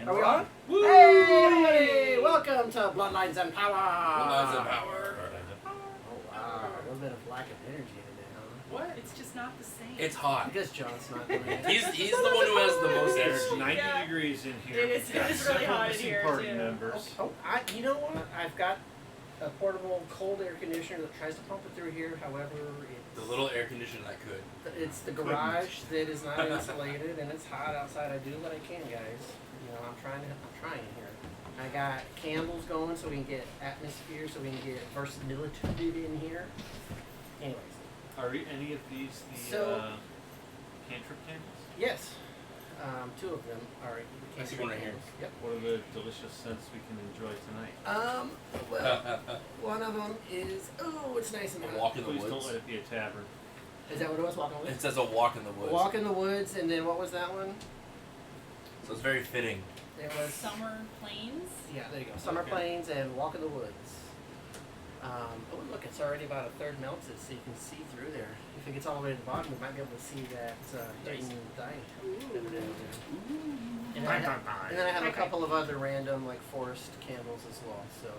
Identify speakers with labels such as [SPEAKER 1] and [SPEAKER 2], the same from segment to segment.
[SPEAKER 1] Are we on?
[SPEAKER 2] Woo!
[SPEAKER 1] Hey, everybody! Welcome to Bloodlines and Power!
[SPEAKER 2] Bloodlines and Power.
[SPEAKER 1] Oh, wow. A little bit of lack of energy today, huh?
[SPEAKER 2] What?
[SPEAKER 3] It's just not the same.
[SPEAKER 2] It's hot.
[SPEAKER 1] I guess John's not doing it.
[SPEAKER 2] He's the one who has the most
[SPEAKER 4] It's
[SPEAKER 2] energy.
[SPEAKER 4] 90
[SPEAKER 3] Yeah.
[SPEAKER 4] degrees in here.
[SPEAKER 3] It is-
[SPEAKER 4] We've got
[SPEAKER 3] it's really
[SPEAKER 4] several
[SPEAKER 3] hot in
[SPEAKER 4] missing
[SPEAKER 3] here,
[SPEAKER 4] party
[SPEAKER 3] too.
[SPEAKER 4] members.
[SPEAKER 1] Oh, you know what? I've got a portable cold air conditioner that tries to pump it through here. However,
[SPEAKER 2] The little air conditioner that could.
[SPEAKER 1] it's the garage that is not insulated, and it's hot outside. I do what I can, guys. You know, I'm trying here. I got candles going so we can get atmosphere, so we can get verisimilitude in here. Anyways,
[SPEAKER 4] Are any of these the
[SPEAKER 1] So-
[SPEAKER 4] cantrip candles?
[SPEAKER 1] yes, two of them are.
[SPEAKER 2] I see one right here.
[SPEAKER 1] Yep.
[SPEAKER 4] What are the delicious scents we can enjoy tonight?
[SPEAKER 1] Well, one of them is it's nice and
[SPEAKER 2] A
[SPEAKER 1] hot.
[SPEAKER 2] walk in the
[SPEAKER 4] Please don't
[SPEAKER 2] woods.
[SPEAKER 4] let it be a tavern.
[SPEAKER 1] Is that what it was? Walk in the
[SPEAKER 2] It
[SPEAKER 1] woods.
[SPEAKER 2] says a walk in the woods.
[SPEAKER 1] Walk in the woods, and then what was that one?
[SPEAKER 2] So it's very fitting.
[SPEAKER 1] It was
[SPEAKER 3] Summer plains.
[SPEAKER 1] Yeah, there you go. Summer
[SPEAKER 4] Okay.
[SPEAKER 1] Plains and Walk in the Woods. Look, it's already about a third melted, so you can see through there. If it gets all the way to the bottom, we might be able to see that hidden dye. And then I have a couple of other random, like, forest candles as well. So,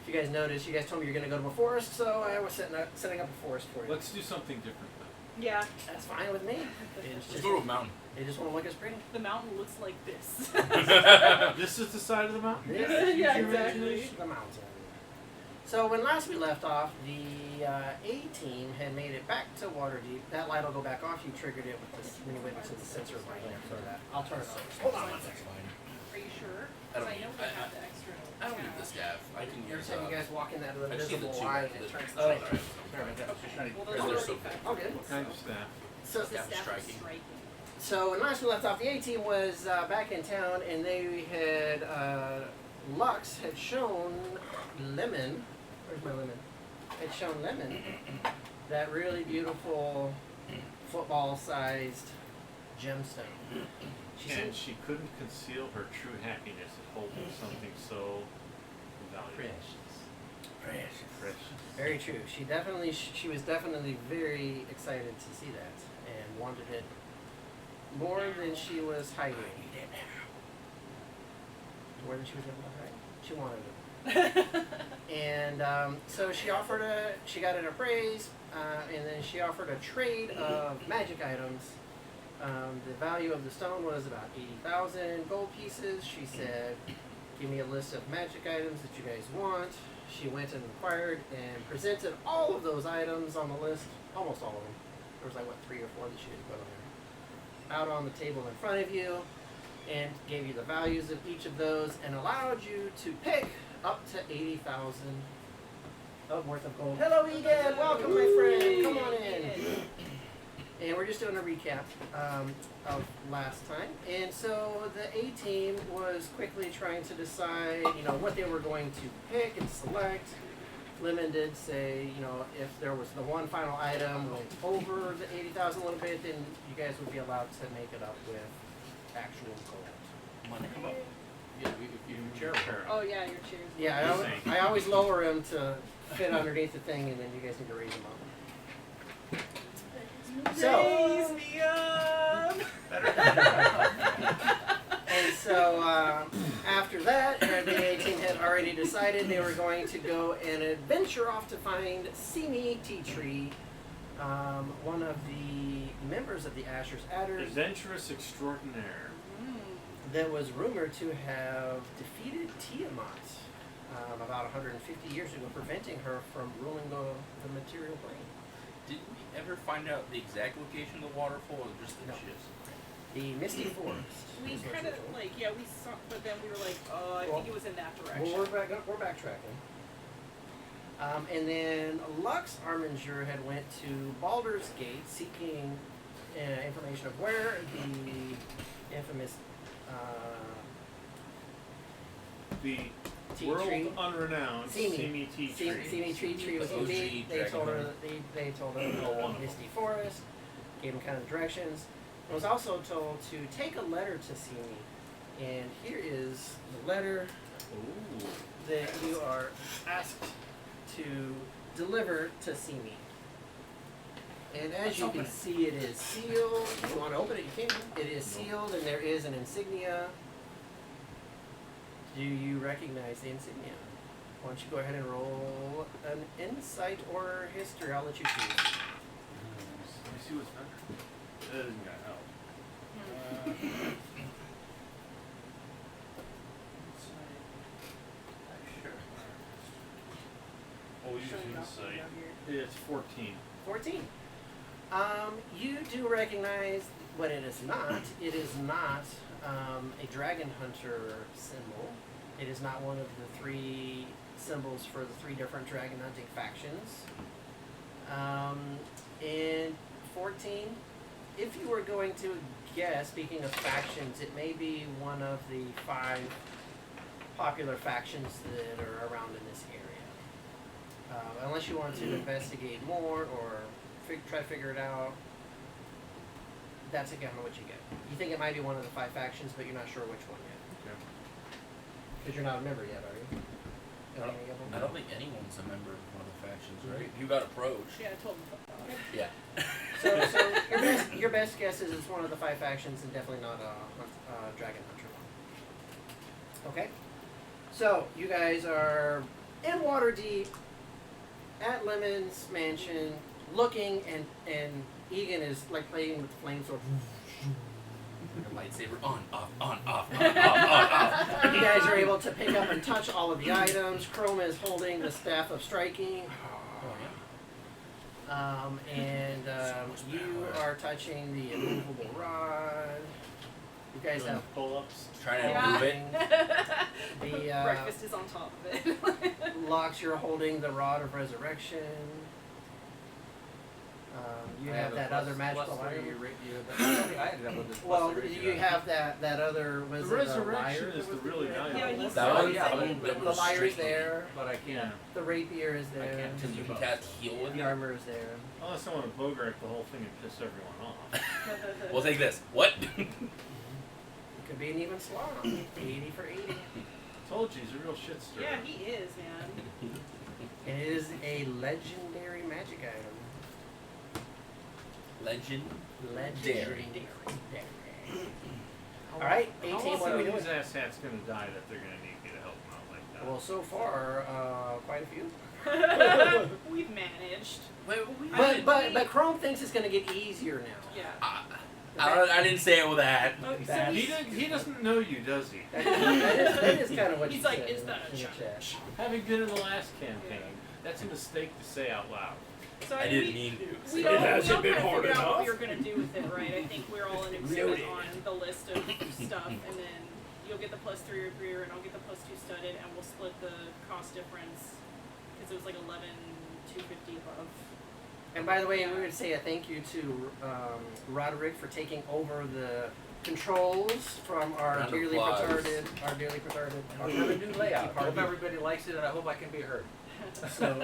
[SPEAKER 1] if you guys notice, you guys told me you're going to go to a forest, so I was setting up a forest for you.
[SPEAKER 4] Let's do something different then.
[SPEAKER 3] Yeah.
[SPEAKER 1] That's fine with me.
[SPEAKER 2] Let's go to a mountain.
[SPEAKER 1] They just want to look as pretty.
[SPEAKER 3] The mountain looks like this.
[SPEAKER 4] This is the side of the mountain?
[SPEAKER 1] This
[SPEAKER 3] Yeah,
[SPEAKER 1] is your
[SPEAKER 3] exactly.
[SPEAKER 1] imagination, the mountain. So when last we left off, the A team had made it back to Waterdeep. That light will go back off. You triggered it with this when you went into the sensor right there for that. I'll turn it off. Hold on one
[SPEAKER 2] That's
[SPEAKER 1] second.
[SPEAKER 2] fine.
[SPEAKER 3] Are you sure?
[SPEAKER 2] I don't
[SPEAKER 3] 'Cause
[SPEAKER 2] need-
[SPEAKER 3] know we have the extra.
[SPEAKER 2] I don't need this gaff. I can
[SPEAKER 1] Every
[SPEAKER 2] use
[SPEAKER 1] time you guys walk in that
[SPEAKER 2] I just need the
[SPEAKER 1] invisible
[SPEAKER 2] two.
[SPEAKER 1] light,
[SPEAKER 2] The
[SPEAKER 1] it turns
[SPEAKER 2] two
[SPEAKER 1] the
[SPEAKER 2] other items.
[SPEAKER 3] Well, those
[SPEAKER 2] They're
[SPEAKER 3] are
[SPEAKER 2] so
[SPEAKER 3] already
[SPEAKER 2] good.
[SPEAKER 3] fat.
[SPEAKER 1] Okay.
[SPEAKER 4] What kind of staff?
[SPEAKER 1] So,
[SPEAKER 3] The
[SPEAKER 2] Staff
[SPEAKER 3] staff
[SPEAKER 2] striking.
[SPEAKER 3] is striking.
[SPEAKER 1] so when last we left off, the A team was back in town, and they had Lux had shown Lemon. Where's my lemon? Had shown Lemon that really beautiful football-sized gemstone. She
[SPEAKER 4] And
[SPEAKER 1] said,
[SPEAKER 4] she couldn't conceal her true happiness at holding something so valuable.
[SPEAKER 1] Precious.
[SPEAKER 4] Precious.
[SPEAKER 1] Very true. She was definitely very excited to see that and wanted it more than she was hiding. More than she was able to hide. She wanted it. And so she got it appraised, and then she offered a trade of magic items. The value of the stone was about 80,000 gold pieces. She said, give me a list of magic items that you guys want. She went and inquired and presented all of those items on the list, almost all of them. There was like, 3 or 4 that she didn't put on there. Out on the table in front of you, and gave you the values of each of those, and allowed you to pick up to 80,000 of worth of gold. Hello, Egan! Welcome, my friend! Come on in! And we're just doing a recap of last time. And so the A team was quickly trying to decide, what they were going to pick and select. Lemon did say, if there was the one final item went over the 80,000 a little bit, then you guys would be allowed to make it up with actual gold.
[SPEAKER 2] Money come up. Yeah, if you chair.
[SPEAKER 3] Oh yeah, your chairs.
[SPEAKER 1] Yeah, I always lower them to fit underneath the thing, and then you guys need to raise them up. So,
[SPEAKER 3] Raise me up.
[SPEAKER 1] and so after that, the A team had already decided they were going to go and adventure off to find Simi Tea Tree, one of the members of the Asher's Adders
[SPEAKER 4] Adventurous extraordinaire.
[SPEAKER 1] that was rumored to have defeated Tiamat about 150 years ago, preventing her from ruling the material plane.
[SPEAKER 2] Did we ever find out the exact location of the waterfall, or just the
[SPEAKER 1] No.
[SPEAKER 2] gist?
[SPEAKER 1] The Misty Forest.
[SPEAKER 3] We
[SPEAKER 1] is what
[SPEAKER 3] kind
[SPEAKER 1] you're
[SPEAKER 3] of
[SPEAKER 1] told.
[SPEAKER 3] we saw, but then we were like, oh, I
[SPEAKER 1] Well,
[SPEAKER 3] think it was in that direction.
[SPEAKER 1] Well, we're backtracking. And then Lux Arminger had went to Baldur's Gate seeking information of where the infamous
[SPEAKER 4] The
[SPEAKER 1] tea
[SPEAKER 4] world
[SPEAKER 1] tree,
[SPEAKER 4] unrenowned
[SPEAKER 1] Simi.
[SPEAKER 4] Simi tea tree.
[SPEAKER 1] Simi Tree was
[SPEAKER 2] The OG
[SPEAKER 1] indeed. They
[SPEAKER 2] dragon
[SPEAKER 1] told her.
[SPEAKER 2] hunter.
[SPEAKER 1] They told her
[SPEAKER 4] Oh, one of
[SPEAKER 1] Misty Forest. Gave him kind of directions. I was also told to take a letter to Simi, and here is the letter
[SPEAKER 4] Ooh.
[SPEAKER 1] that you are asked to deliver to Simi. And as
[SPEAKER 2] Let's
[SPEAKER 1] you
[SPEAKER 2] open
[SPEAKER 1] can
[SPEAKER 2] it.
[SPEAKER 1] see, it is sealed. If you want to open it, you can. It is sealed, and there is an insignia Do you recognize the insignia? Why don't you go ahead and roll an insight or history? I'll let you choose.
[SPEAKER 4] Let me see what's better. That isn't gonna help.
[SPEAKER 2] Sure.
[SPEAKER 4] Oh, use
[SPEAKER 3] Showing off
[SPEAKER 4] insight.
[SPEAKER 3] down here.
[SPEAKER 4] It's 14.
[SPEAKER 1] 14. You do recognize what it is not. It is not a dragon hunter symbol. It is not one of the 3 symbols for the 3 different dragon hunting factions. And 14, if you were going to guess, speaking of factions, it may be one of the 5 popular factions that are around in this area. Unless you want to investigate more or try to figure it out, that's again what you get. You think it might be one of the 5 factions, but you're not sure which one yet.
[SPEAKER 4] Okay.
[SPEAKER 1] Because you're not a member yet, are you?
[SPEAKER 2] I don't think anyone's a member of one of the factions, right? You got approached.
[SPEAKER 3] Yeah, I told him fuck off.
[SPEAKER 2] Yeah.
[SPEAKER 1] So your best guess is it's one of the 5 factions and definitely not a dragon hunter one. Okay. So you guys are in Waterdeep at Lemon's mansion, looking, and Egan is like playing with the flamesword.
[SPEAKER 2] Like a lightsaber on, off, on, off, on, off, on, off.
[SPEAKER 1] You guys are able to pick up and touch all of the items. Chroma is holding the staff of striking.
[SPEAKER 2] Oh,
[SPEAKER 1] And you are touching the immovable rod. You guys
[SPEAKER 4] Doing
[SPEAKER 1] have
[SPEAKER 4] pull-ups.
[SPEAKER 2] Trying to
[SPEAKER 3] Yeah.
[SPEAKER 2] move it.
[SPEAKER 1] the
[SPEAKER 3] Breakfast is on top of it.
[SPEAKER 1] locks. You're holding the rod of resurrection. You have that other magical item.
[SPEAKER 5] I ended up with this
[SPEAKER 1] Well,
[SPEAKER 5] plus 3
[SPEAKER 1] you have that other.
[SPEAKER 4] The
[SPEAKER 1] Was
[SPEAKER 4] resurrection
[SPEAKER 1] it
[SPEAKER 4] is the really valuable
[SPEAKER 3] Yeah,
[SPEAKER 4] one.
[SPEAKER 3] he's-
[SPEAKER 2] That one,
[SPEAKER 5] yeah,
[SPEAKER 2] that
[SPEAKER 5] but-
[SPEAKER 2] one, that
[SPEAKER 1] The
[SPEAKER 2] was
[SPEAKER 1] lyre's
[SPEAKER 2] straight-
[SPEAKER 1] there.
[SPEAKER 5] but I can't.
[SPEAKER 1] The rapier is there.
[SPEAKER 5] can't
[SPEAKER 2] Because you can cast heal with
[SPEAKER 1] The
[SPEAKER 2] it.
[SPEAKER 1] armor is there.
[SPEAKER 4] Unless I want to bogart the whole thing and piss everyone off.
[SPEAKER 2] We'll take this. What?
[SPEAKER 1] It could be an even slot. 80 for 80.
[SPEAKER 4] Told you, he's a real shit stirrer.
[SPEAKER 3] Yeah, he is, man.
[SPEAKER 1] It is a legendary magic item.
[SPEAKER 2] Legend.
[SPEAKER 1] Legendary. Alright, 18, what are we doing?
[SPEAKER 4] Whose ass hat's gonna die that they're gonna need me to help them out like that?
[SPEAKER 1] Well, so far, quite a few.
[SPEAKER 3] We've managed.
[SPEAKER 2] Wait,
[SPEAKER 1] But Chrome thinks it's going to get easier now.
[SPEAKER 3] Yeah.
[SPEAKER 2] I didn't say it with that.
[SPEAKER 3] Oh, so
[SPEAKER 1] That-
[SPEAKER 4] He doesn't know you, does he?
[SPEAKER 1] That is kind of what
[SPEAKER 3] He's
[SPEAKER 1] you
[SPEAKER 3] like,
[SPEAKER 1] said
[SPEAKER 3] is
[SPEAKER 1] in
[SPEAKER 3] that
[SPEAKER 1] the
[SPEAKER 3] a
[SPEAKER 1] chat.
[SPEAKER 3] challenge?
[SPEAKER 4] Having been in the last campaign, that's a mistake to say out loud.
[SPEAKER 3] So
[SPEAKER 2] I didn't mean to.
[SPEAKER 3] We
[SPEAKER 4] It
[SPEAKER 3] all,
[SPEAKER 4] hasn't
[SPEAKER 3] we all
[SPEAKER 4] been
[SPEAKER 3] kind of
[SPEAKER 4] hard
[SPEAKER 3] figured out what
[SPEAKER 4] enough.
[SPEAKER 3] we were going to do with it, right? I think we're all in agreement on the list of stuff, and then you'll get the plus 3 rear, and I'll get the plus 2 studded, and we'll split the cost difference, because it was like 11,250 above.
[SPEAKER 1] And by the way, we would say a thank you to Roderick for taking over the controls from our
[SPEAKER 2] Round of
[SPEAKER 1] dearly
[SPEAKER 2] applause.
[SPEAKER 1] retarded,
[SPEAKER 5] I'll have a new layout. Hope
[SPEAKER 1] department.
[SPEAKER 5] everybody likes it, and I hope I can be heard.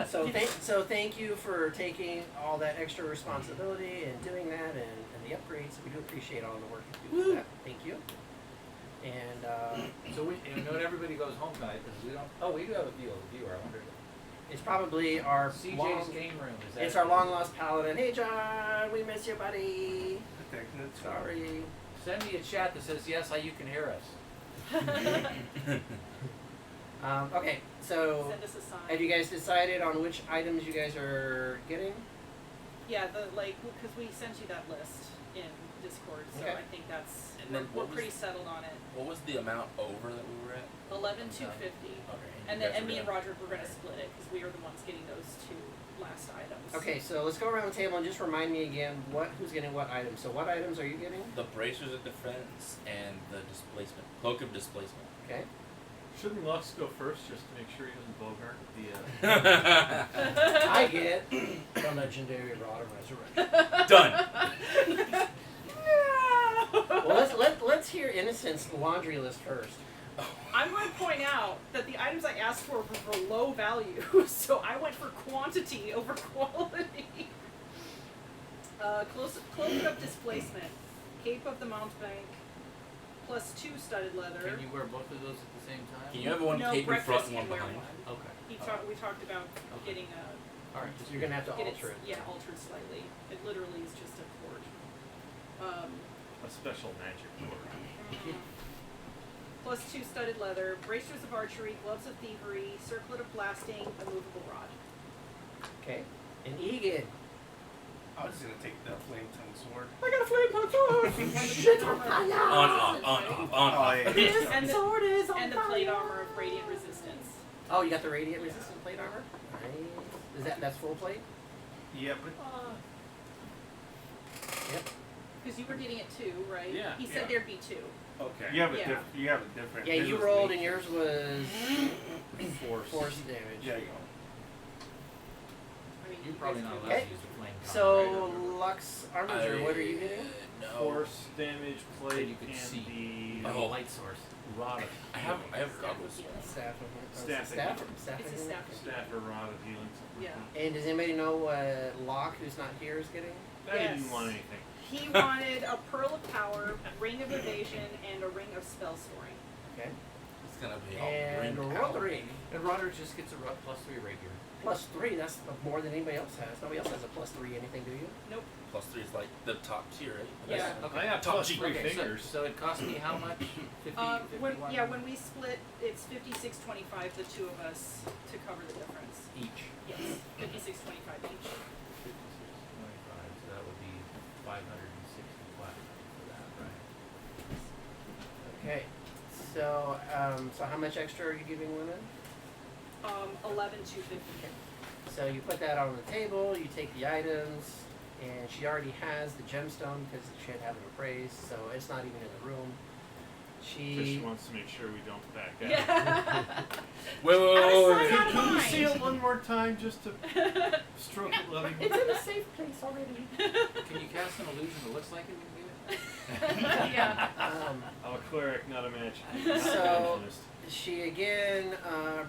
[SPEAKER 1] So thank you for taking all that extra responsibility and doing that and the upgrades. We do appreciate all the work you do with that. Thank you. And
[SPEAKER 5] So not everybody goes home tonight because we don't. Oh, we do have a viewer. I wonder.
[SPEAKER 1] it's probably our
[SPEAKER 5] CJ's
[SPEAKER 1] long,
[SPEAKER 5] game room. Is that
[SPEAKER 1] it's our long lost paladin. Hey John, we miss you, buddy. Sorry.
[SPEAKER 5] Send me a chat that says yes, you can hear us.
[SPEAKER 1] Okay, so
[SPEAKER 3] Send us a sign.
[SPEAKER 1] have you guys decided on which items you guys are getting?
[SPEAKER 3] Yeah, because we sent you that list in Discord, so
[SPEAKER 1] Okay.
[SPEAKER 3] I think that's
[SPEAKER 2] And then
[SPEAKER 3] we're
[SPEAKER 2] what was-
[SPEAKER 3] pretty settled on it.
[SPEAKER 2] What was the amount over that we were at?
[SPEAKER 3] 11,250.
[SPEAKER 2] Okay.
[SPEAKER 3] And
[SPEAKER 2] you
[SPEAKER 3] then
[SPEAKER 2] guys
[SPEAKER 3] me
[SPEAKER 2] were
[SPEAKER 3] and
[SPEAKER 2] gonna-
[SPEAKER 3] Roger were gonna split it because we are the ones getting those 2 last items.
[SPEAKER 1] Okay, so let's go around the table and just remind me again who's getting what items. So what items are you getting?
[SPEAKER 2] The bracers of defense and the displacement. Cloak of displacement.
[SPEAKER 1] Okay.
[SPEAKER 4] Shouldn't Lux go first just to make sure he doesn't bogart the?
[SPEAKER 1] I get the legendary rod of resurrection.
[SPEAKER 2] Done.
[SPEAKER 1] Well, let's hear Innocent's laundry list first.
[SPEAKER 3] I'm going to point out that the items I asked for were for low value, so I went for quantity over quality. Cloak of displacement, cape of the mountebank, plus 2 studded leather.
[SPEAKER 5] Can you wear both of those at the same time?
[SPEAKER 2] Can you have one
[SPEAKER 3] no,
[SPEAKER 2] cape in front
[SPEAKER 3] breakfast
[SPEAKER 2] and one
[SPEAKER 3] can wear
[SPEAKER 2] behind?
[SPEAKER 3] one.
[SPEAKER 5] Okay.
[SPEAKER 3] We talked about getting a
[SPEAKER 1] All right, so you're gonna have to
[SPEAKER 3] get
[SPEAKER 1] alter it.
[SPEAKER 3] Yeah, altered slightly. It literally is just a cord.
[SPEAKER 4] A special magic cord.
[SPEAKER 3] +2 studded leather, bracers of archery, gloves of thievery, circlet of blasting, a movable rod.
[SPEAKER 1] Okay. And Egan.
[SPEAKER 6] I was gonna take the flame tongue sword.
[SPEAKER 1] I got a flame punch sword! Shit on fire!
[SPEAKER 2] On, off, on, off, on,
[SPEAKER 6] Oh,
[SPEAKER 2] off.
[SPEAKER 6] yeah.
[SPEAKER 1] This
[SPEAKER 3] And the-
[SPEAKER 1] sword is on
[SPEAKER 3] And the
[SPEAKER 1] fire!
[SPEAKER 3] plate armor of radiant resistance.
[SPEAKER 1] Oh, you got the radiant resistant plate armor? Nice. That's full plate?
[SPEAKER 6] Yeah, but
[SPEAKER 1] Yep.
[SPEAKER 3] Because you were getting it too, right?
[SPEAKER 4] Yeah.
[SPEAKER 3] He said
[SPEAKER 6] Yeah.
[SPEAKER 3] there'd be 2.
[SPEAKER 6] okay.
[SPEAKER 3] Yeah.
[SPEAKER 6] You have a different.
[SPEAKER 1] Yeah,
[SPEAKER 6] his
[SPEAKER 1] you
[SPEAKER 6] was
[SPEAKER 1] rolled and
[SPEAKER 6] nature.
[SPEAKER 1] yours was
[SPEAKER 4] Force.
[SPEAKER 1] force damage.
[SPEAKER 6] Yeah, you
[SPEAKER 3] I mean,
[SPEAKER 5] You're
[SPEAKER 3] you
[SPEAKER 5] probably
[SPEAKER 3] guys
[SPEAKER 5] not
[SPEAKER 3] could
[SPEAKER 5] allowed
[SPEAKER 1] Okay.
[SPEAKER 5] to use the flame tongue,
[SPEAKER 1] So,
[SPEAKER 5] right?
[SPEAKER 1] Lux Armiger, what are you getting?
[SPEAKER 2] No.
[SPEAKER 4] Force damage
[SPEAKER 5] So
[SPEAKER 4] plate
[SPEAKER 5] you could
[SPEAKER 4] and
[SPEAKER 5] see
[SPEAKER 4] the
[SPEAKER 5] the
[SPEAKER 2] Oh.
[SPEAKER 5] light source.
[SPEAKER 4] rod of
[SPEAKER 2] I have goggles.
[SPEAKER 1] Staff of
[SPEAKER 6] Staff.
[SPEAKER 1] Staff.
[SPEAKER 3] It's a staff.
[SPEAKER 4] staff or rod of healing. Something
[SPEAKER 3] Yeah.
[SPEAKER 4] like
[SPEAKER 1] And does anybody know what Locke, who's not here, is getting?
[SPEAKER 4] that. I
[SPEAKER 3] Yes.
[SPEAKER 4] didn't want anything.
[SPEAKER 3] He wanted a pearl of power, ring of evasion, and a ring of spell storing.
[SPEAKER 1] Okay.
[SPEAKER 2] It's gonna be all
[SPEAKER 1] And
[SPEAKER 2] ringed
[SPEAKER 1] roll
[SPEAKER 2] out.
[SPEAKER 1] 3.
[SPEAKER 5] And Roderick just gets a +3 rapier.
[SPEAKER 1] +3, that's more than anybody else has. Nobody else has a +3 anything, do you?
[SPEAKER 3] Nope.
[SPEAKER 2] +3 is like the top tier, right?
[SPEAKER 3] Yeah.
[SPEAKER 5] Okay.
[SPEAKER 4] I have
[SPEAKER 2] Top
[SPEAKER 4] plus
[SPEAKER 2] cheek.
[SPEAKER 4] 3
[SPEAKER 5] Okay,
[SPEAKER 4] fingers.
[SPEAKER 5] so it cost me how much? 50,
[SPEAKER 3] When we split, it's 56.25 the two of us to cover the difference.
[SPEAKER 5] each.
[SPEAKER 3] Yes, 56.25 each.
[SPEAKER 5] 56.25, so that would be 565 for that, right?
[SPEAKER 1] Okay. So, so how much extra are you giving women?
[SPEAKER 3] 11,250.
[SPEAKER 1] So you put that on the table, you take the items, and she already has the gemstone because she had to have it appraised, so it's not even in the room.
[SPEAKER 4] Fish
[SPEAKER 1] She
[SPEAKER 4] wants to make sure we don't back out.
[SPEAKER 3] Yeah.
[SPEAKER 2] Wait, wait,
[SPEAKER 3] Out of
[SPEAKER 2] wait,
[SPEAKER 3] sight,
[SPEAKER 2] wait.
[SPEAKER 3] out of
[SPEAKER 4] Can you
[SPEAKER 3] mind.
[SPEAKER 4] see it one more time just to stroke it lovingly?
[SPEAKER 1] it's in a safe place already.
[SPEAKER 5] Can you cast an illusion that looks like it when you do it?
[SPEAKER 3] Yeah.
[SPEAKER 4] I'm a cleric, not a magic.
[SPEAKER 1] So- She again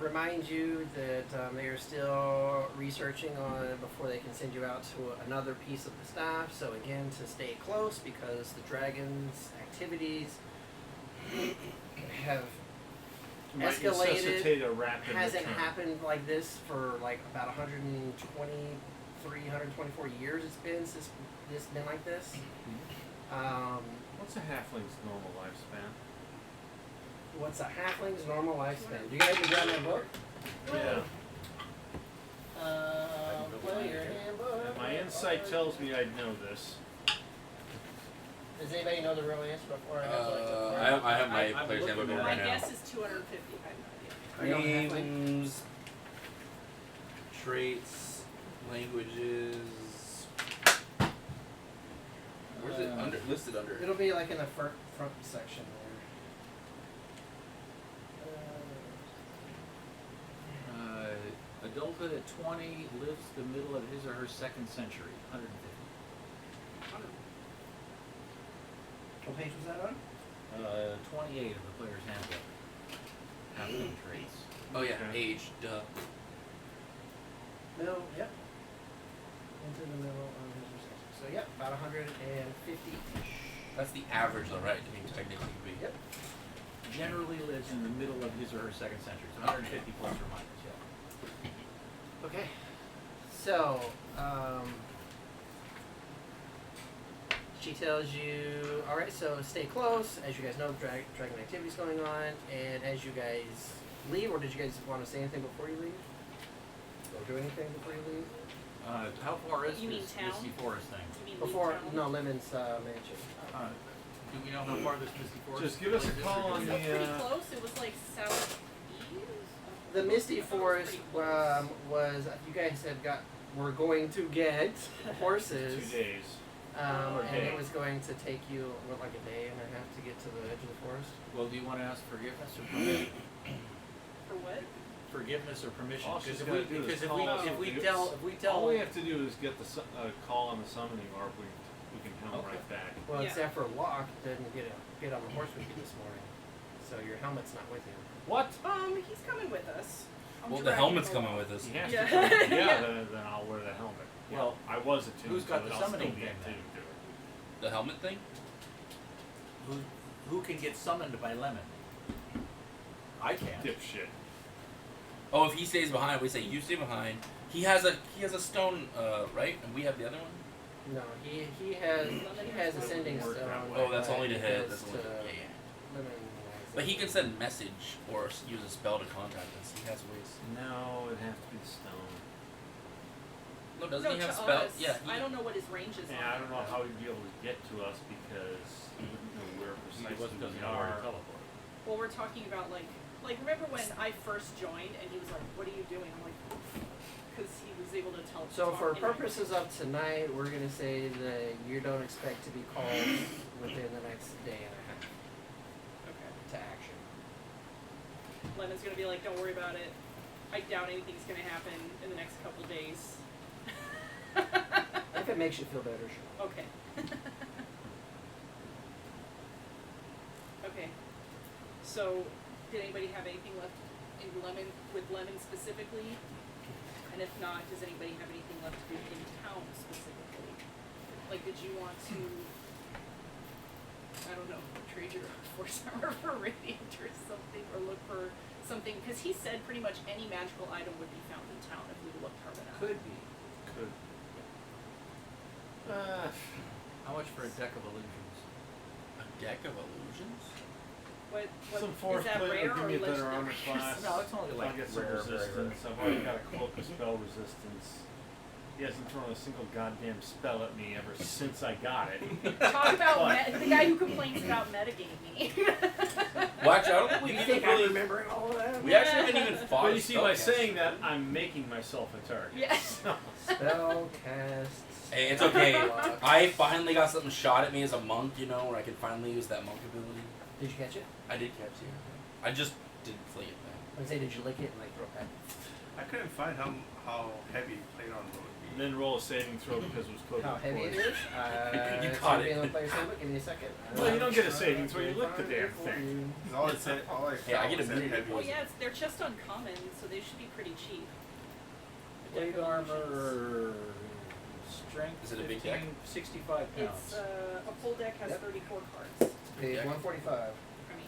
[SPEAKER 1] reminds you that they are still researching on it before they can send you out to another piece of the staff. So again, to stay close because the dragon's activities have
[SPEAKER 4] Might
[SPEAKER 1] escalated.
[SPEAKER 4] necessitate a rapid
[SPEAKER 1] hasn't
[SPEAKER 4] return.
[SPEAKER 1] happened like this for like about 124 years. It's been since this been like this.
[SPEAKER 4] What's a halfling's normal lifespan?
[SPEAKER 1] What's a halfling's normal lifespan? You guys can grab that book.
[SPEAKER 4] Yeah.
[SPEAKER 1] Player handbook.
[SPEAKER 4] And my insight tells me I'd know this.
[SPEAKER 1] Does anybody know the real answer before I have
[SPEAKER 2] I have my
[SPEAKER 5] I'm
[SPEAKER 2] player's
[SPEAKER 5] looking
[SPEAKER 2] handbook
[SPEAKER 5] at
[SPEAKER 2] open
[SPEAKER 3] My
[SPEAKER 2] right now.
[SPEAKER 3] guess is 250. I have no idea.
[SPEAKER 1] Are you on halfling?
[SPEAKER 2] Names, traits, languages. Where's it listed under?
[SPEAKER 1] It'll be like in the front section there.
[SPEAKER 5] Adulthood at 20, lives the middle of his or her second century, 150.
[SPEAKER 1] What page was that on?
[SPEAKER 5] 28 of the player's handbook. Halfling traits.
[SPEAKER 2] Oh yeah,
[SPEAKER 4] Okay.
[SPEAKER 2] age, duh.
[SPEAKER 1] Middle, yep. Into the middle of his research. So yep, about 150-ish.
[SPEAKER 2] That's the average though, right? I mean, technically be.
[SPEAKER 1] Yep.
[SPEAKER 5] Generally lives in the middle of his or her second century, so 150 plus or minus, yeah.
[SPEAKER 1] Okay. So, she tells you, all right, so stay close. As you guys know, dragon activity's going on, and as you guys leave, or did you guys want to say anything before you leave? Or do anything before you leave?
[SPEAKER 5] How far is
[SPEAKER 3] You mean
[SPEAKER 5] this
[SPEAKER 3] town?
[SPEAKER 5] Misty Forest thing?
[SPEAKER 3] You mean
[SPEAKER 1] Before,
[SPEAKER 3] Leetown?
[SPEAKER 1] no, Lemon's mansion.
[SPEAKER 5] Do we know how far this Misty Forest
[SPEAKER 4] Just give us a
[SPEAKER 5] is?
[SPEAKER 4] call on
[SPEAKER 3] It
[SPEAKER 4] the,
[SPEAKER 3] was pretty close. It was like southeast.
[SPEAKER 1] The Misty
[SPEAKER 3] I thought it was
[SPEAKER 1] Forest
[SPEAKER 3] pretty close.
[SPEAKER 1] was, you guys were going to get horses.
[SPEAKER 4] 2 days.
[SPEAKER 1] And
[SPEAKER 4] Okay.
[SPEAKER 1] it was going to take you, what, like a day and a half to get to the edge of the forest?
[SPEAKER 5] Well, do you want to ask forgiveness or permission?
[SPEAKER 3] For what?
[SPEAKER 5] Forgiveness or permission?
[SPEAKER 4] All she's
[SPEAKER 5] Because
[SPEAKER 4] gotta do is call us.
[SPEAKER 5] if we
[SPEAKER 4] All
[SPEAKER 5] tell,
[SPEAKER 4] we have to do is get the call on the summoning orb. We can helm
[SPEAKER 5] Okay.
[SPEAKER 4] right back.
[SPEAKER 1] Well,
[SPEAKER 3] Yeah.
[SPEAKER 1] except for Locke didn't get on the horse with you this morning, so your helmet's not with you.
[SPEAKER 4] What?
[SPEAKER 3] He's coming with us. I'm
[SPEAKER 2] Well, the
[SPEAKER 3] dragging
[SPEAKER 2] helmet's
[SPEAKER 3] him
[SPEAKER 2] coming
[SPEAKER 3] along.
[SPEAKER 2] with us.
[SPEAKER 4] He has
[SPEAKER 3] Yeah.
[SPEAKER 4] to. Come. Yeah.
[SPEAKER 3] Yeah.
[SPEAKER 4] Then I'll wear the helmet. Yeah,
[SPEAKER 5] Well,
[SPEAKER 4] I was attuned.
[SPEAKER 5] who's got
[SPEAKER 4] to
[SPEAKER 5] the
[SPEAKER 4] it. I'll
[SPEAKER 5] summoning
[SPEAKER 4] still be
[SPEAKER 5] thing then?
[SPEAKER 4] attuned to it.
[SPEAKER 2] The helmet thing?
[SPEAKER 5] who can get summoned by Lemon? I can't.
[SPEAKER 4] Dipshit.
[SPEAKER 2] Oh, if he stays behind, we say you stay behind. He has a stone, right? And we have the other one.
[SPEAKER 1] No, he has ascending
[SPEAKER 4] Work
[SPEAKER 1] stone.
[SPEAKER 4] that way.
[SPEAKER 2] Oh, that's
[SPEAKER 1] but
[SPEAKER 2] only to
[SPEAKER 1] it
[SPEAKER 2] hit.
[SPEAKER 1] goes
[SPEAKER 2] That's only.
[SPEAKER 1] to
[SPEAKER 2] Yeah,
[SPEAKER 1] Lemon has
[SPEAKER 2] But he can send message or use a spell to contact us. He has ways.
[SPEAKER 4] No, it has to be stone.
[SPEAKER 2] No, doesn't
[SPEAKER 3] No,
[SPEAKER 2] he have
[SPEAKER 3] to
[SPEAKER 2] spell?
[SPEAKER 3] us.
[SPEAKER 2] Yeah.
[SPEAKER 3] I don't know what his range is.
[SPEAKER 4] Yeah,
[SPEAKER 3] on
[SPEAKER 4] I
[SPEAKER 3] it,
[SPEAKER 4] don't know
[SPEAKER 3] though.
[SPEAKER 4] how he'd be able to get to us because he wouldn't know where
[SPEAKER 5] He
[SPEAKER 4] precisely
[SPEAKER 5] doesn't
[SPEAKER 4] we
[SPEAKER 5] know where to
[SPEAKER 4] are.
[SPEAKER 5] teleport.
[SPEAKER 3] Well, we're talking about like remember when I first joined and he was like, "What are you doing?" I'm like, because he was able to tell.
[SPEAKER 1] So
[SPEAKER 3] talk
[SPEAKER 1] for
[SPEAKER 3] in my
[SPEAKER 1] purposes of tonight, we're gonna say that you don't expect to be called within the next day and a half
[SPEAKER 3] Okay.
[SPEAKER 1] to action.
[SPEAKER 3] Lemon's gonna be like, "Don't worry about it. I doubt anything's gonna happen in the next couple days."
[SPEAKER 1] If it makes you feel better, sure.
[SPEAKER 3] Okay. Okay. So, did anybody have anything left in Lemon specifically? And if not, does anybody have anything left to do in town specifically? Like, did you want to, I don't know, trade your force armor for radiant or something, or look for something? Because he said pretty much any magical item would be found in town if we looked hard enough.
[SPEAKER 5] Could be.
[SPEAKER 4] Could.
[SPEAKER 5] How much for a deck of illusions?
[SPEAKER 2] A deck of illusions?
[SPEAKER 3] What
[SPEAKER 4] Some
[SPEAKER 3] is
[SPEAKER 4] force
[SPEAKER 3] that
[SPEAKER 4] plate
[SPEAKER 3] rare
[SPEAKER 4] would
[SPEAKER 3] or
[SPEAKER 4] give me a better
[SPEAKER 3] legendary?
[SPEAKER 4] armor class.
[SPEAKER 5] No, it's only
[SPEAKER 4] If
[SPEAKER 5] like
[SPEAKER 4] I get some
[SPEAKER 5] rare, very
[SPEAKER 4] resistance.
[SPEAKER 5] rare.
[SPEAKER 4] I've already got a cloak of spell resistance. He hasn't thrown a single goddamn spell at me ever since I got it.
[SPEAKER 3] Talk about
[SPEAKER 4] But-
[SPEAKER 3] the guy who complains about metagaming.
[SPEAKER 2] Well, actually, I don't think
[SPEAKER 1] You
[SPEAKER 2] we've
[SPEAKER 1] think
[SPEAKER 2] even
[SPEAKER 1] I'm
[SPEAKER 2] really.
[SPEAKER 1] remembering all of that?
[SPEAKER 2] We actually haven't even fought.
[SPEAKER 4] But
[SPEAKER 2] a
[SPEAKER 4] you see, by
[SPEAKER 2] spellcaster.
[SPEAKER 4] saying that, I'm making myself a target.
[SPEAKER 3] Yes.
[SPEAKER 4] So-
[SPEAKER 1] Spell casts.
[SPEAKER 2] Hey, it's okay. I finally got something shot at me as a monk, you know, where I could finally use that monk ability.
[SPEAKER 1] Did you catch it?
[SPEAKER 2] I did catch it. I just didn't flee it then.
[SPEAKER 1] I would say, did you lick it and like throw it back?
[SPEAKER 6] I couldn't find how heavy plate armor would
[SPEAKER 4] And
[SPEAKER 6] be.
[SPEAKER 4] then roll a saving throw because it was cloak
[SPEAKER 1] How
[SPEAKER 4] of
[SPEAKER 1] heavy it
[SPEAKER 4] poison.
[SPEAKER 1] is?
[SPEAKER 2] You
[SPEAKER 1] it's
[SPEAKER 2] caught
[SPEAKER 1] gonna be
[SPEAKER 2] it.
[SPEAKER 1] in the player's handbook. Give me a second.
[SPEAKER 4] Well, you don't get a saving throw, you lick the damn thing.
[SPEAKER 6] 'Cause all it said, all I
[SPEAKER 2] Yeah, I
[SPEAKER 6] found
[SPEAKER 2] get
[SPEAKER 6] was
[SPEAKER 2] immunity
[SPEAKER 6] heavy.
[SPEAKER 3] Well, yeah, they're just uncommon, so they should be pretty cheap. The
[SPEAKER 5] Plate
[SPEAKER 3] deck of illusions.
[SPEAKER 5] armor, strength
[SPEAKER 2] Is it a big deck?
[SPEAKER 5] 65 pounds.
[SPEAKER 3] It's a full deck has
[SPEAKER 1] Yep.
[SPEAKER 3] 34 cards.
[SPEAKER 1] Page
[SPEAKER 2] Yeah.
[SPEAKER 1] 145.
[SPEAKER 3] I mean.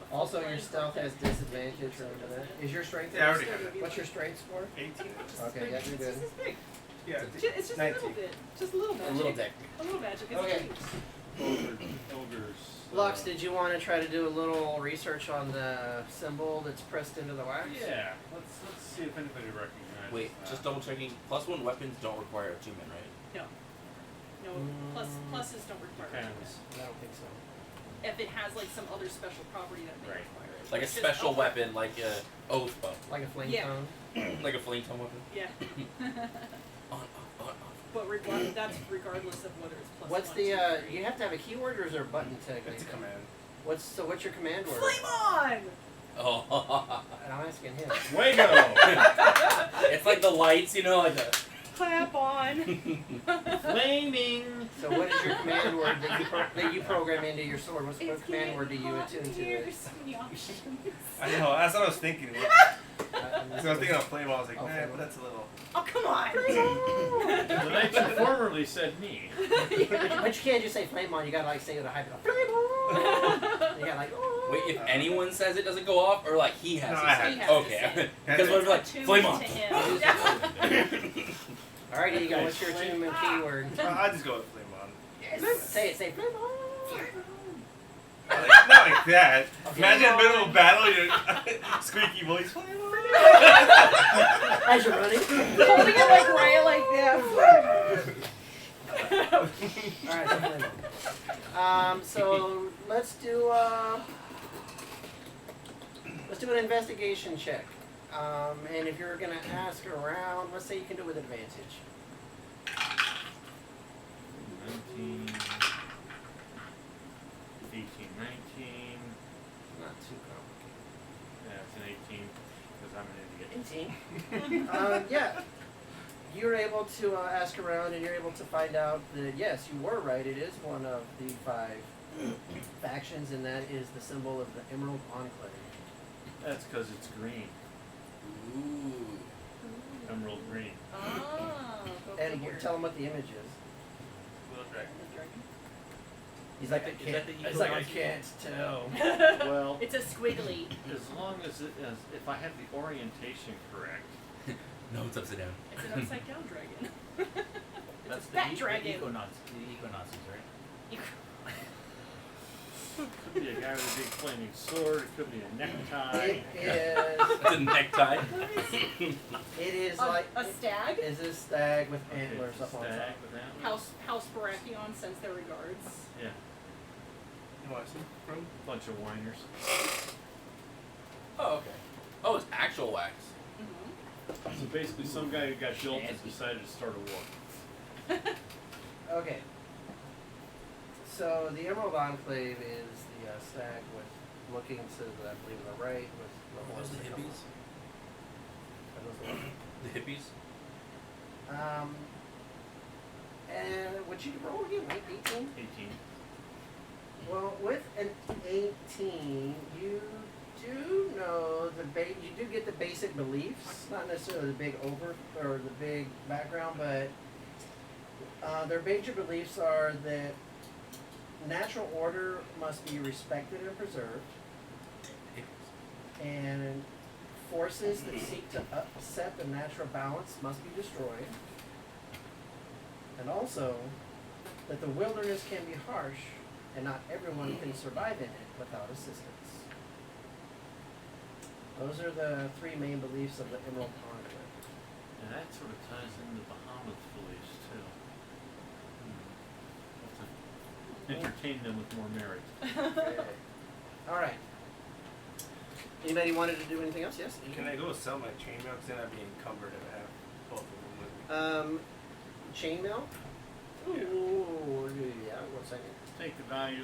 [SPEAKER 3] a full
[SPEAKER 1] Also, your
[SPEAKER 3] playing
[SPEAKER 1] stealth
[SPEAKER 3] card
[SPEAKER 1] has
[SPEAKER 3] deck.
[SPEAKER 1] disadvantage.
[SPEAKER 3] So
[SPEAKER 1] Remember
[SPEAKER 3] doesn't
[SPEAKER 1] that?
[SPEAKER 3] it?
[SPEAKER 1] Is your strength?
[SPEAKER 6] Yeah, I already
[SPEAKER 1] listed?
[SPEAKER 6] have that.
[SPEAKER 1] What's your strength score?
[SPEAKER 6] 18?
[SPEAKER 3] Just
[SPEAKER 1] Okay,
[SPEAKER 3] big.
[SPEAKER 1] yeah, you're
[SPEAKER 3] It's
[SPEAKER 1] good.
[SPEAKER 3] just as big.
[SPEAKER 6] Yeah.
[SPEAKER 3] It's just a little
[SPEAKER 6] 19.
[SPEAKER 3] bit. Just a little
[SPEAKER 2] A
[SPEAKER 3] magic.
[SPEAKER 2] little deck.
[SPEAKER 3] A little magic. It's
[SPEAKER 1] Okay.
[SPEAKER 3] cute.
[SPEAKER 4] Ogres.
[SPEAKER 1] Lux, did you want to try to do a little research on the symbol that's pressed into the wax?
[SPEAKER 4] Yeah, let's see if anybody recognizes
[SPEAKER 2] Wait,
[SPEAKER 4] that.
[SPEAKER 2] just double checking. +1 weapons don't require attunement, right?
[SPEAKER 3] No. No, pluses don't require
[SPEAKER 4] Depends.
[SPEAKER 3] attunement.
[SPEAKER 1] I don't think so.
[SPEAKER 3] If it has like some other special property that may
[SPEAKER 4] Right.
[SPEAKER 3] require it.
[SPEAKER 2] Like a
[SPEAKER 3] It's just
[SPEAKER 2] special
[SPEAKER 3] elf-
[SPEAKER 2] weapon, like a oath bow,
[SPEAKER 1] Like a flame
[SPEAKER 3] Yeah.
[SPEAKER 1] cone.
[SPEAKER 2] like a flame tongue weapon.
[SPEAKER 3] Yeah.
[SPEAKER 2] On, off.
[SPEAKER 3] But that's regardless of whether it's plus
[SPEAKER 1] What's
[SPEAKER 3] one,
[SPEAKER 1] the?
[SPEAKER 3] two,
[SPEAKER 1] You have to have a keyword, or is there a button to?
[SPEAKER 6] It's a command.
[SPEAKER 1] What's your command word?
[SPEAKER 3] Flame on!
[SPEAKER 2] Oh,
[SPEAKER 1] And I'm asking him.
[SPEAKER 4] Fuego!
[SPEAKER 2] it's like the lights, you know, like the.
[SPEAKER 3] Clap on!
[SPEAKER 4] Flaming!
[SPEAKER 1] So what is your command word that you program into your sword? What
[SPEAKER 3] It's
[SPEAKER 1] command
[SPEAKER 3] getting
[SPEAKER 1] word do you
[SPEAKER 3] hot
[SPEAKER 1] attune
[SPEAKER 3] in
[SPEAKER 1] to
[SPEAKER 3] here.
[SPEAKER 1] it?
[SPEAKER 3] There's so many options.
[SPEAKER 6] I know, that's what I was thinking.
[SPEAKER 1] I'm
[SPEAKER 6] So I was thinking of flame, I was like,
[SPEAKER 1] Oh,
[SPEAKER 6] nah,
[SPEAKER 1] flame.
[SPEAKER 6] but that's a little.
[SPEAKER 3] Oh, come on!
[SPEAKER 4] The knight you formerly said me.
[SPEAKER 1] But you can't just say flame on. You gotta like say it with a high pitch. Flame on. You gotta like. Oh.
[SPEAKER 2] Wait, if anyone says it, does it go off, or like he has
[SPEAKER 6] No,
[SPEAKER 2] to
[SPEAKER 6] I
[SPEAKER 2] say
[SPEAKER 6] have
[SPEAKER 2] it?
[SPEAKER 3] to. He has to
[SPEAKER 2] Okay.
[SPEAKER 3] say
[SPEAKER 2] Because what if like
[SPEAKER 3] Attuned
[SPEAKER 2] flame
[SPEAKER 3] to
[SPEAKER 2] on?
[SPEAKER 3] him.
[SPEAKER 1] Alrighty, you got what's your attunement keyword?
[SPEAKER 6] I'll just go with flame on.
[SPEAKER 1] Say it. Say flame on.
[SPEAKER 6] Not like that.
[SPEAKER 1] Okay.
[SPEAKER 6] Imagine in the middle of a battle, your squeaky voice. Flame on.
[SPEAKER 1] As you're running.
[SPEAKER 3] Holding it like right like that.
[SPEAKER 1] Alright, so flame on. So let's do an investigation check. And if you're gonna ask around, let's say you can do it with advantage.
[SPEAKER 4] 19. 18, 19.
[SPEAKER 1] Not too complicated.
[SPEAKER 4] Yeah, it's an 18 because I'm an idiot.
[SPEAKER 1] 18. Yeah. You're able to ask around, and you're able to find out that yes, you were right. It is one of the 5 factions, and that is the symbol of the Emerald Enclave.
[SPEAKER 4] That's because it's green.
[SPEAKER 2] Ooh.
[SPEAKER 4] Emerald green.
[SPEAKER 3] Oh, go
[SPEAKER 1] And
[SPEAKER 3] figure.
[SPEAKER 1] tell them what the image is.
[SPEAKER 6] Little dragon.
[SPEAKER 3] The dragon.
[SPEAKER 1] He's like,
[SPEAKER 5] Is that the
[SPEAKER 1] he's like, I
[SPEAKER 5] eagle
[SPEAKER 1] can't tell.
[SPEAKER 4] Well,
[SPEAKER 3] It's a squiggly.
[SPEAKER 4] as long as if I have the orientation correct.
[SPEAKER 2] No, it's upside down.
[SPEAKER 3] It's an upside down dragon. It's
[SPEAKER 5] That's
[SPEAKER 3] a fat
[SPEAKER 5] the
[SPEAKER 3] dragon.
[SPEAKER 5] Econauts, right?
[SPEAKER 4] Could be a guy with a big flaming sword. It could be a necktie.
[SPEAKER 1] It is.
[SPEAKER 2] It's a necktie.
[SPEAKER 1] It is
[SPEAKER 3] A,
[SPEAKER 1] like.
[SPEAKER 3] a stag?
[SPEAKER 1] Is a stag with
[SPEAKER 4] Okay,
[SPEAKER 1] antlers up on
[SPEAKER 4] stag
[SPEAKER 1] top.
[SPEAKER 4] with antlers.
[SPEAKER 3] House Baratheon sends their regards.
[SPEAKER 4] Yeah,
[SPEAKER 6] You want some from?
[SPEAKER 4] bunch of whiners.
[SPEAKER 2] Oh, okay. Oh, it's actual wax.
[SPEAKER 3] Mm-hmm.
[SPEAKER 4] So basically, some guy who got jilted decided to start a war.
[SPEAKER 1] Okay. So the Emerald Enclave is the stag with looking to the, I believe, the right with the horse.
[SPEAKER 2] Those the
[SPEAKER 1] that comes
[SPEAKER 2] hippies?
[SPEAKER 1] up. Are those the-
[SPEAKER 2] The hippies?
[SPEAKER 1] And what you roll again? 18?
[SPEAKER 4] 18.
[SPEAKER 1] Well, with an 18, you do know you do get the basic beliefs, not necessarily the big or the big background, but their major beliefs are that natural order must be respected and preserved, and forces that seek to upset the natural balance must be destroyed, and also that the wilderness can be harsh and not everyone can survive in it without assistance. Those are the three main beliefs of the Emerald Enclave.
[SPEAKER 4] And that sort of ties into Bahamut's beliefs too. We'll have to entertain them with more merit.
[SPEAKER 1] Okay. All right. Anybody wanted to do anything else? Yes.
[SPEAKER 6] Can I go sell my chainmail? Because then I'd be encumbered if I have both of them with me.
[SPEAKER 1] Chainmail.
[SPEAKER 6] Yeah.
[SPEAKER 1] Ooh, yeah. 1 second.
[SPEAKER 4] Take the value,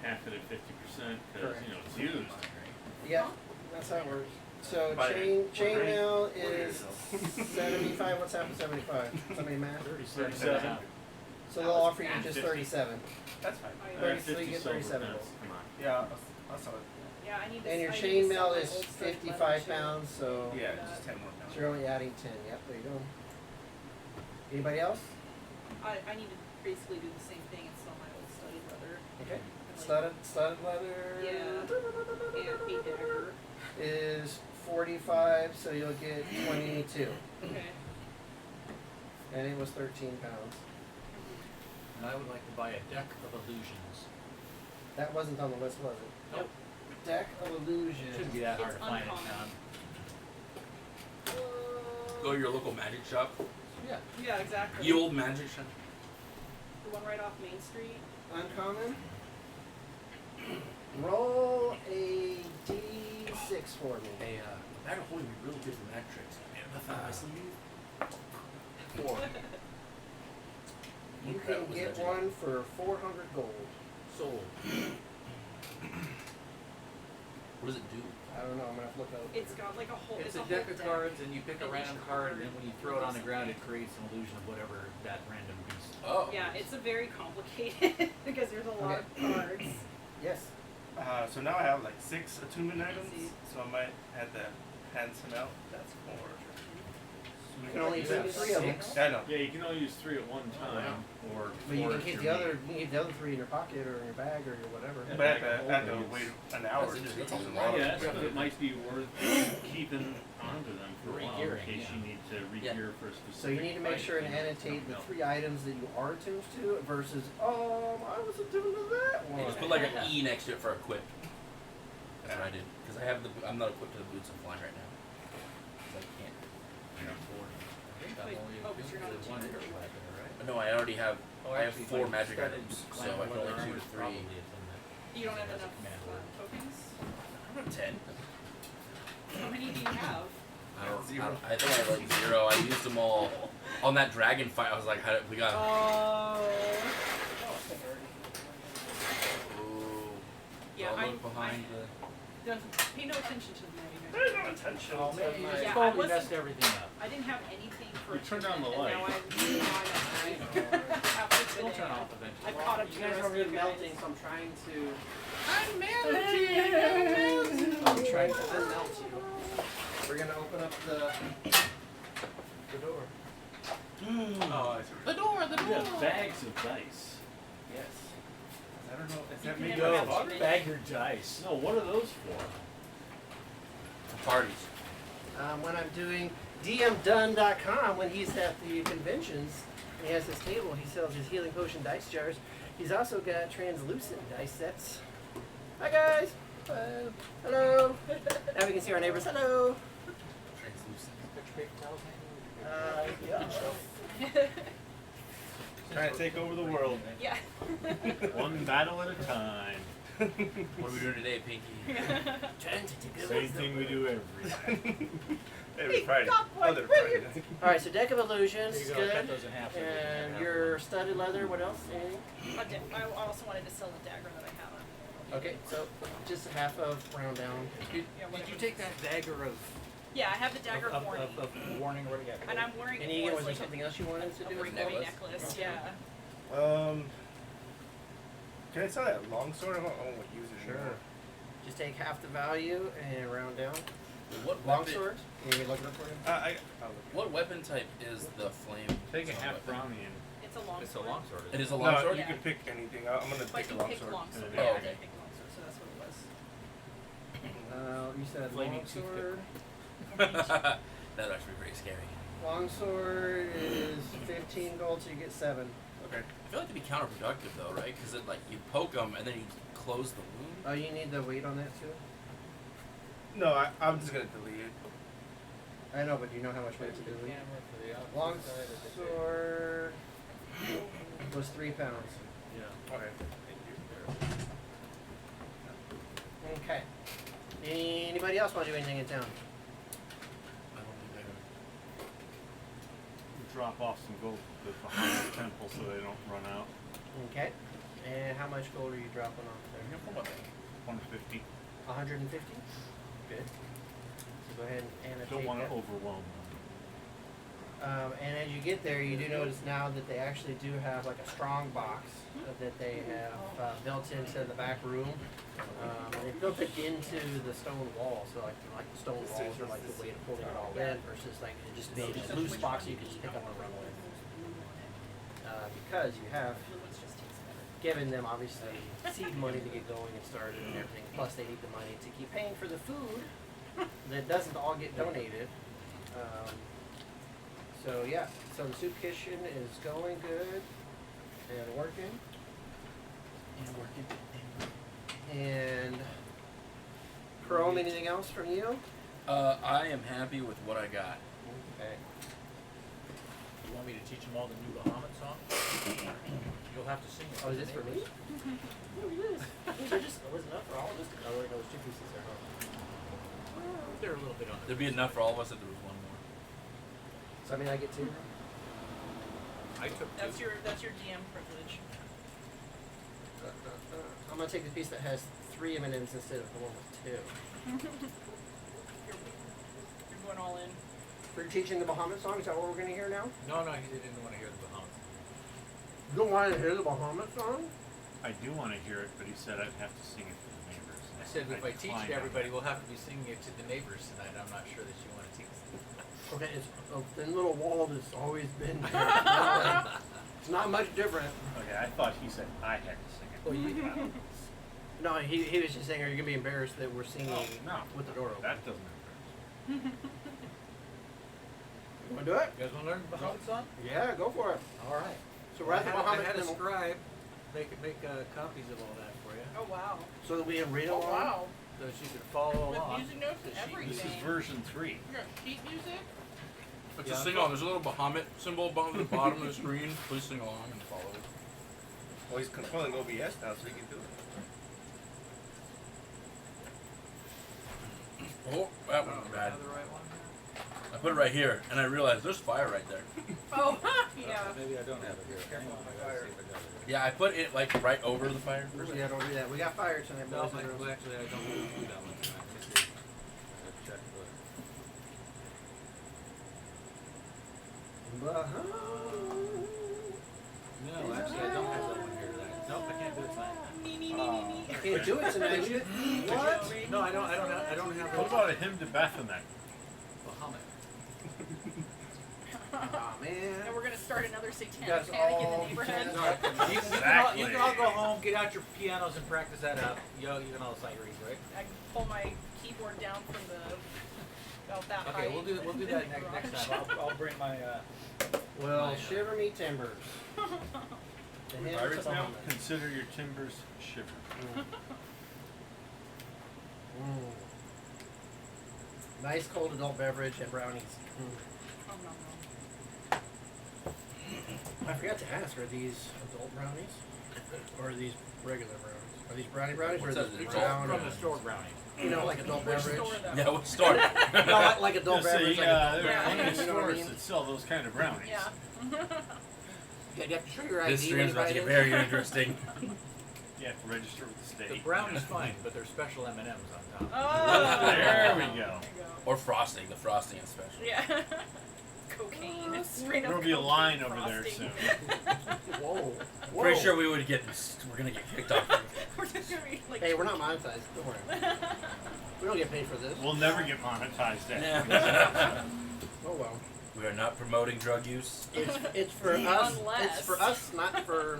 [SPEAKER 4] half it at 50%, because
[SPEAKER 1] Correct.
[SPEAKER 4] it's used.
[SPEAKER 1] Yeah, that's how it works. So
[SPEAKER 6] Buy it.
[SPEAKER 1] chainmail
[SPEAKER 6] What are
[SPEAKER 1] is 75. What's half of 75? Somebody math.
[SPEAKER 4] 37.
[SPEAKER 1] So they'll offer you just
[SPEAKER 4] 50.
[SPEAKER 1] 37.
[SPEAKER 6] That's fine.
[SPEAKER 3] Oh, yeah.
[SPEAKER 1] 30, so
[SPEAKER 4] 50
[SPEAKER 1] you get
[SPEAKER 4] silver
[SPEAKER 1] 37
[SPEAKER 4] pence,
[SPEAKER 1] gold.
[SPEAKER 4] come on.
[SPEAKER 6] Yeah, I'll sell it.
[SPEAKER 3] Yeah, I need to
[SPEAKER 1] And your
[SPEAKER 3] I need to sell
[SPEAKER 1] chainmail
[SPEAKER 3] my
[SPEAKER 1] is
[SPEAKER 3] old stuff
[SPEAKER 1] 55
[SPEAKER 3] leather too.
[SPEAKER 1] pounds. So
[SPEAKER 6] Yeah,
[SPEAKER 3] that.
[SPEAKER 6] just 10 more
[SPEAKER 1] so
[SPEAKER 6] pounds.
[SPEAKER 1] you're only adding 10. Yep, there you go. Anybody else?
[SPEAKER 3] I need to basically do the same thing and sell my old studded leather.
[SPEAKER 1] Okay.
[SPEAKER 3] And, like,
[SPEAKER 1] Studded leather.
[SPEAKER 3] Yeah. And a dagger.
[SPEAKER 1] Is 45, so you'll get 22.
[SPEAKER 3] Okay.
[SPEAKER 1] And it was 13 pounds.
[SPEAKER 5] And I would like to buy a deck of illusions.
[SPEAKER 1] That wasn't on the list, was it?
[SPEAKER 3] Nope.
[SPEAKER 1] Deck of illusion.
[SPEAKER 5] Shouldn't be that hard
[SPEAKER 3] It's
[SPEAKER 5] to find in
[SPEAKER 3] uncommon.
[SPEAKER 5] town.
[SPEAKER 2] Go to your local magic shop.
[SPEAKER 5] Yeah.
[SPEAKER 3] Yeah, exactly.
[SPEAKER 2] The old magic shop.
[SPEAKER 3] The one right off Main Street.
[SPEAKER 1] Uncommon. Roll a d6 for me.
[SPEAKER 2] Hey, bag of holding would be really good for magic tricks. Man, nothing on my sleeve.
[SPEAKER 5] 4.
[SPEAKER 1] You
[SPEAKER 2] What
[SPEAKER 1] can
[SPEAKER 2] was
[SPEAKER 1] get
[SPEAKER 2] that,
[SPEAKER 1] one for 400 gold.
[SPEAKER 5] Sold.
[SPEAKER 2] What does it do?
[SPEAKER 1] I don't know. I'm gonna have to look up.
[SPEAKER 3] It's got like a whole.
[SPEAKER 5] It's
[SPEAKER 3] a
[SPEAKER 5] a
[SPEAKER 3] whole
[SPEAKER 5] deck of cards, and you pick a
[SPEAKER 3] And
[SPEAKER 5] random
[SPEAKER 3] each
[SPEAKER 5] card,
[SPEAKER 3] card
[SPEAKER 5] and then when you throw it on the
[SPEAKER 3] does
[SPEAKER 5] ground, it
[SPEAKER 3] something.
[SPEAKER 5] creates an illusion of whatever that random beast.
[SPEAKER 2] Oh.
[SPEAKER 3] Yeah, it's a very complicated because there's a lot of cards.
[SPEAKER 1] Yes.
[SPEAKER 6] So now I have like 6 attunement items.
[SPEAKER 3] See.
[SPEAKER 6] So I might have to hand some out. That's 4.
[SPEAKER 1] You can only use
[SPEAKER 5] Yeah,
[SPEAKER 1] 3 of them.
[SPEAKER 6] I know.
[SPEAKER 4] Yeah, you can only use 3 at one time, or
[SPEAKER 1] But you
[SPEAKER 4] 4
[SPEAKER 1] can
[SPEAKER 4] if
[SPEAKER 1] keep
[SPEAKER 4] you're
[SPEAKER 1] the other.
[SPEAKER 4] me.
[SPEAKER 1] You can keep the other 3 in your pocket or in your bag or your whatever.
[SPEAKER 4] Yeah.
[SPEAKER 6] But I have to wait an hour
[SPEAKER 2] That's
[SPEAKER 6] to
[SPEAKER 2] interesting.
[SPEAKER 6] use them all.
[SPEAKER 4] Yes, but it might be worth keeping onto them for a while in
[SPEAKER 5] Re-gearing,
[SPEAKER 4] case
[SPEAKER 5] yeah.
[SPEAKER 4] you need to re-gear for a specific
[SPEAKER 1] So you need to make
[SPEAKER 4] fight.
[SPEAKER 1] sure and annotate the 3 items that you are attuned to versus, I was attuned to that
[SPEAKER 2] Hey,
[SPEAKER 1] one.
[SPEAKER 2] just put like an E next to it for equip. That's what I did. Because I'm not equipped to the boots I'm flying right now. 'Cause I can't.
[SPEAKER 5] I think I'm
[SPEAKER 3] Wait,
[SPEAKER 5] only
[SPEAKER 3] oh, but you're not
[SPEAKER 5] attuned to one
[SPEAKER 3] attuned.
[SPEAKER 5] air weapon, right?
[SPEAKER 2] No, I already have.
[SPEAKER 5] Oh,
[SPEAKER 2] I have
[SPEAKER 5] actually,
[SPEAKER 2] 4
[SPEAKER 5] like,
[SPEAKER 2] magic
[SPEAKER 5] started
[SPEAKER 2] items, so
[SPEAKER 5] climbing
[SPEAKER 2] I can
[SPEAKER 5] leather
[SPEAKER 2] only
[SPEAKER 5] armor
[SPEAKER 2] choose
[SPEAKER 5] is
[SPEAKER 2] 3.
[SPEAKER 5] probably attendant.
[SPEAKER 3] You don't have
[SPEAKER 5] That's a
[SPEAKER 3] enough
[SPEAKER 5] command word.
[SPEAKER 3] tokens.
[SPEAKER 2] I have 10.
[SPEAKER 3] How many do you have?
[SPEAKER 2] I think I have like 0. I used them all on that dragon fight. I was like, we got.
[SPEAKER 3] Oh.
[SPEAKER 2] Ooh.
[SPEAKER 3] Yeah,
[SPEAKER 2] Don't
[SPEAKER 3] I
[SPEAKER 2] look behind the.
[SPEAKER 3] don't pay no attention to the money.
[SPEAKER 6] Pay no attention.
[SPEAKER 1] Oh, man, you just
[SPEAKER 3] Yeah,
[SPEAKER 5] Told
[SPEAKER 3] I
[SPEAKER 5] me
[SPEAKER 3] wasn't-
[SPEAKER 5] messed everything up.
[SPEAKER 3] I didn't have anything for
[SPEAKER 4] You turn down the
[SPEAKER 3] attunement, and
[SPEAKER 4] light.
[SPEAKER 3] Now I'm after
[SPEAKER 5] It'll
[SPEAKER 3] today,
[SPEAKER 5] turn off eventually.
[SPEAKER 3] I've caught up to
[SPEAKER 1] You
[SPEAKER 3] the
[SPEAKER 1] guys
[SPEAKER 3] rest
[SPEAKER 1] are
[SPEAKER 3] of you
[SPEAKER 1] really
[SPEAKER 3] guys.
[SPEAKER 1] melting, so I'm trying to.
[SPEAKER 3] I'm
[SPEAKER 1] I'm trying to unmelt you. We're gonna open up the door.
[SPEAKER 6] Oh, I see.
[SPEAKER 2] The door.
[SPEAKER 4] You have bags of dice.
[SPEAKER 1] Yes.
[SPEAKER 6] I don't know. Is
[SPEAKER 3] You
[SPEAKER 6] that
[SPEAKER 3] can
[SPEAKER 6] made
[SPEAKER 3] never
[SPEAKER 6] of
[SPEAKER 3] have
[SPEAKER 6] water?
[SPEAKER 3] too
[SPEAKER 5] Bag your dice.
[SPEAKER 4] No, what are those for?
[SPEAKER 2] Parties.
[SPEAKER 1] When I'm doing DMDone.com, when he's at the conventions, he has his table. He sells his healing potion dice jars. He's also got translucent dice sets. Hi guys. Hello. Now we can see our neighbors. Hello. Yeah.
[SPEAKER 4] Trying to take over the world.
[SPEAKER 3] Yeah.
[SPEAKER 4] One battle at a time.
[SPEAKER 2] What are we doing today, Pinky?
[SPEAKER 4] Same thing we do every night.
[SPEAKER 6] Every Friday.
[SPEAKER 3] got my
[SPEAKER 6] Other Friday.
[SPEAKER 1] All right. So deck of illusions.
[SPEAKER 5] There you go.
[SPEAKER 1] Good.
[SPEAKER 5] Cut those in half.
[SPEAKER 1] And your studded leather. What else? Anything?
[SPEAKER 3] I also wanted to sell the dagger that I have.
[SPEAKER 1] Okay. So just half of round down.
[SPEAKER 5] Did you take that dagger of
[SPEAKER 3] Yeah, I have the dagger
[SPEAKER 5] of
[SPEAKER 3] warning.
[SPEAKER 5] warning? What do you got?
[SPEAKER 3] And I'm wearing
[SPEAKER 1] And
[SPEAKER 3] it
[SPEAKER 1] Egan,
[SPEAKER 3] for
[SPEAKER 1] was there
[SPEAKER 3] like
[SPEAKER 1] something else you wanted to
[SPEAKER 3] a
[SPEAKER 1] do?
[SPEAKER 3] breakaway
[SPEAKER 2] Necklace?
[SPEAKER 3] necklace. Yeah.
[SPEAKER 6] Can I sell that longsword? I don't want to use it anymore.
[SPEAKER 1] Just take half the value and round down.
[SPEAKER 2] What
[SPEAKER 1] Longsword. You need to look it up for him.
[SPEAKER 6] I'll look.
[SPEAKER 2] What weapon type is the flame?
[SPEAKER 4] Take a
[SPEAKER 2] sword
[SPEAKER 4] half
[SPEAKER 2] weapon?
[SPEAKER 4] brownie and
[SPEAKER 3] It's a long
[SPEAKER 5] It's a
[SPEAKER 3] sword.
[SPEAKER 5] long sword.
[SPEAKER 2] It is a
[SPEAKER 6] No,
[SPEAKER 2] longsword.
[SPEAKER 6] you
[SPEAKER 3] Yeah.
[SPEAKER 6] can pick anything. I'm gonna
[SPEAKER 3] But
[SPEAKER 6] pick a
[SPEAKER 3] you picked
[SPEAKER 6] longsword.
[SPEAKER 3] longsword.
[SPEAKER 4] Oh,
[SPEAKER 3] Yeah, I
[SPEAKER 2] okay.
[SPEAKER 3] didn't pick longsword, so that's what it was.
[SPEAKER 1] You said
[SPEAKER 5] Flaming
[SPEAKER 1] longsword.
[SPEAKER 2] That'd actually be pretty scary.
[SPEAKER 1] Longsword is 15 gold, so you get 7.
[SPEAKER 6] Okay.
[SPEAKER 2] I feel like it'd be counterproductive though, right? Because it like you poke them and then you close the wound.
[SPEAKER 1] Oh, you need the weight on that too?
[SPEAKER 6] No, I'm just gonna delete it.
[SPEAKER 1] I know, but do you know how much weight to do? Longsword was 3 pounds.
[SPEAKER 4] yeah.
[SPEAKER 6] Okay. Thank you.
[SPEAKER 1] Okay. Anybody else want to do anything in town?
[SPEAKER 2] I don't think
[SPEAKER 4] Drop off some gold behind the temple so they don't run out.
[SPEAKER 1] Okay. And how much gold are you dropping off there?
[SPEAKER 2] I do.
[SPEAKER 4] 150.
[SPEAKER 1] 150? Good. So go ahead and annotate
[SPEAKER 4] Don't want to
[SPEAKER 1] that.
[SPEAKER 4] overwhelm them.
[SPEAKER 1] And as you get there, you do notice now that they actually do have like a strong box that they have built into the back room. And they built it into the stone wall, so like the stone walls are like the way of holding it all in versus like it just being a loose box you can just pick up and run with. Because you have given them obviously seed money to get going and started and everything. Plus they need the money to keep paying for the food that doesn't all get donated. So yeah, so the soup kitchen is going good and working. And Chrome, anything else from you?
[SPEAKER 2] I am happy with what I got.
[SPEAKER 1] Okay.
[SPEAKER 5] You want me to teach them all the new Bahamut song? You'll have to sing it.
[SPEAKER 1] Oh, is this for me? There just was enough for all of us to go. There was 2 pieces there, huh?
[SPEAKER 5] They're a little bit on the
[SPEAKER 2] There'd be enough for all of us if there was one more.
[SPEAKER 1] So I mean I get 2.
[SPEAKER 5] I took
[SPEAKER 3] That's
[SPEAKER 5] two.
[SPEAKER 3] your DM privilege.
[SPEAKER 1] I'm gonna take the piece that has 3 M&Ms instead of the one with 2.
[SPEAKER 3] You're going all in.
[SPEAKER 1] We're teaching the Bahamut song. Is that what we're gonna hear now?
[SPEAKER 5] No, he didn't want to hear the Bahamut.
[SPEAKER 1] You don't want to hear the Bahamut song?
[SPEAKER 4] I do want to hear it, but he said I'd have to sing it to the neighbors.
[SPEAKER 5] I said if I teach
[SPEAKER 4] declined
[SPEAKER 5] it to
[SPEAKER 4] on
[SPEAKER 5] everybody,
[SPEAKER 4] that.
[SPEAKER 5] we'll have to be singing it to the neighbors tonight. I'm not sure that you want to teach it.
[SPEAKER 1] Okay, it's a thin little wall that's always been there. It's not much different.
[SPEAKER 4] Okay, I thought he said I had to sing it.
[SPEAKER 1] Well, you- No, he was just saying, are you gonna be embarrassed that we're singing
[SPEAKER 4] No,
[SPEAKER 1] with the door open?
[SPEAKER 4] that doesn't embarrass.
[SPEAKER 1] You wanna do it?
[SPEAKER 5] You guys want to learn the Bahamut song?
[SPEAKER 1] Yeah, go for it.
[SPEAKER 5] All right.
[SPEAKER 1] So we're at the
[SPEAKER 5] I
[SPEAKER 1] Bahamut,
[SPEAKER 5] had a
[SPEAKER 1] and then-
[SPEAKER 5] scribe make copies of all that for you,
[SPEAKER 3] Oh wow.
[SPEAKER 1] so that we can read
[SPEAKER 3] Oh
[SPEAKER 1] along.
[SPEAKER 3] wow.
[SPEAKER 5] so she could follow
[SPEAKER 3] With
[SPEAKER 5] along.
[SPEAKER 3] music notes and
[SPEAKER 5] This is
[SPEAKER 3] everything.
[SPEAKER 4] This is version 3.
[SPEAKER 3] You got sheet music?
[SPEAKER 2] It's
[SPEAKER 5] Yeah.
[SPEAKER 2] a sing along. There's a little Bahamut symbol above the bottom of the screen. Please sing along and follow.
[SPEAKER 6] Well, he's controlling OBS now, so he can do it.
[SPEAKER 2] Oh, that one's
[SPEAKER 5] Oh,
[SPEAKER 2] bad.
[SPEAKER 5] the right one?
[SPEAKER 2] I put it right here, and I realized there's fire right there.
[SPEAKER 3] Oh yeah.
[SPEAKER 5] Maybe I don't have it here. Hang on, I gotta see if I got it here.
[SPEAKER 2] Yeah, I put it like right over the fire.
[SPEAKER 1] Yeah, don't do that. We got fire tonight,
[SPEAKER 5] No,
[SPEAKER 1] boys and girls.
[SPEAKER 5] well, actually, I don't want to do that one tonight. Let me see. Check No, actually, I don't have that one here tonight. Nope, I can't do it tonight.
[SPEAKER 3] Me, me, me, me, me.
[SPEAKER 1] You can't do it tonight. What?
[SPEAKER 5] No, I don't have
[SPEAKER 4] What about a hymn to Baphomet?
[SPEAKER 5] Bahamut.
[SPEAKER 1] Aw, man.
[SPEAKER 3] And we're gonna start another
[SPEAKER 1] You
[SPEAKER 3] satanic
[SPEAKER 1] guys
[SPEAKER 3] panic in
[SPEAKER 1] all
[SPEAKER 3] the neighborhood.
[SPEAKER 1] can-
[SPEAKER 5] You can all go home, get out your pianos and practice that out. You can all sight read, right?
[SPEAKER 3] I can pull my keyboard down from the about that
[SPEAKER 5] Okay,
[SPEAKER 3] height.
[SPEAKER 5] we'll do that next time. I'll bring my
[SPEAKER 1] Well,
[SPEAKER 5] My,
[SPEAKER 1] shiver me timbers. The hymn to
[SPEAKER 2] Pirates now?
[SPEAKER 1] Bahamut.
[SPEAKER 4] Consider your timbers shiver.
[SPEAKER 1] Nice cold adult beverage and brownies.
[SPEAKER 3] Nom, nom, nom.
[SPEAKER 1] I forgot to ask, are these adult brownies? Or are these regular brownies? Are these brownies or
[SPEAKER 2] What's
[SPEAKER 1] are
[SPEAKER 2] that?
[SPEAKER 1] these
[SPEAKER 2] It's
[SPEAKER 1] brown?
[SPEAKER 5] From the store brownie.
[SPEAKER 1] You know, like adult
[SPEAKER 3] Which
[SPEAKER 1] beverage?
[SPEAKER 3] store though?
[SPEAKER 2] Yeah, which store?
[SPEAKER 1] No, like adult
[SPEAKER 4] Just say,
[SPEAKER 1] beverage. Like
[SPEAKER 4] yeah,
[SPEAKER 1] adult
[SPEAKER 4] there are
[SPEAKER 3] Yeah.
[SPEAKER 4] plenty of
[SPEAKER 1] you know what I
[SPEAKER 4] stores
[SPEAKER 1] mean?
[SPEAKER 4] that sell those kind of brownies.
[SPEAKER 3] Yeah.
[SPEAKER 1] Yeah, you have to show your ID
[SPEAKER 2] This
[SPEAKER 1] when
[SPEAKER 2] stream's
[SPEAKER 1] you
[SPEAKER 2] about
[SPEAKER 1] buy
[SPEAKER 2] to get
[SPEAKER 1] this.
[SPEAKER 2] very interesting.
[SPEAKER 4] You have to register with the
[SPEAKER 5] The
[SPEAKER 4] state.
[SPEAKER 5] brownie's fine, but they're special M&Ms on top.
[SPEAKER 3] Oh.
[SPEAKER 4] There we go.
[SPEAKER 3] There you go.
[SPEAKER 2] Or frosting. The frosting is special.
[SPEAKER 3] Yeah. Cocaine. Straight up
[SPEAKER 4] There'll be a
[SPEAKER 3] cocaine
[SPEAKER 4] line over there
[SPEAKER 3] frosting.
[SPEAKER 4] soon.
[SPEAKER 1] Whoa. Whoa.
[SPEAKER 2] Pretty sure we're gonna get kicked off.
[SPEAKER 3] We're just gonna be like.
[SPEAKER 1] Hey, we're not monetized. Don't worry. We don't get paid for this.
[SPEAKER 4] We'll never get monetized after
[SPEAKER 2] Yeah.
[SPEAKER 4] this.
[SPEAKER 1] Oh well.
[SPEAKER 2] We are not promoting drug use.
[SPEAKER 1] It's for us.
[SPEAKER 3] Unless-
[SPEAKER 1] It's for us, not for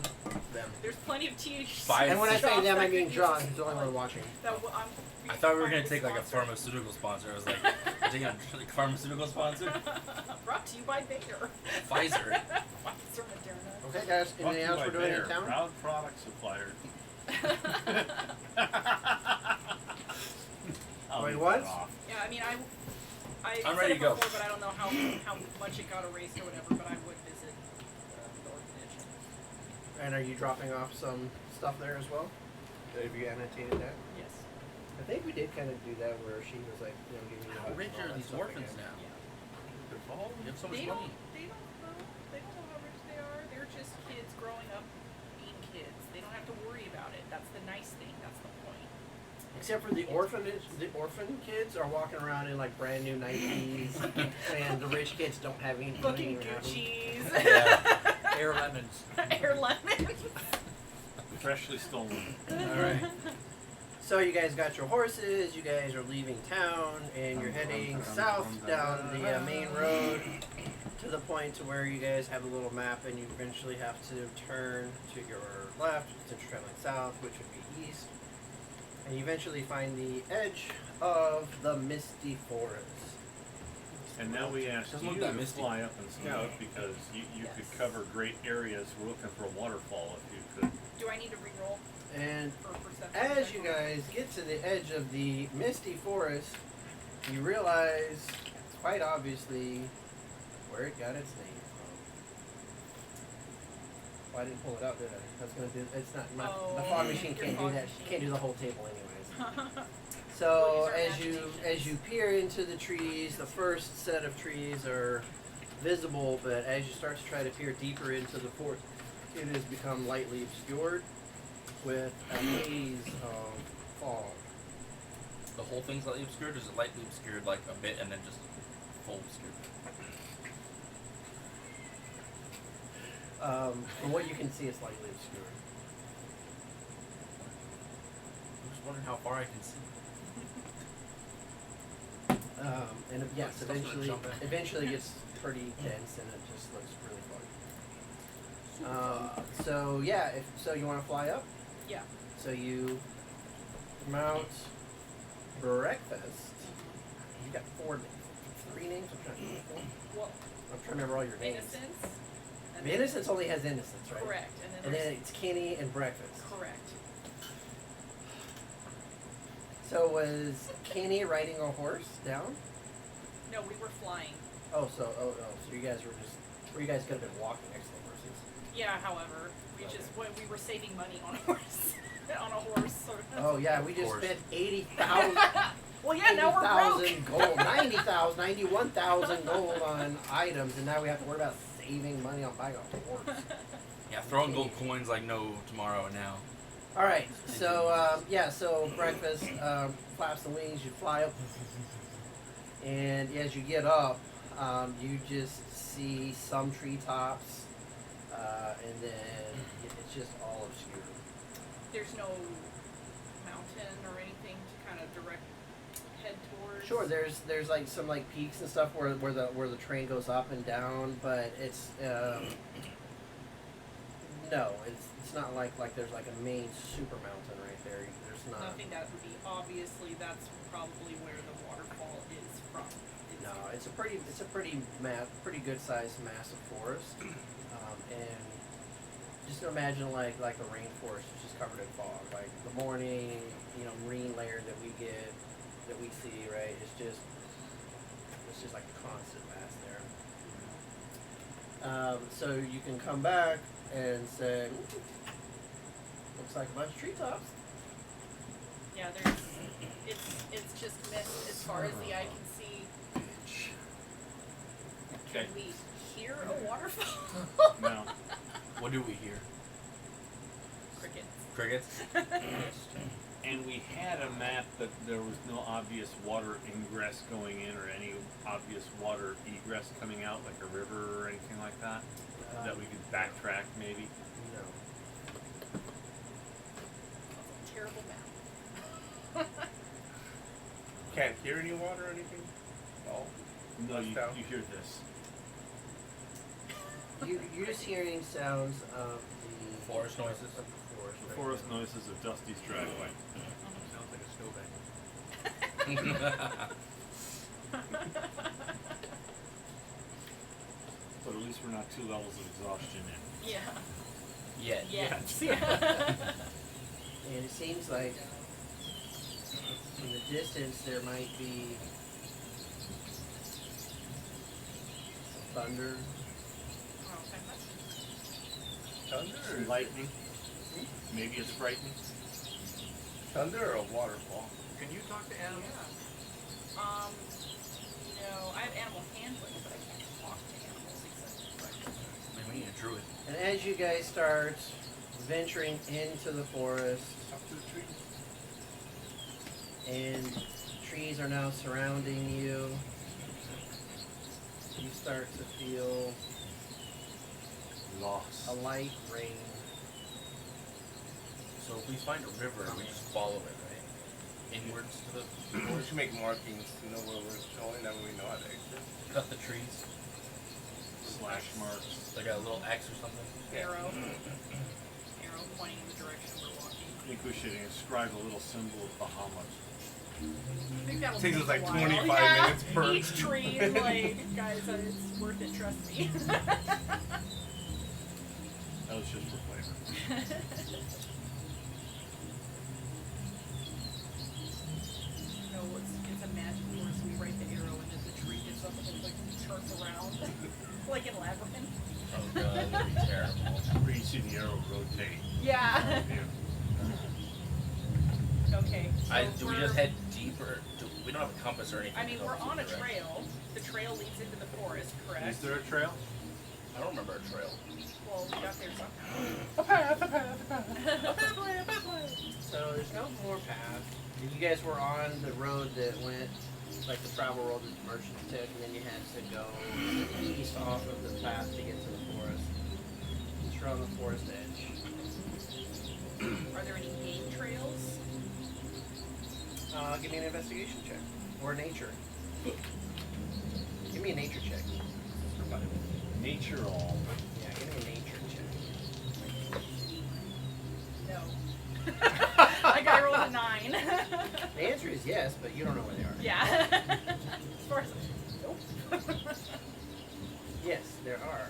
[SPEAKER 1] them.
[SPEAKER 3] There's plenty of THC.
[SPEAKER 2] Fine.
[SPEAKER 1] And when I say
[SPEAKER 3] drops
[SPEAKER 1] them, I
[SPEAKER 3] that
[SPEAKER 1] mean
[SPEAKER 3] could
[SPEAKER 1] John,
[SPEAKER 3] use-
[SPEAKER 1] who's the only one watching.
[SPEAKER 3] That
[SPEAKER 2] I thought we were gonna
[SPEAKER 3] final
[SPEAKER 2] take like a
[SPEAKER 3] sponsor.
[SPEAKER 2] pharmaceutical sponsor. I was like, we're taking a like, pharmaceutical sponsor?
[SPEAKER 3] Brought to you by Bayer.
[SPEAKER 2] Pfizer.
[SPEAKER 3] Pfizer, Moderna.
[SPEAKER 1] Okay, guys.
[SPEAKER 4] Brought to
[SPEAKER 1] Anything
[SPEAKER 4] you
[SPEAKER 1] else
[SPEAKER 4] by
[SPEAKER 1] we're doing
[SPEAKER 4] Bayer,
[SPEAKER 1] in town?
[SPEAKER 4] Proud product supplier. I'll
[SPEAKER 1] Wait,
[SPEAKER 4] leave
[SPEAKER 1] what?
[SPEAKER 4] that off.
[SPEAKER 3] Yeah, I mean, I
[SPEAKER 2] I'm
[SPEAKER 3] said
[SPEAKER 2] ready
[SPEAKER 3] it
[SPEAKER 2] to go.
[SPEAKER 3] before, but I don't know how much it got erased or whatever. But I would visit the orphanage.
[SPEAKER 1] And are you dropping off some stuff there as well? Have you annotated that?
[SPEAKER 3] Yes.
[SPEAKER 1] I think we did kind of do that where she was like, you know, giving you
[SPEAKER 2] How
[SPEAKER 1] hugs
[SPEAKER 2] rich
[SPEAKER 1] and all
[SPEAKER 2] are
[SPEAKER 1] that
[SPEAKER 2] these
[SPEAKER 1] stuff
[SPEAKER 2] orphans
[SPEAKER 1] again.
[SPEAKER 2] now?
[SPEAKER 3] Yeah.
[SPEAKER 4] They're bald.
[SPEAKER 2] You have so much
[SPEAKER 3] They
[SPEAKER 2] money.
[SPEAKER 3] don't know. They don't know how rich they are. They're just kids growing up being kids. They don't have to worry about it. That's the nice thing. That's the point.
[SPEAKER 1] Except for the orphanage, the orphan kids are walking around in like brand new Nikes, and the rich kids don't have any. don't
[SPEAKER 3] Fucking
[SPEAKER 1] even have them.
[SPEAKER 3] Gucci's.
[SPEAKER 2] Yeah.
[SPEAKER 5] Air lemons.
[SPEAKER 3] Air lemons.
[SPEAKER 4] Freshly stolen.
[SPEAKER 2] Alright.
[SPEAKER 1] So you guys got your horses. You guys are leaving town, and you're heading south down the main road to the point to where you guys have a little map, and you eventually have to turn to your left since you're traveling south, which would be east. And you eventually find the edge of the misty forest.
[SPEAKER 4] And now we ask
[SPEAKER 2] Doesn't
[SPEAKER 4] you
[SPEAKER 2] look that
[SPEAKER 4] to
[SPEAKER 2] misty.
[SPEAKER 4] fly up and scout because you
[SPEAKER 3] Yes.
[SPEAKER 4] could cover great areas. We're looking for a waterfall if you could.
[SPEAKER 3] Do I need to re-roll
[SPEAKER 1] And
[SPEAKER 3] for perception?
[SPEAKER 1] as you guys get to the edge of the misty forest, you realize quite obviously where it got its name from. Well, I didn't pull it out, did I? That's gonna do. It's not.
[SPEAKER 3] Oh,
[SPEAKER 1] the fog machine
[SPEAKER 3] your
[SPEAKER 1] can't do
[SPEAKER 3] fog
[SPEAKER 1] that.
[SPEAKER 3] machine.
[SPEAKER 1] Can't do the whole table, anyways.
[SPEAKER 3] We'll
[SPEAKER 1] So
[SPEAKER 3] use our
[SPEAKER 1] as you
[SPEAKER 3] imaginations.
[SPEAKER 1] peer into the trees, the first set of trees are visible, but as you start to try to peer deeper into the forest, it has become lightly obscured with a haze of fog.
[SPEAKER 2] The whole thing's lightly obscured, or is it lightly obscured like a bit and then just full obscured?
[SPEAKER 1] From what you can see, it's lightly obscured.
[SPEAKER 2] I'm just wondering how far I can see.
[SPEAKER 1] And yes,
[SPEAKER 2] Stuff's gonna jump in.
[SPEAKER 1] eventually it gets pretty dense and it just looks really foggy. So yeah, so you want to fly up?
[SPEAKER 3] Yeah.
[SPEAKER 1] So you mount breakfast. You got three names. I'm trying to remember all your names.
[SPEAKER 3] Innocence. And
[SPEAKER 1] The
[SPEAKER 3] then-
[SPEAKER 1] Innocence only has Innocence, right?
[SPEAKER 3] Correct. And
[SPEAKER 1] And
[SPEAKER 3] then,
[SPEAKER 1] then it's Kenny and Breakfast.
[SPEAKER 3] correct.
[SPEAKER 1] So was Kenny riding a horse down?
[SPEAKER 3] No, we were flying.
[SPEAKER 1] So you guys were you guys could have been walking next to the horses.
[SPEAKER 3] Yeah, however, we
[SPEAKER 1] Okay.
[SPEAKER 3] we were saving money on a horse. on a horse. Sort of.
[SPEAKER 1] Oh yeah, we just
[SPEAKER 2] course.
[SPEAKER 1] spent 80,000
[SPEAKER 3] Well, yeah, now we're broke.
[SPEAKER 1] gold, 90,000, 91,000 gold on items, and now we have to worry about saving money on buying a horse.
[SPEAKER 2] Yeah, throwing gold coins like no tomorrow and now.
[SPEAKER 1] All right, so so breakfast flaps the wings, you fly up, and as you get up, you just see some treetops, and then it's just all obscure.
[SPEAKER 3] There's no mountain or anything to kind of direct head towards.
[SPEAKER 1] Sure, there's like some like peaks and stuff where the train goes up and down, but it's no, it's not like there's like a main super mountain right there. There's not.
[SPEAKER 3] Nothing that would be obviously. That's probably where the waterfall is from.
[SPEAKER 1] No, it's a pretty good sized massive forest, and just imagine like a rainforest is just covered in fog. Like the morning, green layer that we see, right? It's just It's just like a constant mass there. So you can come back and say, "Ooh, looks like a bunch of treetops."
[SPEAKER 3] Yeah, it's just mist as far as the eye can see.
[SPEAKER 4] Okay.
[SPEAKER 3] Can we hear a waterfall?
[SPEAKER 4] No.
[SPEAKER 2] What do we hear?
[SPEAKER 3] Crickets.
[SPEAKER 2] Crickets?
[SPEAKER 4] And we had a map that there was no obvious water ingress going in or any obvious water egress coming out, like a river or anything like that, that we could backtrack maybe.
[SPEAKER 1] No.
[SPEAKER 3] That's a terrible map.
[SPEAKER 6] Can't hear any water or anything? No.
[SPEAKER 4] No, you
[SPEAKER 6] Down.
[SPEAKER 4] hear this.
[SPEAKER 1] You're just hearing sounds of the
[SPEAKER 2] Forest noises?
[SPEAKER 1] Of the forest.
[SPEAKER 4] The
[SPEAKER 1] right
[SPEAKER 4] forest
[SPEAKER 1] now.
[SPEAKER 4] noises of Dusty's driveway.
[SPEAKER 5] Sounds like a snowbank.
[SPEAKER 4] But at least we're not 2 levels of exhaustion in.
[SPEAKER 3] Yeah.
[SPEAKER 2] Yet.
[SPEAKER 3] Yes.
[SPEAKER 1] And it seems like in the distance there might be thunder.
[SPEAKER 6] Thunder or
[SPEAKER 4] Some lightning. Maybe it's frightening.
[SPEAKER 6] thunder or a waterfall?
[SPEAKER 5] Can you talk to animals?
[SPEAKER 3] No, I have animal handling, but I can't talk to animals except
[SPEAKER 2] Maybe we need a druid.
[SPEAKER 1] And as you guys start venturing into the forest,
[SPEAKER 6] Up to the trees.
[SPEAKER 1] and trees are now surrounding you, you start to feel
[SPEAKER 4] Lost.
[SPEAKER 1] a light rain.
[SPEAKER 2] So if we find a river, we just follow it, right? Inwards to the
[SPEAKER 6] We should make markings to know where we're going, that way we know how to exit.
[SPEAKER 2] cut the trees.
[SPEAKER 4] Slash marks.
[SPEAKER 2] Like a little X or something.
[SPEAKER 3] arrow. Arrow pointing in the direction we're walking.
[SPEAKER 4] I think we should inscribe a little symbol of Bahamas.
[SPEAKER 3] I think that'll
[SPEAKER 6] Takes
[SPEAKER 3] take
[SPEAKER 6] us like
[SPEAKER 3] a while.
[SPEAKER 6] 25
[SPEAKER 3] Yeah,
[SPEAKER 6] minutes per.
[SPEAKER 3] each tree is like, guys, it's worth it, trust me.
[SPEAKER 4] That was just for flavor.
[SPEAKER 3] No, it's a magic force. We write the arrow and then the tree gets up and it like turns around. Like in Labyrinth.
[SPEAKER 2] Oh god, that'd be terrible.
[SPEAKER 4] Where you see the arrow rotate.
[SPEAKER 3] Yeah.
[SPEAKER 4] Yeah.
[SPEAKER 3] Okay. So
[SPEAKER 2] Do we just head deeper? We don't have a compass or anything.
[SPEAKER 3] I mean,
[SPEAKER 2] to
[SPEAKER 3] we're
[SPEAKER 2] help us
[SPEAKER 3] on a
[SPEAKER 2] with direction.
[SPEAKER 3] trail. The trail leads into the forest, correct?
[SPEAKER 4] Is there a trail?
[SPEAKER 2] I don't remember a trail.
[SPEAKER 3] Well, we got there somehow.
[SPEAKER 1] So there's no more path. You guys were on the road that went, like the travel road that the merchants took, and then you had to go to the east off of the path to get to the forest. You're on the forest edge.
[SPEAKER 3] Are there any game trails?
[SPEAKER 1] Give me an investigation check. Or nature. Give me a nature check. Survival.
[SPEAKER 4] Nature all.
[SPEAKER 1] Yeah, give me a nature check.
[SPEAKER 3] No. Like I rolled a 9.
[SPEAKER 1] The answer is yes, but you don't know where they are.
[SPEAKER 3] Yeah. As far as nope.
[SPEAKER 1] Yes, there are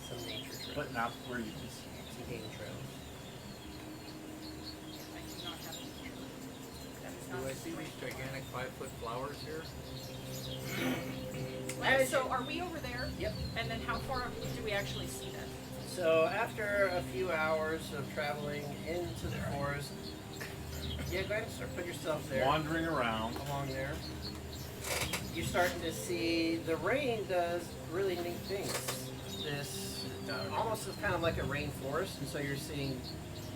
[SPEAKER 1] some nature trails.
[SPEAKER 4] But not where you can see.
[SPEAKER 1] Some game trails.
[SPEAKER 3] I do not have any nature. That is
[SPEAKER 5] Do
[SPEAKER 3] not
[SPEAKER 5] I see these gigantic 5-foot flowers here?
[SPEAKER 3] So are we over there?
[SPEAKER 1] Yep.
[SPEAKER 3] And then how far do we actually see them?
[SPEAKER 1] So after a few hours of traveling into the forest, yeah, go ahead and start put yourself there.
[SPEAKER 4] Wandering around.
[SPEAKER 1] Along there. You're starting to see the rain does really neat things. This almost is kind of like a rainforest, and so you're seeing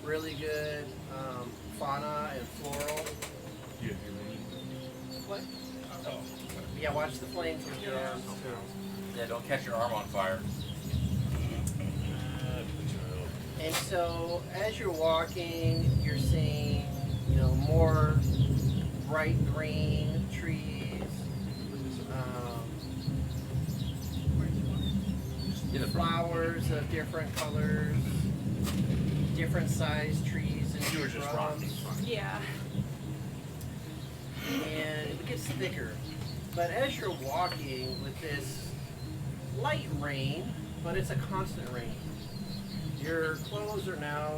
[SPEAKER 1] really good fauna and floral.
[SPEAKER 4] Yeah.
[SPEAKER 1] What?
[SPEAKER 2] Oh.
[SPEAKER 1] Yeah, watch the flames with your arms.
[SPEAKER 2] Yeah, don't catch your arm on fire.
[SPEAKER 1] And so as you're walking, you're seeing, more bright green trees, flowers of different colors, different sized trees and
[SPEAKER 6] You were just rocking.
[SPEAKER 1] shrubs.
[SPEAKER 3] Yeah.
[SPEAKER 1] And it gets thicker. But as you're walking with this light rain, but it's a constant rain, your clothes are now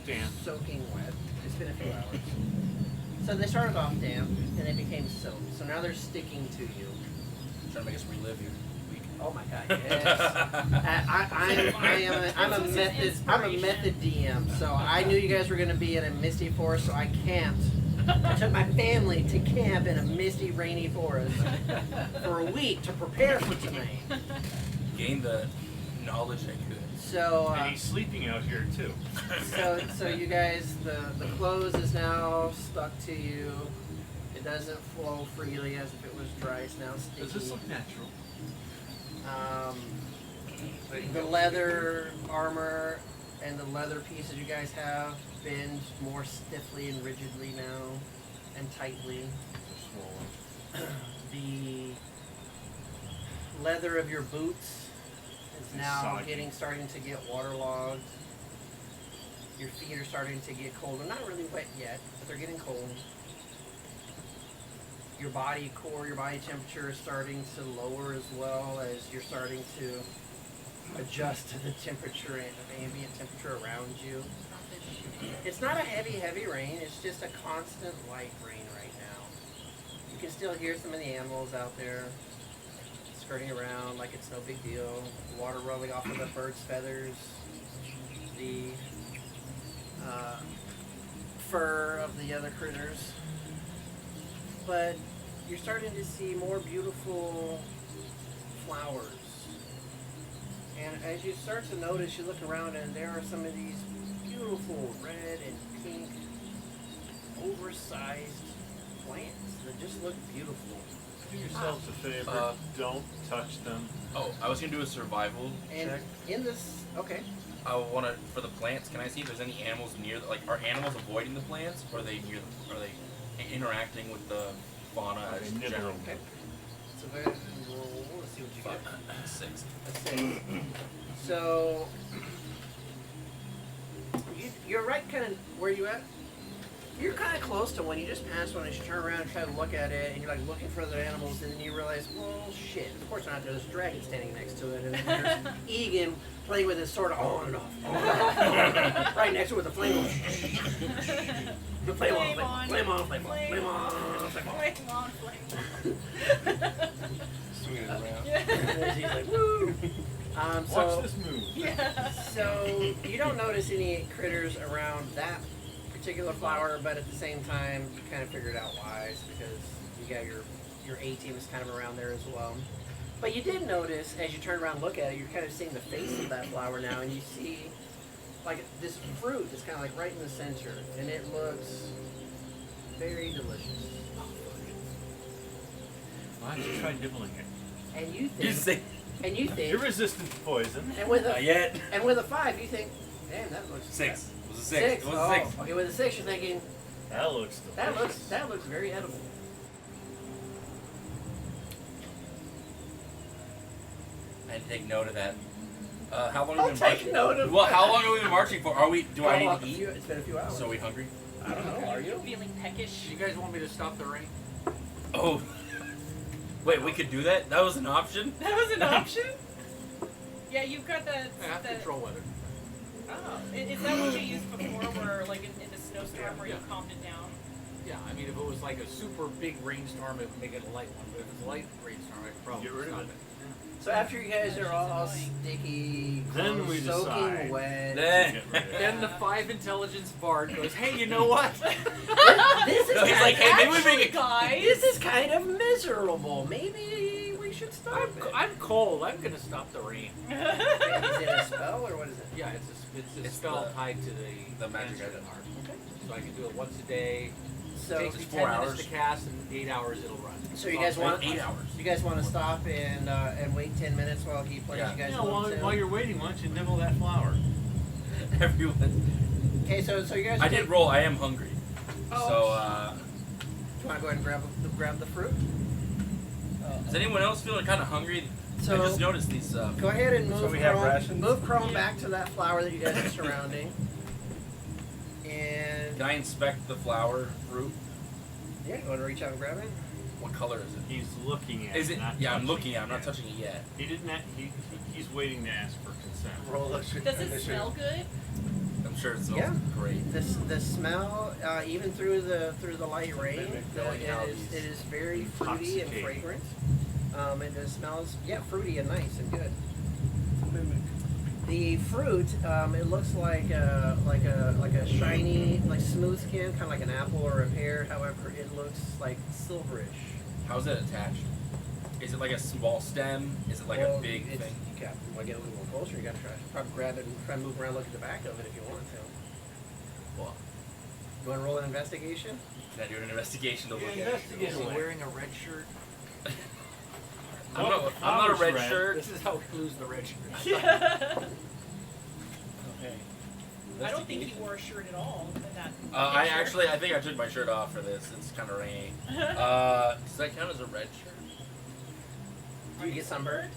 [SPEAKER 4] Damp.
[SPEAKER 1] soaking wet. It's been a few hours. So they started off damp and they became soaked. So now they're sticking to you.
[SPEAKER 2] trying to make us relive your week.
[SPEAKER 1] Oh my God, yes. I'm a method DM, so I knew you guys were going to be in a misty forest, so I camped. I took my family to camp in a misty, rainy forest for a week to prepare for tonight.
[SPEAKER 2] Gain the knowledge I could.
[SPEAKER 1] So,
[SPEAKER 4] And he's sleeping out here too.
[SPEAKER 1] so you guys, the clothes is now stuck to you. It doesn't flow freely as if it was dry. It's now sticky.
[SPEAKER 4] Does this look natural?
[SPEAKER 1] The leather armor and the leather pieces you guys have bend more stiffly and rigidly now, and tightly. The leather of your boots is now starting to get waterlogged. Your feet are starting to get cold. They're not really wet yet, but they're getting cold. Your body temperature is starting to lower as well as you're starting to adjust to the temperature and ambient temperature around you. It's not a heavy rain. It's just a constant light rain right now. You can still hear some of the animals out there skirting around like it's no big deal. The water rolling off of the birds' feathers. The fur of the other critters. But you're starting to see more beautiful flowers. And as you start to notice, you look around and there are some of these beautiful red and pink, oversized plants that just look beautiful.
[SPEAKER 4] Do yourselves a favor. Don't touch them.
[SPEAKER 2] Oh, I was gonna do a survival
[SPEAKER 1] And
[SPEAKER 2] check.
[SPEAKER 1] in this, okay.
[SPEAKER 2] I want to for the plants. Can I see if there's any animals near? Are animals avoiding the plants, or are they near? Are they interacting with the fauna
[SPEAKER 4] Are
[SPEAKER 2] as
[SPEAKER 4] they nibbling?
[SPEAKER 2] general?
[SPEAKER 1] Okay. So go ahead and roll. Let's see what you get.
[SPEAKER 2] 6.
[SPEAKER 1] Let's see. So you're right, kind of where you at. You're kind of close to one. You just passed one. As you turn around and try to look at it, and you're like looking for other animals, and then you realize, well, shit. Of course not. There's a dragon standing next to it, and then there's Egan playing with his sword on and off, right next to it with the flame. The flame on, flame on, flame on, flame on, flame on.
[SPEAKER 6] Swinging it around.
[SPEAKER 1] And he's like, woo.
[SPEAKER 4] Watch this move.
[SPEAKER 3] Yeah.
[SPEAKER 1] So you don't notice any critters around that particular flower, but at the same time, you kind of figured out why. It's because you got your A team is kind of around there as well. But you did notice as you turn around and look at it, you're kind of seeing the face of that flower now, and you see like this fruit that's kind of like right in the center, and it looks very delicious.
[SPEAKER 4] Why don't you try nibbling it?
[SPEAKER 1] And you
[SPEAKER 2] You
[SPEAKER 1] think,
[SPEAKER 2] say
[SPEAKER 4] You're resistant to poison.
[SPEAKER 1] and with
[SPEAKER 2] not
[SPEAKER 1] a
[SPEAKER 2] yet.
[SPEAKER 1] and with a 5, you think, damn, that looks
[SPEAKER 2] 6. It was a 6.
[SPEAKER 1] Six.
[SPEAKER 2] It was
[SPEAKER 1] Oh,
[SPEAKER 2] a 6.
[SPEAKER 1] okay, with a 6, you're thinking
[SPEAKER 4] That looks delicious.
[SPEAKER 1] that looks very edible.
[SPEAKER 2] I had to take note of that. How long
[SPEAKER 1] I'll
[SPEAKER 2] have we been
[SPEAKER 1] take
[SPEAKER 2] marching?
[SPEAKER 1] note of
[SPEAKER 2] Well,
[SPEAKER 1] that.
[SPEAKER 2] how long have we been marching for? Are we? Do I need to eat?
[SPEAKER 1] It's been a few hours.
[SPEAKER 2] So are we hungry?
[SPEAKER 1] I don't know. Are you?
[SPEAKER 3] Feeling peckish.
[SPEAKER 5] You guys want me to stop the rain?
[SPEAKER 2] Oh. Wait, we could do that? That was an option?
[SPEAKER 3] That was an option? Yeah, you've got the.
[SPEAKER 5] I have control weather.
[SPEAKER 3] Oh, is that what you used before, where like in the snowstorm where you
[SPEAKER 5] Yeah.
[SPEAKER 3] calmed it down?
[SPEAKER 5] Yeah, I mean, if it was like a super big rainstorm, it would make it a light one. But if it's a light rainstorm, I could probably
[SPEAKER 4] Get rid of
[SPEAKER 5] stop
[SPEAKER 4] it.
[SPEAKER 1] So after you guys are all
[SPEAKER 3] That's annoying.
[SPEAKER 1] sticky,
[SPEAKER 4] Then
[SPEAKER 1] clothes
[SPEAKER 4] we
[SPEAKER 1] soaking
[SPEAKER 4] decide.
[SPEAKER 1] wet.
[SPEAKER 2] Then-
[SPEAKER 4] Get rid of it.
[SPEAKER 5] Then the 5 intelligence bard goes, "Hey, you know what?
[SPEAKER 1] This is
[SPEAKER 2] No, he's
[SPEAKER 1] kind
[SPEAKER 2] like,
[SPEAKER 1] of,
[SPEAKER 2] hey, maybe we
[SPEAKER 3] Actually,
[SPEAKER 2] make it.
[SPEAKER 3] guys.
[SPEAKER 1] this is kind of miserable. Maybe we should stop it.
[SPEAKER 5] I'm cold. I'm gonna stop the rain."
[SPEAKER 1] Is it a spell or what is it?
[SPEAKER 5] Yeah, it's a
[SPEAKER 2] It's
[SPEAKER 5] spell
[SPEAKER 2] the-
[SPEAKER 5] tied to
[SPEAKER 2] the magic
[SPEAKER 5] answer
[SPEAKER 2] item.
[SPEAKER 5] art.
[SPEAKER 1] Okay.
[SPEAKER 5] So I can do it once a day.
[SPEAKER 1] So,
[SPEAKER 5] Takes me
[SPEAKER 2] it's
[SPEAKER 5] 10
[SPEAKER 2] 4
[SPEAKER 5] minutes
[SPEAKER 2] hours.
[SPEAKER 5] to cast, and 8 hours it'll run.
[SPEAKER 1] so you guys want
[SPEAKER 2] 8 hours.
[SPEAKER 1] You guys want to stop and wait 10 minutes while he plays?
[SPEAKER 2] Yeah.
[SPEAKER 1] You guys
[SPEAKER 4] Yeah,
[SPEAKER 1] want to?
[SPEAKER 4] while you're waiting, why don't you nibble that flower?
[SPEAKER 2] Everyone.
[SPEAKER 1] Okay, so you guys.
[SPEAKER 2] I did roll. I am hungry.
[SPEAKER 3] Oh.
[SPEAKER 2] So,
[SPEAKER 1] You want to go ahead and grab the fruit?
[SPEAKER 2] is anyone else feeling kind of hungry?
[SPEAKER 1] So
[SPEAKER 2] I just noticed these.
[SPEAKER 1] go ahead and move.
[SPEAKER 6] So we have
[SPEAKER 1] Chrome,
[SPEAKER 6] rations?
[SPEAKER 1] move Chrome
[SPEAKER 3] Yeah.
[SPEAKER 1] back to that flower that you guys are surrounding. And
[SPEAKER 2] Can I inspect the flower fruit?
[SPEAKER 1] yeah, you want to reach out and grab it?
[SPEAKER 2] What color is it?
[SPEAKER 4] He's looking at
[SPEAKER 2] Is it?
[SPEAKER 4] not
[SPEAKER 2] Yeah, I'm
[SPEAKER 4] touching
[SPEAKER 2] looking at it. I'm not
[SPEAKER 4] yet.
[SPEAKER 2] touching it yet.
[SPEAKER 4] He didn't. He's waiting to ask for consent.
[SPEAKER 6] Roll the
[SPEAKER 3] Does it smell good?
[SPEAKER 2] I'm sure it smells
[SPEAKER 1] Yeah.
[SPEAKER 2] great.
[SPEAKER 1] The smell, even through the light rain,
[SPEAKER 6] Mimic
[SPEAKER 1] it
[SPEAKER 6] knowing how
[SPEAKER 1] is
[SPEAKER 6] these
[SPEAKER 1] very fruity and
[SPEAKER 4] intoxicating.
[SPEAKER 1] fragrant. And it smells, fruity and nice and good. The fruit, it looks like a shiny, like smooth skin, kind of like an apple or a pear. However, it looks like silverish.
[SPEAKER 2] How's it attached? Is it like a small stem? Is it like a big thing?
[SPEAKER 1] You got to get a little closer. You got to probably grab it and try and move around, look at the back of it if you want to.
[SPEAKER 2] Well,
[SPEAKER 1] You want to roll an investigation?
[SPEAKER 2] can I do an investigation to look at it?
[SPEAKER 5] Is he wearing a red shirt?
[SPEAKER 2] I'm not a red shirt.
[SPEAKER 5] This is how we lose the red shirt.
[SPEAKER 2] Okay.
[SPEAKER 3] I don't think he wore a shirt at all in that
[SPEAKER 2] I think I took my shirt off for this. It's kind of rainy. Does that count as a red shirt?
[SPEAKER 1] Do you get sunburned?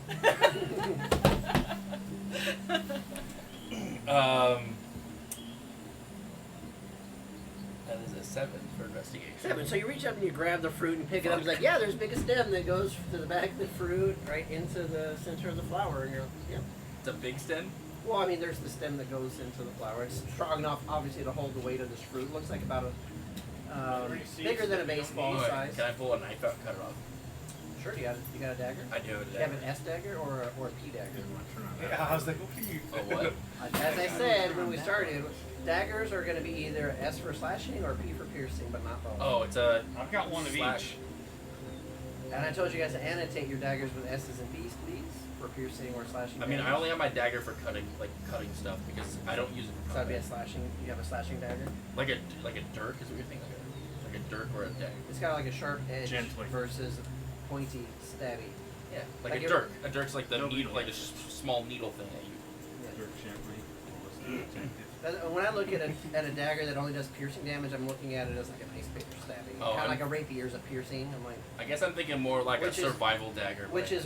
[SPEAKER 2] That is a 7 for investigation.
[SPEAKER 1] 7. So you reach up and you grab the fruit and pick it up. It's like, yeah, there's a big stem that goes to the back of the fruit right into the center of the flower. And you're like, yeah.
[SPEAKER 2] It's a big stem?
[SPEAKER 1] Well, I mean, there's the stem that goes into the flower. It's strong enough, obviously, to hold the weight of this fruit. Looks like about bigger than a baseball
[SPEAKER 2] Alright,
[SPEAKER 1] size.
[SPEAKER 2] can I pull a knife out and cut it off?
[SPEAKER 1] Sure, you got a dagger?
[SPEAKER 2] I do it.
[SPEAKER 1] You have an S dagger or a P dagger?
[SPEAKER 6] Yeah, I was like, what can you?
[SPEAKER 2] A what?
[SPEAKER 1] As I said when we started, daggers are going to be either S for slashing or P for piercing, but not both.
[SPEAKER 2] Oh, it's a
[SPEAKER 4] I've got one of
[SPEAKER 2] slash.
[SPEAKER 4] each.
[SPEAKER 1] And I told you guys to annotate your daggers with S's and P's, please, for piercing or slashing.
[SPEAKER 2] I mean, I
[SPEAKER 1] daggers.
[SPEAKER 2] only have my dagger for cutting stuff because I don't use it for
[SPEAKER 1] So that'd be a
[SPEAKER 2] combat.
[SPEAKER 1] slashing. You have a slashing dagger.
[SPEAKER 2] Like a dirk is what you're thinking. Like a dirk or a dagger.
[SPEAKER 1] It's got like a sharp edge
[SPEAKER 4] Gently.
[SPEAKER 1] versus pointy, stabby.
[SPEAKER 2] Yeah, like
[SPEAKER 1] Like
[SPEAKER 2] a
[SPEAKER 1] it-
[SPEAKER 2] dirk. A dirk's like the
[SPEAKER 4] No
[SPEAKER 2] needle,
[SPEAKER 4] needle.
[SPEAKER 2] like a small needle thing that you.
[SPEAKER 1] Yeah.
[SPEAKER 4] Work gently.
[SPEAKER 1] When I look at a dagger that only does piercing damage, I'm looking at it as like a nice paper stabbing.
[SPEAKER 2] Oh,
[SPEAKER 1] Kind of
[SPEAKER 2] I'm-
[SPEAKER 1] like a rapier's a piercing. I'm like,
[SPEAKER 2] I guess I'm thinking more like
[SPEAKER 1] Which
[SPEAKER 2] a
[SPEAKER 1] is-
[SPEAKER 2] survival dagger.
[SPEAKER 1] which is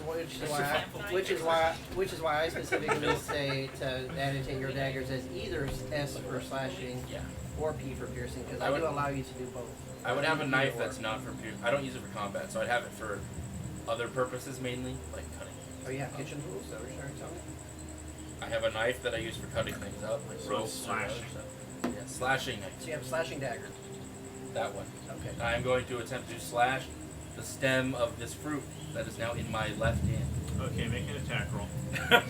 [SPEAKER 1] why I specifically say to annotate your daggers as either S for slashing
[SPEAKER 2] Yeah.
[SPEAKER 1] or P for piercing, because
[SPEAKER 2] I
[SPEAKER 1] I
[SPEAKER 2] would-
[SPEAKER 1] do allow you to do both.
[SPEAKER 2] I would have a
[SPEAKER 1] Either
[SPEAKER 2] knife
[SPEAKER 1] or.
[SPEAKER 2] that's not for I don't use it for combat, so I'd have it for other purposes mainly, like cutting.
[SPEAKER 1] Oh, you have kitchen tools? Is that what you're trying to tell me?
[SPEAKER 2] I have a knife that I use for cutting things up, like
[SPEAKER 4] So
[SPEAKER 2] ropes or other
[SPEAKER 4] slash.
[SPEAKER 2] stuff. Yeah, slashing knife.
[SPEAKER 1] So you have a slashing dagger.
[SPEAKER 2] That one.
[SPEAKER 1] Okay.
[SPEAKER 2] I am going to attempt to slash the stem of this fruit that is now in my left hand.
[SPEAKER 4] Okay, make an attack roll.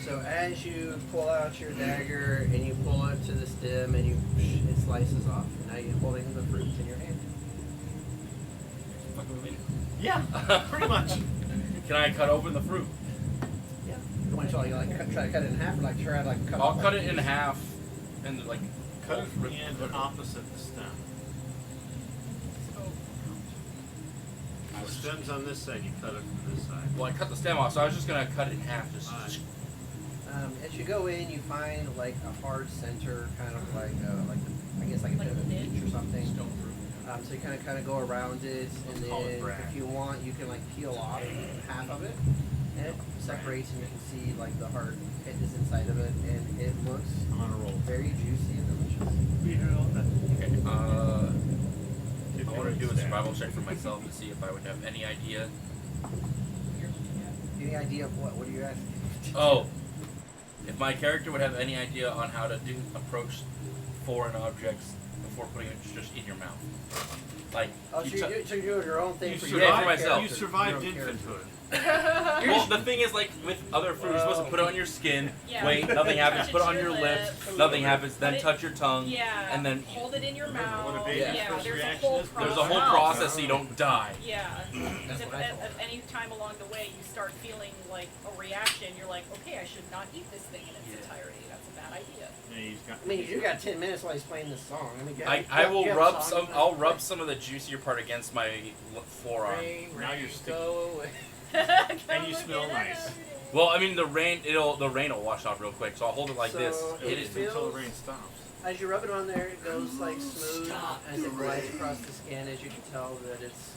[SPEAKER 1] So as you pull out your dagger and you pull it to the stem and it slices off. And now you're holding the fruit in your hand.
[SPEAKER 2] Fucking with me.
[SPEAKER 4] Yeah, pretty much.
[SPEAKER 2] Can I cut open the fruit?
[SPEAKER 1] Yeah. You want to try to cut it in half or like try to like cut
[SPEAKER 2] I'll
[SPEAKER 1] off
[SPEAKER 2] cut
[SPEAKER 1] like
[SPEAKER 2] it in
[SPEAKER 1] pieces?
[SPEAKER 2] half and like
[SPEAKER 4] Cut it from
[SPEAKER 2] rip-
[SPEAKER 4] the end
[SPEAKER 2] rip-
[SPEAKER 4] opposite the stem. The stem's on this side, you cut it from this side.
[SPEAKER 2] Well, I cut the stem off, so I was just gonna cut it in half. Just.
[SPEAKER 4] Alright.
[SPEAKER 1] As you go in, you find like a hard center, kind of like I guess like a bit of a niche or something.
[SPEAKER 2] Stone fruit.
[SPEAKER 1] So you kind of go around it, and
[SPEAKER 4] Call it
[SPEAKER 1] then
[SPEAKER 4] brag.
[SPEAKER 1] if you want, you can like peel off half of it, and it separates, and you can see like the hard pit is inside of it, and it looks
[SPEAKER 4] I'm on a roll.
[SPEAKER 1] very juicy and delicious.
[SPEAKER 2] Okay. I want to do a survival check for myself to see if I would have any idea.
[SPEAKER 1] Any idea of what? What are you asking?
[SPEAKER 2] Oh, if my character would have any idea on how to approach foreign objects before putting it just in your mouth, like.
[SPEAKER 1] Oh, so you're doing your own thing
[SPEAKER 4] You
[SPEAKER 1] for
[SPEAKER 2] survived-
[SPEAKER 1] your
[SPEAKER 2] Yeah,
[SPEAKER 1] own
[SPEAKER 2] for myself.
[SPEAKER 4] You
[SPEAKER 1] character,
[SPEAKER 4] survived
[SPEAKER 1] your own character.
[SPEAKER 4] infanthood.
[SPEAKER 2] Well, the thing is, like with other fruit, you're supposed to put it on your skin.
[SPEAKER 3] Yeah.
[SPEAKER 2] Wait, nothing happens.
[SPEAKER 3] Touch
[SPEAKER 2] Put it
[SPEAKER 3] it
[SPEAKER 2] on
[SPEAKER 3] to
[SPEAKER 2] your
[SPEAKER 3] your
[SPEAKER 2] lips.
[SPEAKER 3] lips.
[SPEAKER 2] Nothing happens. Then
[SPEAKER 3] Put it-
[SPEAKER 2] touch your tongue.
[SPEAKER 3] Yeah.
[SPEAKER 2] And then
[SPEAKER 3] hold it in your
[SPEAKER 4] Remember what a
[SPEAKER 3] mouth.
[SPEAKER 4] baby's
[SPEAKER 2] Yeah.
[SPEAKER 4] first
[SPEAKER 3] There's a
[SPEAKER 4] reaction
[SPEAKER 3] whole
[SPEAKER 4] is?
[SPEAKER 2] there's a whole
[SPEAKER 3] process.
[SPEAKER 2] process so you don't die.
[SPEAKER 3] Yeah.
[SPEAKER 1] That's
[SPEAKER 3] If
[SPEAKER 1] what I
[SPEAKER 3] at,
[SPEAKER 1] thought.
[SPEAKER 3] at any time along the way you start feeling like a reaction, you're like, okay, I should not eat this thing in its
[SPEAKER 2] Yeah.
[SPEAKER 3] entirety. That's a bad idea.
[SPEAKER 4] Yeah, he's got.
[SPEAKER 1] I mean, you got 10 minutes while he's playing this song. I mean,
[SPEAKER 2] I will
[SPEAKER 1] you have a
[SPEAKER 2] rub
[SPEAKER 1] song
[SPEAKER 2] some.
[SPEAKER 1] you
[SPEAKER 2] I'll
[SPEAKER 1] want?
[SPEAKER 2] rub some of the juicier part against my forearm.
[SPEAKER 1] Rain,
[SPEAKER 4] Now you're
[SPEAKER 1] rain,
[SPEAKER 4] sticky.
[SPEAKER 1] go away.
[SPEAKER 4] And you smell nice.
[SPEAKER 2] Well, I mean the rain will wash off real quick, so I'll hold it like this.
[SPEAKER 1] So
[SPEAKER 2] Hit
[SPEAKER 1] it
[SPEAKER 2] it.
[SPEAKER 1] feels-
[SPEAKER 4] Until the rain stops.
[SPEAKER 1] As you rub it on there, it goes like smooth as it glides across the skin. As you can tell that it's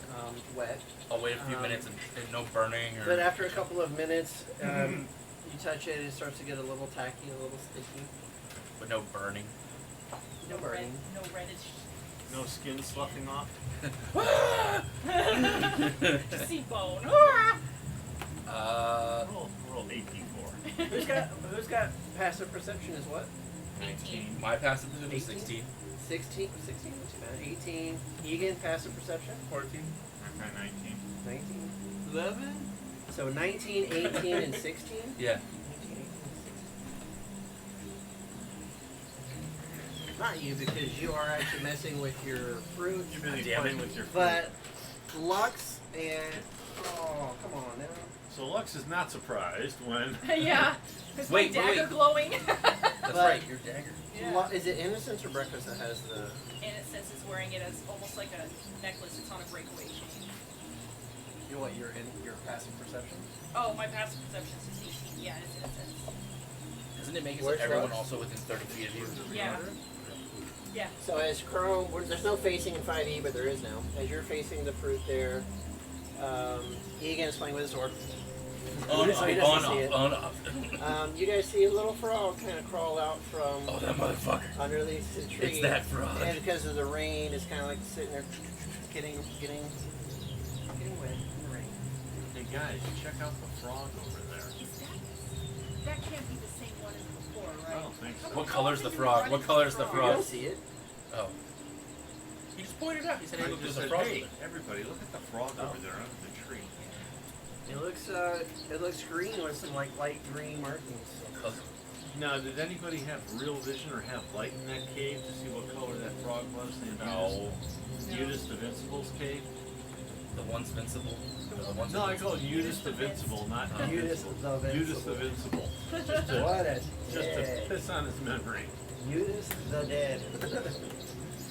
[SPEAKER 1] wet.
[SPEAKER 2] I'll wait a few minutes and no burning or.
[SPEAKER 1] But after a couple of minutes, you touch it, it starts to get a little tacky, a little sticky.
[SPEAKER 2] but no burning.
[SPEAKER 1] No burning.
[SPEAKER 3] No reddish.
[SPEAKER 4] No skin sloughing off.
[SPEAKER 3] Just see bone.
[SPEAKER 4] Roll 8d4.
[SPEAKER 1] Who's got passive perception is what?
[SPEAKER 3] 18.
[SPEAKER 2] My passive perception is
[SPEAKER 1] 18?
[SPEAKER 2] 16.
[SPEAKER 1] 16, not too bad. 18. Egan, passive perception?
[SPEAKER 6] 14.
[SPEAKER 4] Okay, 19.
[SPEAKER 1] 19.
[SPEAKER 5] 11?
[SPEAKER 1] So 19, 18, and 16?
[SPEAKER 2] Yeah.
[SPEAKER 1] Not you, because you are actually messing with your fruit.
[SPEAKER 4] You're really
[SPEAKER 2] Damn
[SPEAKER 4] playing
[SPEAKER 2] it.
[SPEAKER 4] with your fruit.
[SPEAKER 1] But Lux and oh, come on now.
[SPEAKER 4] So Lux is not surprised when
[SPEAKER 3] Yeah. Is my
[SPEAKER 2] Wait,
[SPEAKER 3] dagger
[SPEAKER 2] wait.
[SPEAKER 3] glowing?
[SPEAKER 2] That's
[SPEAKER 1] But-
[SPEAKER 2] right. Your dagger.
[SPEAKER 3] Yeah.
[SPEAKER 1] Is it Innocence or Breakfast that has the?
[SPEAKER 3] Innocence is wearing it as almost like a necklace. It's on a breakaway chain.
[SPEAKER 1] You know what? Your passive perception.
[SPEAKER 3] Oh, my passive perception is 18. Yeah, it's Innocence.
[SPEAKER 2] Doesn't it make it so
[SPEAKER 1] Where's
[SPEAKER 2] everyone
[SPEAKER 1] Lux?
[SPEAKER 2] also within 30 feet of you?
[SPEAKER 3] Yeah. Yeah.
[SPEAKER 1] So as Chrome, there's no facing in 5e, but there is now. As you're facing the fruit there, Egan is playing with his sword.
[SPEAKER 2] On,
[SPEAKER 1] So he
[SPEAKER 2] off,
[SPEAKER 1] doesn't see it.
[SPEAKER 2] on, off.
[SPEAKER 1] You guys see a little frog kind of crawl out from
[SPEAKER 2] Oh, that motherfucker.
[SPEAKER 1] underneath the tree.
[SPEAKER 2] It's that frog.
[SPEAKER 1] And because of the rain, it's kind of like sitting there, getting wet in the rain.
[SPEAKER 4] hey guys, check out the frog over there.
[SPEAKER 3] That can't be the same one as before,
[SPEAKER 4] I
[SPEAKER 3] right?
[SPEAKER 4] don't think so.
[SPEAKER 2] What color's the frog? What color's the
[SPEAKER 1] You
[SPEAKER 2] frog?
[SPEAKER 1] don't see it.
[SPEAKER 2] Oh. He just pointed out. He said, hey,
[SPEAKER 4] I
[SPEAKER 2] look,
[SPEAKER 4] just
[SPEAKER 2] there's a
[SPEAKER 4] said,
[SPEAKER 2] frog.
[SPEAKER 4] hey, everybody, look at the frog over there under the tree.
[SPEAKER 1] It looks green with some like light green markings.
[SPEAKER 2] Oh,
[SPEAKER 4] Now, did anybody have real vision or have light in that cave to see what color that frog was?
[SPEAKER 2] no.
[SPEAKER 4] Udis the Vincible's cave?
[SPEAKER 2] The one's invincible. The one's
[SPEAKER 4] No, I call it Udis the Vincible, not
[SPEAKER 1] Udis
[SPEAKER 4] Invincible.
[SPEAKER 1] the
[SPEAKER 4] Udis the
[SPEAKER 1] Vincible.
[SPEAKER 4] Vincible. Just to,
[SPEAKER 1] What a
[SPEAKER 4] just to
[SPEAKER 1] dead.
[SPEAKER 4] piss on his memory.
[SPEAKER 1] Udis the dead.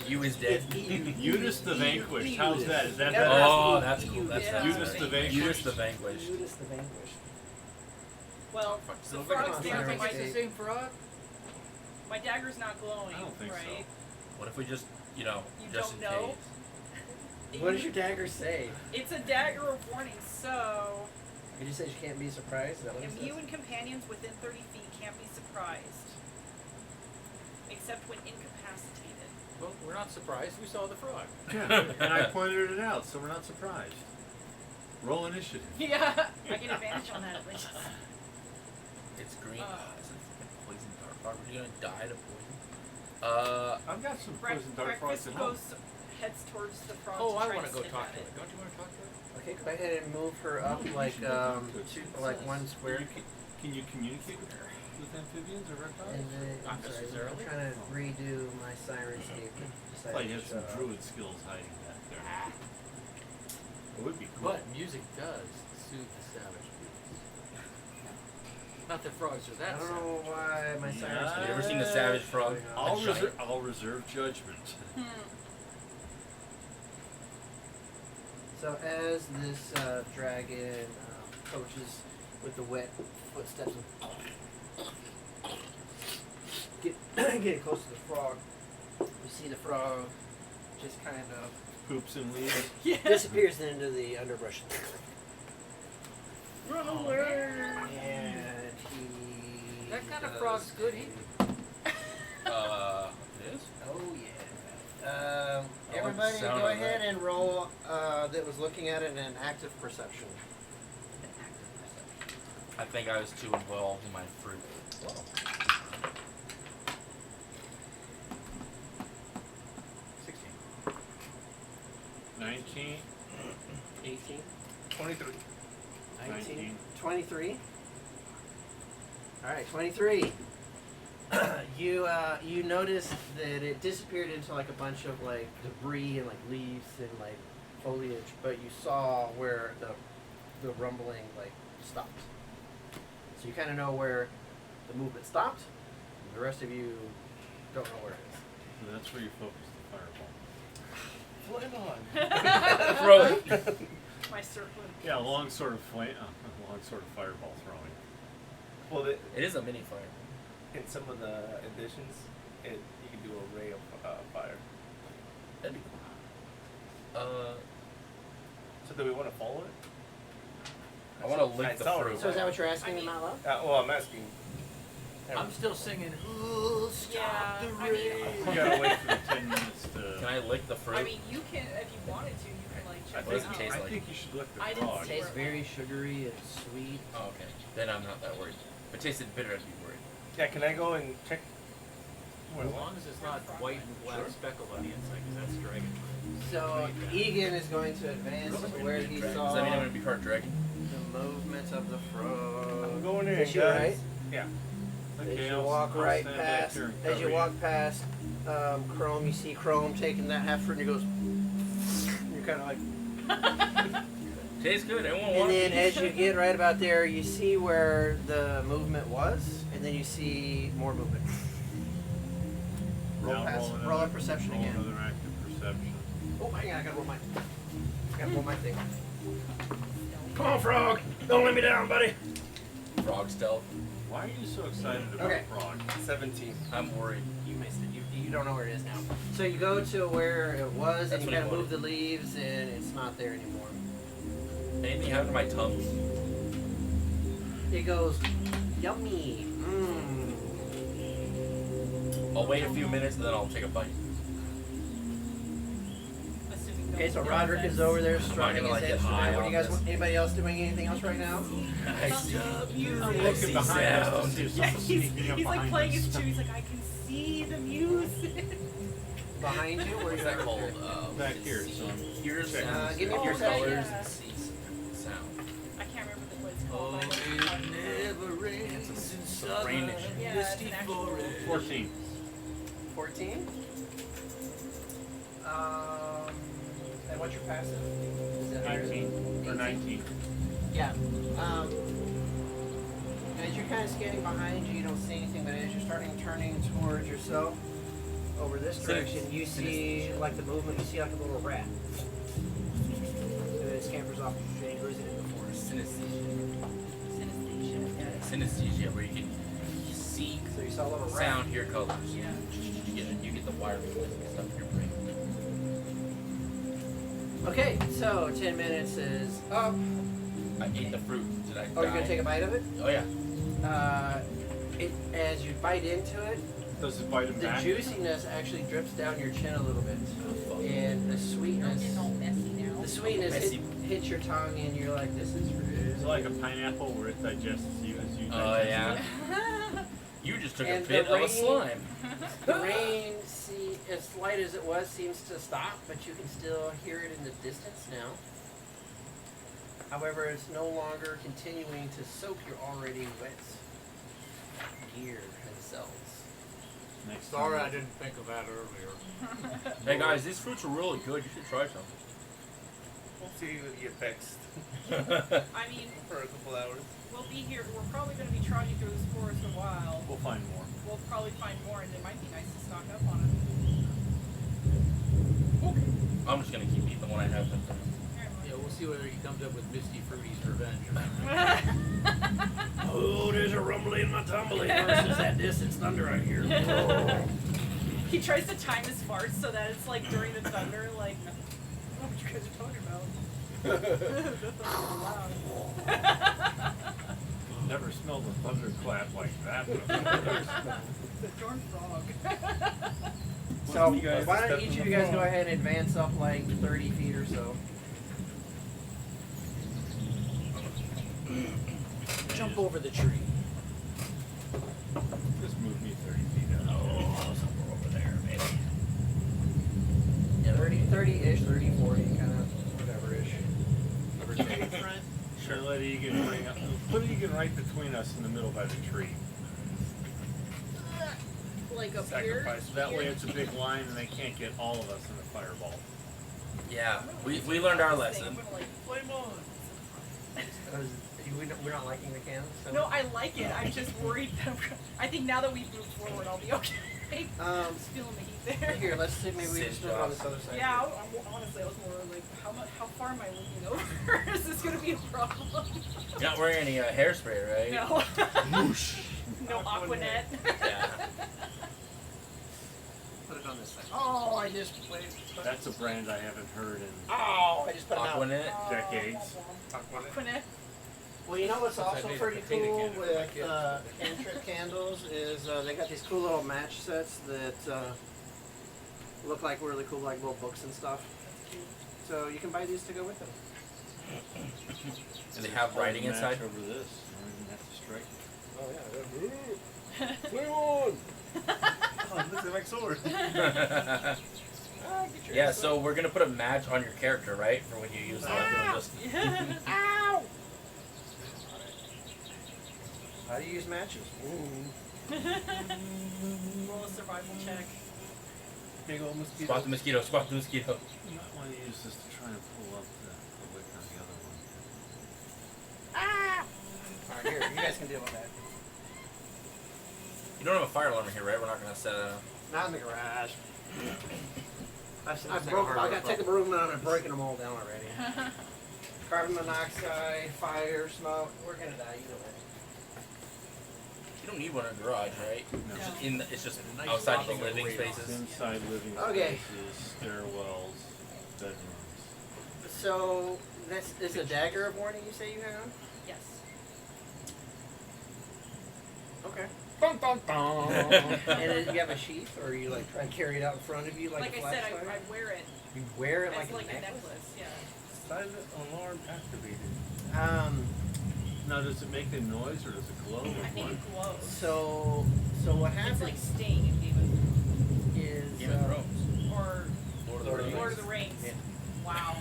[SPEAKER 2] You is dead.
[SPEAKER 4] Udis the Vanquished. How's that? Is that
[SPEAKER 1] Yeah.
[SPEAKER 4] better?
[SPEAKER 2] Oh, that's cool. That's
[SPEAKER 3] Yeah.
[SPEAKER 2] nice.
[SPEAKER 4] Udis the
[SPEAKER 2] Udis
[SPEAKER 4] Vanquished.
[SPEAKER 2] the Vanquished.
[SPEAKER 1] Udis the vanquished.
[SPEAKER 3] Well,
[SPEAKER 2] Fuck,
[SPEAKER 3] the
[SPEAKER 2] so
[SPEAKER 3] frog's
[SPEAKER 1] come on,
[SPEAKER 3] there, but
[SPEAKER 1] Cyrus.
[SPEAKER 3] my,
[SPEAKER 5] same frog?
[SPEAKER 3] my dagger's not glowing,
[SPEAKER 4] I don't think
[SPEAKER 3] right?
[SPEAKER 2] What if we just,
[SPEAKER 3] You
[SPEAKER 2] just
[SPEAKER 3] don't
[SPEAKER 2] in
[SPEAKER 3] know?
[SPEAKER 2] case?
[SPEAKER 1] What does your dagger say?
[SPEAKER 3] It's a dagger of warning, so
[SPEAKER 1] You just said you can't be surprised. Is that what it
[SPEAKER 3] you
[SPEAKER 1] says?
[SPEAKER 3] and companions within 30 feet can't be surprised, except when incapacitated.
[SPEAKER 5] Well, we're not surprised. We saw the frog.
[SPEAKER 4] Yeah, and I pointed it out, so we're not surprised. Roll initiative.
[SPEAKER 3] Yeah, I get advantage on that at least.
[SPEAKER 2] It's green.
[SPEAKER 3] Uh,
[SPEAKER 2] It's a fucking poison dart frog. Are you gonna die to poison?
[SPEAKER 4] I've got some poison dart frogs
[SPEAKER 3] Breakfast
[SPEAKER 4] at home.
[SPEAKER 3] heads towards the frog.
[SPEAKER 5] Oh,
[SPEAKER 3] to
[SPEAKER 5] I
[SPEAKER 3] try
[SPEAKER 5] want to go
[SPEAKER 3] sniff
[SPEAKER 5] talk
[SPEAKER 3] at
[SPEAKER 5] to
[SPEAKER 3] it.
[SPEAKER 5] her. Don't you want to talk to her?
[SPEAKER 1] Okay, go ahead and move her up
[SPEAKER 4] No, you
[SPEAKER 1] like
[SPEAKER 4] should go talk to her.
[SPEAKER 1] like one square.
[SPEAKER 4] Can you communicate with amphibians or reptiles?
[SPEAKER 1] And then,
[SPEAKER 5] Not
[SPEAKER 1] I'm sorry, I'm
[SPEAKER 5] necessarily.
[SPEAKER 1] trying to redo my Sirenscape.
[SPEAKER 4] Like you have some druid skills hiding back there. It would be cool.
[SPEAKER 5] But music does soothe the savage beasts. Not that frogs are
[SPEAKER 1] I
[SPEAKER 5] that
[SPEAKER 1] don't
[SPEAKER 5] savage.
[SPEAKER 1] know why my
[SPEAKER 4] Yeah.
[SPEAKER 1] Sirenscape.
[SPEAKER 2] Have you ever seen the savage frog?
[SPEAKER 4] I'll,
[SPEAKER 2] That's giant.
[SPEAKER 4] I'll reserve judgment.
[SPEAKER 1] So as this dragon approaches with the wet footsteps, getting close to the frog, you see the frog just kind of
[SPEAKER 4] Poops and leaves.
[SPEAKER 3] Yeah.
[SPEAKER 1] disappears into the underbrush.
[SPEAKER 3] Run
[SPEAKER 1] Oh,
[SPEAKER 3] away.
[SPEAKER 1] And he.
[SPEAKER 5] That kind of
[SPEAKER 1] does
[SPEAKER 5] frog's good, he-
[SPEAKER 2] It is?
[SPEAKER 1] Oh yeah.
[SPEAKER 2] the
[SPEAKER 1] Everybody,
[SPEAKER 2] sound
[SPEAKER 1] go
[SPEAKER 2] of
[SPEAKER 1] ahead
[SPEAKER 2] that.
[SPEAKER 1] and roll. That was looking at it in an active perception.
[SPEAKER 2] I think I was too involved in my fruit.
[SPEAKER 5] 16.
[SPEAKER 4] 19,
[SPEAKER 1] 18,
[SPEAKER 6] 23.
[SPEAKER 1] 19, 23. All right, 23. You noticed that it disappeared into like a bunch of like debris and like leaves and like foliage, but you saw where the rumbling like stopped. So you kind of know where the movement stopped. And the rest of you don't know where it is.
[SPEAKER 4] so that's where you focus the fireball.
[SPEAKER 6] Flame on.
[SPEAKER 2] Throw it.
[SPEAKER 3] My circle.
[SPEAKER 4] Yeah, long sort of flame, long sort of fireball throwing.
[SPEAKER 6] Well,
[SPEAKER 2] It is a mini fire.
[SPEAKER 6] in some of the editions, you can do a ray of fire.
[SPEAKER 2] That'd be cool.
[SPEAKER 6] So do we want to follow it?
[SPEAKER 2] I want to lick
[SPEAKER 6] I
[SPEAKER 2] the
[SPEAKER 6] saw it.
[SPEAKER 2] fruit.
[SPEAKER 1] So is that what you're asking
[SPEAKER 3] I mean-
[SPEAKER 1] him out loud?
[SPEAKER 6] Well, I'm asking.
[SPEAKER 5] I'm still singing. Ooh, stop
[SPEAKER 3] Yeah,
[SPEAKER 5] the
[SPEAKER 3] I mean-
[SPEAKER 5] rain.
[SPEAKER 4] You gotta wait for the 10 minutes to.
[SPEAKER 2] Can I lick the fruit?
[SPEAKER 3] I mean, you can, if you wanted to, you can like
[SPEAKER 4] I
[SPEAKER 3] check
[SPEAKER 2] What does
[SPEAKER 3] it
[SPEAKER 2] it
[SPEAKER 3] out.
[SPEAKER 2] taste like?
[SPEAKER 4] think you should lick the
[SPEAKER 3] I didn't
[SPEAKER 4] frog.
[SPEAKER 1] It tastes very sugary and sweet.
[SPEAKER 2] Oh, okay. Then I'm not that worried. If it tasted bitter, I'd be worried.
[SPEAKER 6] Yeah, can I go and check? Where
[SPEAKER 5] As long as it's not white and black
[SPEAKER 2] Sure.
[SPEAKER 5] speckled on the inside, because that's dragon fruit.
[SPEAKER 1] So Egan is going to advance to where he
[SPEAKER 2] Dragon.
[SPEAKER 1] saw.
[SPEAKER 2] Does that mean I'm going to be part dragon?
[SPEAKER 1] The movement of the frog.
[SPEAKER 6] I'm going in,
[SPEAKER 1] Is she
[SPEAKER 6] guys.
[SPEAKER 1] right?
[SPEAKER 6] Yeah.
[SPEAKER 1] As you
[SPEAKER 4] I'll-
[SPEAKER 1] walk
[SPEAKER 4] I'll
[SPEAKER 1] right
[SPEAKER 4] stand back
[SPEAKER 1] past,
[SPEAKER 4] here and
[SPEAKER 1] as you
[SPEAKER 4] cover
[SPEAKER 1] walk past Chrome, you see Chrome taking that half fruit and he goes. You're kind of like.
[SPEAKER 2] Tastes good. Everyone
[SPEAKER 1] And
[SPEAKER 2] wants
[SPEAKER 1] then
[SPEAKER 2] it.
[SPEAKER 1] as you get right about there, you see where the movement was, and then you see more movement. Roll
[SPEAKER 4] Now
[SPEAKER 1] past,
[SPEAKER 4] roll
[SPEAKER 1] roll
[SPEAKER 4] another-
[SPEAKER 1] a perception
[SPEAKER 4] roll
[SPEAKER 1] again.
[SPEAKER 4] Another active perception.
[SPEAKER 1] Oh, hang on, I gotta roll my. I gotta roll my thing. Come on, frog! Don't let me down, buddy.
[SPEAKER 2] Frog stealth.
[SPEAKER 4] Why are you so excited about
[SPEAKER 1] Okay.
[SPEAKER 4] frog?
[SPEAKER 6] 17.
[SPEAKER 2] I'm worried.
[SPEAKER 1] You missed it. You don't know where it is now. So you go to where it was,
[SPEAKER 2] That's
[SPEAKER 1] and you
[SPEAKER 2] what I
[SPEAKER 1] kind of move
[SPEAKER 2] wanted.
[SPEAKER 1] the leaves, and it's not there anymore.
[SPEAKER 2] Anything happen to my tongue?
[SPEAKER 1] It goes, yummy. Mmm.
[SPEAKER 2] I'll wait a few minutes and then I'll take a bite.
[SPEAKER 3] Assuming
[SPEAKER 1] Okay,
[SPEAKER 3] no
[SPEAKER 1] so
[SPEAKER 3] one
[SPEAKER 1] Roderick
[SPEAKER 3] else
[SPEAKER 1] is over there strumming
[SPEAKER 2] gonna,
[SPEAKER 1] his
[SPEAKER 2] like, get high
[SPEAKER 1] instrument. What do you
[SPEAKER 2] on
[SPEAKER 1] guys?
[SPEAKER 2] this?
[SPEAKER 1] Anybody else doing anything else right now?
[SPEAKER 2] I see.
[SPEAKER 4] I'm looking
[SPEAKER 2] see
[SPEAKER 4] behind us to
[SPEAKER 2] sound.
[SPEAKER 4] see if
[SPEAKER 3] Yeah,
[SPEAKER 4] something's sneaking up
[SPEAKER 3] he's like
[SPEAKER 4] behind
[SPEAKER 3] playing
[SPEAKER 4] us.
[SPEAKER 3] his tune. He's like, I can see the music.
[SPEAKER 1] Behind you? Where
[SPEAKER 2] What's
[SPEAKER 1] you
[SPEAKER 2] that
[SPEAKER 1] at?
[SPEAKER 2] called?
[SPEAKER 4] Back here, so I'm
[SPEAKER 2] Hear
[SPEAKER 4] checking
[SPEAKER 2] sounds,
[SPEAKER 1] give me a
[SPEAKER 2] hear
[SPEAKER 1] perception.
[SPEAKER 2] colors,
[SPEAKER 3] Yeah.
[SPEAKER 2] and see sound.
[SPEAKER 3] I can't remember what it's
[SPEAKER 2] Oh,
[SPEAKER 3] called. I
[SPEAKER 2] it
[SPEAKER 3] don't know.
[SPEAKER 2] never rains in southern
[SPEAKER 4] rainish.
[SPEAKER 3] Yeah, it's an actual.
[SPEAKER 4] 14.
[SPEAKER 1] 14. And what's your passive? Is that higher?
[SPEAKER 4] 19. Or 19.
[SPEAKER 1] Yeah. As you're kind of scanning behind you, you don't see anything, but as you're turning towards yourself, over this direction, you see like the movement. You see like a little rat, and then it scampers off and it goes into the forest.
[SPEAKER 2] Synesthesia.
[SPEAKER 3] Synesthesia. Yeah.
[SPEAKER 2] Synesthesia, where you can see
[SPEAKER 1] So you saw a little rat.
[SPEAKER 2] sound, hear colors.
[SPEAKER 3] Yeah.
[SPEAKER 2] You get the wiring stuff in your brain.
[SPEAKER 1] Okay, so 10 minutes is up.
[SPEAKER 2] I ate the fruit. Did I
[SPEAKER 1] Oh, you're
[SPEAKER 2] die?
[SPEAKER 1] gonna take a bite of it?
[SPEAKER 2] Oh yeah.
[SPEAKER 1] As you bite into it,
[SPEAKER 4] Does it bite him
[SPEAKER 1] the
[SPEAKER 4] back?
[SPEAKER 1] juiciness actually drips down your chin a little bit,
[SPEAKER 2] Oh, fuck.
[SPEAKER 1] and the sweetness,
[SPEAKER 3] messy
[SPEAKER 1] the sweetness
[SPEAKER 2] Messy.
[SPEAKER 1] hits your tongue, and you're like, "This is
[SPEAKER 4] Is it like a pineapple where it digests you as you digest
[SPEAKER 2] Oh yeah.
[SPEAKER 3] now.
[SPEAKER 2] You just took
[SPEAKER 1] And
[SPEAKER 2] a bit
[SPEAKER 1] the
[SPEAKER 2] of a
[SPEAKER 1] rain-
[SPEAKER 2] slime.
[SPEAKER 1] The rain, as light as it was, seems to stop, but you can still hear it in the distance now. However, it's no longer continuing to soak your already wet gear and cells.
[SPEAKER 4] Next
[SPEAKER 5] Sorry,
[SPEAKER 4] time.
[SPEAKER 5] I didn't think of that earlier.
[SPEAKER 2] Hey guys, these fruits are really good. You should try some.
[SPEAKER 6] We'll see the effects
[SPEAKER 3] I mean,
[SPEAKER 6] for a couple hours.
[SPEAKER 3] we'll be here. We're probably going to be trotting through this forest a while.
[SPEAKER 4] We'll find more.
[SPEAKER 3] We'll probably find more, and it might be nice to stock up on them.
[SPEAKER 2] I'm just gonna keep eating the one I have.
[SPEAKER 5] Yeah, we'll see whether he comes up with Misty Fruity's Revenge.
[SPEAKER 1] Oh, there's a rumbling in my tumbling versus that distance thunder I hear.
[SPEAKER 3] He tries to time his farts so that it's like during the thunder, like, I don't know what you guys are talking about.
[SPEAKER 4] Never smelled a thunderclap like that.
[SPEAKER 3] The darn frog.
[SPEAKER 1] So,
[SPEAKER 6] You guys
[SPEAKER 1] why don't
[SPEAKER 6] step
[SPEAKER 1] each
[SPEAKER 6] in
[SPEAKER 1] of
[SPEAKER 6] the
[SPEAKER 1] you guys go
[SPEAKER 6] frog.
[SPEAKER 1] ahead and advance up like 30 feet or so?
[SPEAKER 5] Jump over the tree.
[SPEAKER 4] Just move me 30 feet out.
[SPEAKER 1] Oh, somewhere over there, maybe. Yeah, 30-ish, 30, 40, kind of, whatever-ish.
[SPEAKER 4] Sure, let Egan bring up. Put Egan right between us in the middle by the tree.
[SPEAKER 3] Like up
[SPEAKER 6] Sacrifice.
[SPEAKER 3] here.
[SPEAKER 4] That way it's a big line and they can't get all of us in a fireball.
[SPEAKER 2] Yeah, we learned our lesson.
[SPEAKER 3] Flame on.
[SPEAKER 1] We're not liking the can? So.
[SPEAKER 3] No, I like it. I'm just worried that I think now that we've moved forward, I'll be okay. I'm just feeling the heat there.
[SPEAKER 1] Here, let's see, maybe we
[SPEAKER 2] Sit
[SPEAKER 1] just do it on this other side.
[SPEAKER 3] Yeah, honestly, I was more like, how far am I leaning over? Is this gonna be a problem?
[SPEAKER 2] You're not wearing any hairspray, right?
[SPEAKER 3] No.
[SPEAKER 2] Whoosh.
[SPEAKER 3] No Aquanet.
[SPEAKER 2] Yeah.
[SPEAKER 1] Put it on this side. Oh, I just played.
[SPEAKER 4] That's a brand I haven't heard in
[SPEAKER 1] Oh, I just put it out.
[SPEAKER 2] Aquanet.
[SPEAKER 4] decades.
[SPEAKER 3] Aquanet.
[SPEAKER 1] Well, you know what's also
[SPEAKER 6] made a
[SPEAKER 1] pretty
[SPEAKER 6] potato
[SPEAKER 1] cool
[SPEAKER 6] cannon for my
[SPEAKER 1] with
[SPEAKER 6] kids.
[SPEAKER 1] cantrip candles is they got these cool little match sets that look like really cool, like little books and stuff. So you can buy these to go with them.
[SPEAKER 2] Do they have writing
[SPEAKER 4] Match
[SPEAKER 2] inside?
[SPEAKER 4] over this. I don't even have to strike it.
[SPEAKER 1] Oh yeah. Flame on!
[SPEAKER 6] Oh, it looks like my sword.
[SPEAKER 2] Yeah, so we're gonna put a match on your character, right? For when you use the weapon. Just
[SPEAKER 1] Ow! How do you use matches?
[SPEAKER 3] Roll a survival check.
[SPEAKER 6] Big old mosquito.
[SPEAKER 2] Spot the mosquito. Spot the mosquito.
[SPEAKER 4] You might want to use this to try and pull up the wick on the other one.
[SPEAKER 1] Alright, here, you guys can deal with that.
[SPEAKER 2] You don't have a fire alarm here, right? We're not gonna set a.
[SPEAKER 1] Not in the garage.
[SPEAKER 6] Let's
[SPEAKER 1] I've
[SPEAKER 6] take a
[SPEAKER 1] broke.
[SPEAKER 6] hard
[SPEAKER 1] I
[SPEAKER 6] look.
[SPEAKER 1] got to take the broom out and I'm breaking them all down already. Carbon monoxide, fire, smoke. We're gonna die either way.
[SPEAKER 2] You don't need one in the garage, right?
[SPEAKER 4] No.
[SPEAKER 2] It's just it's just outside the living
[SPEAKER 4] It's
[SPEAKER 2] spaces.
[SPEAKER 4] inside living
[SPEAKER 1] Okay.
[SPEAKER 4] spaces, stairwells, bedrooms.
[SPEAKER 1] So this is a dagger of warning. You say you have?
[SPEAKER 3] Yes.
[SPEAKER 1] Okay.
[SPEAKER 4] Dun, dun, dun.
[SPEAKER 1] And then you have a sheath, or you like try and carry it out in front of you like a
[SPEAKER 3] I said,
[SPEAKER 1] flashlight?
[SPEAKER 3] I wear it
[SPEAKER 1] You wear it
[SPEAKER 3] as
[SPEAKER 1] like,
[SPEAKER 3] like
[SPEAKER 1] a
[SPEAKER 3] a
[SPEAKER 1] necklace.
[SPEAKER 3] necklace. Yeah.
[SPEAKER 6] Silent alarm activated.
[SPEAKER 4] Now, does it make a noise or does it glow? Or
[SPEAKER 3] I think
[SPEAKER 4] what?
[SPEAKER 3] it glows.
[SPEAKER 1] So what
[SPEAKER 3] It's
[SPEAKER 1] happens
[SPEAKER 3] like Sting in Game
[SPEAKER 1] is
[SPEAKER 2] Game of Thrones.
[SPEAKER 3] or
[SPEAKER 2] Lord of the
[SPEAKER 1] Lord of the
[SPEAKER 2] Rings.
[SPEAKER 3] Lord of the Rings.
[SPEAKER 1] Yeah.
[SPEAKER 3] Wow.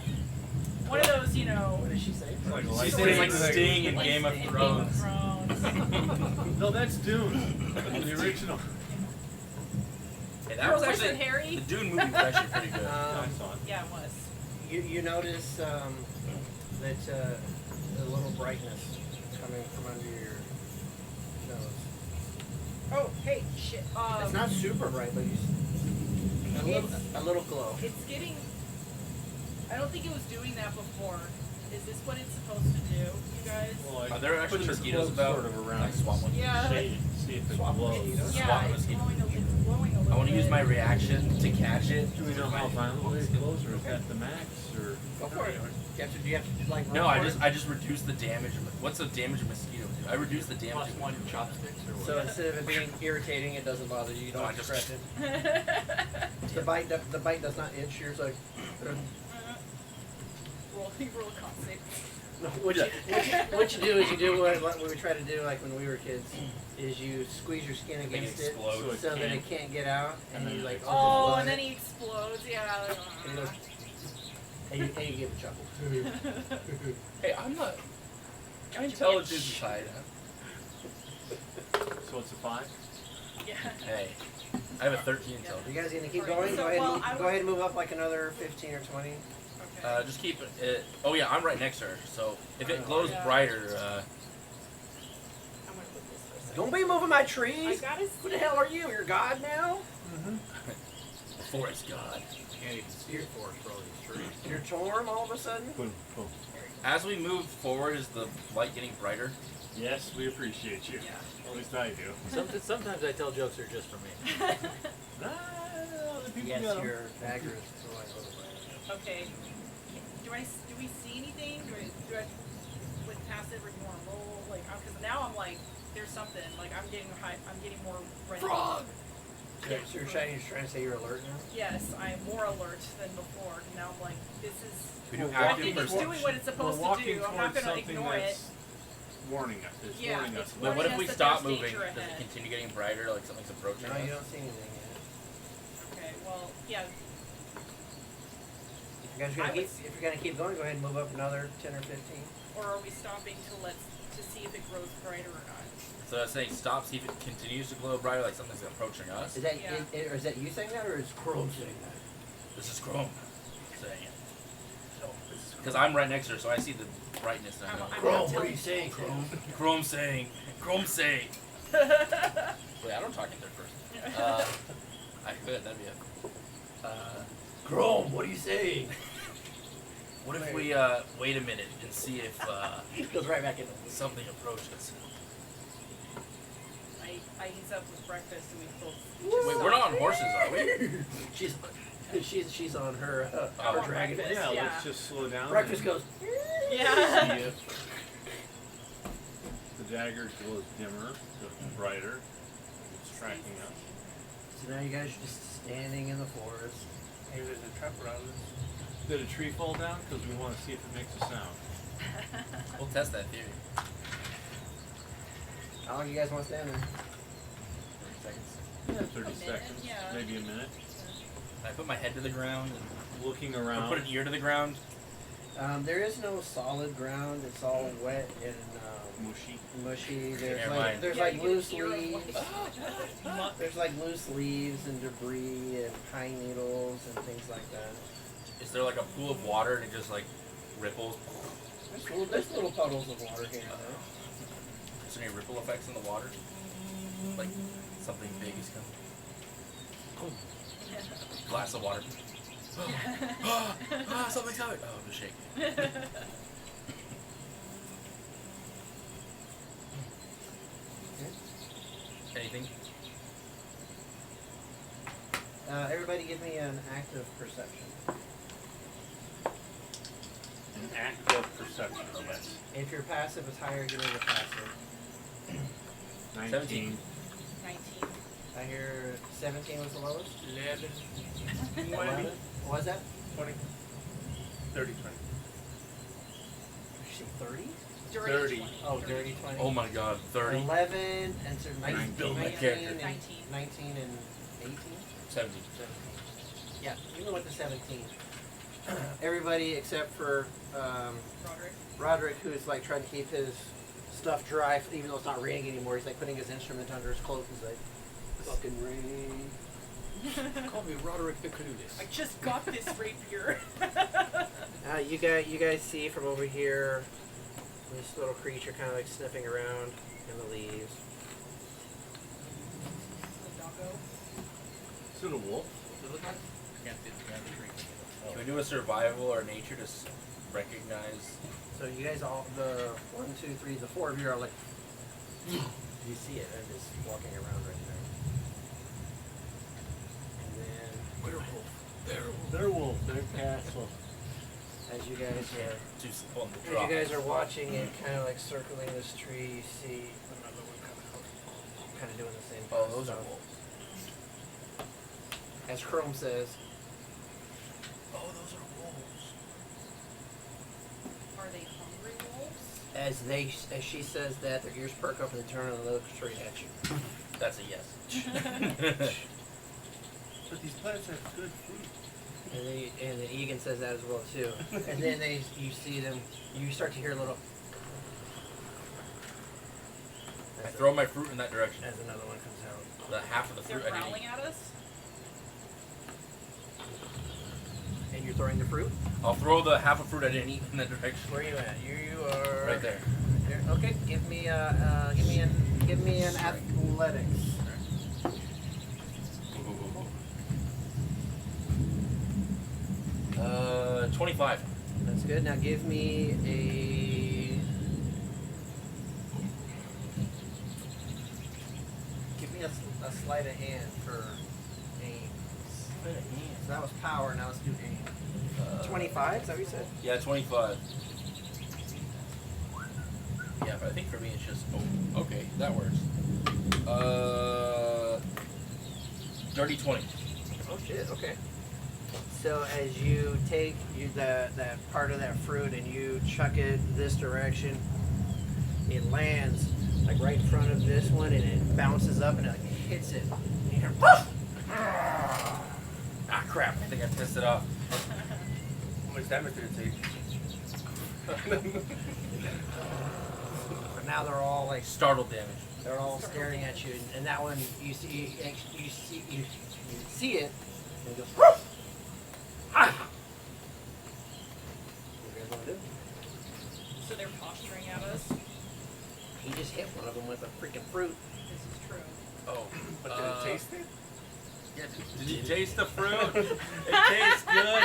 [SPEAKER 3] One of those, you know.
[SPEAKER 1] What did she say?
[SPEAKER 4] It's like a
[SPEAKER 2] She
[SPEAKER 4] light
[SPEAKER 2] said it's like
[SPEAKER 4] thing.
[SPEAKER 2] Sting in
[SPEAKER 3] like
[SPEAKER 2] Game of
[SPEAKER 3] Sting in
[SPEAKER 2] Thrones.
[SPEAKER 3] Game of Thrones.
[SPEAKER 4] No, that's Dune. The original.
[SPEAKER 2] Hey, that was
[SPEAKER 3] Wizard
[SPEAKER 2] actually
[SPEAKER 3] Harry?
[SPEAKER 2] the Dune movie was actually pretty good.
[SPEAKER 4] I saw it.
[SPEAKER 3] Yeah, it was.
[SPEAKER 1] You notice that a little brightness coming from under your nose.
[SPEAKER 3] Oh, hey, shit.
[SPEAKER 1] It's not super bright, but a little glow.
[SPEAKER 3] It's getting. I don't think it was doing that before. Is this what it's supposed to do, you guys?
[SPEAKER 4] Well,
[SPEAKER 2] Are there actually
[SPEAKER 4] put your
[SPEAKER 2] mosquitoes
[SPEAKER 4] cloak
[SPEAKER 2] about?
[SPEAKER 4] Sort of around.
[SPEAKER 2] Like swamp one.
[SPEAKER 3] Yeah.
[SPEAKER 4] Shade it, see if it
[SPEAKER 1] Swamp
[SPEAKER 4] glows.
[SPEAKER 1] mosquitoes.
[SPEAKER 3] Yeah,
[SPEAKER 2] Swamp
[SPEAKER 3] it's
[SPEAKER 2] mosquito.
[SPEAKER 3] glowing a little
[SPEAKER 2] I want to use
[SPEAKER 3] bit.
[SPEAKER 2] my reaction to catch it.
[SPEAKER 4] Do we know how violently it glows, or is that the max, or?
[SPEAKER 1] Go for it. Do you have to like?
[SPEAKER 2] No,
[SPEAKER 1] run
[SPEAKER 2] I
[SPEAKER 1] for
[SPEAKER 2] just
[SPEAKER 1] it?
[SPEAKER 2] I just reduce the damage. What's the damage of mosquito do? I reduce the damage.
[SPEAKER 5] Plus
[SPEAKER 2] of
[SPEAKER 5] one chopsticks or what?
[SPEAKER 1] So instead of it being irritating, it doesn't bother you. You don't
[SPEAKER 2] No, I
[SPEAKER 1] have to
[SPEAKER 2] just-
[SPEAKER 1] scratch it. The bite does not itch. You're like.
[SPEAKER 3] roll a con save.
[SPEAKER 1] No, what you do is you do what we try to do like when we were kids is you squeeze your skin
[SPEAKER 2] Make it
[SPEAKER 1] against it
[SPEAKER 2] explode.
[SPEAKER 1] so that it can't get out and you like
[SPEAKER 3] Oh,
[SPEAKER 1] overflow
[SPEAKER 3] and then
[SPEAKER 1] it,
[SPEAKER 3] he explodes. Yeah.
[SPEAKER 1] and you, go, and you give a chuckle.
[SPEAKER 2] Hey, I'm not. My intelligence is high.
[SPEAKER 4] So it's a 5?
[SPEAKER 3] Yeah.
[SPEAKER 2] Hey, I have a 13 intelligence.
[SPEAKER 1] You guys gonna keep
[SPEAKER 3] Alright,
[SPEAKER 1] going?
[SPEAKER 3] so,
[SPEAKER 1] Go ahead.
[SPEAKER 3] well,
[SPEAKER 1] And,
[SPEAKER 3] I
[SPEAKER 1] go
[SPEAKER 3] would-
[SPEAKER 1] ahead and move up like another 15 or 20.
[SPEAKER 3] Okay.
[SPEAKER 2] Just keep it. Oh yeah, I'm right next to her. So if it glows
[SPEAKER 3] Yeah.
[SPEAKER 2] brighter,
[SPEAKER 3] I'm gonna put this for a second.
[SPEAKER 1] Don't be moving my
[SPEAKER 3] I
[SPEAKER 1] trees.
[SPEAKER 3] gotta
[SPEAKER 1] Who the hell are you? You're God now?
[SPEAKER 2] forest god.
[SPEAKER 5] Can't even see the forest for all these trees.
[SPEAKER 1] You're Torm all of a sudden?
[SPEAKER 4] Boom, boom.
[SPEAKER 2] As we move forward, is the light getting brighter?
[SPEAKER 4] Yes, we appreciate you.
[SPEAKER 3] Yeah.
[SPEAKER 4] At least I do.
[SPEAKER 5] Sometimes I tell jokes that are just for me.
[SPEAKER 4] Other people
[SPEAKER 1] Yes,
[SPEAKER 4] got 'em.
[SPEAKER 1] your dagger is glowing a little bit.
[SPEAKER 3] Okay. Do we see anything? Do I with passive or do you want to roll? Like, because now I'm like, there's something. Like I'm getting high. I'm getting more ready.
[SPEAKER 1] Frog! So you're trying to say you're alert now?
[SPEAKER 3] Yes, I am more alert than before. Now I'm like, this is.
[SPEAKER 2] We do
[SPEAKER 4] We're
[SPEAKER 3] I
[SPEAKER 2] active
[SPEAKER 3] think it's
[SPEAKER 2] perception.
[SPEAKER 3] doing what it's supposed
[SPEAKER 4] We're walking
[SPEAKER 3] to do. I'm not
[SPEAKER 4] towards
[SPEAKER 3] going to
[SPEAKER 4] something
[SPEAKER 3] ignore it.
[SPEAKER 4] that's warning us. It's
[SPEAKER 3] Yeah,
[SPEAKER 4] warning us.
[SPEAKER 3] it's
[SPEAKER 2] But what if
[SPEAKER 3] warning
[SPEAKER 2] we
[SPEAKER 3] us that
[SPEAKER 2] stop
[SPEAKER 3] there's
[SPEAKER 2] moving?
[SPEAKER 3] danger
[SPEAKER 2] Does it
[SPEAKER 3] ahead.
[SPEAKER 2] continue getting brighter, like something's approaching
[SPEAKER 1] No,
[SPEAKER 2] us?
[SPEAKER 1] you don't see anything yet.
[SPEAKER 3] Okay. Well, yeah.
[SPEAKER 1] If you're gonna keep going, go ahead and move up another 10 or 15.
[SPEAKER 3] Or are we stopping to see if it grows brighter or not?
[SPEAKER 2] So I was saying stop, see if it continues to glow brighter, like something's approaching us.
[SPEAKER 1] Is that
[SPEAKER 3] Yeah.
[SPEAKER 1] or is that you saying that, or is Chrome saying that?
[SPEAKER 2] This is Chrome saying it. Because I'm right next to her, so I see the brightness and I know.
[SPEAKER 3] I'm
[SPEAKER 1] Chrome,
[SPEAKER 3] not
[SPEAKER 1] what are
[SPEAKER 3] telling
[SPEAKER 1] you saying?
[SPEAKER 3] Chrome.
[SPEAKER 2] Chrome saying. Chrome saying. Wait, I don't talk in third person. I could, that'd be a.
[SPEAKER 1] Chrome, what are you saying?
[SPEAKER 2] What if we wait a minute and see if
[SPEAKER 1] Goes right back in.
[SPEAKER 2] something approaches?
[SPEAKER 3] I ease up with breakfast and we both.
[SPEAKER 2] Wait, we're not on horses, are we?
[SPEAKER 1] she's on her
[SPEAKER 2] Oh.
[SPEAKER 1] her dragon.
[SPEAKER 3] Breakfast.
[SPEAKER 4] Yeah,
[SPEAKER 3] Yeah.
[SPEAKER 4] let's just slow down.
[SPEAKER 1] Breakfast
[SPEAKER 4] and
[SPEAKER 1] goes.
[SPEAKER 3] Yeah.
[SPEAKER 4] See if the dagger glows dimmer, goes brighter. It's tracking us.
[SPEAKER 1] So now you guys are just standing in the forest.
[SPEAKER 6] Maybe there's a trap around us.
[SPEAKER 4] Did a tree fall down? Because we want to see if it makes a sound.
[SPEAKER 2] We'll test that theory.
[SPEAKER 1] How long you guys want to stand there?
[SPEAKER 2] 30 seconds.
[SPEAKER 4] Yeah, 30
[SPEAKER 3] minute,
[SPEAKER 4] seconds,
[SPEAKER 3] yeah.
[SPEAKER 4] maybe a minute.
[SPEAKER 2] I put my head to the ground and
[SPEAKER 4] Looking
[SPEAKER 2] or
[SPEAKER 4] around.
[SPEAKER 2] put an ear to the ground.
[SPEAKER 1] There is no solid ground. It's all wet and mushy. There's
[SPEAKER 2] Never
[SPEAKER 1] like
[SPEAKER 2] mind.
[SPEAKER 1] there's
[SPEAKER 3] Yeah,
[SPEAKER 1] like
[SPEAKER 3] you get
[SPEAKER 1] loose
[SPEAKER 3] zero
[SPEAKER 1] leaves. There's like loose leaves and debris and pine needles and things like that.
[SPEAKER 2] Is there like a pool of water and it just like ripples?
[SPEAKER 1] There's little puddles of water here and there.
[SPEAKER 2] Is there any ripple effects in the water? Like something big is coming. Glass of water. Something's coming. Oh, I'm just shaking. Anything?
[SPEAKER 1] Everybody give me an active perception.
[SPEAKER 4] An act of perception, yes.
[SPEAKER 1] If your passive is higher, give me the passive.
[SPEAKER 4] 19.
[SPEAKER 3] 19.
[SPEAKER 1] I hear 17 was the lowest.
[SPEAKER 6] 11,
[SPEAKER 1] 11. What was that?
[SPEAKER 6] 20, 30, 20.
[SPEAKER 1] Did you say 30?
[SPEAKER 3] Dirty
[SPEAKER 6] 30.
[SPEAKER 3] 20.
[SPEAKER 1] Oh, dirty 20.
[SPEAKER 2] Oh my god, 30.
[SPEAKER 1] 11 and so 19,
[SPEAKER 2] 19.
[SPEAKER 1] 19, and
[SPEAKER 3] 19.
[SPEAKER 1] 19 and 18?
[SPEAKER 2] 70.
[SPEAKER 1] 17. Yeah, even with the 17. Everybody except for
[SPEAKER 3] Roderick.
[SPEAKER 1] Roderick, who's like trying to keep his stuff dry, even though it's not raining anymore. He's like putting his instrument under his cloak. He's like, fucking rain.
[SPEAKER 5] Call me Roderick the Clueless.
[SPEAKER 3] I just got this rapier.
[SPEAKER 1] You guys see from over here this little creature kind of like sniffing around in the leaves.
[SPEAKER 3] Doggo.
[SPEAKER 4] Is it a wolf?
[SPEAKER 5] What's it look like? Can't see the tree.
[SPEAKER 2] Can we do a survival or nature to recognize?
[SPEAKER 1] So you guys all, the 1, 2, 3, the 4 of you are like, you see it and it's walking around right there. And then
[SPEAKER 5] Werewolf.
[SPEAKER 4] Werewolf. They're castle.
[SPEAKER 1] as you guys are
[SPEAKER 2] Just on the
[SPEAKER 1] as
[SPEAKER 2] drop.
[SPEAKER 1] you guys are watching it kind of like circling this tree, you see another one come out, kind of doing the same
[SPEAKER 2] Oh,
[SPEAKER 1] kind of
[SPEAKER 2] those are
[SPEAKER 1] stuff.
[SPEAKER 2] wolves.
[SPEAKER 1] As Chrome says,
[SPEAKER 2] Oh, those are wolves.
[SPEAKER 3] Are they hungry wolves?
[SPEAKER 1] as she says that, their ears perk up and they turn and they look straight at you.
[SPEAKER 2] That's a yes.
[SPEAKER 6] But these plants have good fruit.
[SPEAKER 1] And then Egan says that as well too. And then you see them, you start to hear a little.
[SPEAKER 2] I throw my fruit in that direction.
[SPEAKER 1] As another one comes out.
[SPEAKER 2] The half of the
[SPEAKER 3] They're
[SPEAKER 2] fruit I didn't
[SPEAKER 3] growling
[SPEAKER 2] eat.
[SPEAKER 3] at us?
[SPEAKER 1] And you're throwing the fruit?
[SPEAKER 2] I'll throw the half of fruit I didn't eat in that direction.
[SPEAKER 1] Where are you at? You are
[SPEAKER 2] Right there.
[SPEAKER 1] Okay, give me an athletics.
[SPEAKER 2] 25.
[SPEAKER 1] That's good. Now give me a sleight of hand for aim. So that was power. Now let's do aim. 25. Is that what you said?
[SPEAKER 2] Yeah, 25. Yeah, but I think for me it's just okay, that works. Dirty 20.
[SPEAKER 1] Oh shit. Okay. So as you take that part of that fruit and you chuck it this direction, it lands like right in front of this one and it bounces up and it like hits it. And you hear, "Woof!"
[SPEAKER 2] Ah, crap! I think I pissed it off.
[SPEAKER 6] How much damage did it take?
[SPEAKER 1] But now they're all like
[SPEAKER 2] Startled damage.
[SPEAKER 1] they're all staring at you, and that one you see it and it goes. "Woof!" Ah! What are you guys want to do?
[SPEAKER 3] So they're posturing at us?
[SPEAKER 1] He just hit one of them with a freaking fruit.
[SPEAKER 3] This is true.
[SPEAKER 2] Oh,
[SPEAKER 6] But did it taste it?
[SPEAKER 2] Yeah, did you taste the fruit? It tastes good.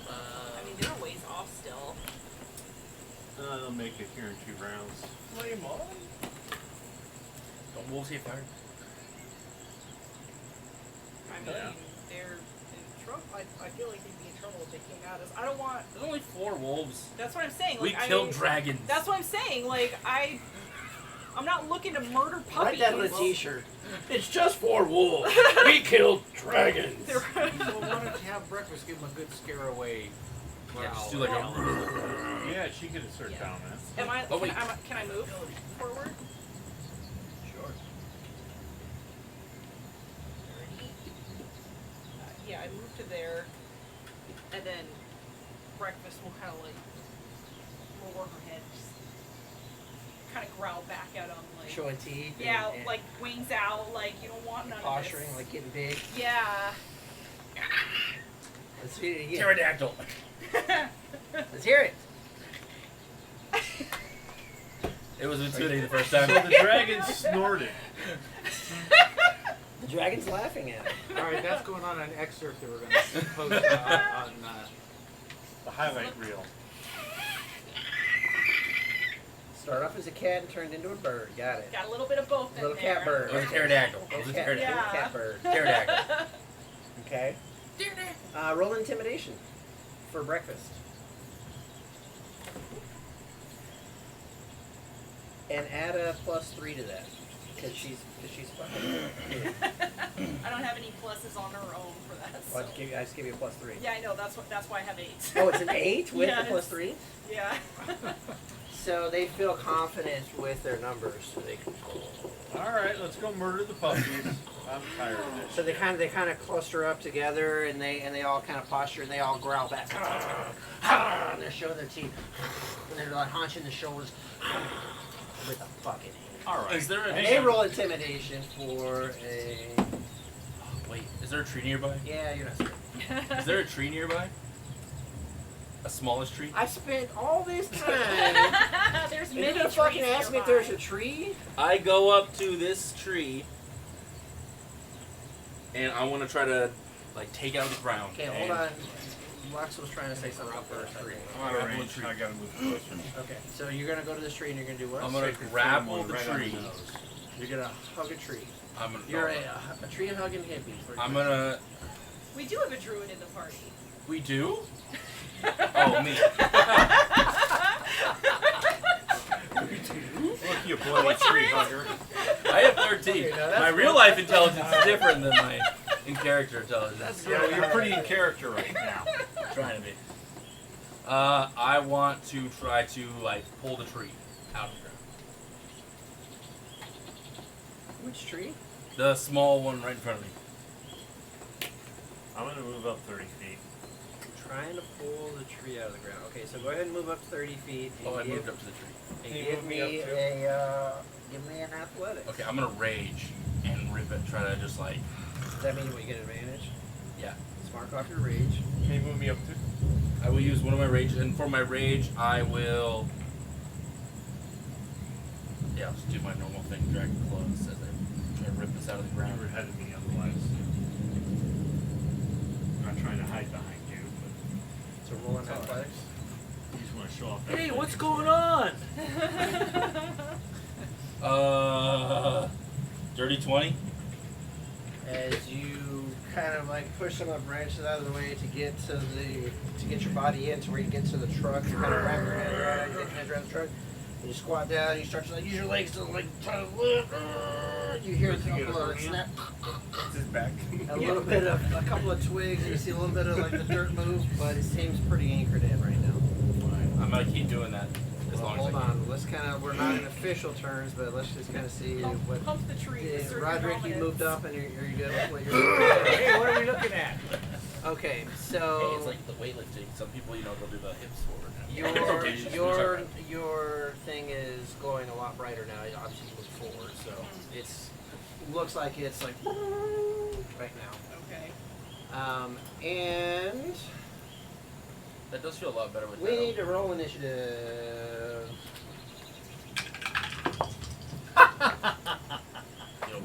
[SPEAKER 3] I mean, they're a ways off still.
[SPEAKER 4] I'll make it here in 2 rounds.
[SPEAKER 6] Flame on?
[SPEAKER 2] Don't wolves get fired?
[SPEAKER 3] I mean,
[SPEAKER 4] Yeah.
[SPEAKER 3] they're in trouble. I feel like they'd be in trouble if they came at us. I don't want.
[SPEAKER 2] There's only 4 wolves.
[SPEAKER 3] That's what I'm saying.
[SPEAKER 2] We
[SPEAKER 3] Like, I
[SPEAKER 2] killed
[SPEAKER 3] mean,
[SPEAKER 2] dragons.
[SPEAKER 3] That's what I'm saying. Like, I'm not looking to murder puppies.
[SPEAKER 1] Write that on a T-shirt. It's just 4 wolves. We killed dragons.
[SPEAKER 5] Well, why don't you have breakfast, give them a good scare away?
[SPEAKER 2] Yeah, just do like a.
[SPEAKER 4] Yeah, she could assert
[SPEAKER 3] Yeah.
[SPEAKER 4] dominance.
[SPEAKER 3] Am I?
[SPEAKER 2] Oh, wait.
[SPEAKER 3] Can I move forward?
[SPEAKER 2] Sure.
[SPEAKER 3] Yeah, I moved to there. and then breakfast will kind of like lower her head, just kind of growl back at him, like
[SPEAKER 1] Showing teeth.
[SPEAKER 3] yeah,
[SPEAKER 1] and
[SPEAKER 3] like wings out, like you don't want none of
[SPEAKER 1] posturing,
[SPEAKER 3] this.
[SPEAKER 1] like getting big.
[SPEAKER 3] Yeah.
[SPEAKER 1] Let's hear it again.
[SPEAKER 2] Pterodactyl.
[SPEAKER 1] Let's hear it.
[SPEAKER 2] It was intimidating the first time.
[SPEAKER 4] So the dragon snorted.
[SPEAKER 1] The dragon's laughing at him.
[SPEAKER 5] All right, that's going on an excerpt that we're going to post on
[SPEAKER 4] The highlight reel.
[SPEAKER 1] Start off as a cat and turned into a bird. Got it.
[SPEAKER 3] Got a little bit of both in
[SPEAKER 1] Little
[SPEAKER 3] there.
[SPEAKER 1] cat bird.
[SPEAKER 2] It was a pterodactyl. It was a
[SPEAKER 1] Cat,
[SPEAKER 2] pterodactyl.
[SPEAKER 1] little cat bird.
[SPEAKER 2] Pterodactyl.
[SPEAKER 1] Okay. Roll intimidation for breakfast. And add a +3 to that. Because she's fucking.
[SPEAKER 3] I don't have any pluses on her own for that. So.
[SPEAKER 1] Well, I just give you a +3.
[SPEAKER 3] Yeah, I know. That's why I have 8.
[SPEAKER 1] Oh, it's an 8 with
[SPEAKER 3] Yeah,
[SPEAKER 1] the
[SPEAKER 3] it's-
[SPEAKER 1] +3?
[SPEAKER 3] Yeah.
[SPEAKER 1] So they feel confident with their numbers, so they can.
[SPEAKER 4] All right, let's go murder the puppies. I'm tired of this.
[SPEAKER 1] So they kind of cluster up together, and they all kind of posture, and they all growl back. And they're showing their teeth, and they're like haunching the shoulders with a fucking hand.
[SPEAKER 4] All right.
[SPEAKER 2] Is there a
[SPEAKER 1] And they roll intimidation for a.
[SPEAKER 2] Wait, is there a tree nearby?
[SPEAKER 1] Yeah, you're not scared.
[SPEAKER 2] Is there a tree nearby? A smallish tree?
[SPEAKER 1] I spent all this time.
[SPEAKER 3] There's
[SPEAKER 1] And
[SPEAKER 3] many
[SPEAKER 1] you're gonna
[SPEAKER 3] trees
[SPEAKER 1] fucking ask me if there's a
[SPEAKER 3] nearby.
[SPEAKER 1] tree?
[SPEAKER 2] I go up to this tree and I want to try to like take out the ground.
[SPEAKER 1] Okay, hold on. Lux was trying to say something first.
[SPEAKER 4] I'm out of range. I gotta move closer.
[SPEAKER 1] Okay, so you're gonna go to this tree and you're gonna do what?
[SPEAKER 2] I'm gonna
[SPEAKER 4] Sacred
[SPEAKER 2] grapple
[SPEAKER 4] pheromone
[SPEAKER 2] the
[SPEAKER 4] right on
[SPEAKER 2] tree.
[SPEAKER 4] nose.
[SPEAKER 1] You're gonna hug a tree.
[SPEAKER 2] I'm gonna.
[SPEAKER 1] You're a tree hugging hippie.
[SPEAKER 2] I'm gonna.
[SPEAKER 3] We do have a druid in the party.
[SPEAKER 2] We do? Oh, me.
[SPEAKER 4] Look, you bloody
[SPEAKER 3] What's
[SPEAKER 4] tree
[SPEAKER 3] your
[SPEAKER 4] hugger.
[SPEAKER 2] I have 13.
[SPEAKER 1] Okay, now that's
[SPEAKER 2] My real life intelligence is different than my in-character intelligence.
[SPEAKER 4] Yeah, you're pretty in character right now.
[SPEAKER 2] Trying to be. I want to try to like pull the tree out of the ground.
[SPEAKER 1] Which tree?
[SPEAKER 2] The small one right in front of me.
[SPEAKER 4] I'm gonna move up 30 feet.
[SPEAKER 1] Trying to pull the tree out of the ground. Okay, so go ahead and move up 30 feet. And
[SPEAKER 2] Oh, I
[SPEAKER 1] give,
[SPEAKER 2] moved up to the tree.
[SPEAKER 1] and
[SPEAKER 6] Can you
[SPEAKER 1] give
[SPEAKER 6] move me
[SPEAKER 1] me
[SPEAKER 6] up too?
[SPEAKER 1] give me an athletics.
[SPEAKER 2] Okay, I'm gonna rage and rip it. Try to just like,
[SPEAKER 1] Does that mean we get advantage?
[SPEAKER 2] yeah.
[SPEAKER 1] Smart off your rage.
[SPEAKER 6] Can you move me up too?
[SPEAKER 2] I will use one of my rage, and for my rage, I will. Yeah, I'll just do my normal thing, drag the clothes as I try to rip this out of the
[SPEAKER 4] You
[SPEAKER 2] ground.
[SPEAKER 4] were ahead of me otherwise. I'm not trying to hide behind you, but
[SPEAKER 1] So roll an athletics.
[SPEAKER 4] you just want to show off that.
[SPEAKER 5] Hey, what's
[SPEAKER 4] finish.
[SPEAKER 5] going on?
[SPEAKER 2] Dirty 20.
[SPEAKER 1] As you kind of like push some of the branches out of the way to get your body in to where you get to the truck, you kind of wrap your head around, you get your head around the truck, and you squat down, you start to like use your legs to like try to lift. You hear a couple of snap,
[SPEAKER 6] It's his back.
[SPEAKER 1] a little bit of a couple of twigs, and you see a little bit of like the dirt move, but it seems pretty anchored in right now.
[SPEAKER 2] I'm gonna keep doing that as
[SPEAKER 1] Well,
[SPEAKER 2] long as
[SPEAKER 1] hold
[SPEAKER 2] I can.
[SPEAKER 1] on, let's kind of, we're not in official terms, but let's just kind of see what.
[SPEAKER 3] Hump the tree.
[SPEAKER 1] Yeah,
[SPEAKER 3] assert your
[SPEAKER 1] Roderick, you
[SPEAKER 3] dominance.
[SPEAKER 1] moved up, and are you good with what you're doing?
[SPEAKER 5] Hey, what are we looking at?
[SPEAKER 1] Okay,
[SPEAKER 2] Hey,
[SPEAKER 1] so
[SPEAKER 2] it's like the weightlifting. Some people, they'll do the hips forward. Hip
[SPEAKER 1] your
[SPEAKER 2] rotations,
[SPEAKER 1] your
[SPEAKER 2] which
[SPEAKER 1] your thing is going a lot brighter now. You obviously moved forward, so it's looks like it's like right now.
[SPEAKER 3] Okay.
[SPEAKER 1] And
[SPEAKER 2] that does feel a lot better with
[SPEAKER 1] we
[SPEAKER 2] that.
[SPEAKER 1] need to roll initiative.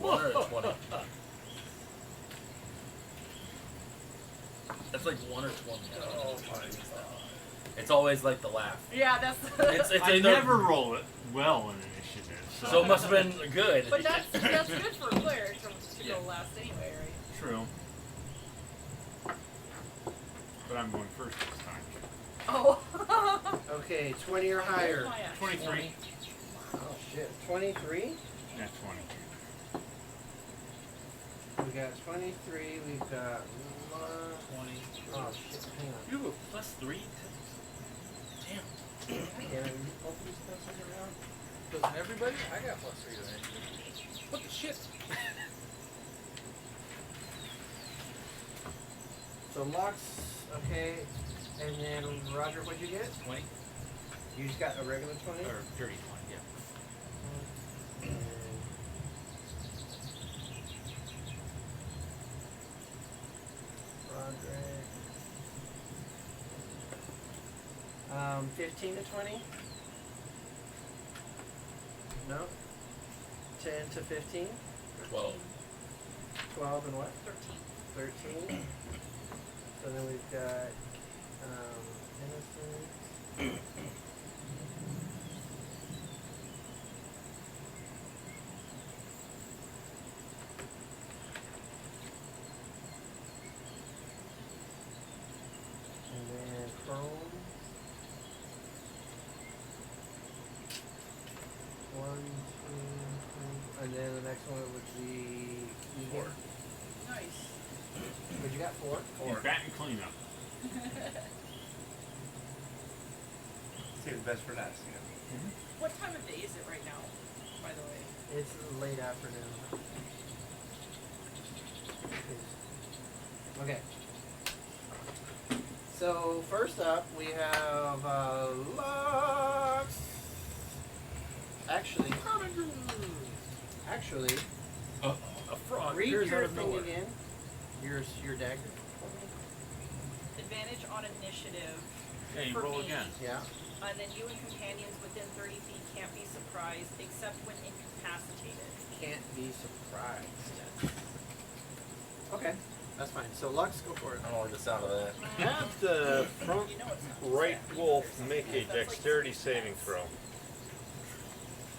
[SPEAKER 2] One or a 20. That's like 1 or 20.
[SPEAKER 1] Oh my god!
[SPEAKER 2] It's always like the laugh.
[SPEAKER 3] Yeah, that's.
[SPEAKER 2] It's
[SPEAKER 4] I
[SPEAKER 2] either,
[SPEAKER 4] never roll it well in initiative.
[SPEAKER 2] so it must have been good.
[SPEAKER 3] But that's good for a player to
[SPEAKER 2] Yeah.
[SPEAKER 3] go last anyway, right?
[SPEAKER 4] True. But I'm going first this time.
[SPEAKER 3] Oh.
[SPEAKER 1] Okay, 20 or higher.
[SPEAKER 3] Oh, yeah.
[SPEAKER 4] 23.
[SPEAKER 1] Oh shit, 23.
[SPEAKER 4] Not 20.
[SPEAKER 1] We got 23. We've got 20. Oh shit! Hang on.
[SPEAKER 2] You have a +3? Damn.
[SPEAKER 1] Yeah, both of these pencils around.
[SPEAKER 6] Doesn't everybody? I got +3 to initiative.
[SPEAKER 2] What the shit?
[SPEAKER 1] So Lux Okay. And then Roger, what'd you get?
[SPEAKER 2] 20
[SPEAKER 1] You just got a regular 20?
[SPEAKER 2] or dirty 20, yeah.
[SPEAKER 1] And 15 to 20? No? 10 to 15?
[SPEAKER 2] 12.
[SPEAKER 1] 12 and what?
[SPEAKER 3] 13.
[SPEAKER 1] 13. So then we've got innocence. And then Chrome. 1, 2, 3. And then the next one would be Eagle.
[SPEAKER 2] 4.
[SPEAKER 3] Nice.
[SPEAKER 1] But you got 4?
[SPEAKER 4] And bat and cleanup.
[SPEAKER 6] Save the best for last, you know.
[SPEAKER 3] What time of day is it right now, by the way?
[SPEAKER 1] It's late afternoon. Okay. So first up, we have Lux. Actually,
[SPEAKER 2] Oh,
[SPEAKER 4] A frog
[SPEAKER 1] read
[SPEAKER 4] appears out
[SPEAKER 1] your
[SPEAKER 4] of
[SPEAKER 1] thing
[SPEAKER 4] nowhere.
[SPEAKER 1] again. Your dagger.
[SPEAKER 3] Advantage on initiative.
[SPEAKER 4] Yeah, you
[SPEAKER 3] for
[SPEAKER 4] roll
[SPEAKER 3] me.
[SPEAKER 4] again.
[SPEAKER 1] Yeah.
[SPEAKER 3] And then you and companions within 30 feet can't be surprised except when incapacitated.
[SPEAKER 1] Can't be surprised. Okay, that's fine. So Lux, go for it.
[SPEAKER 2] I don't like the sound of that.
[SPEAKER 7] Have the front
[SPEAKER 3] You know it's not
[SPEAKER 7] right
[SPEAKER 3] sad.
[SPEAKER 7] wolf make a
[SPEAKER 3] That's like
[SPEAKER 7] dexterity
[SPEAKER 3] 60
[SPEAKER 7] saving
[SPEAKER 3] cents.
[SPEAKER 7] throw.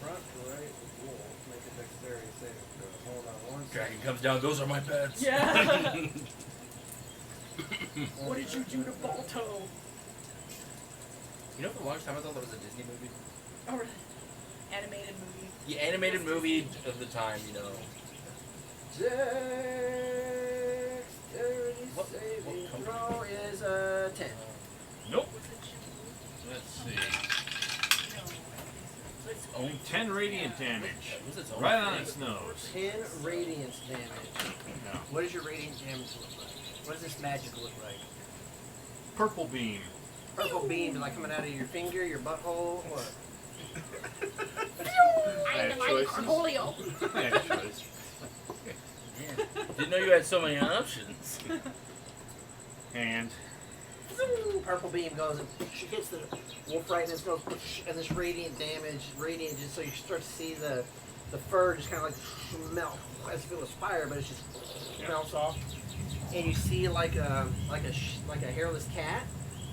[SPEAKER 1] Front right wolf, make a dexterity saving throw. Hold on one
[SPEAKER 2] Dragon comes down, those are my pets.
[SPEAKER 3] Yeah. What did you do to Balto?
[SPEAKER 2] You know, for the longest time I thought that was a Disney movie.
[SPEAKER 3] Oh, really? Animated movie.
[SPEAKER 2] The animated movie of the time, you know.
[SPEAKER 1] Dexterity
[SPEAKER 2] What
[SPEAKER 1] saving
[SPEAKER 2] company?
[SPEAKER 1] throw is 10.
[SPEAKER 4] Nope.
[SPEAKER 3] Was it Jim?
[SPEAKER 4] Let's see.
[SPEAKER 3] No.
[SPEAKER 2] It's its own
[SPEAKER 4] 10 radiant damage.
[SPEAKER 2] It was its own
[SPEAKER 4] Right on
[SPEAKER 2] thing.
[SPEAKER 4] its nose.
[SPEAKER 1] 10 radiance damage.
[SPEAKER 4] Yeah.
[SPEAKER 1] What does your radiant damage look like? What does this magic look like?
[SPEAKER 4] Purple beam.
[SPEAKER 1] Purple beam, like coming out of your finger, your butthole, or
[SPEAKER 3] I am the mighty
[SPEAKER 7] choices.
[SPEAKER 3] Cornholio.
[SPEAKER 4] Yeah, choice.
[SPEAKER 2] Yeah. Didn't know you had so many options.
[SPEAKER 4] And
[SPEAKER 1] purple beam goes and hits the wolf right in his nose, and this radiant damage, radiant, just so you start to see the fur just kind of like melt as if it was fire, but it just melts off, and you see like a hairless cat.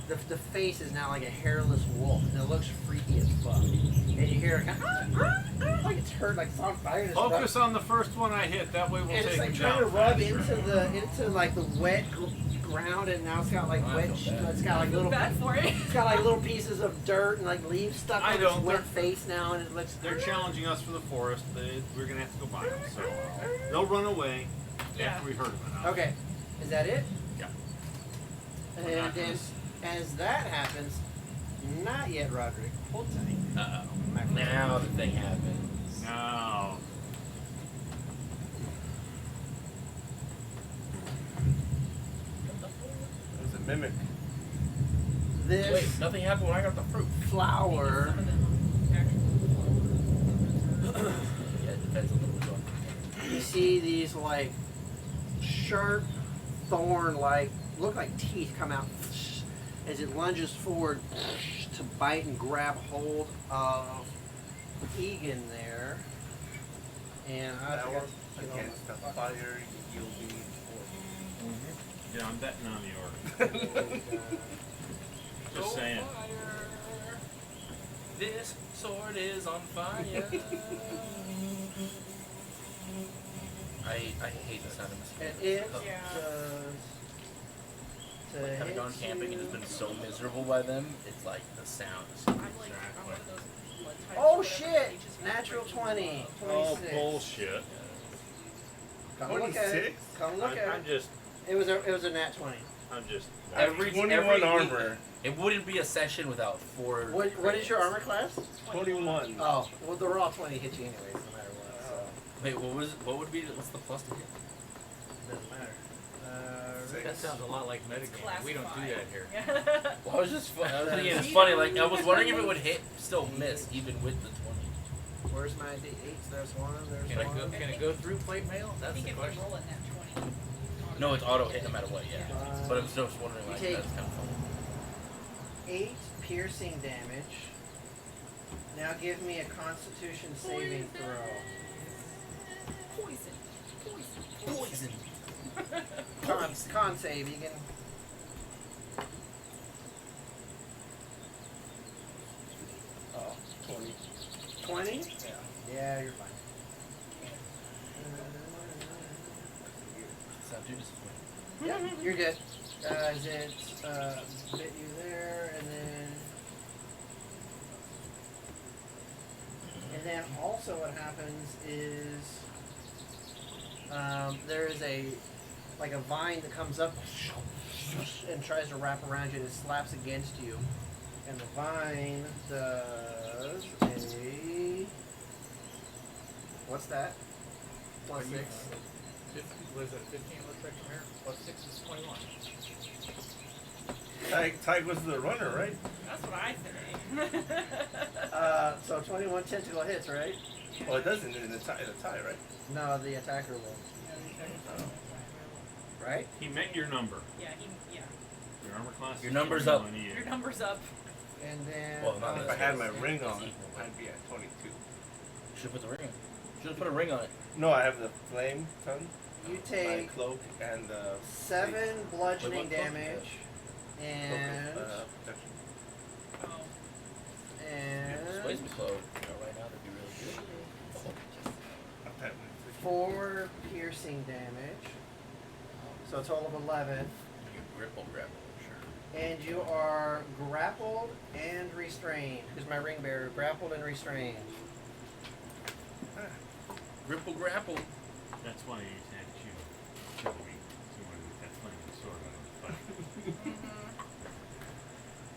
[SPEAKER 1] The face is now like a hairless wolf, and it looks freaky as fuck. And you hear it kind of like it's hurt, like it's on fire. And it's
[SPEAKER 4] focus on the first one I hit. That way we'll
[SPEAKER 1] and
[SPEAKER 4] take
[SPEAKER 1] it's like
[SPEAKER 4] him
[SPEAKER 1] trying
[SPEAKER 4] down
[SPEAKER 1] to rub
[SPEAKER 4] faster.
[SPEAKER 1] into like the wet ground, and now it's got like
[SPEAKER 2] Oh, I
[SPEAKER 1] wet.
[SPEAKER 2] feel bad.
[SPEAKER 1] It's got like little.
[SPEAKER 3] Bad for it.
[SPEAKER 1] It's got like little pieces of dirt and like leaves stuck
[SPEAKER 4] I
[SPEAKER 1] on its
[SPEAKER 4] don't.
[SPEAKER 1] wet face now, and it looks.
[SPEAKER 4] They're challenging us for the forest. We're gonna have to go by them. So they'll run away
[SPEAKER 3] Yeah.
[SPEAKER 4] after we hurt them enough.
[SPEAKER 1] Okay, is that it?
[SPEAKER 4] Yeah.
[SPEAKER 1] And then, as that happens, not yet, Roderick. Hold tight.
[SPEAKER 2] Uh-oh. Now the thing happens.
[SPEAKER 4] Now,
[SPEAKER 6] It was a mimic.
[SPEAKER 1] This
[SPEAKER 2] Wait, nothing happened when I got the fruit.
[SPEAKER 1] flower.
[SPEAKER 3] Some of them actually.
[SPEAKER 2] Yeah, it depends on the result.
[SPEAKER 1] You see these like sharp thorn-like, look like teeth come out as it lunges forward to bite and grab hold of Egan there. And I
[SPEAKER 6] That
[SPEAKER 1] forgot
[SPEAKER 6] one
[SPEAKER 1] to get all
[SPEAKER 6] against the
[SPEAKER 1] my-
[SPEAKER 6] fire, you'll be.
[SPEAKER 4] yeah, I'm betting on the order. Just saying.
[SPEAKER 2] This sword is on fire. I hate the sound of this.
[SPEAKER 1] And it
[SPEAKER 3] Yeah.
[SPEAKER 1] does. To
[SPEAKER 2] Having
[SPEAKER 1] hit
[SPEAKER 2] gone camping and
[SPEAKER 1] you-
[SPEAKER 2] just been so miserable by them, it's like the sound.
[SPEAKER 3] I'm like, I'm one of those blood types
[SPEAKER 1] Oh
[SPEAKER 3] or whatever
[SPEAKER 1] shit!
[SPEAKER 3] that just
[SPEAKER 1] Natural
[SPEAKER 3] freaking
[SPEAKER 1] 20.
[SPEAKER 3] love.
[SPEAKER 7] Oh
[SPEAKER 1] 26.
[SPEAKER 7] bullshit!
[SPEAKER 1] Come look at it.
[SPEAKER 6] 26?
[SPEAKER 1] Come look at
[SPEAKER 7] I'm
[SPEAKER 1] it.
[SPEAKER 7] just,
[SPEAKER 1] It was a nat 20.
[SPEAKER 7] I'm just.
[SPEAKER 2] Every
[SPEAKER 6] 21
[SPEAKER 2] week,
[SPEAKER 6] armor.
[SPEAKER 2] It wouldn't be a session without 4.
[SPEAKER 1] What is your armor class?
[SPEAKER 6] 21.
[SPEAKER 1] Oh, well they're all 20 hit you anyways, no matter what. So
[SPEAKER 2] Wait, what would be? What's the plus to hit?
[SPEAKER 1] doesn't matter.
[SPEAKER 5] That sounds a lot like metagaming. We don't do that here.
[SPEAKER 3] here.
[SPEAKER 2] Well, I was just I was thinking it's funny. Like I was wondering if it would hit, still miss, even with the 20.
[SPEAKER 1] Where's my D8s? There's one. There's
[SPEAKER 5] Can
[SPEAKER 1] one.
[SPEAKER 5] can it go through plate mail?
[SPEAKER 3] I
[SPEAKER 5] That's
[SPEAKER 3] think
[SPEAKER 5] the
[SPEAKER 3] if
[SPEAKER 5] question.
[SPEAKER 3] you're rolling that 20.
[SPEAKER 2] No, it's auto hit no matter what. Yeah. But I was just wondering,
[SPEAKER 1] You
[SPEAKER 2] like
[SPEAKER 1] take-
[SPEAKER 2] that's kind of funny.
[SPEAKER 1] 8 piercing damage. Now give me a Constitution saving throw.
[SPEAKER 3] Poison. Poison.
[SPEAKER 2] Poison.
[SPEAKER 1] Con save. You can.
[SPEAKER 6] Oh, 20.
[SPEAKER 1] 20?
[SPEAKER 6] Yeah.
[SPEAKER 1] Yeah, you're fine.
[SPEAKER 2] It's not too disappointing.
[SPEAKER 1] Yeah, you're good. As it bit you there, and then also what happens is there is a vine that comes up and tries to wrap around you and it slaps against you, and the vine does a what's that? Plus 6.
[SPEAKER 5] 50, what is that, 15 looks like from here? Plus 6 is 21.
[SPEAKER 6] Tyke was the runner, right?
[SPEAKER 3] That's what I think.
[SPEAKER 1] So 21 tentacle hits, right?
[SPEAKER 6] Well, it doesn't in the tie, right?
[SPEAKER 1] No, the attacker will. Right?
[SPEAKER 4] He met your number.
[SPEAKER 3] Yeah,
[SPEAKER 4] Your armor class.
[SPEAKER 2] Your
[SPEAKER 4] is
[SPEAKER 2] number's up.
[SPEAKER 4] 21 a year.
[SPEAKER 3] your number's up.
[SPEAKER 1] And then.
[SPEAKER 2] Well, not
[SPEAKER 6] If I had my ring on, I'd be at 22.
[SPEAKER 2] Should put the ring on. Should have put a ring on it.
[SPEAKER 6] No, I have the flame tongue,
[SPEAKER 1] You
[SPEAKER 6] my
[SPEAKER 1] take
[SPEAKER 6] cloak, and
[SPEAKER 1] 7 bludgeoning
[SPEAKER 2] Wait, what cloak?
[SPEAKER 1] damage.
[SPEAKER 6] cloak
[SPEAKER 1] And.
[SPEAKER 6] of protection.
[SPEAKER 3] Oh.
[SPEAKER 1] And.
[SPEAKER 2] Displays clothes. Right now that'd be really good.
[SPEAKER 6] Apparently.
[SPEAKER 1] 4 piercing damage. So a total of 11.
[SPEAKER 2] You grapple, sure.
[SPEAKER 1] And you are grappled and restrained. Who's my ring bearer? Grappled and restrained.
[SPEAKER 2] Grapple.
[SPEAKER 4] That's why you attacked you. So you want to get that flaming sword out of the fight.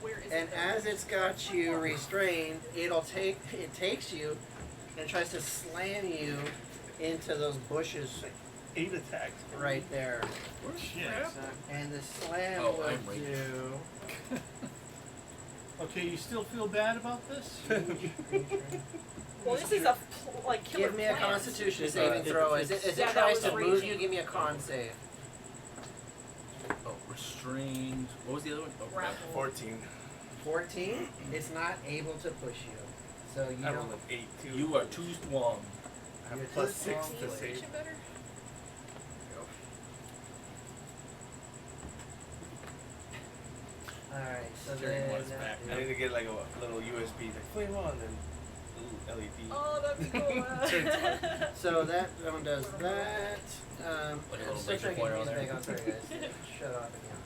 [SPEAKER 3] Where is
[SPEAKER 1] And
[SPEAKER 3] it?
[SPEAKER 1] as it's got you restrained, it takes you and tries to slam you into those bushes
[SPEAKER 6] 8 attacks.
[SPEAKER 1] right there.
[SPEAKER 4] Shit.
[SPEAKER 1] And the slam
[SPEAKER 2] Oh,
[SPEAKER 1] will
[SPEAKER 2] I'm right.
[SPEAKER 1] do.
[SPEAKER 5] Okay, you still feel bad about this?
[SPEAKER 3] Well, this is a killer
[SPEAKER 1] Give me a
[SPEAKER 3] plant.
[SPEAKER 1] Constitution
[SPEAKER 5] It's,
[SPEAKER 1] saving throw. As
[SPEAKER 5] it's-
[SPEAKER 1] it
[SPEAKER 3] Yeah, that
[SPEAKER 1] tries
[SPEAKER 3] was
[SPEAKER 1] to move
[SPEAKER 3] raging.
[SPEAKER 1] you, give me a con save.
[SPEAKER 2] Oh, restrained. What was the other one? Oh,
[SPEAKER 3] Grapple.
[SPEAKER 6] 14.
[SPEAKER 1] 14. It's not able to push you, so you
[SPEAKER 6] I
[SPEAKER 1] don't.
[SPEAKER 6] rolled an 8 too.
[SPEAKER 2] You are too strong.
[SPEAKER 6] I
[SPEAKER 1] You're
[SPEAKER 6] have plus
[SPEAKER 1] too
[SPEAKER 6] 6
[SPEAKER 1] strong
[SPEAKER 6] to
[SPEAKER 1] for
[SPEAKER 6] save.
[SPEAKER 3] Concentration better?
[SPEAKER 1] Alright, so
[SPEAKER 2] Carrying
[SPEAKER 1] then.
[SPEAKER 2] one is back.
[SPEAKER 6] I need to get like a little USB, like flame on, and little LED.
[SPEAKER 3] Oh, that'd be cool.
[SPEAKER 1] So that one does that.
[SPEAKER 2] Like a
[SPEAKER 1] I'm
[SPEAKER 2] little
[SPEAKER 1] still
[SPEAKER 2] laser
[SPEAKER 1] checking
[SPEAKER 2] pointer on
[SPEAKER 1] these
[SPEAKER 2] there.
[SPEAKER 1] back. I'm sorry, guys. Shut off again.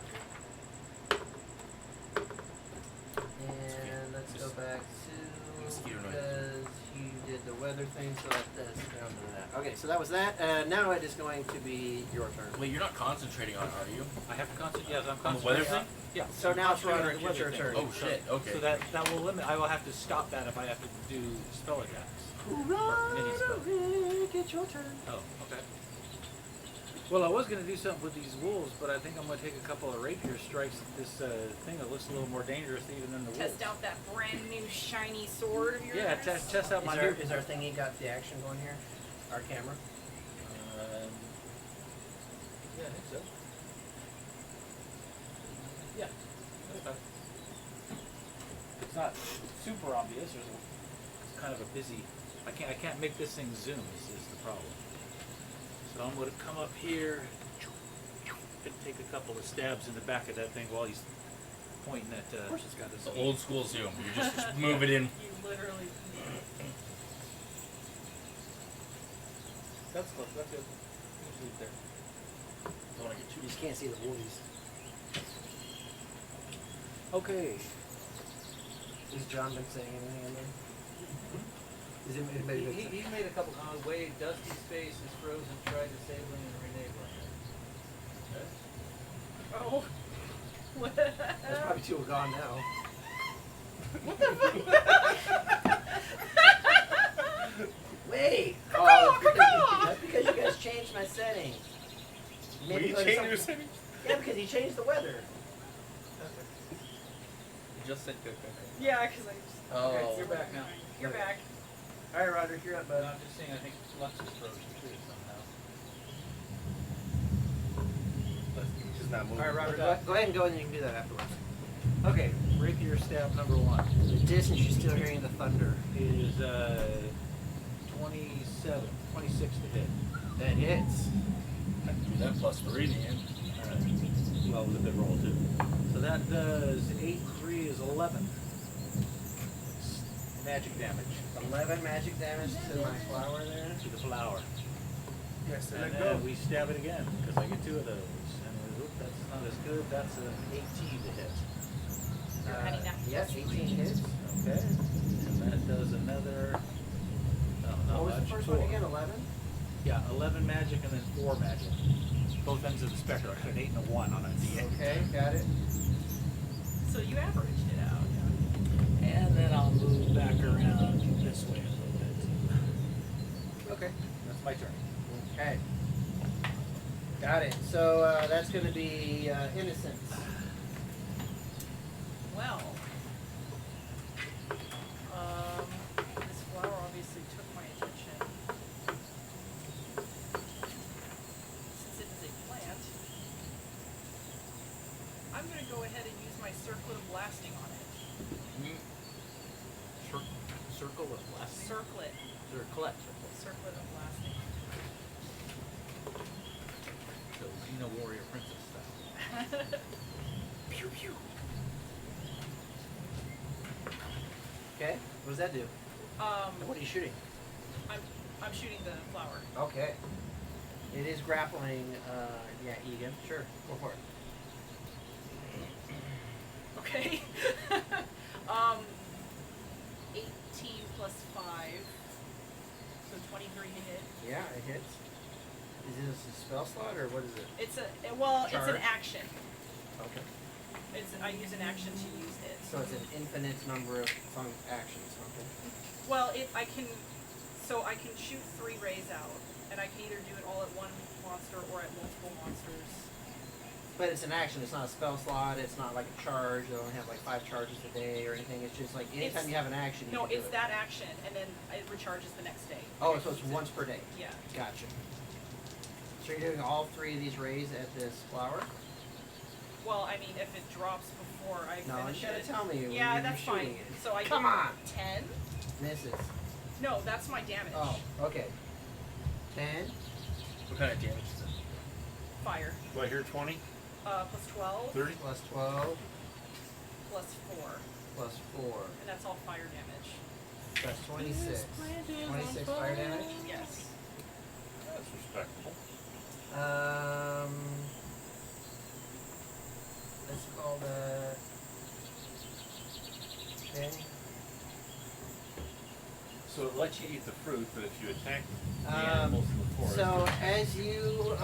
[SPEAKER 1] And let's go back to
[SPEAKER 2] Mosquito noise.
[SPEAKER 1] because you did the weather thing, so that's down to that. Okay, so that was that. Now it is going to be your turn.
[SPEAKER 2] Wait, you're not concentrating on it, are you?
[SPEAKER 5] I have to concentrate. Yes, I'm
[SPEAKER 2] On the weather
[SPEAKER 5] concentrating.
[SPEAKER 2] thing?
[SPEAKER 5] Yeah.
[SPEAKER 1] So now it's
[SPEAKER 5] Concentrating on
[SPEAKER 1] what's your
[SPEAKER 5] other
[SPEAKER 1] turn?
[SPEAKER 5] thing.
[SPEAKER 2] Oh shit. Okay.
[SPEAKER 5] So that will limit. I will have to stop that if I have to do spell attacks. Mini spell.
[SPEAKER 1] Get your turn.
[SPEAKER 5] Oh, okay. Well, I was going to do something with these wolves, but I think I'm going to take a couple of rapier strikes at this thing that looks a little more dangerous even than the wolves.
[SPEAKER 3] Test out that brand new shiny sword of yours.
[SPEAKER 5] Yeah, test out my
[SPEAKER 1] Is our thingy got the action going here? Our camera?
[SPEAKER 5] Yeah, I think so. Yeah, that's fine. It's not super obvious. It's kind of a busy. I can't make this thing zoom. Is the problem. So I'm going to come up here and take a couple of stabs in the back of that thing while he's pointing at.
[SPEAKER 1] Of course it's got this.
[SPEAKER 2] The old school zoom. You just move it in.
[SPEAKER 3] You literally.
[SPEAKER 5] That's close. That's good. Just leave it there.
[SPEAKER 2] Don't want to get
[SPEAKER 1] You
[SPEAKER 2] too.
[SPEAKER 1] just can't see the woolies.
[SPEAKER 5] Okay.
[SPEAKER 1] Has John been saying anything in there? Is it maybe
[SPEAKER 5] He made a couple comments. Wade, Dusty's face is frozen. Try disabling and renabling it.
[SPEAKER 3] Oh. What?
[SPEAKER 1] That's probably two are gone now. Wait! Oh, that's because you guys changed my settings.
[SPEAKER 6] We
[SPEAKER 1] Maybe
[SPEAKER 6] changed your settings?
[SPEAKER 1] Yeah, because he changed the weather.
[SPEAKER 2] You just said good.
[SPEAKER 3] Yeah, because I just.
[SPEAKER 2] Oh.
[SPEAKER 5] You're back now.
[SPEAKER 3] You're back.
[SPEAKER 1] All right, Roger, you're up,
[SPEAKER 5] But
[SPEAKER 1] bud.
[SPEAKER 5] I'm just saying, I think Lux is frozen too somehow.
[SPEAKER 6] She's not
[SPEAKER 1] All
[SPEAKER 6] moving.
[SPEAKER 1] right, Roger,
[SPEAKER 5] Okay.
[SPEAKER 1] go ahead and go and you can do that afterwards.
[SPEAKER 5] Okay, rapier stab number 1
[SPEAKER 1] The distance you're still hearing the thunder.
[SPEAKER 5] is 26 to hit.
[SPEAKER 1] That hits.
[SPEAKER 2] I can do that +3 in the end.
[SPEAKER 5] Alright. Well, it was a good roll too. So that does 8, 3 is 11. Magic damage
[SPEAKER 1] 11 magic damage to my flower there.
[SPEAKER 5] to the flower.
[SPEAKER 6] Yes,
[SPEAKER 5] And
[SPEAKER 6] let
[SPEAKER 5] then
[SPEAKER 6] go.
[SPEAKER 5] we stab it again, because I get 2 of those. And oop, that's not as good. That's an 18 to hit.
[SPEAKER 3] You're adding that.
[SPEAKER 1] Yes, 18 hits.
[SPEAKER 5] Okay. And that does another. Oh, not
[SPEAKER 1] What was the
[SPEAKER 5] much.
[SPEAKER 1] first
[SPEAKER 5] 4.
[SPEAKER 1] one again? 11?
[SPEAKER 5] Yeah, 11 magic and then 4 magic. Both ends of the spectrum. I got an 8 and a 1 on a D8.
[SPEAKER 1] Okay, got it.
[SPEAKER 3] So you averaged it out.
[SPEAKER 5] And then I'll move back around this way a little bit.
[SPEAKER 1] Okay.
[SPEAKER 5] That's my turn.
[SPEAKER 1] Okay. Got it. So that's going to be innocence.
[SPEAKER 3] Well, this flower obviously took my attention. Since it is a plant, I'm going to go ahead and use my circlet of blasting on it.
[SPEAKER 5] Circle of blasting.
[SPEAKER 3] Circlet.
[SPEAKER 5] Circlet.
[SPEAKER 3] Circlet of blasting.
[SPEAKER 5] So Xena Warrior Princess style.
[SPEAKER 3] Pew pew.
[SPEAKER 1] Okay. What does that do? What are you shooting?
[SPEAKER 3] I'm shooting the flower.
[SPEAKER 1] Okay. It is grappling. Yeah, Egan. Sure. Go for it.
[SPEAKER 3] Okay. 18 plus 5. So 23 to hit.
[SPEAKER 1] Yeah, it hits. Is this a spell slot or what is it?
[SPEAKER 3] It's it's
[SPEAKER 1] Charge?
[SPEAKER 3] an action.
[SPEAKER 1] Okay.
[SPEAKER 3] I use an action to use it.
[SPEAKER 1] So it's an infinite number of actions. Okay.
[SPEAKER 3] Well, I can shoot 3 rays out, and I can either do it all at one monster or at multiple monsters.
[SPEAKER 1] But it's an action. It's not a spell slot. It's not like a charge. They only have like 5 charges a day or anything. It's just like anytime
[SPEAKER 3] It's-
[SPEAKER 1] you have an action. You
[SPEAKER 3] No,
[SPEAKER 1] can do
[SPEAKER 3] it's
[SPEAKER 1] it.
[SPEAKER 3] that action, and then it recharges the next day.
[SPEAKER 1] Oh, so it's once per day.
[SPEAKER 3] Yeah.
[SPEAKER 1] Gotcha. So you're doing all 3 of these rays at this flower?
[SPEAKER 3] Well, I mean, if it drops before I
[SPEAKER 1] No,
[SPEAKER 3] finish
[SPEAKER 1] you gotta
[SPEAKER 3] it.
[SPEAKER 1] tell me. when
[SPEAKER 3] Yeah,
[SPEAKER 1] you're
[SPEAKER 3] that's fine.
[SPEAKER 1] shooting it.
[SPEAKER 3] So I
[SPEAKER 1] Come
[SPEAKER 3] get
[SPEAKER 1] on.
[SPEAKER 3] 10.
[SPEAKER 1] Misses.
[SPEAKER 3] No, that's my damage.
[SPEAKER 1] Oh, okay. 10.
[SPEAKER 2] What kind of damage is it?
[SPEAKER 3] Fire.
[SPEAKER 4] Do I hear 20?
[SPEAKER 3] Plus 12.
[SPEAKER 4] 30?
[SPEAKER 1] Plus 12.
[SPEAKER 3] Plus 4.
[SPEAKER 1] Plus 4.
[SPEAKER 3] And that's all fire damage.
[SPEAKER 1] That's 26. 26 fire damage.
[SPEAKER 3] Yes.
[SPEAKER 4] That's respectable.
[SPEAKER 1] Let's call that. Okay.
[SPEAKER 4] So it lets you eat the fruit, but if you attack the
[SPEAKER 1] Um,
[SPEAKER 4] animals in the forest,
[SPEAKER 1] So as you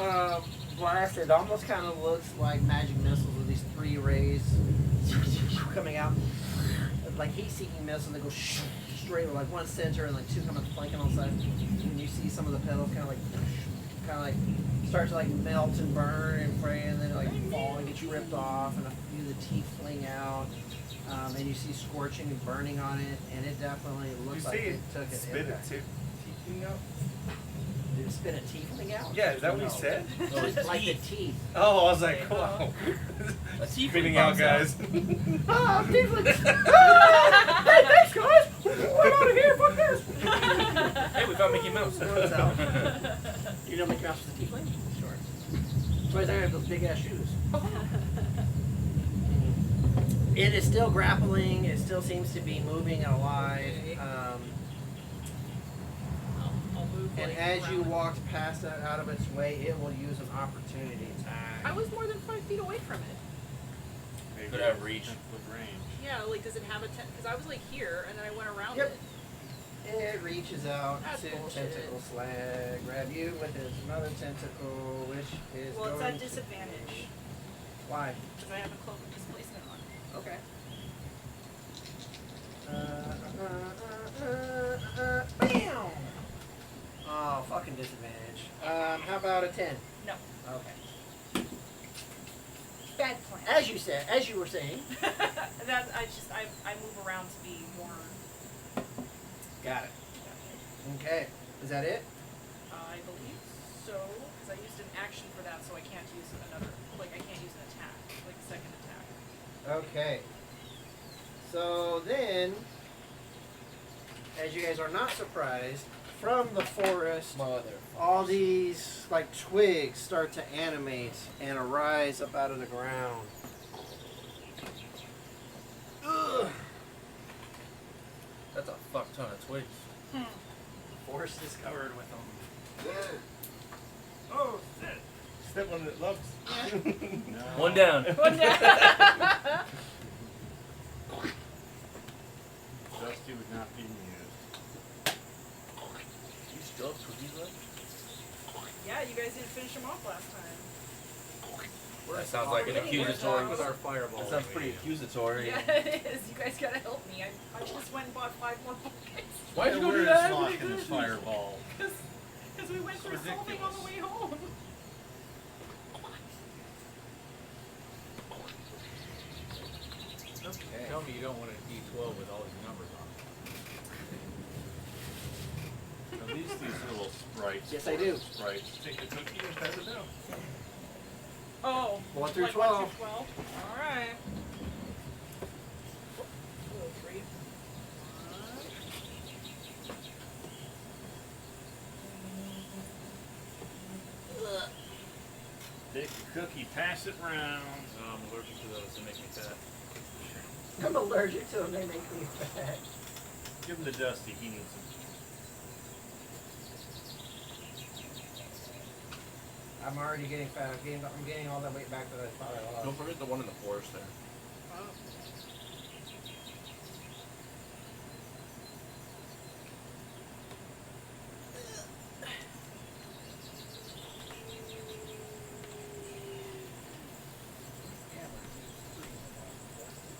[SPEAKER 1] blast, it almost kind of looks like magic missiles with these 3 rays coming out, like heat-seeking missiles. They go straight, like one center and like 2 coming flanking on the side. And you see some of the petals kind of like start to like melt and burn and fray, and then like fall and get ripped off, and a few of the teeth fling out. And you see scorching and burning on it, and it definitely
[SPEAKER 6] You
[SPEAKER 1] looks like
[SPEAKER 6] see
[SPEAKER 1] it
[SPEAKER 6] it
[SPEAKER 1] took an
[SPEAKER 6] spit it
[SPEAKER 1] impact.
[SPEAKER 6] too. Teething out?
[SPEAKER 1] Did it spit a tiefling out?
[SPEAKER 6] Yeah, is that what
[SPEAKER 1] No.
[SPEAKER 6] he said?
[SPEAKER 2] No, it's
[SPEAKER 1] Like the
[SPEAKER 2] teeth.
[SPEAKER 1] teeth.
[SPEAKER 6] Oh, I was like,
[SPEAKER 3] Say,
[SPEAKER 6] wow.
[SPEAKER 2] A tiefling
[SPEAKER 6] Spitting out,
[SPEAKER 2] pops out.
[SPEAKER 6] guys.
[SPEAKER 1] Ah, tieflings! Ah! Hey, thanks, guys! We're out of here, fuck this!
[SPEAKER 2] Hey, we found Mickey Mouse.
[SPEAKER 1] What's up? You know Mickey Mouse was a tiefling? Sure. That's why they have those big ass shoes. It is still grappling. It still seems to be moving and alive.
[SPEAKER 3] I'll move.
[SPEAKER 1] And
[SPEAKER 3] like,
[SPEAKER 1] as you
[SPEAKER 3] around.
[SPEAKER 1] walked past it out of its way, it will use an opportunity attack.
[SPEAKER 3] I was more than 5 feet away from it.
[SPEAKER 4] maybe
[SPEAKER 2] Could have reach.
[SPEAKER 4] 10-foot range.
[SPEAKER 3] Yeah, like does it have a because I was like here and then I went around
[SPEAKER 1] Yep.
[SPEAKER 3] it.
[SPEAKER 1] It reaches out
[SPEAKER 3] That's
[SPEAKER 1] to
[SPEAKER 3] bullshit.
[SPEAKER 1] tentacle slag, grab you with its mother tentacle, which is
[SPEAKER 3] Well, it's
[SPEAKER 1] going
[SPEAKER 3] at
[SPEAKER 1] to-
[SPEAKER 3] disadvantage
[SPEAKER 1] Why?
[SPEAKER 3] because I have a cloak of displacement on.
[SPEAKER 1] Okay. Bam! Oh, fucking disadvantage. How about a 10?
[SPEAKER 3] No.
[SPEAKER 1] Okay. as you were saying.
[SPEAKER 3] That I move around to be more.
[SPEAKER 1] Got it. Okay. Is that it?
[SPEAKER 3] I believe so, because I used an action for that, so I can't use another. Like I can't use an attack, like a second attack.
[SPEAKER 1] Okay. So then, as you guys are not surprised, from the forest, all these like twigs start to animate and arise up out of the ground. Ugh.
[SPEAKER 2] That's a fuck ton of twigs.
[SPEAKER 6] The forest is covered with them.
[SPEAKER 4] Oh shit!
[SPEAKER 6] Step on it, Lux.
[SPEAKER 4] No.
[SPEAKER 2] One down.
[SPEAKER 3] One down.
[SPEAKER 4] Dusty would not be amused.
[SPEAKER 2] You still have cookies left?
[SPEAKER 3] Yeah, you guys didn't finish them off last time.
[SPEAKER 2] That sounds like an
[SPEAKER 3] We're getting
[SPEAKER 2] accusatory.
[SPEAKER 3] with
[SPEAKER 6] our fireball.
[SPEAKER 2] That sounds pretty accusatory.
[SPEAKER 3] Yeah, it is. You guys gotta help me. I just went and bought 5 more buckets.
[SPEAKER 2] Why'd you go do
[SPEAKER 4] Where
[SPEAKER 2] that?
[SPEAKER 4] is Locke in this fireball?
[SPEAKER 3] Because we went
[SPEAKER 4] It's
[SPEAKER 3] through something on
[SPEAKER 4] ridiculous.
[SPEAKER 3] the way home.
[SPEAKER 1] Okay.
[SPEAKER 5] Tell me you don't want an D12 with all these numbers on it.
[SPEAKER 4] At least these little sprites.
[SPEAKER 1] Yes, I do.
[SPEAKER 4] Sprites.
[SPEAKER 6] Take the cookie and pass it down.
[SPEAKER 3] Oh.
[SPEAKER 1] 1 through
[SPEAKER 3] like
[SPEAKER 1] 12.
[SPEAKER 3] 1 through 12. Alright. 3.
[SPEAKER 4] Take the cookie, pass it round.
[SPEAKER 2] I'm allergic to those. They make me fat.
[SPEAKER 1] I'm allergic to them. They make me fat.
[SPEAKER 4] Give him to Dusty. He needs them.
[SPEAKER 1] I'm already getting fat. I'm gaining all that weight back that I thought I lost.
[SPEAKER 2] Don't forget the one in the forest there.
[SPEAKER 3] Oh.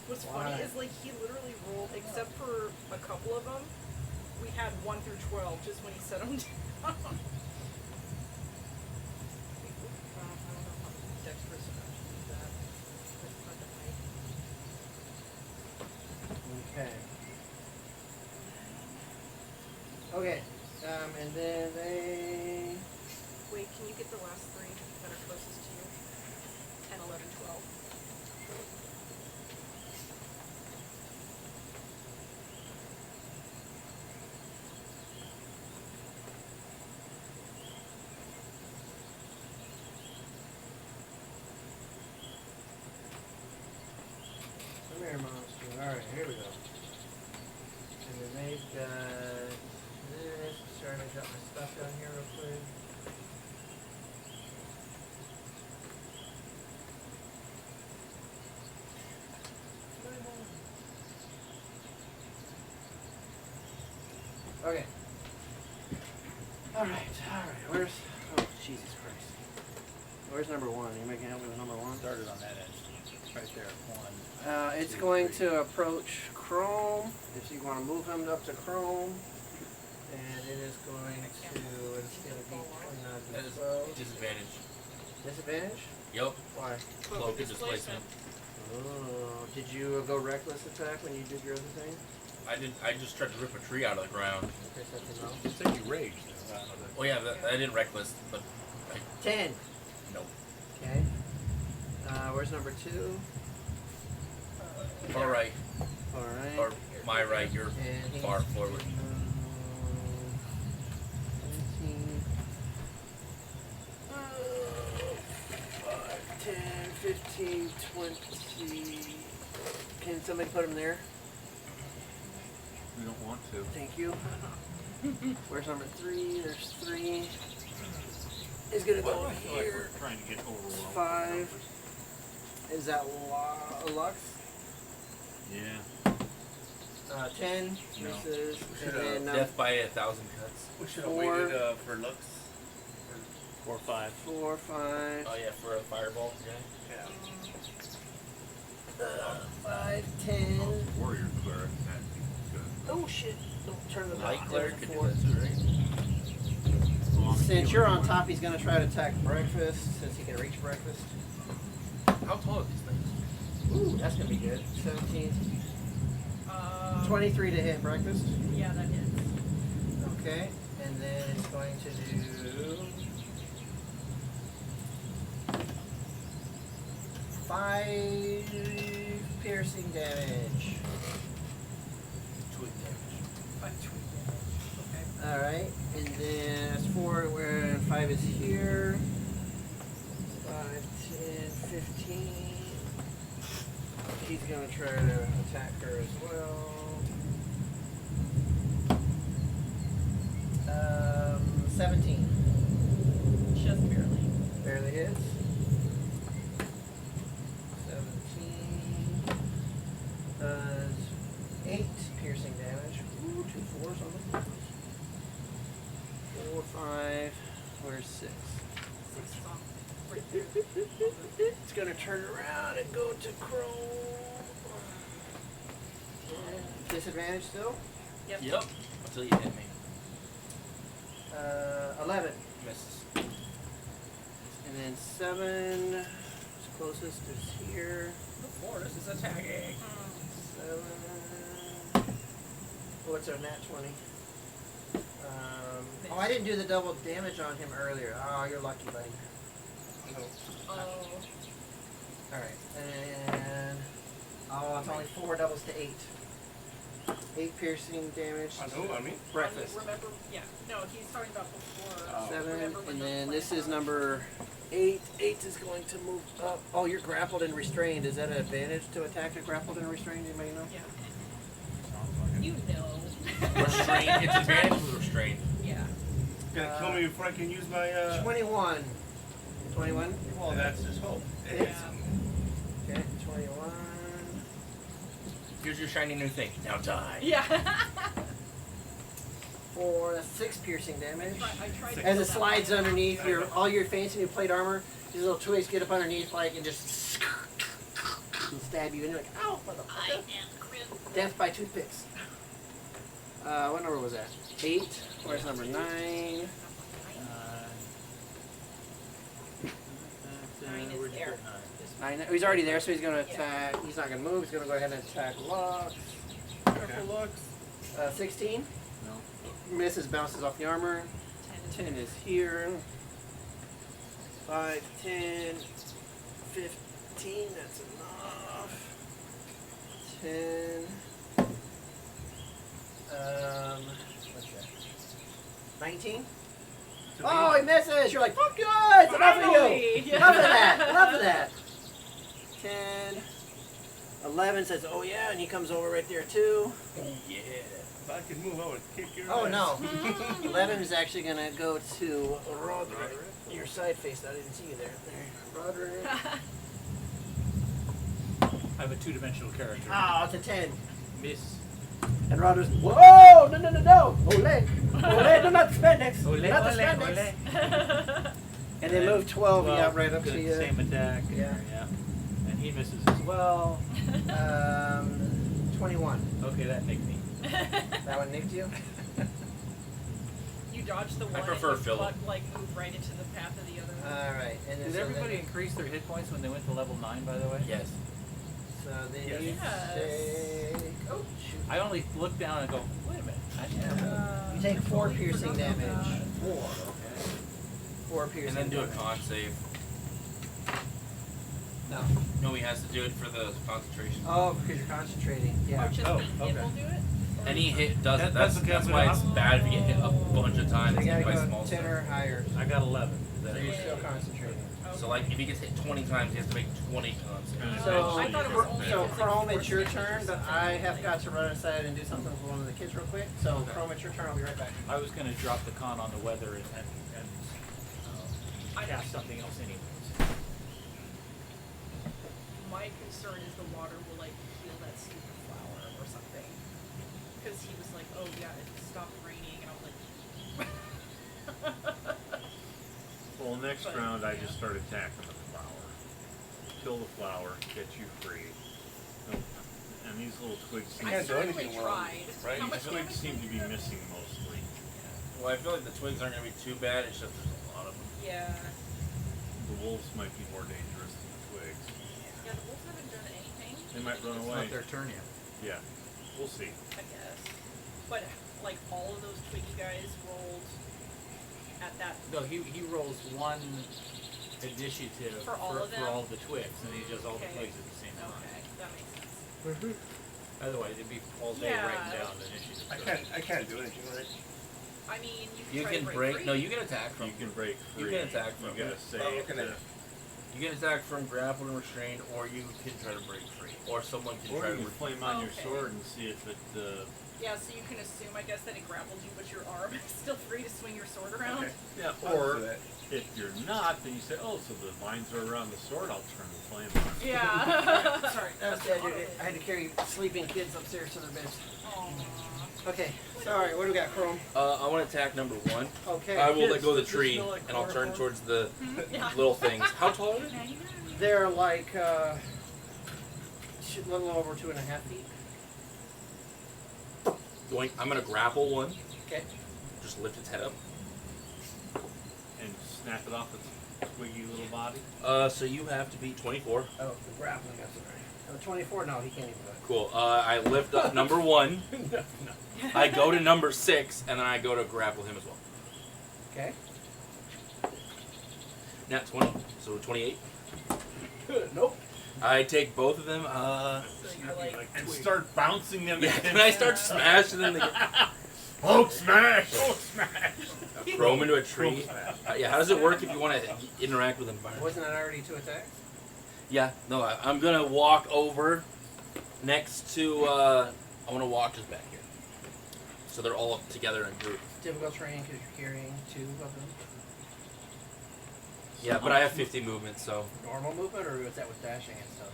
[SPEAKER 3] What's funny
[SPEAKER 1] Why?
[SPEAKER 3] is like he literally rolled, except for a couple of them, we had 1 through 12 just when he set them down. I don't know how dexterous enough to do that. That's hard to hide.
[SPEAKER 1] Okay. Okay. And then they.
[SPEAKER 3] Wait, can you get the last 3 that are closest to you? 10, 11, 12.
[SPEAKER 1] Come here, monster. Alright, here we go. And then they've got this. Sorry, I got my stuff down here real quick. Okay. Alright. Where's. Oh, Jesus Christ. Where's number 1? You making out with number 1?
[SPEAKER 5] Started on that end. Right there, 1.
[SPEAKER 1] It's going to approach Chrome. If you want to move him up to Chrome, and it is going to. It's going to be 29
[SPEAKER 2] That
[SPEAKER 1] to
[SPEAKER 2] is
[SPEAKER 1] 12.
[SPEAKER 2] disadvantage.
[SPEAKER 1] Disadvantage?
[SPEAKER 2] Yup.
[SPEAKER 1] Why?
[SPEAKER 2] Cloak of displacement.
[SPEAKER 1] Oh, did you go reckless attack when you did your other thing?
[SPEAKER 2] I didn't. I just tried to rip a tree out of the ground.
[SPEAKER 1] Okay, so that's a no.
[SPEAKER 5] It said you raged. Though.
[SPEAKER 2] Oh yeah, I didn't reckless, but
[SPEAKER 1] 10.
[SPEAKER 2] nope.
[SPEAKER 1] Okay. Where's number 2?
[SPEAKER 2] All right,
[SPEAKER 1] Alright.
[SPEAKER 2] or my right. You're
[SPEAKER 1] And he's-
[SPEAKER 2] far forward.
[SPEAKER 1] 17. 5, 10, 15, 20. Can somebody put him there?
[SPEAKER 4] We don't want to.
[SPEAKER 1] Thank you. Where's number 3? There's 3. Is gonna go
[SPEAKER 4] I feel like
[SPEAKER 1] here.
[SPEAKER 4] we're trying to get overwhelmed.
[SPEAKER 1] 5. Is that Lux?
[SPEAKER 4] Yeah.
[SPEAKER 1] 10
[SPEAKER 4] No.
[SPEAKER 1] misses.
[SPEAKER 6] We
[SPEAKER 1] And
[SPEAKER 6] should,
[SPEAKER 1] then
[SPEAKER 2] Death by 1,000 cuts.
[SPEAKER 6] We should have
[SPEAKER 1] 4.
[SPEAKER 6] waited for Lux.
[SPEAKER 5] 4 or 5.
[SPEAKER 1] 4, 5.
[SPEAKER 2] Oh yeah, for a fireball.
[SPEAKER 6] Yeah.
[SPEAKER 1] 5, 10.
[SPEAKER 4] Warrior cleric. That'd be good.
[SPEAKER 1] Oh shit. Don't turn the
[SPEAKER 2] Light
[SPEAKER 1] light
[SPEAKER 2] cleric could do
[SPEAKER 1] 4.
[SPEAKER 2] that too, right?
[SPEAKER 4] As long as
[SPEAKER 1] Since
[SPEAKER 4] you
[SPEAKER 1] you're
[SPEAKER 4] were
[SPEAKER 1] on
[SPEAKER 4] doing-
[SPEAKER 1] top, he's gonna try to attack breakfast since he can reach breakfast.
[SPEAKER 2] How tall are these things?
[SPEAKER 1] Ooh, that's gonna be good. 17. 23 to hit breakfast.
[SPEAKER 3] Yeah, that hits.
[SPEAKER 1] Okay, and then it's going to do 5 piercing damage.
[SPEAKER 2] Twig damage.
[SPEAKER 3] 5 twig damage. Okay.
[SPEAKER 1] Alright, and then that's 4 where 5 is here. 5, 10, 15. He's gonna try to attack her as well. 17.
[SPEAKER 3] Just barely.
[SPEAKER 1] Barely hits. 17. Does 8 piercing damage. Ooh, 2 4s on the floors. 4, 5. Where's 6?
[SPEAKER 3] 6 is on right there.
[SPEAKER 1] It's gonna turn around and go to Chrome. Disadvantage still?
[SPEAKER 3] Yep.
[SPEAKER 2] Yep. Until you hit me.
[SPEAKER 1] 11.
[SPEAKER 2] Misses.
[SPEAKER 1] And then 7. It's closest is here.
[SPEAKER 2] The forest is attacking.
[SPEAKER 1] 7. What's our nat 20? Oh, I didn't do the double damage on him earlier. Oh, you're lucky, buddy.
[SPEAKER 3] Oh.
[SPEAKER 1] Alright, and... Oh, it's only 4 doubles to 8. 8 piercing damage.
[SPEAKER 6] On who? On me?
[SPEAKER 1] Breakfast.
[SPEAKER 3] Remember? Yeah. No, he's talking about before.
[SPEAKER 6] Oh.
[SPEAKER 1] 7,
[SPEAKER 3] Remember when
[SPEAKER 1] and
[SPEAKER 3] those
[SPEAKER 1] then
[SPEAKER 3] plants
[SPEAKER 1] this is
[SPEAKER 3] are-
[SPEAKER 1] number 8. 8 is going to move up. Oh, you're grappled and restrained. Is that an advantage to attack a grappled and restrained? Anybody know?
[SPEAKER 3] Yeah.
[SPEAKER 4] Sounds like it.
[SPEAKER 3] You know.
[SPEAKER 2] Restrained. It's advantage with restrained.
[SPEAKER 3] Yeah.
[SPEAKER 6] Gonna kill me before I can use my.
[SPEAKER 1] 21. 21?
[SPEAKER 6] Well, that's his hope.
[SPEAKER 3] Yeah.
[SPEAKER 1] Okay, 21.
[SPEAKER 2] Here's your shiny new thing. Now die.
[SPEAKER 3] Yeah.
[SPEAKER 1] For 6 piercing damage.
[SPEAKER 3] I tried to
[SPEAKER 1] As
[SPEAKER 3] kill
[SPEAKER 1] it
[SPEAKER 3] that
[SPEAKER 1] slides
[SPEAKER 3] one.
[SPEAKER 1] underneath all your fancy new plate armor, these little twigs get up underneath like and just and stab you and you're like, ow,
[SPEAKER 3] I
[SPEAKER 1] motherfucker.
[SPEAKER 3] am critical.
[SPEAKER 1] Death by toothpicks. What number was that? 8. Where's number 9?
[SPEAKER 3] 9 is
[SPEAKER 5] Where'd you
[SPEAKER 3] there.
[SPEAKER 5] put 9?
[SPEAKER 1] 9. Oh, he's already there, so he's going to attack. He's not going to move. He's going to go ahead and attack Lux.
[SPEAKER 6] Careful, Lux.
[SPEAKER 1] 16.
[SPEAKER 4] No.
[SPEAKER 1] Misses, bounces off the armor. 10 is here. 5, 10, 15. That's enough. 10. What's that? 19. Oh, he misses! You're like, fuck you! It's enough of you!
[SPEAKER 3] Finally!
[SPEAKER 1] Enough of that! Enough of that! 10. 11 says, oh yeah, and he comes over right there too.
[SPEAKER 2] Yeah.
[SPEAKER 6] If I could move, I would kick your
[SPEAKER 1] Oh
[SPEAKER 6] ass.
[SPEAKER 1] no. 11 is actually going to go to Roderick. Your side face, I didn't see you there. Roderick.
[SPEAKER 5] I have a 2-dimensional character.
[SPEAKER 1] Ah, it's a 10.
[SPEAKER 5] Miss.
[SPEAKER 1] And Roderick's, whoa! No, no, no, no! Ole! Ole, do not spandex!
[SPEAKER 5] Ole,
[SPEAKER 1] Not the
[SPEAKER 5] ole,
[SPEAKER 1] spandex!
[SPEAKER 5] ole.
[SPEAKER 1] And they move 12, yeah, right up
[SPEAKER 5] good,
[SPEAKER 1] to you.
[SPEAKER 5] Same attack.
[SPEAKER 1] Yeah.
[SPEAKER 5] Yeah. And he misses as well.
[SPEAKER 1] 21.
[SPEAKER 5] Okay, that nicked me.
[SPEAKER 1] That one nicked you?
[SPEAKER 3] You dodged the one
[SPEAKER 2] prefer
[SPEAKER 3] and you
[SPEAKER 2] Philip.
[SPEAKER 3] like moved right into the path of the other one.
[SPEAKER 1] Alright. And then
[SPEAKER 5] Did
[SPEAKER 1] so
[SPEAKER 5] everybody
[SPEAKER 1] then,
[SPEAKER 5] increase their hit points when they went to level 9, by the way?
[SPEAKER 2] Yes.
[SPEAKER 1] so then
[SPEAKER 6] Yes.
[SPEAKER 1] you
[SPEAKER 3] Yes.
[SPEAKER 1] take... Oh, shoot.
[SPEAKER 5] I only look down and go, wait a minute.
[SPEAKER 1] You take 4 piercing
[SPEAKER 3] forgot
[SPEAKER 1] damage.
[SPEAKER 3] about that.
[SPEAKER 1] 4.
[SPEAKER 5] Okay.
[SPEAKER 1] 4 piercing
[SPEAKER 2] And then do a
[SPEAKER 1] damage.
[SPEAKER 2] con save.
[SPEAKER 1] No.
[SPEAKER 2] No, he has to do it for the concentration.
[SPEAKER 1] Oh, because you're concentrating. Yeah.
[SPEAKER 3] Or just
[SPEAKER 6] Oh,
[SPEAKER 3] the hit
[SPEAKER 6] okay.
[SPEAKER 3] will do it? Or-
[SPEAKER 2] Any hit does it.
[SPEAKER 6] That-
[SPEAKER 2] That's,
[SPEAKER 6] that's okay,
[SPEAKER 2] that's
[SPEAKER 6] but
[SPEAKER 2] why
[SPEAKER 6] I'm-
[SPEAKER 2] it's bad if you get hit a bunch of times
[SPEAKER 1] So you gotta
[SPEAKER 2] by
[SPEAKER 1] go
[SPEAKER 2] small
[SPEAKER 1] 10
[SPEAKER 2] stuff.
[SPEAKER 1] or higher.
[SPEAKER 5] I got 11. Is that
[SPEAKER 1] So
[SPEAKER 5] it?
[SPEAKER 1] you're still concentrating.
[SPEAKER 3] Okay.
[SPEAKER 2] So like if he gets hit 20 times, he has to make 20 cons.
[SPEAKER 1] So,
[SPEAKER 3] I thought it was only
[SPEAKER 1] so
[SPEAKER 3] if it's
[SPEAKER 1] Chrome,
[SPEAKER 3] like
[SPEAKER 1] it's your
[SPEAKER 3] 14
[SPEAKER 1] turn, but I have got to run aside and do something with one of the kids real quick. So Chrome, it's your turn. I'll be right back.
[SPEAKER 5] I was going to drop the con on the weather and
[SPEAKER 3] I-
[SPEAKER 5] cast something else anyways.
[SPEAKER 3] My concern is the water will like heal that stupid flower or something. Because he was like, oh yeah, it stopped raining, and I was like,
[SPEAKER 4] Well, next
[SPEAKER 3] But,
[SPEAKER 4] round I
[SPEAKER 3] yeah.
[SPEAKER 4] just start attacking the flower. Kill the flower, get you free. Nope. And these little twigs seem,
[SPEAKER 6] I
[SPEAKER 3] I
[SPEAKER 6] can't do
[SPEAKER 3] certainly
[SPEAKER 6] anything wrong,
[SPEAKER 3] tried.
[SPEAKER 6] right?
[SPEAKER 3] How
[SPEAKER 6] You
[SPEAKER 3] much
[SPEAKER 4] these twigs
[SPEAKER 3] damage
[SPEAKER 4] seem
[SPEAKER 3] did
[SPEAKER 4] to
[SPEAKER 3] you
[SPEAKER 4] be
[SPEAKER 3] do?
[SPEAKER 4] missing mostly.
[SPEAKER 2] Well, I feel like the twigs aren't going to be too bad. It's just there's a lot of them.
[SPEAKER 3] Yeah.
[SPEAKER 4] The wolves might be more dangerous than the twigs.
[SPEAKER 3] Yeah, the wolves haven't done anything.
[SPEAKER 4] They might run
[SPEAKER 5] It's
[SPEAKER 4] away.
[SPEAKER 5] not their turn yet.
[SPEAKER 4] Yeah, we'll see.
[SPEAKER 3] I guess. But like all of those Twiggy guys rolled at that.
[SPEAKER 5] No, he rolls one initiative
[SPEAKER 3] For all of them?
[SPEAKER 5] for all the twigs, and he does all the
[SPEAKER 3] Okay.
[SPEAKER 5] twigs at the same time.
[SPEAKER 3] Okay, that makes sense.
[SPEAKER 5] Otherwise, it'd be all day
[SPEAKER 3] Yeah.
[SPEAKER 5] writing down the initiative.
[SPEAKER 6] I can't do anything with it.
[SPEAKER 3] I mean,
[SPEAKER 2] You
[SPEAKER 3] try to
[SPEAKER 2] can
[SPEAKER 3] break
[SPEAKER 2] break.
[SPEAKER 3] free.
[SPEAKER 2] No, you can attack from.
[SPEAKER 4] You can break
[SPEAKER 2] You
[SPEAKER 4] free.
[SPEAKER 2] can attack from.
[SPEAKER 4] You gotta save.
[SPEAKER 6] okay.
[SPEAKER 4] the-
[SPEAKER 2] You can attack from grappled and restrained, or you can try to break free, or someone can
[SPEAKER 4] Or
[SPEAKER 2] try
[SPEAKER 4] you
[SPEAKER 2] to.
[SPEAKER 4] can flame on your
[SPEAKER 3] Okay.
[SPEAKER 4] sword and see if it.
[SPEAKER 3] Yeah, so you can assume, I guess, that it grapples you, but your arm is still free to swing your sword around.
[SPEAKER 6] Okay.
[SPEAKER 4] Yeah.
[SPEAKER 6] I'll
[SPEAKER 4] Or
[SPEAKER 6] do that.
[SPEAKER 4] if you're not, then you say, oh, so the vines are around the sword. I'll turn the flame on.
[SPEAKER 3] Yeah.
[SPEAKER 1] Sorry, that was dead, dude. I had to carry sleeping kids upstairs to their beds.
[SPEAKER 3] Aww.
[SPEAKER 1] Okay, sorry, what do we got, Chrome?
[SPEAKER 2] I want to attack number 1.
[SPEAKER 1] Okay,
[SPEAKER 2] I will let
[SPEAKER 4] Kids,
[SPEAKER 2] go of the
[SPEAKER 4] does this
[SPEAKER 2] tree,
[SPEAKER 4] smell like
[SPEAKER 2] and I'll turn
[SPEAKER 4] chloroform?
[SPEAKER 2] towards the
[SPEAKER 3] Yeah.
[SPEAKER 2] little things. How tall are they?
[SPEAKER 1] they're like a little over 2.5 feet.
[SPEAKER 2] I'm gonna grapple one.
[SPEAKER 1] Okay.
[SPEAKER 2] Just lift its head up.
[SPEAKER 4] And snap it off its twiggy little body.
[SPEAKER 2] So you have to be 24.
[SPEAKER 1] Oh, the grappling, I'm sorry. 24? No, he can't even do it.
[SPEAKER 2] Cool. I lift up number 1. I go to number 6, and then I go to grapple him as well.
[SPEAKER 1] Okay.
[SPEAKER 2] Nat 20, so 28.
[SPEAKER 1] Nope.
[SPEAKER 2] I take both of them.
[SPEAKER 3] So you're like,
[SPEAKER 4] And start bouncing them.
[SPEAKER 2] Yeah, can I start smashing them?
[SPEAKER 4] Hulk smash! Hulk smash!
[SPEAKER 2] Throw them into a tree. Yeah, how does it work if you want to interact with an environment?
[SPEAKER 1] Wasn't that already 2 attacks?
[SPEAKER 2] Yeah, no, I'm gonna walk over next to. I want to walk just back here, so they're all together in a group.
[SPEAKER 1] Difficult terrain because you're carrying 2 of them.
[SPEAKER 2] Yeah, but I have 50 movement, so
[SPEAKER 1] Normal movement, or was that with dashing and stuff?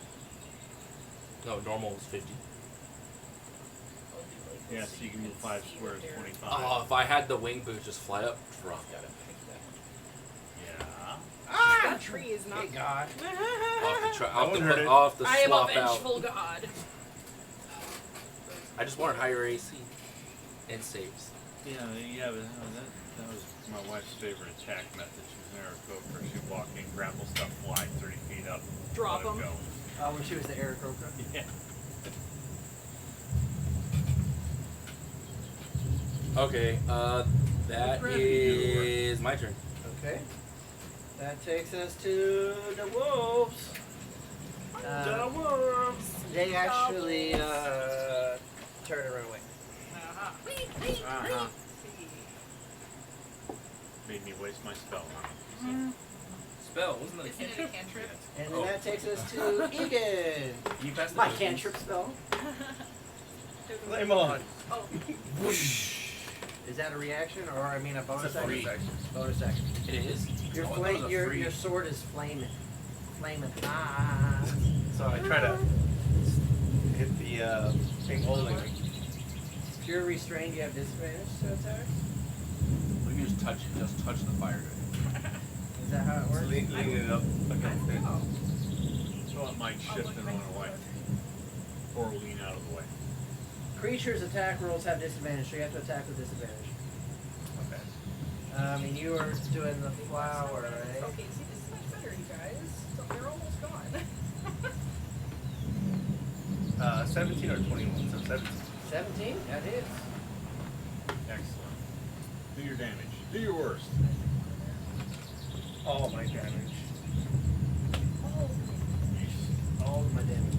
[SPEAKER 2] no, normal is 50.
[SPEAKER 4] Yeah, so you can move 5 squares, 25.
[SPEAKER 2] Oh, if I had the wing boots, just fly up. Drop.
[SPEAKER 4] Yeah.
[SPEAKER 3] that tree is not.
[SPEAKER 1] Hey, God.
[SPEAKER 2] I'll
[SPEAKER 6] won't hurt it.
[SPEAKER 2] have to
[SPEAKER 3] I am a
[SPEAKER 2] swap out.
[SPEAKER 3] vengeful god.
[SPEAKER 2] I just wanted higher AC and saves.
[SPEAKER 4] Yeah, but that was my wife's favorite attack method. She was an Aarakocra. She'd walk in, grapple stuff, fly 30 feet up,
[SPEAKER 3] Drop
[SPEAKER 4] let it
[SPEAKER 3] 'em.
[SPEAKER 4] go.
[SPEAKER 1] When she was the Aarakocra.
[SPEAKER 4] Yeah.
[SPEAKER 2] Okay, that is my turn.
[SPEAKER 1] Okay. That takes us to the wolves.
[SPEAKER 3] The wolves.
[SPEAKER 1] They actually turn and run away.
[SPEAKER 4] Uh-huh. Made me waste my spell.
[SPEAKER 2] Spell, wasn't
[SPEAKER 3] Isn't it a cantrip?
[SPEAKER 1] And then that takes us to Egan.
[SPEAKER 2] You passed
[SPEAKER 1] My cantrip spell.
[SPEAKER 6] Flame on.
[SPEAKER 3] Oh,
[SPEAKER 1] Is that a reaction or a bonus
[SPEAKER 6] It's a
[SPEAKER 1] action?
[SPEAKER 6] bonus action.
[SPEAKER 1] Bonus action.
[SPEAKER 2] It is.
[SPEAKER 1] Your
[SPEAKER 2] Oh, I thought it was a free.
[SPEAKER 1] your sword is flaming. Flaming hot.
[SPEAKER 6] So I try to hit the thing holding me.
[SPEAKER 1] If you're restrained, you have disadvantage to attack.
[SPEAKER 2] We can just touch it. Just touch the fire.
[SPEAKER 1] Is that how it
[SPEAKER 6] So
[SPEAKER 1] works?
[SPEAKER 6] leaning it up against it.
[SPEAKER 4] So it might shift and run away. Or lean out of the way.
[SPEAKER 1] Creatures' attack rolls have disadvantage, so you have to attack with disadvantage.
[SPEAKER 6] Okay.
[SPEAKER 1] You were doing the flower, right?
[SPEAKER 3] Okay, see, this is much better, you guys. So they're almost gone.
[SPEAKER 6] 17 or 21, so 17.
[SPEAKER 1] 17? That hits.
[SPEAKER 4] Excellent. Do your damage. Do your worst.
[SPEAKER 6] All my damage.
[SPEAKER 1] All of my damage.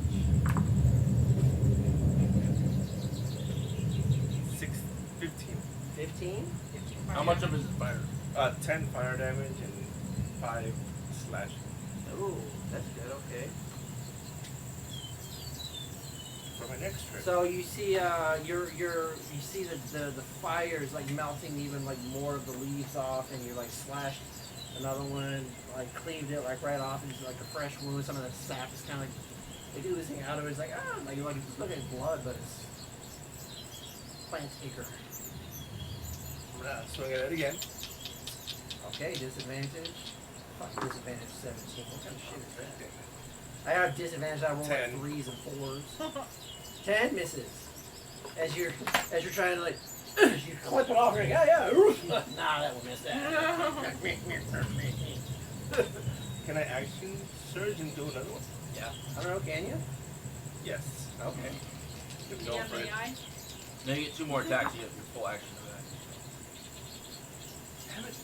[SPEAKER 6] 15.
[SPEAKER 1] 15?
[SPEAKER 2] How much of it is fire?
[SPEAKER 6] 10 fire damage and 5 slash.
[SPEAKER 1] Ooh, that's good, okay.
[SPEAKER 6] For my next trip.
[SPEAKER 1] So you see you see the fires like melting even like more of the leaves off, and you like slashed another one, like cleaved it like right off, and it's like a fresh wound. Some of the sap is kinda like oozing out of it. It's like like it's looking at blood, but it's plant acre.
[SPEAKER 6] I'm gonna swing at it again.
[SPEAKER 1] Okay, disadvantage. Fuck, disadvantage 17. What kind of shit is that? I have disadvantage. I roll like
[SPEAKER 6] 10.
[SPEAKER 1] 3s and 4s. 10 misses. As you're trying to like, you clip it off. You're like, yeah. Nah, that will miss that.
[SPEAKER 6] Can I action surge and do another one?
[SPEAKER 1] Yeah. I don't know. Can you?
[SPEAKER 6] Yes.
[SPEAKER 1] Okay.
[SPEAKER 6] Good
[SPEAKER 3] Do
[SPEAKER 6] going
[SPEAKER 3] you have
[SPEAKER 6] for it.
[SPEAKER 3] the eye?
[SPEAKER 2] Then you get 2 more attacks. You have your full action of that.
[SPEAKER 6] Damn it.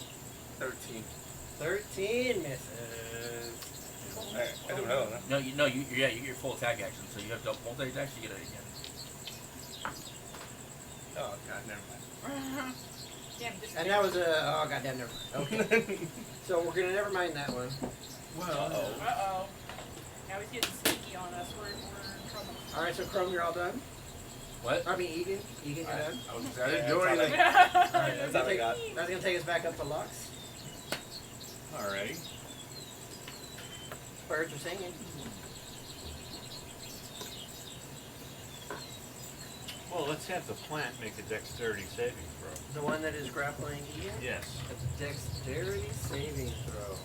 [SPEAKER 6] 13.
[SPEAKER 1] 13 misses.
[SPEAKER 6] I don't know. Huh?
[SPEAKER 2] No, you get your full attack action. So you have double multi attacks. You get it again.
[SPEAKER 6] Oh god, never mind.
[SPEAKER 3] Damn,
[SPEAKER 1] And that was a. Oh, goddamn, never mind. Okay. So we're going to never mind that one.
[SPEAKER 6] Well,
[SPEAKER 3] Uh-oh. Now he's getting sneaky on us. We're in trouble.
[SPEAKER 1] Alright, so Chrome, you're all done?
[SPEAKER 2] What?
[SPEAKER 1] I mean, Egan, you're done?
[SPEAKER 6] I didn't do anything.
[SPEAKER 1] Alright,
[SPEAKER 6] That's all I got.
[SPEAKER 1] that's going to take us back up to Lux.
[SPEAKER 4] Alrighty.
[SPEAKER 1] Birds are singing.
[SPEAKER 4] Well, let's have the plant make a dexterity saving throw.
[SPEAKER 1] The one that is grappling Ian?
[SPEAKER 4] Yes.
[SPEAKER 1] That's a dexterity saving throw.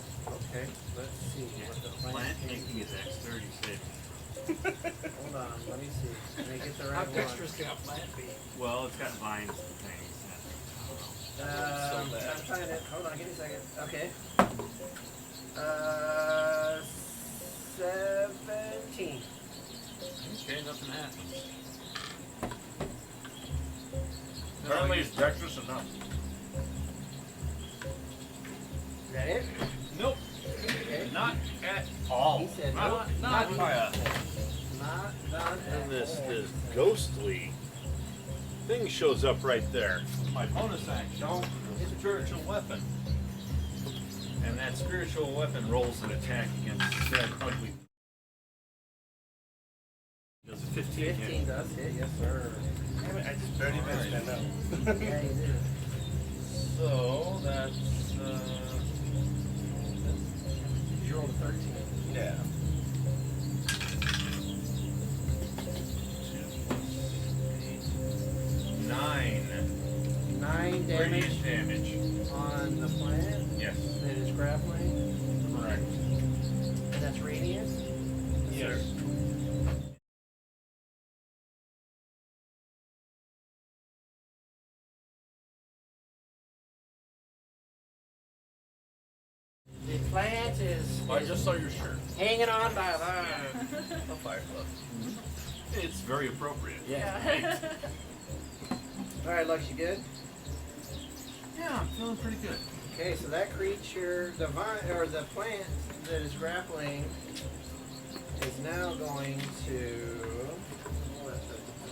[SPEAKER 1] Okay, let's see what the
[SPEAKER 4] Plant
[SPEAKER 1] plant
[SPEAKER 4] making a dexterity saving.
[SPEAKER 1] Hold on, let me see. Make it the
[SPEAKER 5] How
[SPEAKER 1] right one.
[SPEAKER 5] dexterous can a plant be?
[SPEAKER 4] Well, it's got vines and things. I don't know.
[SPEAKER 1] I'm
[SPEAKER 6] So bad.
[SPEAKER 1] trying to find it. Hold on, give me a second. Okay. 17.
[SPEAKER 4] Okay, nothing happens.
[SPEAKER 2] Apparently, it's dexterous enough.
[SPEAKER 1] Is that it?
[SPEAKER 4] Nope.
[SPEAKER 1] Okay.
[SPEAKER 4] Not at all.
[SPEAKER 1] He said
[SPEAKER 4] not,
[SPEAKER 1] nope.
[SPEAKER 4] not by a.
[SPEAKER 1] Not done at
[SPEAKER 4] And this
[SPEAKER 1] all.
[SPEAKER 4] ghostly thing shows up right there. My bonus action. Spiritual weapon. And that spiritual weapon rolls an attack against said ugly. Does a 15 hit?
[SPEAKER 1] 15 does hit, yes sir.
[SPEAKER 6] Damn it, I just barely missed that note.
[SPEAKER 1] Yeah, you did.
[SPEAKER 4] So that's
[SPEAKER 1] You rolled a 13.
[SPEAKER 6] Yeah.
[SPEAKER 4] 9
[SPEAKER 1] 9
[SPEAKER 4] radiant
[SPEAKER 1] damage
[SPEAKER 4] damage.
[SPEAKER 1] on the plant
[SPEAKER 4] Yes.
[SPEAKER 1] that is grappling.
[SPEAKER 4] Correct.
[SPEAKER 1] And that's radiant.
[SPEAKER 4] Yes.
[SPEAKER 1] The plant is
[SPEAKER 2] I just saw your shirt.
[SPEAKER 1] hanging on by a line.
[SPEAKER 2] A fire club.
[SPEAKER 4] It's very appropriate.
[SPEAKER 2] Yeah.
[SPEAKER 1] Alright, Lux, you good?
[SPEAKER 4] Yeah, I'm feeling pretty good.
[SPEAKER 1] Okay, so that creature, the vine, or the plant that is grappling, is now going to.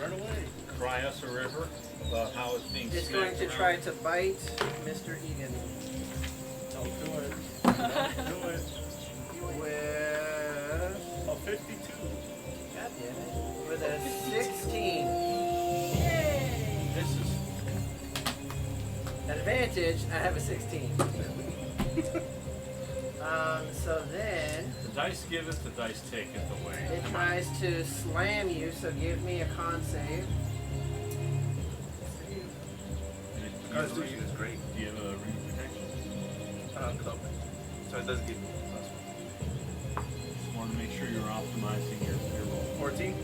[SPEAKER 4] Run away. Cry us a river about how it's being
[SPEAKER 1] It's
[SPEAKER 4] smacked
[SPEAKER 1] going to
[SPEAKER 4] around.
[SPEAKER 1] try to bite Mr. Egan.
[SPEAKER 6] Don't do it. Don't do it.
[SPEAKER 1] With.
[SPEAKER 6] Oh, 52.
[SPEAKER 1] God damn it. With a 16.
[SPEAKER 3] Yay!
[SPEAKER 4] This is
[SPEAKER 1] Advantage, I have a 16. So then.
[SPEAKER 4] the dice giveth, the dice taketh away.
[SPEAKER 1] It
[SPEAKER 4] Come on.
[SPEAKER 1] tries to slam you, so give me a con save.
[SPEAKER 4] And it-
[SPEAKER 6] The Constitution is great.
[SPEAKER 4] Do you have a ring of protection?
[SPEAKER 6] Cloak. So it does give me +1.
[SPEAKER 4] Just want to make sure you're optimizing your roll.
[SPEAKER 6] 14?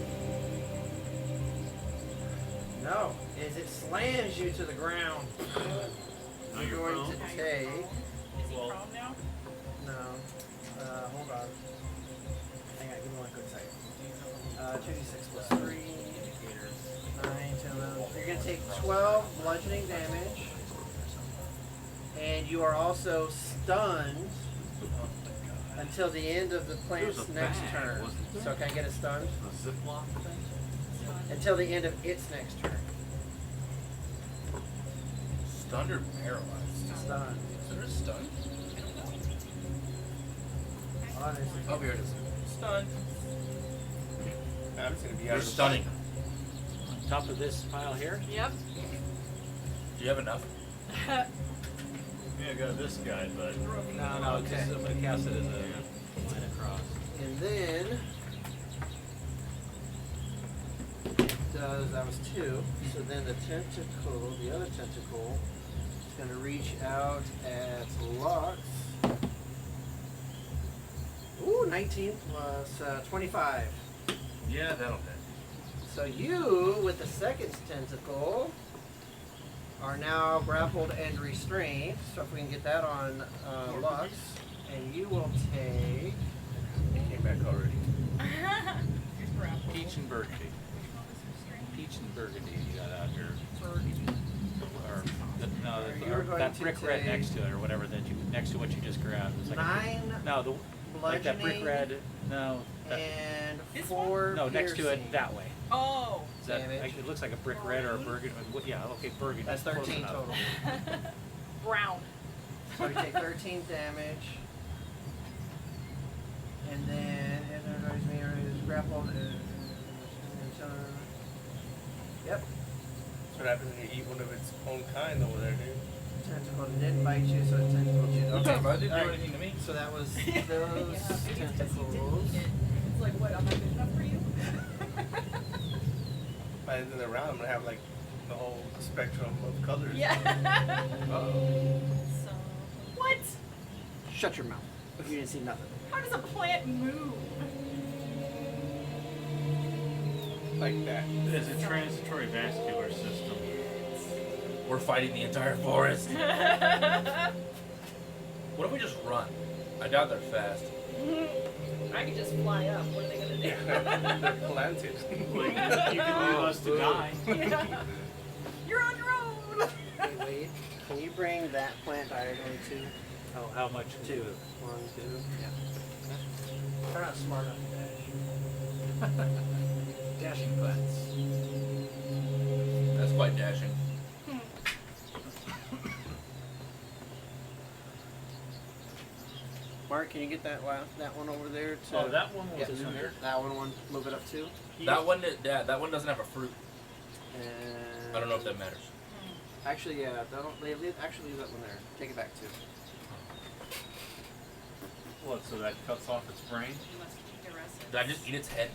[SPEAKER 1] No, as it slams you to the ground.
[SPEAKER 4] No,
[SPEAKER 1] You're
[SPEAKER 4] you're
[SPEAKER 1] going
[SPEAKER 4] prone.
[SPEAKER 1] to take.
[SPEAKER 3] Is he
[SPEAKER 4] Well-
[SPEAKER 3] prone now?
[SPEAKER 1] No. Hold on. Hang on, give me one quick second. 2d6 plus 3. 9, 10, 11. You're going to take 12 bludgeoning damage. And you are also stunned until the end of the plant's
[SPEAKER 4] There's a
[SPEAKER 1] next
[SPEAKER 4] bag,
[SPEAKER 1] turn.
[SPEAKER 4] wasn't there?
[SPEAKER 1] So can I get a stun?
[SPEAKER 4] A Ziploc thing?
[SPEAKER 1] Until the end of its next turn.
[SPEAKER 2] Stunned or paralyzed?
[SPEAKER 1] Stun.
[SPEAKER 2] Is there a stun?
[SPEAKER 1] Honestly.
[SPEAKER 2] Oh, here it is. Stunned.
[SPEAKER 6] I'm just going to be out
[SPEAKER 2] You're
[SPEAKER 6] of the
[SPEAKER 2] stunning.
[SPEAKER 5] On top of this pile here?
[SPEAKER 3] Yep.
[SPEAKER 2] Do you have enough?
[SPEAKER 4] Yeah, I got this guy, but
[SPEAKER 5] No,
[SPEAKER 1] Okay.
[SPEAKER 5] just I'm gonna cast it as a line across.
[SPEAKER 1] And then that was 2. So then the tentacle, the other tentacle, is going to reach out at Lux. Ooh, 19 plus 25.
[SPEAKER 4] yeah, that'll hit.
[SPEAKER 1] So you, with the second tentacle, are now grappled and restrained. So if we can get that on Lux, and you will take.
[SPEAKER 6] Came back already.
[SPEAKER 3] He's grapple.
[SPEAKER 5] Peach and burgundy. Peach and burgundy you got out here.
[SPEAKER 3] Burgundy.
[SPEAKER 5] Or
[SPEAKER 1] You were going
[SPEAKER 5] that
[SPEAKER 1] to
[SPEAKER 5] brick red
[SPEAKER 1] take
[SPEAKER 5] next to it, or whatever that you next to what you just grabbed. It's like
[SPEAKER 1] 9
[SPEAKER 5] no, like that brick
[SPEAKER 1] bludgeoning
[SPEAKER 5] red. No, that,
[SPEAKER 1] and
[SPEAKER 3] This
[SPEAKER 1] 4
[SPEAKER 5] no, next to it
[SPEAKER 1] piercing.
[SPEAKER 5] that way.
[SPEAKER 3] Oh.
[SPEAKER 5] Is that,
[SPEAKER 1] Damage.
[SPEAKER 5] it looks like a brick red or a burgundy. Yeah, okay, burgundy.
[SPEAKER 1] That's
[SPEAKER 5] Close
[SPEAKER 1] 13
[SPEAKER 5] enough.
[SPEAKER 1] total.
[SPEAKER 3] Brown.
[SPEAKER 1] So you take 13 damage. And then it annoys me or is grappled. Yep.
[SPEAKER 6] That's what happens when you eat one of its own kind over there, dude.
[SPEAKER 1] Tentacle didn't bite you, so it tentacled you. Okay.
[SPEAKER 2] But it didn't do
[SPEAKER 1] Alright.
[SPEAKER 2] anything to me.
[SPEAKER 1] So that was those
[SPEAKER 3] Yeah,
[SPEAKER 1] tentacles.
[SPEAKER 3] It's like, what, I'm not good enough for you?
[SPEAKER 6] By the end of the round, I'm gonna have like the whole spectrum of colors.
[SPEAKER 3] Yeah.
[SPEAKER 2] Uh-oh.
[SPEAKER 3] So, what?
[SPEAKER 1] Shut your mouth. You didn't see nothing.
[SPEAKER 3] How does a plant move?
[SPEAKER 6] Like that.
[SPEAKER 4] There's a transitory vascular system.
[SPEAKER 2] We're fighting the entire forest. What if we just run? I doubt they're fast.
[SPEAKER 3] I could just fly up. What are they gonna do?
[SPEAKER 6] They're planted.
[SPEAKER 4] Like, you can leave us to die.
[SPEAKER 3] Yeah. You're on your own.
[SPEAKER 1] Hey, wait. Can you bring that plant diagonally to
[SPEAKER 5] Oh, how much?
[SPEAKER 1] 2? 1, 2. Yeah. They're not smart enough to dash.
[SPEAKER 5] Dashing plants.
[SPEAKER 2] That's quite dashing.
[SPEAKER 1] Mark, can you get that that one over there to?
[SPEAKER 4] Oh, that one was
[SPEAKER 1] Yeah,
[SPEAKER 4] this one here.
[SPEAKER 1] that one. Move it up too.
[SPEAKER 2] That one, that one doesn't have a fruit.
[SPEAKER 1] And
[SPEAKER 2] I don't know if that matters.
[SPEAKER 1] Actually, yeah. Actually leave that one there. Take it back too.
[SPEAKER 4] What, so that cuts off its brain?
[SPEAKER 3] You must keep your rest.
[SPEAKER 2] Did I just eat its head?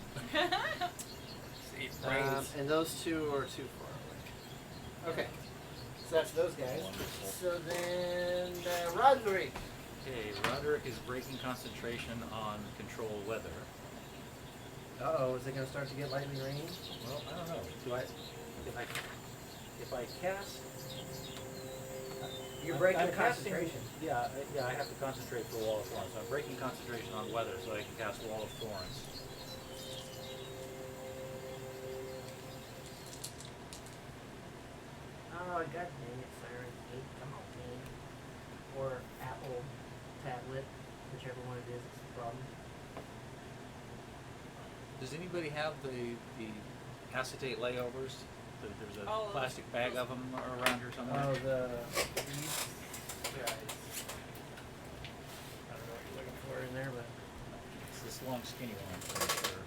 [SPEAKER 6] Eat brains.
[SPEAKER 1] And those two are too far away. Okay. So that's those guys.
[SPEAKER 5] Wonderful.
[SPEAKER 1] So then Roderick.
[SPEAKER 5] Okay, Roderick is breaking concentration on control weather.
[SPEAKER 1] Uh-oh, is it going to start to get lightly rainy?
[SPEAKER 5] Well, I don't know. If I cast,
[SPEAKER 1] You're
[SPEAKER 5] I'm-
[SPEAKER 1] breaking
[SPEAKER 5] I'm casting-
[SPEAKER 1] concentration.
[SPEAKER 5] Yeah, I have to concentrate for Wall of Thorns. So I'm breaking concentration on weather so I can cast Wall of Thorns.
[SPEAKER 1] Oh, god dang it, Siren 8, come on, man. Or Apple tablet, whichever one it is, it's the problem.
[SPEAKER 5] Does anybody have the acetate layovers? There's a
[SPEAKER 3] Oh,
[SPEAKER 5] plastic bag of them around here somewhere.
[SPEAKER 1] Oh, these guys. I don't know what you're looking for in there, but
[SPEAKER 5] It's this long, skinny one, I'm pretty sure.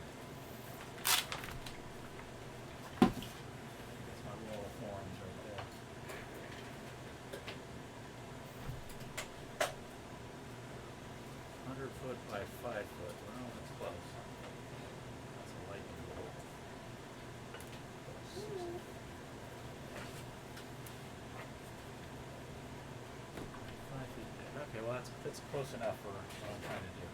[SPEAKER 5] That's my Wall of Thorns right there. 100 foot by 5 foot. Well, that's close. That's a lightning bolt. 5 feet there. Okay, well that's close enough for what I'm trying to do.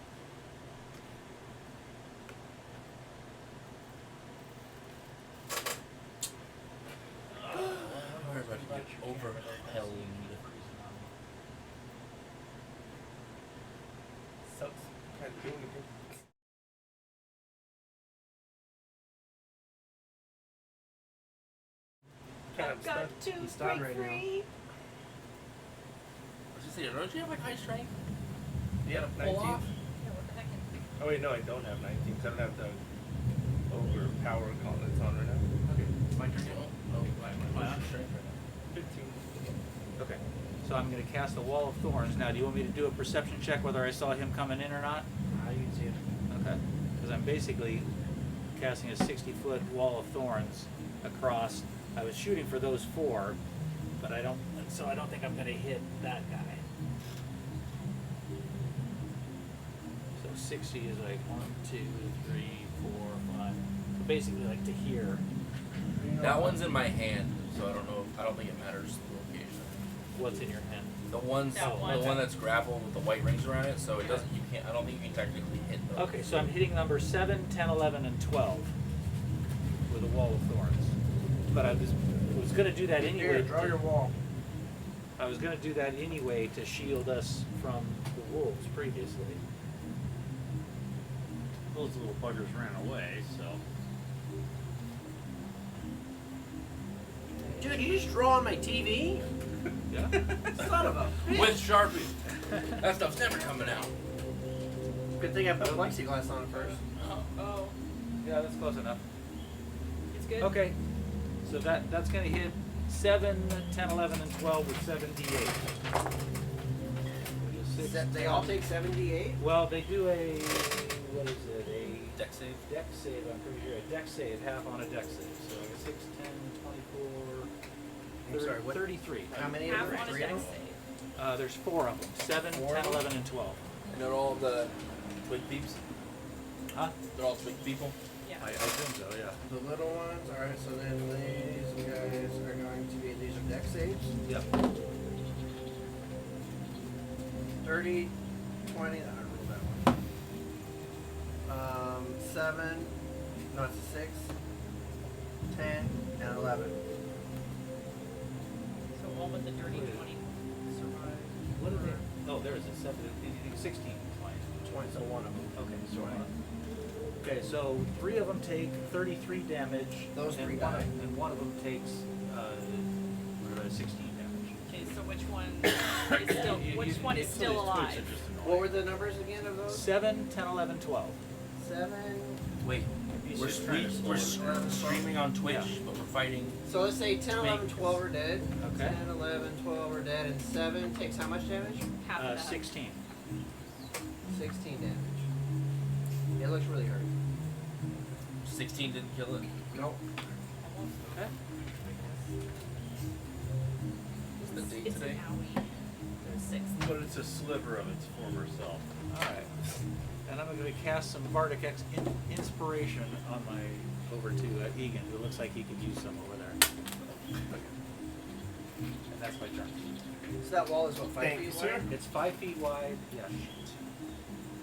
[SPEAKER 2] We're about to get overwhelmed.
[SPEAKER 6] Sucks. Can't do anything. Can't
[SPEAKER 3] I've got to
[SPEAKER 1] He's stunned
[SPEAKER 3] break
[SPEAKER 1] right now.
[SPEAKER 3] free.
[SPEAKER 2] I was just saying, don't you have like high strength?
[SPEAKER 6] Yeah,
[SPEAKER 2] Pull
[SPEAKER 6] 19.
[SPEAKER 2] off?
[SPEAKER 3] Yeah, what the heck?
[SPEAKER 6] Oh wait, no, I don't have 19. 'Cause I don't have the overpower gauntlets on right now.
[SPEAKER 2] Okay, it's my turn. Oh, my strength right now.
[SPEAKER 6] 15.
[SPEAKER 5] Okay, so I'm going to cast a Wall of Thorns. Now, do you want me to do a perception check whether I saw him coming in or not?
[SPEAKER 1] you can see it.
[SPEAKER 5] Okay, because I'm basically casting a 60-foot Wall of Thorns across. I was shooting for those 4, but I don't think I'm going to hit that guy. So 60 is like 1, 2, 3, 4, 5. So basically, like to here.
[SPEAKER 2] That one's in my hand, so I don't know. I don't think it matters the location.
[SPEAKER 5] What's in your hand?
[SPEAKER 2] The one's
[SPEAKER 3] That one.
[SPEAKER 2] the one that's grappled with the white rings around it, so it doesn't. You can't. I don't think you can technically hit those.
[SPEAKER 5] Okay, so I'm hitting number 7, 10, 11, and 12 with a Wall of Thorns. But I was going to do that anyway.
[SPEAKER 1] Here, draw your wall.
[SPEAKER 5] I was going to do that anyway to shield us from the wolves previously.
[SPEAKER 4] Those little buggers ran away, so.
[SPEAKER 1] Dad, you just draw on my TV?
[SPEAKER 5] Yeah.
[SPEAKER 1] Son of a bitch.
[SPEAKER 2] With Sharpie. That stuff's never coming out.
[SPEAKER 1] Good thing I put plexiglass on it first.
[SPEAKER 3] Oh,
[SPEAKER 5] Yeah, that's close enough.
[SPEAKER 3] it's good.
[SPEAKER 5] Okay. So that's going to hit 7, 10, 11, and 12 with 7d8.
[SPEAKER 1] They all take 78?
[SPEAKER 5] Well, they do a, what is it, a
[SPEAKER 2] Deck save.
[SPEAKER 5] deck save, I'm pretty sure, a deck save, half on a deck save. So 6, 10, 24,
[SPEAKER 1] I'm sorry, what?
[SPEAKER 5] 33.
[SPEAKER 1] How many
[SPEAKER 3] Half
[SPEAKER 1] of them?
[SPEAKER 3] on a
[SPEAKER 1] 3 of
[SPEAKER 3] deck
[SPEAKER 1] them?
[SPEAKER 3] save.
[SPEAKER 5] There's 4 of them, 7,
[SPEAKER 1] Four
[SPEAKER 5] 10,
[SPEAKER 1] of them?
[SPEAKER 5] 11, and 12.
[SPEAKER 2] And they're all the twig peeps.
[SPEAKER 5] Huh?
[SPEAKER 2] They're all twig people.
[SPEAKER 3] Yeah.
[SPEAKER 5] I assume so, yeah.
[SPEAKER 1] The little ones, alright, so then these guys are going to be, these are deck saves.
[SPEAKER 5] Yep.
[SPEAKER 1] 30, 20, I rolled that one. 7, no, it's a 6, 10, and 11.
[SPEAKER 3] So all but the dirty 20 survive.
[SPEAKER 5] What are they? Oh, there's a 7, 16 is mine.
[SPEAKER 1] 20, so one of them.
[SPEAKER 5] Okay, so okay, so 3 of them take 33 damage.
[SPEAKER 1] Those
[SPEAKER 5] and
[SPEAKER 1] 3
[SPEAKER 5] one
[SPEAKER 1] die.
[SPEAKER 5] and one of them takes 16 damage.
[SPEAKER 3] Okay, so which one is still which one is still alive?
[SPEAKER 1] What were the numbers again of those?
[SPEAKER 5] 7, 10, 11, 12.
[SPEAKER 1] 7.
[SPEAKER 2] Wait,
[SPEAKER 4] He's
[SPEAKER 2] we're
[SPEAKER 4] just trying to
[SPEAKER 2] streaming on Twitch,
[SPEAKER 5] Yeah.
[SPEAKER 2] but we're fighting.
[SPEAKER 1] So let's say 10, 11,
[SPEAKER 2] Twig.
[SPEAKER 1] 12 are dead.
[SPEAKER 5] Okay.
[SPEAKER 1] 10, 11, 12 are dead, and 7 takes how much damage?
[SPEAKER 3] Half of that.
[SPEAKER 5] 16.
[SPEAKER 1] 16 damage. It looks really hurt.
[SPEAKER 2] 16 didn't kill it.
[SPEAKER 1] Nope.
[SPEAKER 5] Okay.
[SPEAKER 2] What's the date
[SPEAKER 3] It's
[SPEAKER 2] today?
[SPEAKER 3] an owie. The 6th.
[SPEAKER 4] But it's a sliver of its former self.
[SPEAKER 5] Alright. And I'm going to cast some Bardic Inspiration on my over to Egan, who looks like he could use some over there. And that's my turn.
[SPEAKER 1] So that wall is what, 5
[SPEAKER 6] Thank
[SPEAKER 1] feet
[SPEAKER 6] you, sir.
[SPEAKER 1] wide?
[SPEAKER 5] It's 5 feet wide. Yeah.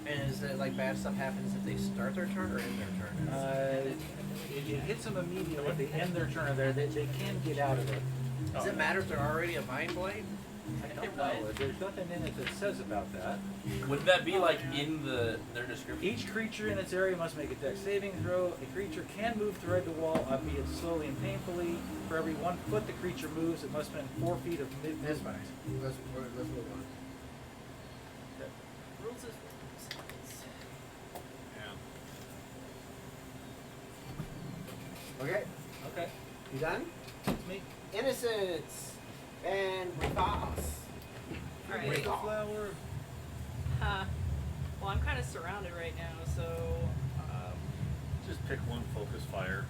[SPEAKER 1] And is it like bad stuff happens if they start their turn or end their turn?
[SPEAKER 5] It hits them immediately. If they end their turn there, they can get out of it.
[SPEAKER 1] Does it matter if they're already a Vine Blade?
[SPEAKER 5] I don't know. There's nothing in it that says about that.
[SPEAKER 2] Would that be like in their description?
[SPEAKER 5] Each creature in its area must make a dex saving throw. A creature can move through the wall, albeit slowly and painfully. For every 1 foot the creature moves, it must spend 4 feet of
[SPEAKER 1] That's
[SPEAKER 5] movement.
[SPEAKER 1] fine. Let's move on.
[SPEAKER 3] Rules is rules.
[SPEAKER 4] Yeah.
[SPEAKER 1] Okay,
[SPEAKER 5] Okay,
[SPEAKER 1] you done?
[SPEAKER 5] it's me.
[SPEAKER 1] Innocence and Repas.
[SPEAKER 3] Alright.
[SPEAKER 1] Recall.
[SPEAKER 4] Flower.
[SPEAKER 3] Well, I'm kind of surrounded right now, so
[SPEAKER 4] Just pick one focus fire.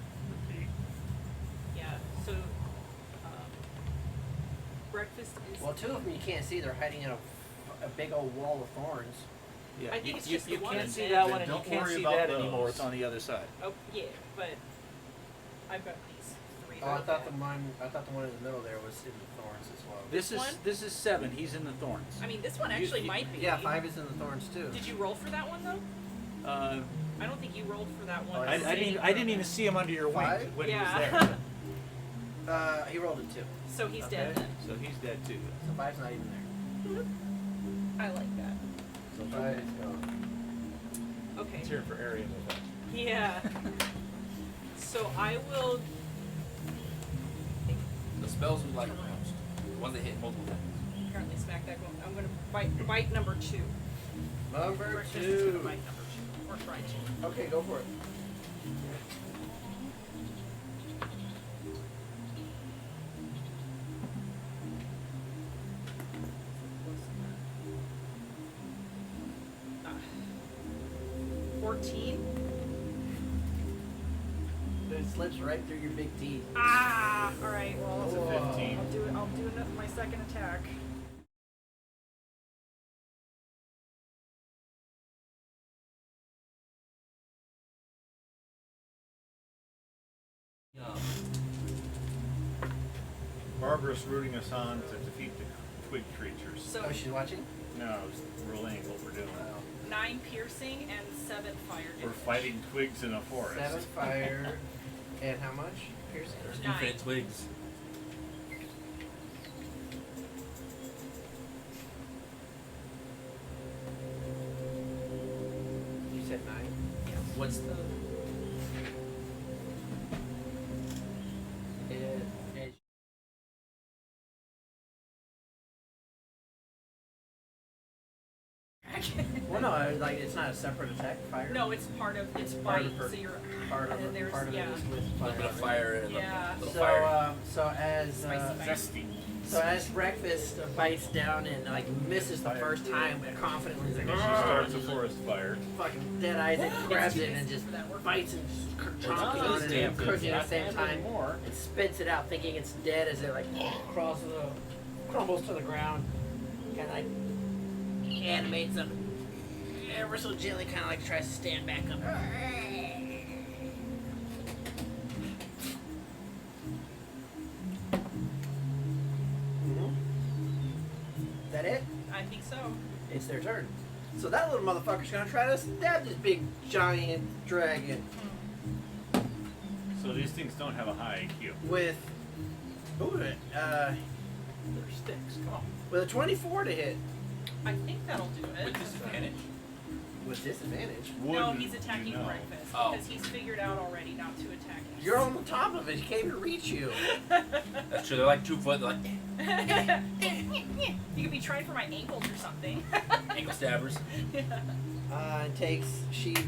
[SPEAKER 4] Repeat.
[SPEAKER 3] yeah. So breakfast is.
[SPEAKER 1] Well, 2 of them you can't see. They're hiding in a big old wall of thorns.
[SPEAKER 5] Yeah,
[SPEAKER 3] I think it's
[SPEAKER 5] you,
[SPEAKER 3] just
[SPEAKER 5] you
[SPEAKER 3] the one
[SPEAKER 5] can't
[SPEAKER 3] that's
[SPEAKER 5] see
[SPEAKER 3] dead.
[SPEAKER 5] that
[SPEAKER 4] Then
[SPEAKER 5] one, and you
[SPEAKER 4] don't
[SPEAKER 5] can't
[SPEAKER 4] worry
[SPEAKER 5] see
[SPEAKER 4] about
[SPEAKER 5] that anymore.
[SPEAKER 4] those.
[SPEAKER 5] It's on the other side.
[SPEAKER 3] Oh yeah, but I've got these 3.
[SPEAKER 1] Oh, I
[SPEAKER 3] right
[SPEAKER 1] thought
[SPEAKER 3] there.
[SPEAKER 1] the one in the middle there was in the thorns as well.
[SPEAKER 5] This is 7. He's in the thorns.
[SPEAKER 3] I mean, this one actually
[SPEAKER 5] You-
[SPEAKER 3] might be.
[SPEAKER 1] Yeah, 5 is in the thorns too.
[SPEAKER 3] Did you roll for that one though?
[SPEAKER 5] Uh,
[SPEAKER 3] I don't think you rolled for that one.
[SPEAKER 1] Oh,
[SPEAKER 5] I didn't even see him under your wing
[SPEAKER 1] 5?
[SPEAKER 5] when
[SPEAKER 3] Yeah.
[SPEAKER 5] he was there.
[SPEAKER 1] He rolled a 2.
[SPEAKER 3] So he's
[SPEAKER 5] Okay,
[SPEAKER 3] dead then.
[SPEAKER 5] so he's dead too.
[SPEAKER 1] So 5's not even there.
[SPEAKER 3] I like that.
[SPEAKER 1] So 5 is gone.
[SPEAKER 3] Okay.
[SPEAKER 5] It's here for area movement.
[SPEAKER 3] Yeah. So I will.
[SPEAKER 2] The spells we like most. The ones that hit multiple times.
[SPEAKER 3] Apparently smack that one. I'm gonna bite number 2.
[SPEAKER 1] Number
[SPEAKER 3] Breakfast is gonna
[SPEAKER 1] 2.
[SPEAKER 3] bite number 2 or try to.
[SPEAKER 1] Okay, go for it.
[SPEAKER 3] Ah. 14.
[SPEAKER 1] It slips right through your big teeth.
[SPEAKER 3] Ah. All right. Well,
[SPEAKER 4] It's a
[SPEAKER 1] Whoa.
[SPEAKER 4] 15.
[SPEAKER 3] I'll do it. I'll do my second attack.
[SPEAKER 4] Barbara's rooting us on to defeat the twig creatures.
[SPEAKER 3] So
[SPEAKER 1] Oh, she's watching?
[SPEAKER 4] No, I was relaying what we're doing.
[SPEAKER 3] 9 piercing and 7 fire
[SPEAKER 4] We're
[SPEAKER 3] damage.
[SPEAKER 4] fighting twigs in a forest.
[SPEAKER 1] 7 fire. And how much? Piercing.
[SPEAKER 2] There's
[SPEAKER 3] 9.
[SPEAKER 2] infinite twigs.
[SPEAKER 1] You said 9?
[SPEAKER 2] What's the
[SPEAKER 1] Well, no, like it's not a separate attack. Fire.
[SPEAKER 3] No, it's part of it's
[SPEAKER 1] Part
[SPEAKER 3] bite.
[SPEAKER 1] of her-
[SPEAKER 3] So you're
[SPEAKER 1] Part of
[SPEAKER 3] and then
[SPEAKER 1] it.
[SPEAKER 3] there's
[SPEAKER 1] Part of
[SPEAKER 3] yeah.
[SPEAKER 1] it is with
[SPEAKER 2] A
[SPEAKER 1] fire.
[SPEAKER 2] little bit of
[SPEAKER 1] right?
[SPEAKER 2] fire and
[SPEAKER 3] Yeah.
[SPEAKER 2] a little
[SPEAKER 1] So
[SPEAKER 2] fire.
[SPEAKER 1] so as
[SPEAKER 3] Spicy fire.
[SPEAKER 4] Zesty.
[SPEAKER 1] so as breakfast bites down and like misses the first time, but confidently he's like,
[SPEAKER 4] She starts a forest fire.
[SPEAKER 1] fucking dead eyes and grabs it and just bites and just chomps on it and cooking at the same time
[SPEAKER 5] More.
[SPEAKER 1] and spits it out thinking it's dead as it like crumbles to the ground and like animates them ever so gently, kind of like tries to stand back up. Is that it?
[SPEAKER 3] I think so.
[SPEAKER 1] It's their turn. So that little motherfucker's gonna try to stab this big giant dragon
[SPEAKER 4] So these things don't have a high IQ.
[SPEAKER 1] with
[SPEAKER 5] They're sticks. Come on.
[SPEAKER 1] with a 24 to hit
[SPEAKER 3] I think that'll do it.
[SPEAKER 2] With disadvantage.
[SPEAKER 1] with disadvantage.
[SPEAKER 3] No,
[SPEAKER 4] Wouldn't
[SPEAKER 3] he's attacking
[SPEAKER 4] you know?
[SPEAKER 3] breakfast
[SPEAKER 2] Oh.
[SPEAKER 3] because he's figured out already not to attack us.
[SPEAKER 1] You're on the top of it. He can't even reach you.
[SPEAKER 2] That's true. They're like 2 foot. They're like
[SPEAKER 3] You could be trying for my ankles or something.
[SPEAKER 2] ankle stabbers.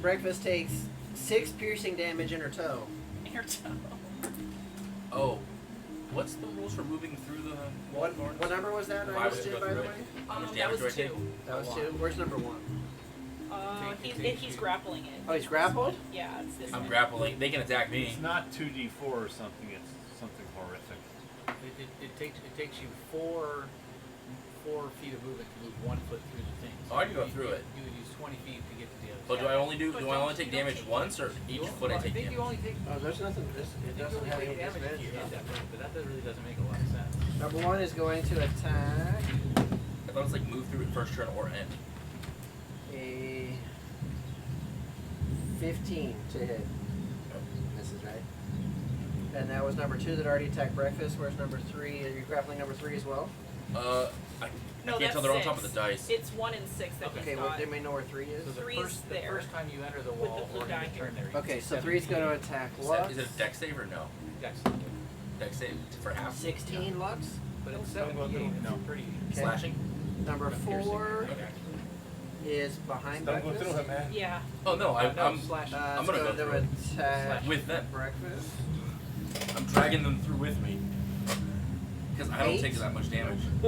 [SPEAKER 1] Breakfast takes 6 piercing damage in her toe.
[SPEAKER 3] Your toe.
[SPEAKER 2] Oh, what's the rules for moving through the wall thorns?
[SPEAKER 1] What number was that?
[SPEAKER 2] If
[SPEAKER 1] I
[SPEAKER 2] I was
[SPEAKER 1] just
[SPEAKER 2] to
[SPEAKER 1] did,
[SPEAKER 2] go
[SPEAKER 1] by the
[SPEAKER 2] through
[SPEAKER 1] way.
[SPEAKER 2] it. How much
[SPEAKER 3] That
[SPEAKER 2] damage
[SPEAKER 3] was
[SPEAKER 2] do I take?
[SPEAKER 3] 2.
[SPEAKER 1] That was 2. Where's number 1?
[SPEAKER 3] He's grappling it.
[SPEAKER 1] Oh, he's grappled?
[SPEAKER 3] Yeah, it's this
[SPEAKER 2] I'm
[SPEAKER 3] one.
[SPEAKER 2] grappling. They can attack me.
[SPEAKER 4] It's not 2d4 or something. It's something horrific.
[SPEAKER 5] It takes you 4 feet of movement to move 1 foot through the thing.
[SPEAKER 2] Oh, I can go through it.
[SPEAKER 5] You would use 20 feet to get to the other
[SPEAKER 2] But
[SPEAKER 5] side.
[SPEAKER 2] do I only
[SPEAKER 3] But don't
[SPEAKER 2] take
[SPEAKER 3] you
[SPEAKER 2] damage
[SPEAKER 3] take-
[SPEAKER 2] once, or each foot I
[SPEAKER 5] I
[SPEAKER 2] take
[SPEAKER 5] think
[SPEAKER 2] damage?
[SPEAKER 5] you only take.
[SPEAKER 1] Oh, there's nothing. It
[SPEAKER 5] I think you
[SPEAKER 1] doesn't
[SPEAKER 5] only
[SPEAKER 1] have any
[SPEAKER 5] take damage if you hit
[SPEAKER 1] disadvantage.
[SPEAKER 5] that point, but that really doesn't make a lot of sense.
[SPEAKER 1] Number 1 is going to attack
[SPEAKER 2] I thought it was like move through it first turn or end.
[SPEAKER 1] a 15 to hit. This is right. And that was number 2 that already attacked breakfast. Where's number 3? Are you grappling number 3 as well?
[SPEAKER 2] I
[SPEAKER 3] No,
[SPEAKER 2] can't
[SPEAKER 3] that's
[SPEAKER 2] tell they're on
[SPEAKER 3] 6.
[SPEAKER 2] top of the dice.
[SPEAKER 3] It's 1 and 6 that
[SPEAKER 1] Okay,
[SPEAKER 3] he's
[SPEAKER 1] well,
[SPEAKER 3] got.
[SPEAKER 1] they may know where 3 is.
[SPEAKER 5] So the
[SPEAKER 3] Three's
[SPEAKER 5] first,
[SPEAKER 3] there.
[SPEAKER 5] the first time you enter the
[SPEAKER 3] With
[SPEAKER 5] wall
[SPEAKER 3] the blue
[SPEAKER 5] or
[SPEAKER 3] die
[SPEAKER 5] end
[SPEAKER 3] here.
[SPEAKER 5] turn there. you
[SPEAKER 1] Okay,
[SPEAKER 5] get
[SPEAKER 1] so
[SPEAKER 5] 7
[SPEAKER 1] 3's going to
[SPEAKER 5] feet.
[SPEAKER 1] attack
[SPEAKER 2] Is
[SPEAKER 1] Lux.
[SPEAKER 2] it a dex save or no?
[SPEAKER 5] Dex.
[SPEAKER 2] Dex save for half.
[SPEAKER 1] 16 Lux.
[SPEAKER 5] But it's
[SPEAKER 6] Don't go
[SPEAKER 5] 78.
[SPEAKER 6] through.
[SPEAKER 5] It's pretty.
[SPEAKER 1] Okay.
[SPEAKER 2] Slashing.
[SPEAKER 1] Number
[SPEAKER 5] Piercing.
[SPEAKER 1] 4
[SPEAKER 2] Okay.
[SPEAKER 1] is behind
[SPEAKER 6] Don't go
[SPEAKER 1] breakfast.
[SPEAKER 6] through him, man.
[SPEAKER 3] Yeah.
[SPEAKER 2] Oh no, I'm
[SPEAKER 5] slash.
[SPEAKER 2] I'm
[SPEAKER 1] It's
[SPEAKER 2] gonna go
[SPEAKER 1] going
[SPEAKER 2] through
[SPEAKER 1] to
[SPEAKER 2] it.
[SPEAKER 1] attack
[SPEAKER 2] with them.
[SPEAKER 1] breakfast.
[SPEAKER 2] I'm dragging them through with me. Because I don't
[SPEAKER 1] 8?
[SPEAKER 2] take that much damage.
[SPEAKER 6] I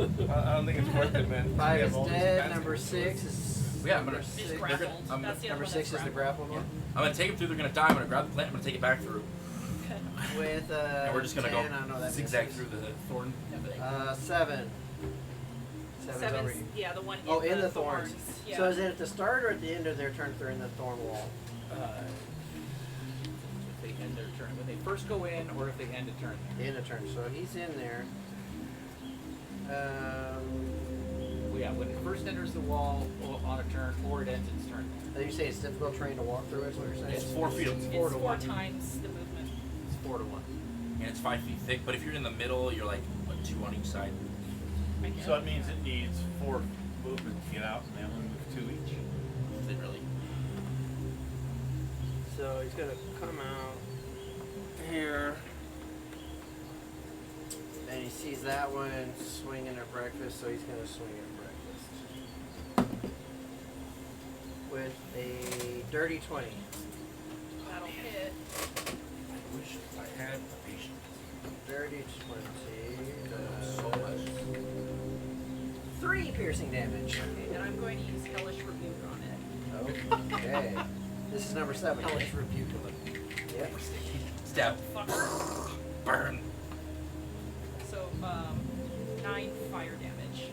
[SPEAKER 6] don't think it's worth it, man.
[SPEAKER 1] 5
[SPEAKER 6] We
[SPEAKER 1] is
[SPEAKER 6] have all these
[SPEAKER 1] dead.
[SPEAKER 6] bastards.
[SPEAKER 1] Number 6 is.
[SPEAKER 2] Yeah, I'm
[SPEAKER 1] number
[SPEAKER 2] gonna-
[SPEAKER 3] He's
[SPEAKER 1] 6.
[SPEAKER 2] They're
[SPEAKER 3] grappled.
[SPEAKER 2] I'm-
[SPEAKER 3] That's the other
[SPEAKER 1] Number
[SPEAKER 3] one
[SPEAKER 1] 6
[SPEAKER 3] that's
[SPEAKER 1] is the grappled one.
[SPEAKER 2] I'm gonna take them through. They're gonna die. I'm gonna grab the plant. I'm gonna take it back through.
[SPEAKER 1] With
[SPEAKER 2] And we're just gonna
[SPEAKER 1] 10, I know
[SPEAKER 2] go
[SPEAKER 1] that
[SPEAKER 2] zigzag
[SPEAKER 1] misses.
[SPEAKER 2] through the thorn thing.
[SPEAKER 1] 7. 7's over
[SPEAKER 3] Seven's,
[SPEAKER 1] here.
[SPEAKER 3] yeah, the one
[SPEAKER 1] Oh,
[SPEAKER 3] in,
[SPEAKER 1] in
[SPEAKER 3] the
[SPEAKER 1] the thorns.
[SPEAKER 3] Yeah.
[SPEAKER 1] So is it at the start or at the end of their turn if they're in the thorn wall?
[SPEAKER 5] If they end their turn, when they first go in, or if they end a turn.
[SPEAKER 1] The end of turn. So he's in there.
[SPEAKER 5] Well, yeah, when it first enters the wall on a turn, or it ends its turn.
[SPEAKER 1] You say it's difficult terrain to walk through, is what you're saying?
[SPEAKER 2] It's 4 feet.
[SPEAKER 3] It's
[SPEAKER 1] 4 to
[SPEAKER 3] 4
[SPEAKER 1] 1.
[SPEAKER 3] times the movement.
[SPEAKER 5] It's 4 to 1.
[SPEAKER 2] And it's 5 feet thick. But if you're in the middle, you're like what, 2 on each side.
[SPEAKER 3] I guess.
[SPEAKER 4] So it means it needs 4 movement to get out, and they only move 2 each.
[SPEAKER 2] They really.
[SPEAKER 1] So he's gonna come out here, and he sees that one swinging at breakfast, so he's gonna swing at breakfast with a dirty 20.
[SPEAKER 3] That'll hit.
[SPEAKER 2] I wish I had patience.
[SPEAKER 1] Dirty 20.
[SPEAKER 2] So much.
[SPEAKER 1] 3 piercing damage.
[SPEAKER 3] Okay, and I'm going to use Hellish Rebuke on it.
[SPEAKER 1] Okay. This is number 7.
[SPEAKER 3] Hellish Rebuke of it.
[SPEAKER 1] Yep.
[SPEAKER 2] Stab.
[SPEAKER 3] Fuck.
[SPEAKER 2] Burn.
[SPEAKER 3] So, 9 fire damage.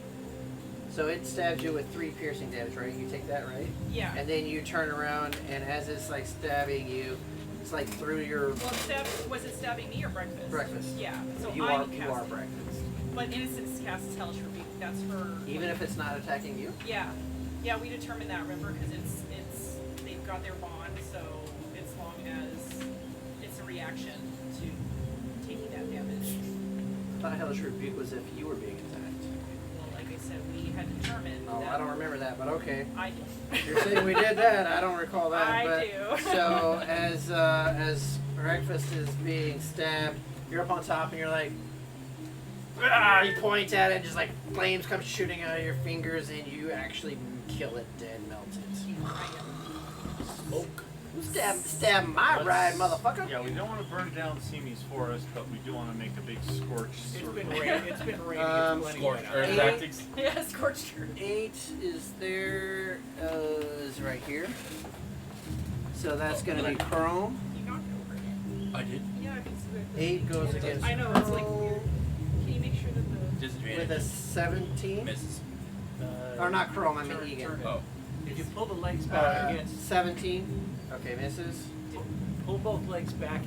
[SPEAKER 1] So it stabs you with 3 piercing damage, right? You take that, right?
[SPEAKER 3] Yeah.
[SPEAKER 1] And then you turn around, and as it's like stabbing you, it's like through your
[SPEAKER 3] Well, was it stabbing me or breakfast?
[SPEAKER 1] breakfast.
[SPEAKER 3] Yeah. So
[SPEAKER 1] you
[SPEAKER 3] I'm
[SPEAKER 1] are
[SPEAKER 3] casting.
[SPEAKER 1] breakfast.
[SPEAKER 3] But Innocence casts Hellish Rebuke. That's her.
[SPEAKER 1] Even if it's not attacking you?
[SPEAKER 3] Yeah. Yeah, we determined that, remember, because it's they've got their bond, so as long as it's a reaction to taking that damage.
[SPEAKER 1] I thought Hellish Rebuke was if you were being attacked.
[SPEAKER 3] Well, like I said, we had determined
[SPEAKER 1] Oh,
[SPEAKER 3] that.
[SPEAKER 1] I don't remember that, but okay.
[SPEAKER 3] I did.
[SPEAKER 1] You're saying we did that. I don't recall that.
[SPEAKER 3] I
[SPEAKER 1] but
[SPEAKER 3] do.
[SPEAKER 1] So as breakfast is being stabbed, you're up on top and you're like, You point at it, just like flames come shooting out of your fingers, and you actually kill it dead, melt it.
[SPEAKER 5] Smoke.
[SPEAKER 1] Stab my ride, motherfucker.
[SPEAKER 4] Yeah, we don't want to burn down Simi's forest, but we do want to make a big scorch
[SPEAKER 5] It's
[SPEAKER 4] circle.
[SPEAKER 5] been raining. It's been raining.
[SPEAKER 1] Um,
[SPEAKER 5] It's plenty
[SPEAKER 2] Scorch
[SPEAKER 5] right
[SPEAKER 2] earth
[SPEAKER 5] now.
[SPEAKER 2] tactics.
[SPEAKER 3] Yeah, scorched earth.
[SPEAKER 1] 8 is there, is right here. So that's gonna be chrome.
[SPEAKER 3] You knocked over it.
[SPEAKER 2] I did.
[SPEAKER 3] Yeah, I can see that.
[SPEAKER 1] 8 goes against
[SPEAKER 3] I know, it's like
[SPEAKER 1] chrome
[SPEAKER 3] weird. Can you make sure that the...
[SPEAKER 2] Disadvantage.
[SPEAKER 1] with a 17.
[SPEAKER 2] Misses.
[SPEAKER 1] Or not chrome, I mean
[SPEAKER 5] Turn-
[SPEAKER 1] Egan.
[SPEAKER 5] turn it.
[SPEAKER 2] Oh.
[SPEAKER 5] If you pull the legs back against,
[SPEAKER 1] 17. Okay, misses.
[SPEAKER 5] pull both legs back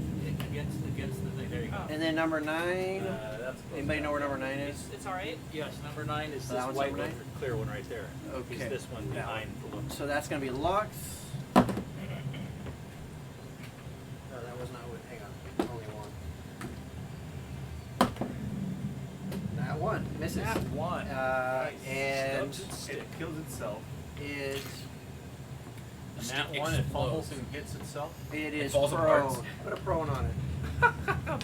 [SPEAKER 5] against the thing. There you go.
[SPEAKER 3] Oh.
[SPEAKER 1] And then number 9.
[SPEAKER 5] That's
[SPEAKER 1] Anybody know where number 9 is?
[SPEAKER 3] It's alright.
[SPEAKER 5] Yes, number 9 is
[SPEAKER 1] So
[SPEAKER 5] this
[SPEAKER 1] that one's
[SPEAKER 5] white
[SPEAKER 1] number
[SPEAKER 5] one,
[SPEAKER 1] nine?
[SPEAKER 5] clear one right there.
[SPEAKER 1] Okay.
[SPEAKER 5] Is this one behind the one?
[SPEAKER 1] So that's gonna be Lux. No, that was not what. Hang on, only one. That one misses.
[SPEAKER 5] That one.
[SPEAKER 1] And
[SPEAKER 5] Stubs its
[SPEAKER 4] It
[SPEAKER 5] stick.
[SPEAKER 4] kills itself.
[SPEAKER 1] it
[SPEAKER 4] And that one, it fumbles and hits itself.
[SPEAKER 1] it is
[SPEAKER 2] falls
[SPEAKER 1] prone.
[SPEAKER 2] apart.
[SPEAKER 1] Put a prone on it.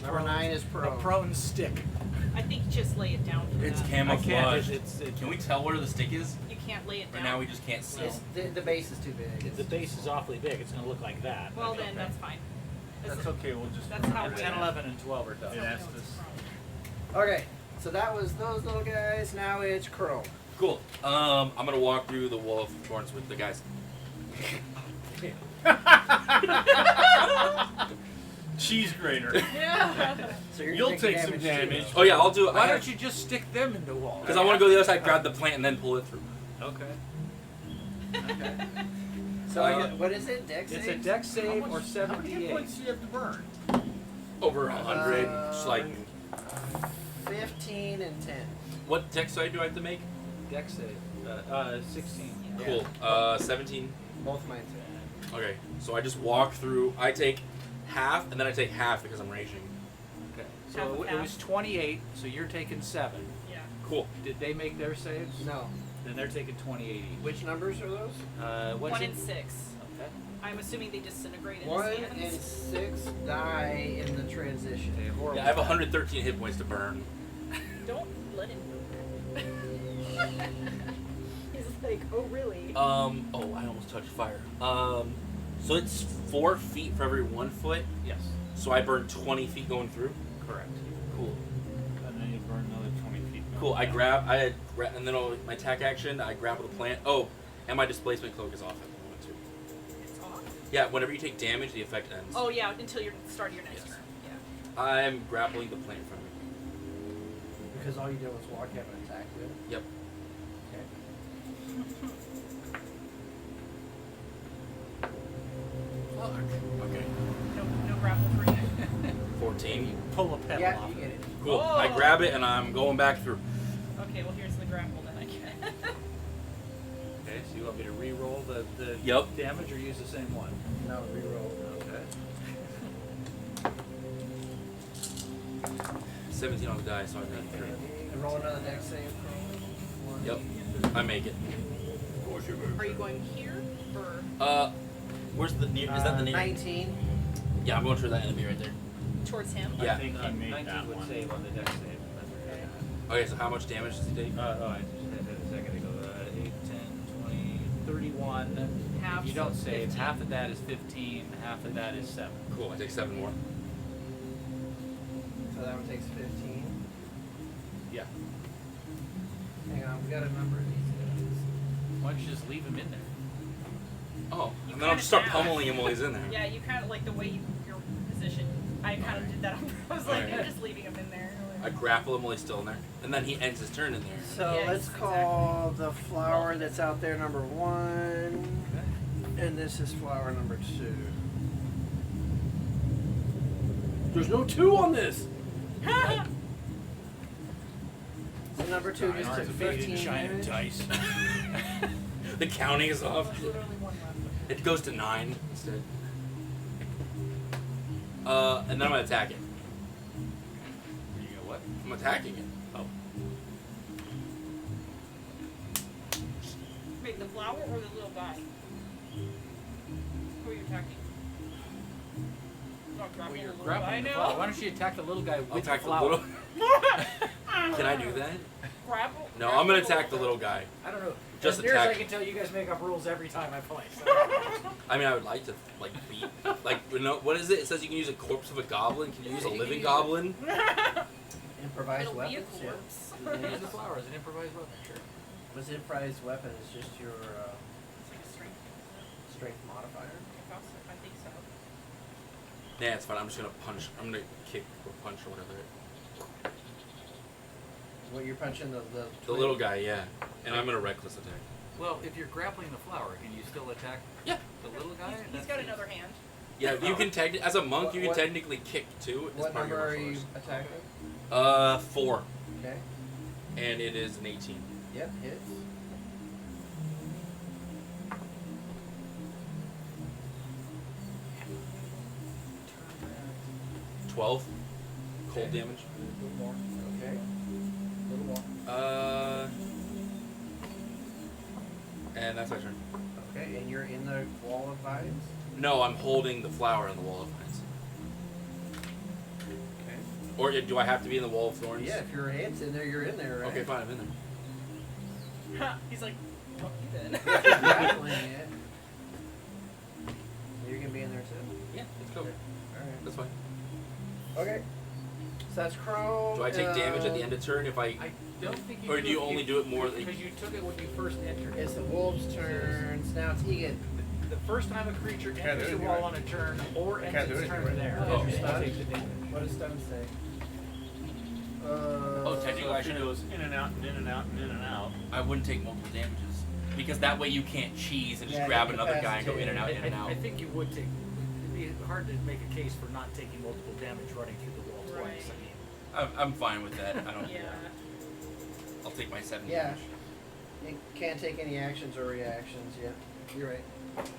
[SPEAKER 1] Number 9 is
[SPEAKER 5] A
[SPEAKER 1] prone.
[SPEAKER 5] prone stick.
[SPEAKER 3] I think just lay it down for
[SPEAKER 2] It's
[SPEAKER 3] that.
[SPEAKER 2] camouflaged.
[SPEAKER 5] It's
[SPEAKER 2] Can we tell where the stick is?
[SPEAKER 3] You can't lay it
[SPEAKER 2] Or
[SPEAKER 3] down.
[SPEAKER 2] now we just can't see.
[SPEAKER 1] It's, the base is too big.
[SPEAKER 5] the base is awfully big. It's going to look like that.
[SPEAKER 3] Well,
[SPEAKER 5] Okay.
[SPEAKER 3] then that's fine.
[SPEAKER 4] That's okay, we'll just.
[SPEAKER 3] That's how
[SPEAKER 4] remember
[SPEAKER 5] 10,
[SPEAKER 4] that.
[SPEAKER 5] 11, and 12 are done.
[SPEAKER 4] It
[SPEAKER 3] That's
[SPEAKER 4] asked
[SPEAKER 3] how it's
[SPEAKER 4] us.
[SPEAKER 3] from.
[SPEAKER 1] Okay, so that was those little guys. Now it's chrome.
[SPEAKER 2] Cool. I'm gonna walk through the wall of thorns with the guys.
[SPEAKER 4] Cheese grater.
[SPEAKER 3] Yeah.
[SPEAKER 1] So you're
[SPEAKER 4] You'll
[SPEAKER 1] taking
[SPEAKER 4] take some
[SPEAKER 1] too,
[SPEAKER 4] damage.
[SPEAKER 2] Oh yeah, I'll do it.
[SPEAKER 5] Why don't you just stick them into wall?
[SPEAKER 2] Because I want to go to the other side, grab the plant, and then pull it through.
[SPEAKER 5] Okay.
[SPEAKER 1] Okay. So what is it? Dex
[SPEAKER 5] It's a
[SPEAKER 1] save?
[SPEAKER 5] deck save or
[SPEAKER 4] How many hit
[SPEAKER 5] 78.
[SPEAKER 4] points do you have to burn?
[SPEAKER 2] Over 100. Just like
[SPEAKER 1] 15 and 10.
[SPEAKER 2] what deck side do I have to make?
[SPEAKER 5] Deck save. 16.
[SPEAKER 2] Cool. 17.
[SPEAKER 1] Both mine.
[SPEAKER 2] Okay. So I just walk through. I take half, and then I take half because I'm raging.
[SPEAKER 5] Okay.
[SPEAKER 3] Half
[SPEAKER 5] So
[SPEAKER 3] of
[SPEAKER 5] it was
[SPEAKER 3] half.
[SPEAKER 5] 28, so you're taking 7.
[SPEAKER 3] Yeah.
[SPEAKER 2] Cool.
[SPEAKER 5] Did they make their saves?
[SPEAKER 1] No.
[SPEAKER 5] Then they're taking 28 each.
[SPEAKER 1] Which numbers are those?
[SPEAKER 5] What's
[SPEAKER 3] 1
[SPEAKER 5] it?
[SPEAKER 3] and 6.
[SPEAKER 5] Okay.
[SPEAKER 3] I'm assuming they disintegrate in
[SPEAKER 1] 1
[SPEAKER 3] his
[SPEAKER 1] and
[SPEAKER 3] hands.
[SPEAKER 1] 6 die in the transition.
[SPEAKER 5] Okay, horrible.
[SPEAKER 2] Yeah, I have 113 hit points to burn.
[SPEAKER 3] Don't let him go. He's like, oh really?
[SPEAKER 2] Oh, I almost touched fire. So it's 4 feet for every 1 foot.
[SPEAKER 5] Yes.
[SPEAKER 2] So I burn 20 feet going through.
[SPEAKER 5] Correct.
[SPEAKER 2] Cool.
[SPEAKER 4] And then you burn another 20 feet.
[SPEAKER 2] Cool. And then my attack action, I grapple the plant. Oh, and my displacement cloak is off at the moment too.
[SPEAKER 3] It's off.
[SPEAKER 2] Yeah, whenever you take damage, the effect ends.
[SPEAKER 3] Oh yeah, until you start your next
[SPEAKER 2] Yes.
[SPEAKER 3] turn. Yeah.
[SPEAKER 2] I'm grappling the plant from me.
[SPEAKER 1] Because all you did was walk, have an attack with it.
[SPEAKER 2] Yep.
[SPEAKER 1] Okay.
[SPEAKER 2] Fuck. Okay.
[SPEAKER 3] No grapple for you.
[SPEAKER 2] 14.
[SPEAKER 5] Pull a pedal
[SPEAKER 1] Yeah,
[SPEAKER 5] off.
[SPEAKER 1] you get it.
[SPEAKER 2] Cool.
[SPEAKER 3] Oh.
[SPEAKER 2] I grab it and I'm going back through.
[SPEAKER 3] Okay, well here's the grapple then I can.
[SPEAKER 5] Okay, so you want me to re-roll the
[SPEAKER 2] Yep.
[SPEAKER 5] damage or use the same one?
[SPEAKER 1] No, reroll.
[SPEAKER 5] Okay.
[SPEAKER 2] 17 on the die, so I make it 3.
[SPEAKER 1] And roll another dex save.
[SPEAKER 2] Yep. I make it.
[SPEAKER 3] Are you going here or
[SPEAKER 2] Where's the near? Is that the near?
[SPEAKER 1] 19.
[SPEAKER 2] Yeah, I'm going through that enemy right there.
[SPEAKER 3] towards him?
[SPEAKER 2] Yeah.
[SPEAKER 4] I think he made
[SPEAKER 5] 19
[SPEAKER 4] that
[SPEAKER 5] would
[SPEAKER 4] one.
[SPEAKER 5] save on the deck save.
[SPEAKER 2] Okay, so how much damage does he take?
[SPEAKER 5] I just had that a second ago. 8, 10, 20, 31.
[SPEAKER 3] Half,
[SPEAKER 5] If you don't
[SPEAKER 3] so
[SPEAKER 5] save,
[SPEAKER 3] 15.
[SPEAKER 5] half of that is 15, half of that is 7.
[SPEAKER 2] Cool. I take 7 more.
[SPEAKER 1] So that one takes 15.
[SPEAKER 5] Yeah.
[SPEAKER 1] Hang on, we gotta number these guys.
[SPEAKER 5] Why don't you just leave him in there?
[SPEAKER 2] Oh,
[SPEAKER 3] You
[SPEAKER 2] and then I'll
[SPEAKER 3] kinda
[SPEAKER 2] just start
[SPEAKER 3] have.
[SPEAKER 2] pummeling him while he's in there.
[SPEAKER 3] Yeah, you kind of like the way your position. I kind of did that. I was like,
[SPEAKER 2] Alright.
[SPEAKER 3] you're just leaving him in there.
[SPEAKER 2] I grapple him while he's still in there, and then he ends his turn in there.
[SPEAKER 1] So
[SPEAKER 3] Yes,
[SPEAKER 1] let's call the flower that's out there number 1.
[SPEAKER 5] Okay.
[SPEAKER 1] And this is flower number 2. There's no 2 on this! So number 2 just took 15 damage.
[SPEAKER 5] dice.
[SPEAKER 2] The counting is off.
[SPEAKER 3] There's literally one left.
[SPEAKER 2] It goes to 9 instead. And then I'm gonna attack it.
[SPEAKER 5] You go what?
[SPEAKER 2] I'm attacking it.
[SPEAKER 5] Oh.
[SPEAKER 3] Wait, the flower or the little guy? Who are you attacking? Not grappling
[SPEAKER 5] Well, you're
[SPEAKER 3] the little
[SPEAKER 5] grappling
[SPEAKER 3] guy
[SPEAKER 5] the
[SPEAKER 3] now.
[SPEAKER 5] flower. Why don't you attack the little guy
[SPEAKER 2] I'll
[SPEAKER 5] with the
[SPEAKER 2] attack the
[SPEAKER 5] flower?
[SPEAKER 2] little. Can I do that?
[SPEAKER 3] Grapple.
[SPEAKER 2] No, I'm gonna attack the little guy.
[SPEAKER 5] I don't know.
[SPEAKER 2] Just
[SPEAKER 5] as near as I
[SPEAKER 2] attack.
[SPEAKER 5] can tell, you guys make up rules every time I play. So.
[SPEAKER 2] I mean, I would like to like beat like what is it? It says you can use a corpse of a goblin. Can you use a
[SPEAKER 1] you can
[SPEAKER 2] living
[SPEAKER 1] use
[SPEAKER 2] goblin?
[SPEAKER 1] Improvised
[SPEAKER 3] It'll be a
[SPEAKER 1] weapons. Yeah.
[SPEAKER 3] corpse.
[SPEAKER 5] Use the flower as an improvised weapon. Sure.
[SPEAKER 1] Was improvised weapon is just your
[SPEAKER 3] It's like a strength.
[SPEAKER 1] strength modifier.
[SPEAKER 3] I think so.
[SPEAKER 2] Yeah, it's fine. I'm just gonna punch. I'm gonna kick or punch or whatever.
[SPEAKER 1] What you're punching the
[SPEAKER 2] The little guy, yeah. And I'm gonna reckless attack.
[SPEAKER 5] Well, if you're grappling the flower, can you still attack
[SPEAKER 2] Yeah.
[SPEAKER 5] the little guy?
[SPEAKER 3] He's got another hand.
[SPEAKER 2] Yeah, you can as a monk, you can
[SPEAKER 1] What-
[SPEAKER 2] technically kick too. As
[SPEAKER 1] What
[SPEAKER 2] part of
[SPEAKER 1] number
[SPEAKER 2] your
[SPEAKER 1] are
[SPEAKER 2] martial
[SPEAKER 1] you
[SPEAKER 2] arts.
[SPEAKER 1] attacking?
[SPEAKER 2] 4,
[SPEAKER 1] Okay.
[SPEAKER 2] and it is an 18.
[SPEAKER 1] Yep, hits.
[SPEAKER 2] 12 cold
[SPEAKER 1] Okay.
[SPEAKER 2] damage.
[SPEAKER 1] A little more. Okay. A little more.
[SPEAKER 2] And that's my turn.
[SPEAKER 1] Okay, and you're in the wall of vines?
[SPEAKER 2] No, I'm holding the flower in the wall of vines.
[SPEAKER 1] Okay.
[SPEAKER 2] Or do I have to be in the wall of thorns?
[SPEAKER 1] Yeah, if your hand's in there, you're in there, right?
[SPEAKER 2] Okay, fine, I'm in there.
[SPEAKER 3] He's like, fuck you then.
[SPEAKER 1] If you're grappling it, you're gonna be in there too.
[SPEAKER 2] Yeah, let's go.
[SPEAKER 1] Alright.
[SPEAKER 2] That's fine.
[SPEAKER 1] Okay. So that's Chrome.
[SPEAKER 2] Do I take damage at the end of turn if I?
[SPEAKER 5] I don't think you
[SPEAKER 2] Or do you only do it more?
[SPEAKER 5] Because you took it when you first entered.
[SPEAKER 1] It's the wolves' turns. Now it's Egan.
[SPEAKER 5] The first time a creature
[SPEAKER 6] Can't
[SPEAKER 5] enters
[SPEAKER 6] do
[SPEAKER 5] the
[SPEAKER 6] it
[SPEAKER 5] wall
[SPEAKER 6] anyway.
[SPEAKER 5] on a turn or
[SPEAKER 6] Can't
[SPEAKER 5] ends
[SPEAKER 6] do
[SPEAKER 5] its
[SPEAKER 6] it
[SPEAKER 5] turn
[SPEAKER 6] anyway.
[SPEAKER 5] there,
[SPEAKER 1] Oh,
[SPEAKER 5] then
[SPEAKER 1] you're
[SPEAKER 5] you
[SPEAKER 1] stunned?
[SPEAKER 5] take the damage.
[SPEAKER 1] What does stun say?
[SPEAKER 2] Oh, technically
[SPEAKER 4] So
[SPEAKER 2] I
[SPEAKER 4] if it
[SPEAKER 2] should.
[SPEAKER 4] goes in and out and in and out and in and out.
[SPEAKER 2] I wouldn't take multiple damages because that way you can't cheese and just
[SPEAKER 1] Yeah,
[SPEAKER 2] grab
[SPEAKER 1] you're
[SPEAKER 2] another guy and go in and out, in and out.
[SPEAKER 5] I think you would take. It'd be hard to make a case for not taking multiple damage running through the wall
[SPEAKER 3] Right.
[SPEAKER 5] twice. I mean,
[SPEAKER 2] I'm fine with that. I don't.
[SPEAKER 3] Yeah.
[SPEAKER 2] I'll take my 7
[SPEAKER 1] Yeah.
[SPEAKER 2] damage.
[SPEAKER 1] It can't take any actions or reactions. Yeah, you're right.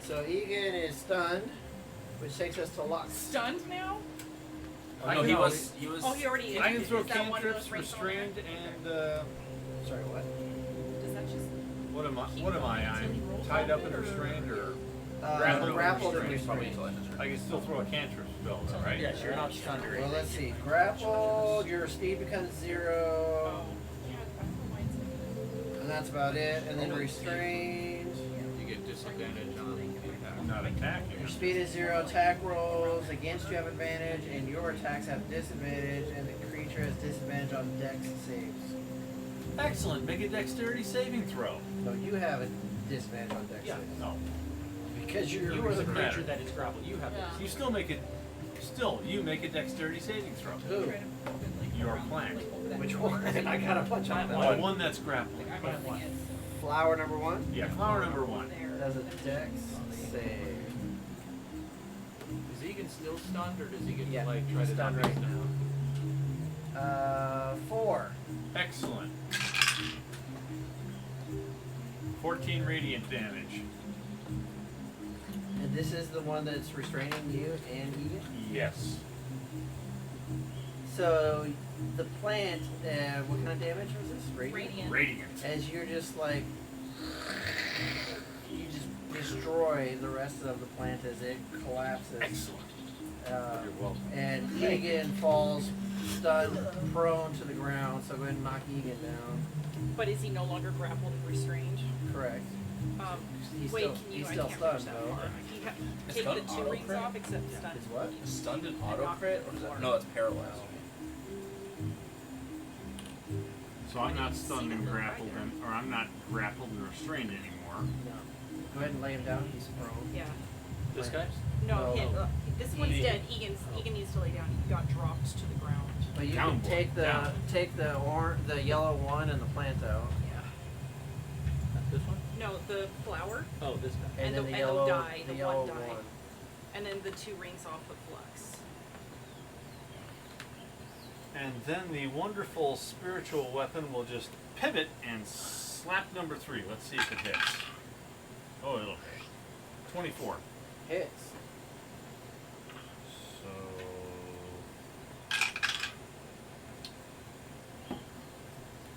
[SPEAKER 1] So Egan is stunned, which takes us to Lux.
[SPEAKER 3] Stunned now?
[SPEAKER 2] Oh, no, he
[SPEAKER 6] can
[SPEAKER 2] was.
[SPEAKER 3] Oh, he already is.
[SPEAKER 6] I can throw
[SPEAKER 3] Is that one of
[SPEAKER 6] cantrips,
[SPEAKER 3] those ranks on there?
[SPEAKER 6] restrained, and
[SPEAKER 1] Sorry, what?
[SPEAKER 3] Does that just
[SPEAKER 6] what am I? I'm tied up and restrained, or
[SPEAKER 1] Grappled,
[SPEAKER 6] Grappled
[SPEAKER 1] and
[SPEAKER 6] and
[SPEAKER 2] Probably
[SPEAKER 1] restrained.
[SPEAKER 2] until end of turn.
[SPEAKER 6] I can still throw a cantrip spell, though, right?
[SPEAKER 5] yes, you're not stunned or
[SPEAKER 1] Well,
[SPEAKER 5] anything.
[SPEAKER 1] let's see. Grappled, your speed becomes 0,
[SPEAKER 3] Oh. Yeah, I don't know why it's
[SPEAKER 1] and that's about it. And then restrained.
[SPEAKER 7] You get disadvantage on
[SPEAKER 6] I'm not attacking.
[SPEAKER 1] Your speed is 0. Attack rolls against you have advantage, and your attacks have disadvantage, and the creature has disadvantage on dex saves.
[SPEAKER 4] Excellent. Make a dexterity saving throw.
[SPEAKER 1] So you have a disadvantage on dex
[SPEAKER 5] Yeah.
[SPEAKER 1] saves.
[SPEAKER 4] No.
[SPEAKER 1] Because you're
[SPEAKER 5] You are the
[SPEAKER 4] Doesn't matter.
[SPEAKER 5] creature that is grappled. You have
[SPEAKER 3] Yeah.
[SPEAKER 5] this.
[SPEAKER 4] You still make it. Still, you make a dexterity saving throw.
[SPEAKER 1] Who?
[SPEAKER 4] Your plant.
[SPEAKER 1] Which one? I got a bunch on
[SPEAKER 4] The
[SPEAKER 1] that.
[SPEAKER 4] one that's grappling.
[SPEAKER 1] Flower number 1
[SPEAKER 4] Yeah, flower number 1.
[SPEAKER 1] does a dex save.
[SPEAKER 5] Is Egan still stunned, or does he get
[SPEAKER 1] Yeah,
[SPEAKER 5] to like
[SPEAKER 1] he's
[SPEAKER 5] try to
[SPEAKER 1] stunned
[SPEAKER 5] not
[SPEAKER 1] right
[SPEAKER 5] be stunned?
[SPEAKER 1] now. 4.
[SPEAKER 4] Excellent. 14 radiant damage.
[SPEAKER 1] And this is the one that's restraining you and Egan?
[SPEAKER 4] Yes.
[SPEAKER 1] So the plant, what kind of damage was this?
[SPEAKER 3] Radiant.
[SPEAKER 4] Radiant.
[SPEAKER 1] As you're just like, you just destroy the rest of the plant as it collapses.
[SPEAKER 4] Excellent.
[SPEAKER 5] You're welcome.
[SPEAKER 1] And Egan falls stunned, prone to the ground. So go ahead and knock Egan down.
[SPEAKER 3] But is he no longer grappled and restrained?
[SPEAKER 1] Correct. He's
[SPEAKER 3] Wait,
[SPEAKER 1] still,
[SPEAKER 3] can you?
[SPEAKER 1] he's
[SPEAKER 3] I
[SPEAKER 1] still
[SPEAKER 3] can't
[SPEAKER 1] stunned
[SPEAKER 3] reach that
[SPEAKER 1] though.
[SPEAKER 3] far. He
[SPEAKER 2] Is
[SPEAKER 3] take the
[SPEAKER 2] stun
[SPEAKER 3] 2
[SPEAKER 2] auto
[SPEAKER 3] rings
[SPEAKER 2] crit?
[SPEAKER 3] off except stunned.
[SPEAKER 1] Is what?
[SPEAKER 2] Is stunned an auto crit or is that? No, that's paralyzed.
[SPEAKER 4] So I'm not stunned and grappled, or I'm not grappled and restrained anymore.
[SPEAKER 1] No. Go ahead and lay him down. He's prone.
[SPEAKER 3] Yeah.
[SPEAKER 5] This guy?
[SPEAKER 3] No,
[SPEAKER 1] Oh.
[SPEAKER 3] him. This one's dead. Egan needs to lay down. He got dropped to the ground.
[SPEAKER 1] But you
[SPEAKER 4] Down,
[SPEAKER 1] can
[SPEAKER 4] boy,
[SPEAKER 1] take the
[SPEAKER 4] down.
[SPEAKER 1] the yellow one and the plant out,
[SPEAKER 3] Yeah.
[SPEAKER 5] This one?
[SPEAKER 3] No, the flower,
[SPEAKER 5] Oh, this guy.
[SPEAKER 3] And
[SPEAKER 1] then
[SPEAKER 3] the-
[SPEAKER 1] the
[SPEAKER 3] and the
[SPEAKER 1] yellow,
[SPEAKER 3] dye,
[SPEAKER 1] the
[SPEAKER 3] the
[SPEAKER 1] yellow
[SPEAKER 3] one dye.
[SPEAKER 1] one.
[SPEAKER 3] and then the 2 rings off the flux.
[SPEAKER 4] And then the wonderful spiritual weapon will just pivot and slap number 3. Let's see if it hits. Oh, it'll hit. 24.
[SPEAKER 1] Hits.
[SPEAKER 4] So.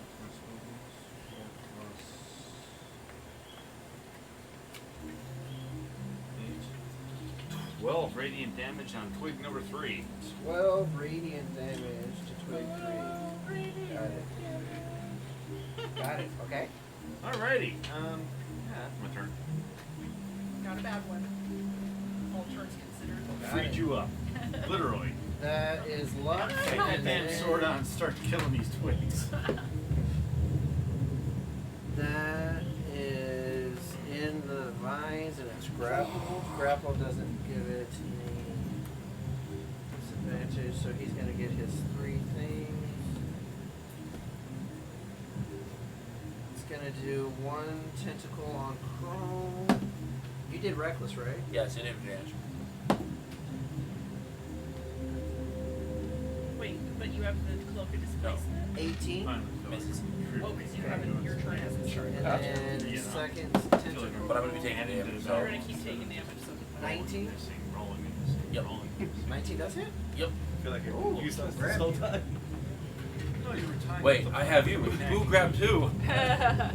[SPEAKER 4] Plus 12 radiant damage on twig number 3.
[SPEAKER 1] 12 radiant damage to twig 3. Got it. Okay.
[SPEAKER 6] Alrighty.
[SPEAKER 4] My turn.
[SPEAKER 3] Not a bad one. All turns considered.
[SPEAKER 4] Freed you up. Literally.
[SPEAKER 1] That is luck.
[SPEAKER 5] Take that
[SPEAKER 1] and
[SPEAKER 5] damn
[SPEAKER 1] then
[SPEAKER 5] sword out and start killing these twigs.
[SPEAKER 1] That is in the vines and it's grapple. Grapple doesn't give it any disadvantage, so he's gonna get his 3 things. It's gonna do 1 tentacle on Chrome. You did reckless, right?
[SPEAKER 2] Yes, it advantage.
[SPEAKER 3] Wait, but you have the cloak of displacement?
[SPEAKER 1] 18.
[SPEAKER 4] Fine.
[SPEAKER 2] Misses.
[SPEAKER 3] Oh, because you have it, your turn hasn't started.
[SPEAKER 1] And
[SPEAKER 6] Gotcha.
[SPEAKER 1] then
[SPEAKER 4] Yeah.
[SPEAKER 1] second tentacle.
[SPEAKER 2] But I'm gonna be taking damage, so.
[SPEAKER 3] You're gonna keep taking damage, so.
[SPEAKER 1] 19?
[SPEAKER 4] Rolling and missing.
[SPEAKER 2] Yep.
[SPEAKER 4] Rolling and missing.
[SPEAKER 1] 19 does hit?
[SPEAKER 2] Yep.
[SPEAKER 6] I feel like
[SPEAKER 1] Ooh,
[SPEAKER 6] I'm useless
[SPEAKER 1] so
[SPEAKER 6] this whole time.
[SPEAKER 4] No, you were tying
[SPEAKER 2] Wait,
[SPEAKER 4] up the
[SPEAKER 2] I have you.
[SPEAKER 4] fucking
[SPEAKER 2] Who
[SPEAKER 4] neck.
[SPEAKER 2] grabbed who?
[SPEAKER 6] I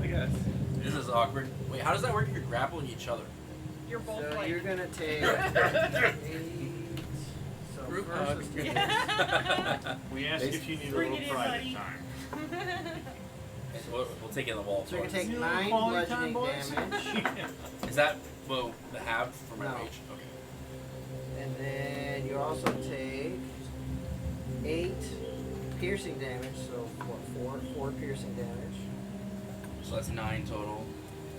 [SPEAKER 6] guess.
[SPEAKER 2] This is awkward. Wait, how does that work if you're grappling each other?
[SPEAKER 3] You're both
[SPEAKER 1] So
[SPEAKER 3] like.
[SPEAKER 1] you're gonna take 8. So
[SPEAKER 2] Group
[SPEAKER 1] first
[SPEAKER 2] hug.
[SPEAKER 1] is gonna
[SPEAKER 3] Yeah.
[SPEAKER 4] We asked if you need a
[SPEAKER 3] Bring
[SPEAKER 4] little
[SPEAKER 3] it in,
[SPEAKER 4] private
[SPEAKER 3] buddy.
[SPEAKER 4] time.
[SPEAKER 2] We'll take it in the wall.
[SPEAKER 1] So you're gonna take
[SPEAKER 4] You
[SPEAKER 1] 9
[SPEAKER 4] quality time,
[SPEAKER 1] bludgeoning
[SPEAKER 4] boys?
[SPEAKER 1] damage,
[SPEAKER 2] Is that the half for my
[SPEAKER 1] No.
[SPEAKER 2] rage? Okay.
[SPEAKER 1] and then you also take 8 piercing damage. So what? 4 piercing damage,
[SPEAKER 2] So that's 9 total.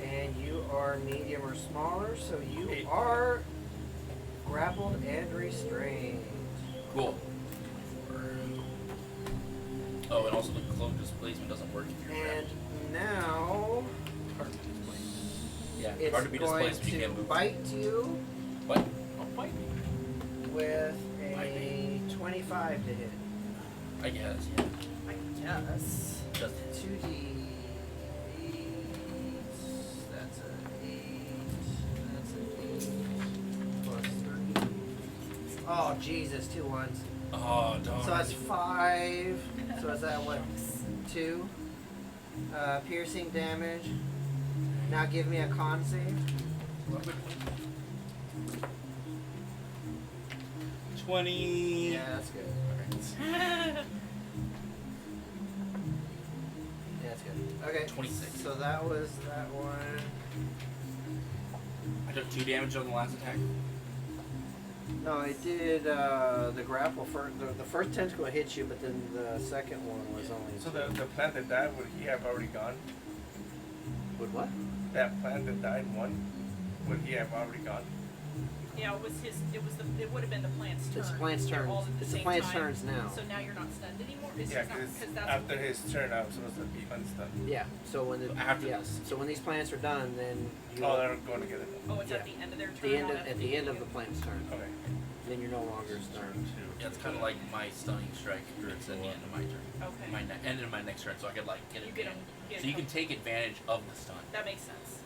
[SPEAKER 1] and you are medium or smaller, so you
[SPEAKER 6] 8.
[SPEAKER 1] are grappled and restrained.
[SPEAKER 2] Cool. Oh, and also the cloak displacement doesn't work if you're
[SPEAKER 1] And
[SPEAKER 2] grabbed.
[SPEAKER 1] now
[SPEAKER 2] Hard to be displaced. Yeah,
[SPEAKER 1] it's
[SPEAKER 2] hard to be
[SPEAKER 1] going
[SPEAKER 2] displaced if you
[SPEAKER 1] to
[SPEAKER 2] can't move.
[SPEAKER 1] bite you
[SPEAKER 2] What?
[SPEAKER 5] Oh, bite me.
[SPEAKER 1] with
[SPEAKER 2] Bite
[SPEAKER 1] a 25 to hit.
[SPEAKER 2] I guess, yeah.
[SPEAKER 3] I guess.
[SPEAKER 2] Just
[SPEAKER 1] 2d8. That's an 8. That's an 8. Plus 3. Oh, Jesus, 2 ones.
[SPEAKER 2] oh, darn.
[SPEAKER 1] So that's 5. So is that what? 2? Piercing damage. Now give me a con save.
[SPEAKER 2] 20.
[SPEAKER 1] Yeah, that's good.
[SPEAKER 2] Okay.
[SPEAKER 1] Yeah, that's good. Okay.
[SPEAKER 2] 26.
[SPEAKER 1] So that was that one.
[SPEAKER 2] I took 2 damage on the last attack.
[SPEAKER 1] No, it did the grapple first. The first tentacle hit you, but then the second one was only.
[SPEAKER 6] So the plant that died, would he have already gone?
[SPEAKER 1] Would what?
[SPEAKER 6] That plant that died won, would he have already gone?
[SPEAKER 3] Yeah, it was his. It would have been the plant's turn.
[SPEAKER 1] It's the plant's
[SPEAKER 3] They're
[SPEAKER 1] turn.
[SPEAKER 3] all at the
[SPEAKER 1] It's the
[SPEAKER 3] same
[SPEAKER 1] plant's
[SPEAKER 3] time.
[SPEAKER 1] turns now.
[SPEAKER 3] So now you're not stunned anymore. It's
[SPEAKER 6] Yeah,
[SPEAKER 3] just not
[SPEAKER 6] because
[SPEAKER 3] that's
[SPEAKER 6] after his turn, I was supposed to be unstunned.
[SPEAKER 1] Yeah. So when the
[SPEAKER 2] After
[SPEAKER 1] yes. So when these plants are done, then you.
[SPEAKER 6] Oh, they're going together.
[SPEAKER 3] Oh, it's at
[SPEAKER 1] Yeah.
[SPEAKER 3] the end of their turn.
[SPEAKER 1] the end
[SPEAKER 3] not
[SPEAKER 1] of, at the end of the plant's turn.
[SPEAKER 6] Okay.
[SPEAKER 1] Then you're no longer stunned.
[SPEAKER 2] Yeah, it's kind of like my stunning strike. It's at the end of my turn.
[SPEAKER 3] Okay.
[SPEAKER 2] End of my next turn, so I could like get
[SPEAKER 3] You
[SPEAKER 2] it.
[SPEAKER 3] get 'em- get
[SPEAKER 2] So you can
[SPEAKER 3] 'em-
[SPEAKER 2] take advantage of the stun.
[SPEAKER 3] That makes sense.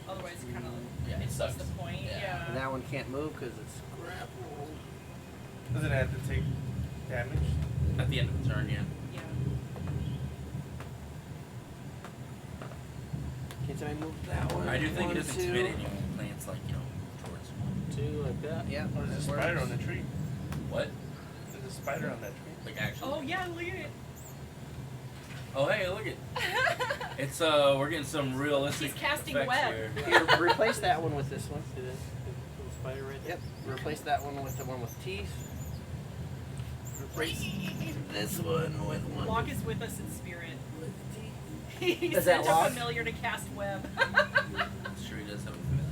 [SPEAKER 3] Otherwise, kind of.
[SPEAKER 2] Yeah, it
[SPEAKER 3] it's
[SPEAKER 2] sucks.
[SPEAKER 3] just the point.
[SPEAKER 2] Yeah.
[SPEAKER 3] Yeah.
[SPEAKER 1] And that one can't move because it's grappled.
[SPEAKER 6] Doesn't it have to take damage?
[SPEAKER 2] At the end of the turn, yeah.
[SPEAKER 3] Yeah.
[SPEAKER 1] Can't I move that one?
[SPEAKER 2] I do think it is
[SPEAKER 1] 1, 2.
[SPEAKER 2] intimidating when plants like towards
[SPEAKER 5] 2 like that.
[SPEAKER 1] Yeah.
[SPEAKER 6] Or there's a
[SPEAKER 1] that
[SPEAKER 6] spider
[SPEAKER 1] works.
[SPEAKER 6] on the tree?
[SPEAKER 2] what?
[SPEAKER 6] There's a spider on that tree.
[SPEAKER 2] Like actually.
[SPEAKER 3] Oh yeah, look at it.
[SPEAKER 2] Oh hey, look it. It's we're getting some realistic
[SPEAKER 3] He's casting
[SPEAKER 2] effects
[SPEAKER 3] web.
[SPEAKER 2] here.
[SPEAKER 1] Here, replace that one with this one.
[SPEAKER 5] See this little spider right there?
[SPEAKER 1] Yep. Replace that one with the one with teeth. Replace this one with one
[SPEAKER 3] Locke is with us in spirit.
[SPEAKER 1] with teeth.
[SPEAKER 3] He
[SPEAKER 1] Is that
[SPEAKER 3] sent a
[SPEAKER 1] Locke?
[SPEAKER 3] familiar to cast web.
[SPEAKER 2] Sure, he does have a familiar.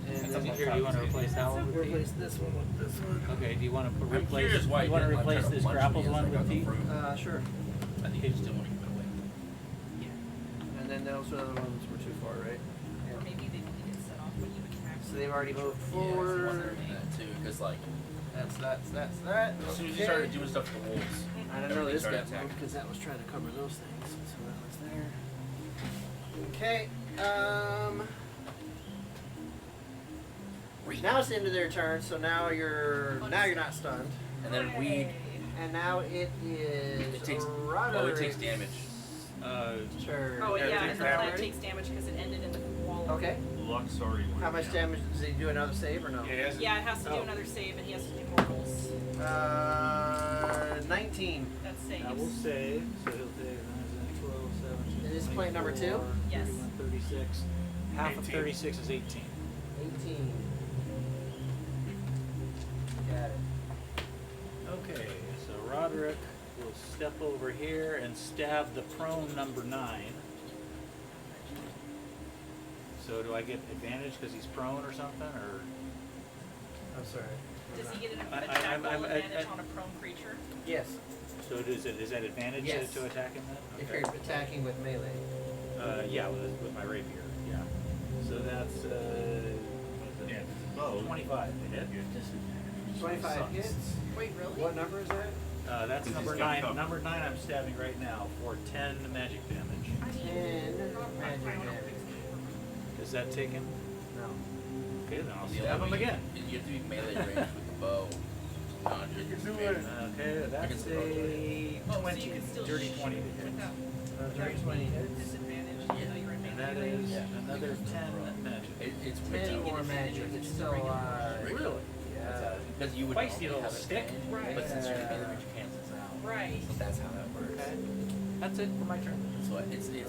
[SPEAKER 1] And
[SPEAKER 5] Here,
[SPEAKER 1] then
[SPEAKER 5] do you want to replace that one with
[SPEAKER 1] replace
[SPEAKER 5] teeth?
[SPEAKER 1] this one with this one.
[SPEAKER 5] Okay, do you want to
[SPEAKER 2] I'm
[SPEAKER 5] replace?
[SPEAKER 2] curious why
[SPEAKER 5] you want to
[SPEAKER 2] didn't, like,
[SPEAKER 5] replace
[SPEAKER 2] try
[SPEAKER 5] this
[SPEAKER 2] lunge
[SPEAKER 5] grappled
[SPEAKER 2] me as I
[SPEAKER 5] one
[SPEAKER 2] got
[SPEAKER 5] with
[SPEAKER 2] the
[SPEAKER 5] teeth?
[SPEAKER 2] fruit.
[SPEAKER 1] Sure.
[SPEAKER 2] I think he just didn't want to give it away.
[SPEAKER 3] Yeah.
[SPEAKER 1] And then those other ones were too far, right?
[SPEAKER 3] Or maybe they need to get set off when you attack.
[SPEAKER 1] So they've already moved
[SPEAKER 2] Yeah, I was
[SPEAKER 1] forward.
[SPEAKER 2] wondering that too, because like
[SPEAKER 1] That's that.
[SPEAKER 2] as soon as you started doing stuff to the wolves,
[SPEAKER 1] I don't know
[SPEAKER 2] everything
[SPEAKER 1] this
[SPEAKER 2] started
[SPEAKER 1] got
[SPEAKER 2] attacking.
[SPEAKER 1] moved because that was trying to cover those things. So that was there. Okay. Now it's the end of their turn, so now you're not stunned.
[SPEAKER 2] And then we
[SPEAKER 3] Hooray.
[SPEAKER 1] And now it is
[SPEAKER 2] it takes
[SPEAKER 1] Roderick's
[SPEAKER 2] it takes damage.
[SPEAKER 1] turn.
[SPEAKER 3] Oh
[SPEAKER 6] It
[SPEAKER 3] yeah,
[SPEAKER 6] takes
[SPEAKER 3] and the plant
[SPEAKER 6] damage.
[SPEAKER 3] takes damage because it ended in the wall.
[SPEAKER 1] Okay.
[SPEAKER 4] Luck's already went
[SPEAKER 1] How much
[SPEAKER 4] down.
[SPEAKER 1] damage does he do? Another save or no?
[SPEAKER 6] Yeah, he has
[SPEAKER 3] Yeah, it has to do
[SPEAKER 1] Oh.
[SPEAKER 3] another save, and he has to do mortals.
[SPEAKER 1] 19.
[SPEAKER 3] That saves.
[SPEAKER 5] I will save, so he'll take 12, 17,
[SPEAKER 1] Is this plant number 2?
[SPEAKER 5] 24,
[SPEAKER 3] Yes.
[SPEAKER 5] 31, 36. Half of
[SPEAKER 6] 18.
[SPEAKER 5] 36 is 18.
[SPEAKER 1] 18. Got it.
[SPEAKER 5] Okay, so Roderick will step over here and stab the prone number 9. So do I get advantage because he's prone or something, or?
[SPEAKER 1] I'm sorry.
[SPEAKER 3] Does he get an
[SPEAKER 5] I-
[SPEAKER 3] attack
[SPEAKER 5] I'm-
[SPEAKER 3] roll
[SPEAKER 5] I-
[SPEAKER 3] advantage on a prone creature?
[SPEAKER 1] Yes.
[SPEAKER 5] So is that advantage
[SPEAKER 1] Yes.
[SPEAKER 5] to attack him then?
[SPEAKER 1] If you're attacking with melee.
[SPEAKER 5] Yeah, with my rapier. Yeah. So that's
[SPEAKER 4] Yeah, if it's a bow.
[SPEAKER 5] 25 to hit.
[SPEAKER 4] You have disadvantage.
[SPEAKER 1] 25
[SPEAKER 4] Sucks.
[SPEAKER 1] hits.
[SPEAKER 3] Wait, really?
[SPEAKER 1] What number is that?
[SPEAKER 5] That's
[SPEAKER 4] Because
[SPEAKER 5] number
[SPEAKER 4] he's got
[SPEAKER 5] 9.
[SPEAKER 4] cover.
[SPEAKER 5] Number 9 I'm stabbing right now for 10 magic damage.
[SPEAKER 3] I mean,
[SPEAKER 1] 10
[SPEAKER 3] not
[SPEAKER 1] magic
[SPEAKER 3] I don't
[SPEAKER 1] damage.
[SPEAKER 3] think so.
[SPEAKER 5] Is that taken?
[SPEAKER 1] No.
[SPEAKER 5] Okay, then I'll
[SPEAKER 2] The
[SPEAKER 5] stab
[SPEAKER 2] only
[SPEAKER 5] him
[SPEAKER 2] way
[SPEAKER 5] again.
[SPEAKER 2] You have to be melee range with the bow. Not just
[SPEAKER 6] You can do
[SPEAKER 2] melee.
[SPEAKER 6] it.
[SPEAKER 5] Okay, that's
[SPEAKER 2] Against the
[SPEAKER 5] a
[SPEAKER 2] bow,
[SPEAKER 3] Oh, so
[SPEAKER 5] 20,
[SPEAKER 3] you can still
[SPEAKER 5] dirty
[SPEAKER 3] shoot
[SPEAKER 5] 20 to hit.
[SPEAKER 3] without
[SPEAKER 1] Dirty 20 hits.
[SPEAKER 3] disadvantage,
[SPEAKER 2] Yeah.
[SPEAKER 3] even though you're in
[SPEAKER 5] And
[SPEAKER 3] melee
[SPEAKER 5] that
[SPEAKER 3] range.
[SPEAKER 5] is
[SPEAKER 2] Yeah.
[SPEAKER 5] another 10 magic.
[SPEAKER 2] It's
[SPEAKER 1] 10 more magic. It's still alive.
[SPEAKER 5] Really?
[SPEAKER 1] Yeah.
[SPEAKER 2] Because you would
[SPEAKER 5] Feisty
[SPEAKER 2] normally
[SPEAKER 5] little
[SPEAKER 2] have
[SPEAKER 5] stick.
[SPEAKER 2] advantage,
[SPEAKER 3] Right.
[SPEAKER 2] but since you're
[SPEAKER 1] Yeah.
[SPEAKER 2] melee range, it cancels out.
[SPEAKER 3] Right.
[SPEAKER 2] So that's how that works.
[SPEAKER 5] Okay. That's it for my turn.
[SPEAKER 2] So it's
[SPEAKER 1] Okay.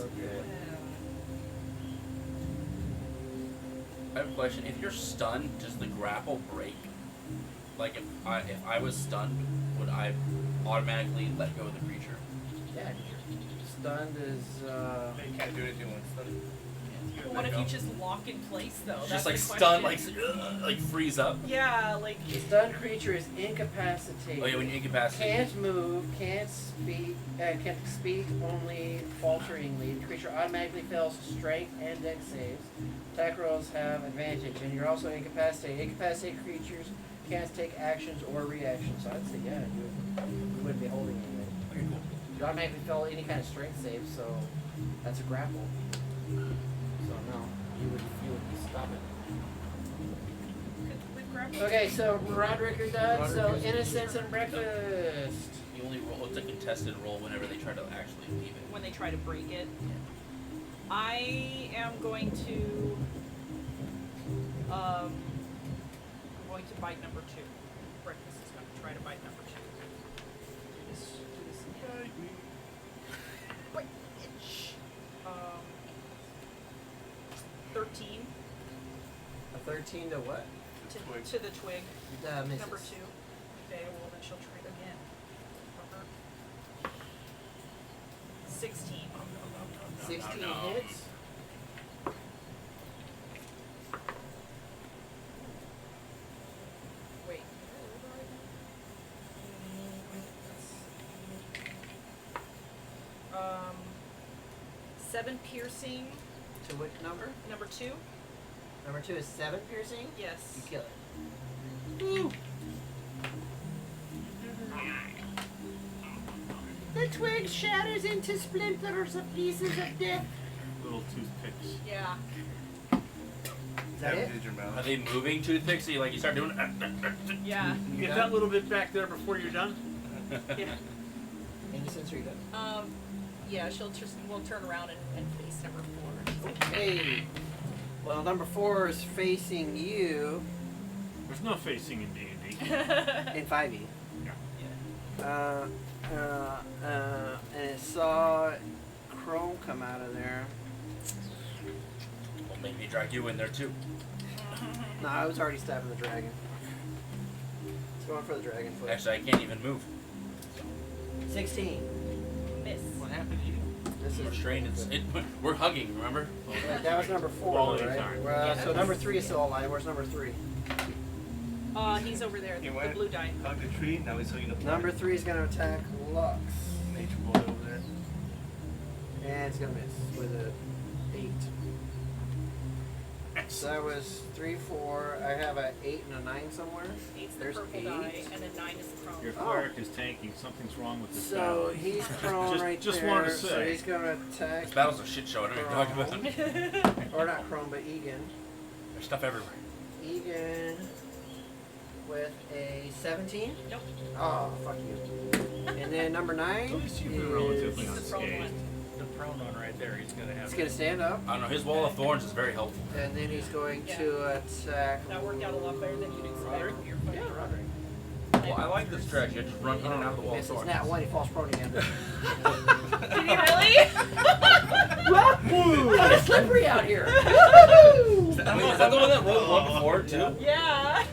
[SPEAKER 2] I have a question. If you're stunned, does the grapple break? Like if I was stunned, would I automatically let go of the creature?
[SPEAKER 1] Yeah. Stunned is.
[SPEAKER 6] You can't do anything when stunned.
[SPEAKER 3] Well, what if you just lock in place though?
[SPEAKER 2] Just
[SPEAKER 3] That's
[SPEAKER 2] like
[SPEAKER 3] the
[SPEAKER 2] stunned,
[SPEAKER 3] question.
[SPEAKER 2] like freeze up.
[SPEAKER 3] Yeah, like
[SPEAKER 1] The stunned creature is incapacitated.
[SPEAKER 2] Oh yeah, when you incapacitate.
[SPEAKER 1] Can't move, can't speak only falteringly. The creature automatically fails strength and dex saves. Attack rolls have advantage, and you're also incapacitated. Incapacitated creatures can't take actions or reactions. So I'd say, yeah, you wouldn't be holding anything.
[SPEAKER 2] Okay, cool.
[SPEAKER 1] You automatically fail any kind of strength save, so that's a grapple. So no, you would stop it.
[SPEAKER 3] with grapple.
[SPEAKER 1] Okay, so Roderick are done. So
[SPEAKER 5] Roderick is-
[SPEAKER 1] innocence and breakfast.
[SPEAKER 2] You only roll. It's a contested roll whenever they try to actually leave it.
[SPEAKER 3] When they try to break it. I am going to I'm going to bite number 2. Breakfast is going to try to bite number 2. Do this again. Wait, itch. 13
[SPEAKER 1] A 13 to what?
[SPEAKER 3] to the twig.
[SPEAKER 1] Misses.
[SPEAKER 3] Number 2. Okay, well then she'll try it again. For her. 16.
[SPEAKER 1] 16 hits.
[SPEAKER 3] Wait. 7 piercing.
[SPEAKER 1] To which number?
[SPEAKER 3] Number 2.
[SPEAKER 1] Number 2 is 7 piercing.
[SPEAKER 3] Yes.
[SPEAKER 1] You kill it. The twig shatters into splinters of pieces of death.
[SPEAKER 4] Little toothpicks.
[SPEAKER 3] Yeah.
[SPEAKER 1] Is that it?
[SPEAKER 6] Did your
[SPEAKER 2] Are
[SPEAKER 6] mouth.
[SPEAKER 2] they moving to the thing? So you start doing.
[SPEAKER 3] Yeah.
[SPEAKER 4] You get that little bit back there before you're done?
[SPEAKER 3] Yeah.
[SPEAKER 1] Innocence or done?
[SPEAKER 3] Yeah, we'll turn around and face number 4.
[SPEAKER 1] Okay. Well, number 4 is facing you
[SPEAKER 4] There's no facing in D&D.
[SPEAKER 1] in 5e.
[SPEAKER 4] Yeah.
[SPEAKER 1] And it saw Chrome come out of there.
[SPEAKER 2] Well, maybe drag you in there too.
[SPEAKER 1] No, I was already stabbing the dragon. It's going for the dragon foot.
[SPEAKER 2] Actually, I can't even move.
[SPEAKER 1] 16.
[SPEAKER 3] Miss.
[SPEAKER 5] What happened to you?
[SPEAKER 1] This
[SPEAKER 2] We're
[SPEAKER 1] is
[SPEAKER 2] strained. We're hugging. Remember?
[SPEAKER 1] Right, that was number 4,
[SPEAKER 4] Quality
[SPEAKER 1] right?
[SPEAKER 4] time.
[SPEAKER 1] Well, so number 3 is still alive. Where's number 3?
[SPEAKER 3] He's over there,
[SPEAKER 6] He
[SPEAKER 3] the
[SPEAKER 6] went,
[SPEAKER 3] blue die.
[SPEAKER 6] hugged a tree, now he's hugging a plant.
[SPEAKER 1] Number 3 is going to attack Lux.
[SPEAKER 6] Nature boy over there.
[SPEAKER 1] And it's going to miss with a 8. So that was 3, 4. I have a 8 and a 9 somewhere.
[SPEAKER 3] 8's the
[SPEAKER 1] There's
[SPEAKER 3] purple
[SPEAKER 1] 8.
[SPEAKER 3] die, and then 9 is the prone.
[SPEAKER 4] Your
[SPEAKER 1] Oh.
[SPEAKER 4] cleric is tanking. Something's wrong with this
[SPEAKER 1] So
[SPEAKER 4] battle.
[SPEAKER 1] he's prone right
[SPEAKER 4] just
[SPEAKER 1] there.
[SPEAKER 4] wanted to
[SPEAKER 1] So
[SPEAKER 4] say.
[SPEAKER 1] he's going to attack.
[SPEAKER 2] This battle's a shit show. I don't even talk about it.
[SPEAKER 1] Or not Chrome, but Egan.
[SPEAKER 2] There's stuff everywhere.
[SPEAKER 1] Egan with a 17.
[SPEAKER 3] Nope.
[SPEAKER 1] Oh, fuck you. And then number 9
[SPEAKER 4] At least you've been
[SPEAKER 1] is...
[SPEAKER 4] relatively
[SPEAKER 3] He's the prone
[SPEAKER 4] unscathed.
[SPEAKER 3] one.
[SPEAKER 5] The prone one right there, he's gonna have.
[SPEAKER 1] He's going to stand up.
[SPEAKER 2] I don't know. His wall of thorns is very helpful.
[SPEAKER 1] And then he's going to attack...
[SPEAKER 3] That worked out a lot better than you'd expect.
[SPEAKER 1] Roderick?
[SPEAKER 3] You're fine.
[SPEAKER 1] Yeah, Roderick.
[SPEAKER 2] Well, I like this strategy. I just run in and out of the wall of
[SPEAKER 1] Misses.
[SPEAKER 2] thorns.
[SPEAKER 1] Nat 1, he falls prone again.
[SPEAKER 3] Did he really?
[SPEAKER 1] It's slippery out here.
[SPEAKER 2] Wait, is that the one that rolled one before too?
[SPEAKER 3] Yeah.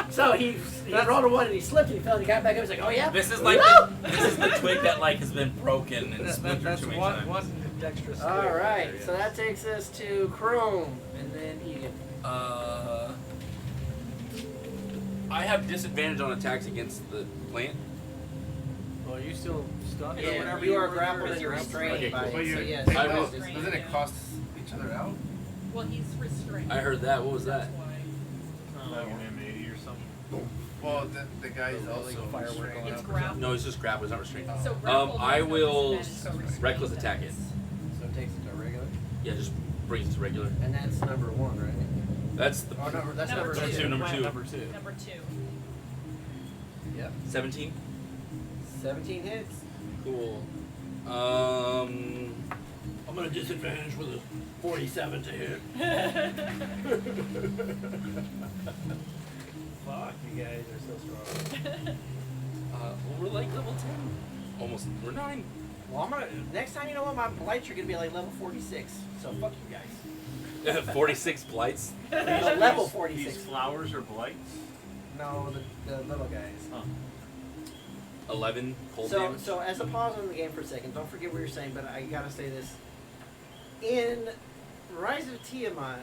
[SPEAKER 1] So he rolled a 1 and he slipped and he fell and he got back up. He's like, oh yeah.
[SPEAKER 2] This is like this is the twig that like has been broken and splintered
[SPEAKER 7] That's
[SPEAKER 2] too many
[SPEAKER 7] one
[SPEAKER 2] times.
[SPEAKER 7] dexterous.
[SPEAKER 1] All
[SPEAKER 7] skill
[SPEAKER 1] right,
[SPEAKER 7] there,
[SPEAKER 1] so
[SPEAKER 7] yes.
[SPEAKER 1] that takes us to Chrome and then Egan.
[SPEAKER 2] I have disadvantage on attacks against the plant.
[SPEAKER 5] Well, are you still stunned?
[SPEAKER 3] Yeah,
[SPEAKER 5] or
[SPEAKER 1] Yeah,
[SPEAKER 5] whatever
[SPEAKER 1] you are
[SPEAKER 3] were,
[SPEAKER 1] grappled
[SPEAKER 3] you're
[SPEAKER 1] and you're restrained
[SPEAKER 5] Okay,
[SPEAKER 1] by
[SPEAKER 5] cool.
[SPEAKER 1] it. So
[SPEAKER 4] But
[SPEAKER 1] yes,
[SPEAKER 2] I will-
[SPEAKER 6] Doesn't it cost each other out?
[SPEAKER 3] Well, he's restrained.
[SPEAKER 2] I heard that. What was that?
[SPEAKER 3] That's why.
[SPEAKER 4] Like an M80 or something.
[SPEAKER 6] Well, the guy's also
[SPEAKER 1] firework
[SPEAKER 6] restrained.
[SPEAKER 3] It's grappled.
[SPEAKER 2] No, it's just grapple. It's not restrained.
[SPEAKER 3] So grappled
[SPEAKER 2] I
[SPEAKER 3] does no
[SPEAKER 2] will
[SPEAKER 3] disadvantage, so
[SPEAKER 2] reckless
[SPEAKER 3] restrained
[SPEAKER 2] attack it.
[SPEAKER 3] does.
[SPEAKER 1] So it takes it to regular.
[SPEAKER 2] Yeah, just brings it to regular.
[SPEAKER 1] And that's number 1, right?
[SPEAKER 2] That's the
[SPEAKER 1] Oh, no, that's
[SPEAKER 3] Number
[SPEAKER 1] number
[SPEAKER 3] two.
[SPEAKER 1] 2.
[SPEAKER 2] Number two.
[SPEAKER 5] Number 2.
[SPEAKER 3] Number 2.
[SPEAKER 1] Yep.
[SPEAKER 2] 17.
[SPEAKER 1] 17 hits.
[SPEAKER 2] Cool.
[SPEAKER 8] I'm gonna disadvantage with a 47 to hit.
[SPEAKER 1] Fuck, you guys are so strong.
[SPEAKER 2] Well, we're like level 10. Almost. We're 9.
[SPEAKER 1] Well, I'm gonna, next time, you know what, my blights are gonna be like level 46. So fuck you guys.
[SPEAKER 2] 46 blights.
[SPEAKER 1] Level 46.
[SPEAKER 4] These flowers are blights?
[SPEAKER 1] No, the little guys.
[SPEAKER 4] Huh.
[SPEAKER 2] 11 cold
[SPEAKER 1] So,
[SPEAKER 2] damage.
[SPEAKER 1] so as a pause on the game for a second, don't forget what you're saying, but I gotta say this. In Rise of Tiamat,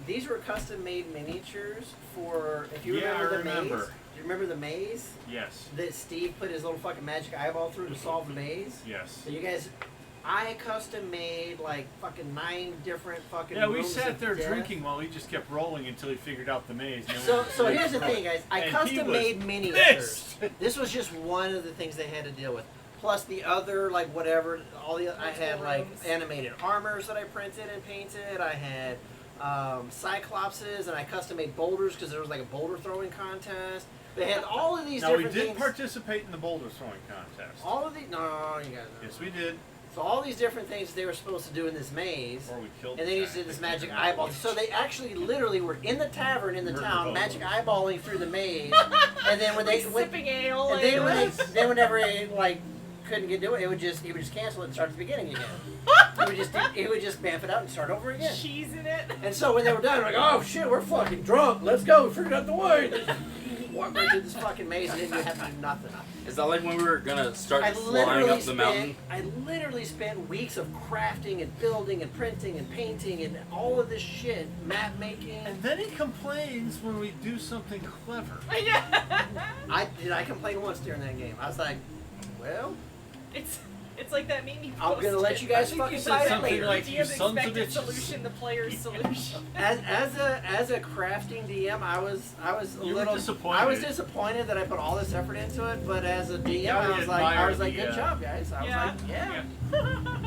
[SPEAKER 1] these were custom-made miniatures for, if you
[SPEAKER 4] Yeah,
[SPEAKER 1] remember
[SPEAKER 4] I
[SPEAKER 1] the maze.
[SPEAKER 4] remember.
[SPEAKER 1] Do you remember the maze
[SPEAKER 4] Yes.
[SPEAKER 1] that Steve put his little fucking magic eyeball through to solve the maze?
[SPEAKER 4] Yes.
[SPEAKER 1] So you guys, I custom-made like fucking 9 different fucking
[SPEAKER 4] Yeah, we
[SPEAKER 1] rooms
[SPEAKER 4] sat
[SPEAKER 1] of
[SPEAKER 4] there
[SPEAKER 1] death.
[SPEAKER 4] drinking while he just kept rolling until he figured out the maze. and then
[SPEAKER 1] So
[SPEAKER 4] we-
[SPEAKER 1] here's the thing, guys. I
[SPEAKER 4] And he
[SPEAKER 1] custom-made
[SPEAKER 4] was
[SPEAKER 1] miniatures.
[SPEAKER 4] pissed.
[SPEAKER 1] This was just one of the things they had to deal with. Plus the other, like whatever, all the I had like
[SPEAKER 3] rooms.
[SPEAKER 1] animated armors that I printed and painted. I had cyclopses, and I custom-made boulders because there was like a boulder throwing contest. They had all of these
[SPEAKER 4] Now, we
[SPEAKER 1] different
[SPEAKER 4] did
[SPEAKER 1] things.
[SPEAKER 4] participate in the boulder throwing contest.
[SPEAKER 1] All of these, no, you guys. Don't.
[SPEAKER 4] Yes, we did.
[SPEAKER 1] So all these different things they were supposed to do in this maze.
[SPEAKER 4] Or we killed
[SPEAKER 1] And
[SPEAKER 4] the
[SPEAKER 1] then he
[SPEAKER 4] guy.
[SPEAKER 1] did this
[SPEAKER 4] I can't
[SPEAKER 1] magic
[SPEAKER 4] remember
[SPEAKER 1] eyeball.
[SPEAKER 4] which.
[SPEAKER 1] So they actually literally were in the tavern in the
[SPEAKER 4] Murder
[SPEAKER 1] town,
[SPEAKER 4] both
[SPEAKER 1] magic
[SPEAKER 4] of them.
[SPEAKER 1] eyeballing through the maze. And then when they
[SPEAKER 3] Like
[SPEAKER 1] when,
[SPEAKER 3] sipping ale.
[SPEAKER 1] and then,
[SPEAKER 3] like,
[SPEAKER 1] then whenever it like couldn't get to it, he would just cancel it and start at the beginning again. he would just bamf it out and start over again.
[SPEAKER 3] cheese in it.
[SPEAKER 1] And so when they were done, like, oh shit, we're fucking drunk. Let's go. We figured out the way. Walk right through this fucking maze, and then you have to do nothing.
[SPEAKER 2] Is that like when we were gonna start
[SPEAKER 1] I
[SPEAKER 2] flying
[SPEAKER 1] literally
[SPEAKER 2] up the mountain?
[SPEAKER 1] spent weeks of crafting and building and printing and painting and all of this shit, map making.
[SPEAKER 4] And then he complains when we do something clever.
[SPEAKER 3] Yeah.
[SPEAKER 1] I complained once during that game. I was like, well,
[SPEAKER 3] It's like that meme you
[SPEAKER 1] I'm gonna let
[SPEAKER 3] posted.
[SPEAKER 1] you guys
[SPEAKER 4] I think
[SPEAKER 1] fucking
[SPEAKER 4] you said
[SPEAKER 1] fight it
[SPEAKER 4] something
[SPEAKER 1] later.
[SPEAKER 4] like,
[SPEAKER 3] The
[SPEAKER 4] "You sons of
[SPEAKER 3] expected
[SPEAKER 4] bitches."
[SPEAKER 3] solution, the player's solution.
[SPEAKER 1] As a crafting DM, I was a
[SPEAKER 4] You were
[SPEAKER 1] little
[SPEAKER 4] disappointed.
[SPEAKER 1] I was disappointed that I put all this effort into it, but as a DM,
[SPEAKER 4] gotta
[SPEAKER 1] I was
[SPEAKER 4] admire
[SPEAKER 1] like,
[SPEAKER 4] the,
[SPEAKER 1] good job, guys. I was
[SPEAKER 3] Yeah.
[SPEAKER 1] like, yeah.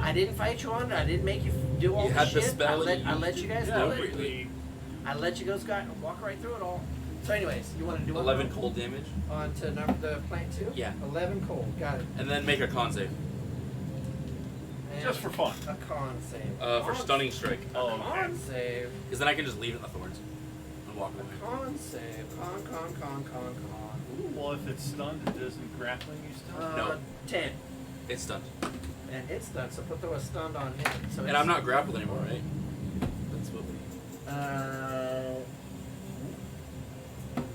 [SPEAKER 1] I didn't fight you on it. I didn't make you do all
[SPEAKER 2] You
[SPEAKER 1] the
[SPEAKER 2] had the
[SPEAKER 1] shit.
[SPEAKER 2] spell
[SPEAKER 1] I
[SPEAKER 2] and
[SPEAKER 1] let you guys
[SPEAKER 2] Yeah,
[SPEAKER 1] do
[SPEAKER 2] we-
[SPEAKER 1] it.
[SPEAKER 4] We-
[SPEAKER 1] I let you guys walk right through it all. So, anyways, you want to do
[SPEAKER 2] 11 cold damage,
[SPEAKER 1] on to number the plant 2?
[SPEAKER 2] Yeah.
[SPEAKER 1] 11 cold. Got it.
[SPEAKER 2] and then make a con save
[SPEAKER 1] And
[SPEAKER 4] Just for fun.
[SPEAKER 1] a con save.
[SPEAKER 2] for
[SPEAKER 1] Con-
[SPEAKER 2] stunning strike.
[SPEAKER 4] Oh, okay.
[SPEAKER 1] Con save.
[SPEAKER 2] Because then I can just leave it in the thorns and walk away.
[SPEAKER 1] Con save. Con.
[SPEAKER 4] Well, if it's stunned, it doesn't grappling you stun?
[SPEAKER 2] No.
[SPEAKER 1] 10.
[SPEAKER 2] It's stunned,
[SPEAKER 1] And it's stunned, so throw a stunned on him. So
[SPEAKER 2] and I'm not grappled anymore, right? That's what we.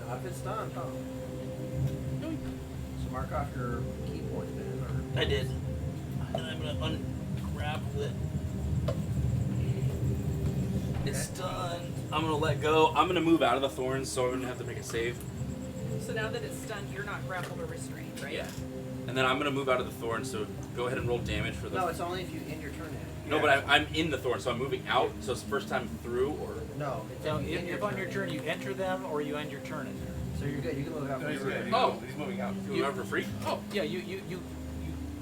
[SPEAKER 1] Not if it's stunned, huh? So mark off your key point then, or...
[SPEAKER 8] I did. And I'm gonna ungrapple it.
[SPEAKER 2] It's stunned. I'm gonna let go. I'm gonna move out of the thorns, so I'm gonna have to make a save.
[SPEAKER 3] So now that it's stunned, you're not grappled or restrained, right?
[SPEAKER 2] Yeah. And then I'm gonna move out of the thorns, so go ahead and roll damage for the.
[SPEAKER 1] No, it's only if you end your turn in it.
[SPEAKER 2] No, but I'm in the thorn, so I'm moving out. So it's the first time through, or
[SPEAKER 1] No, it's
[SPEAKER 5] So
[SPEAKER 1] only
[SPEAKER 5] if on your turn you enter them or you end your turn in there.
[SPEAKER 1] So you're good, you can move out.
[SPEAKER 6] No, he's
[SPEAKER 1] from
[SPEAKER 6] good.
[SPEAKER 1] your-
[SPEAKER 6] He's
[SPEAKER 2] Oh.
[SPEAKER 6] moving- he's moving out.
[SPEAKER 2] you are for free. Oh.
[SPEAKER 5] Yeah, you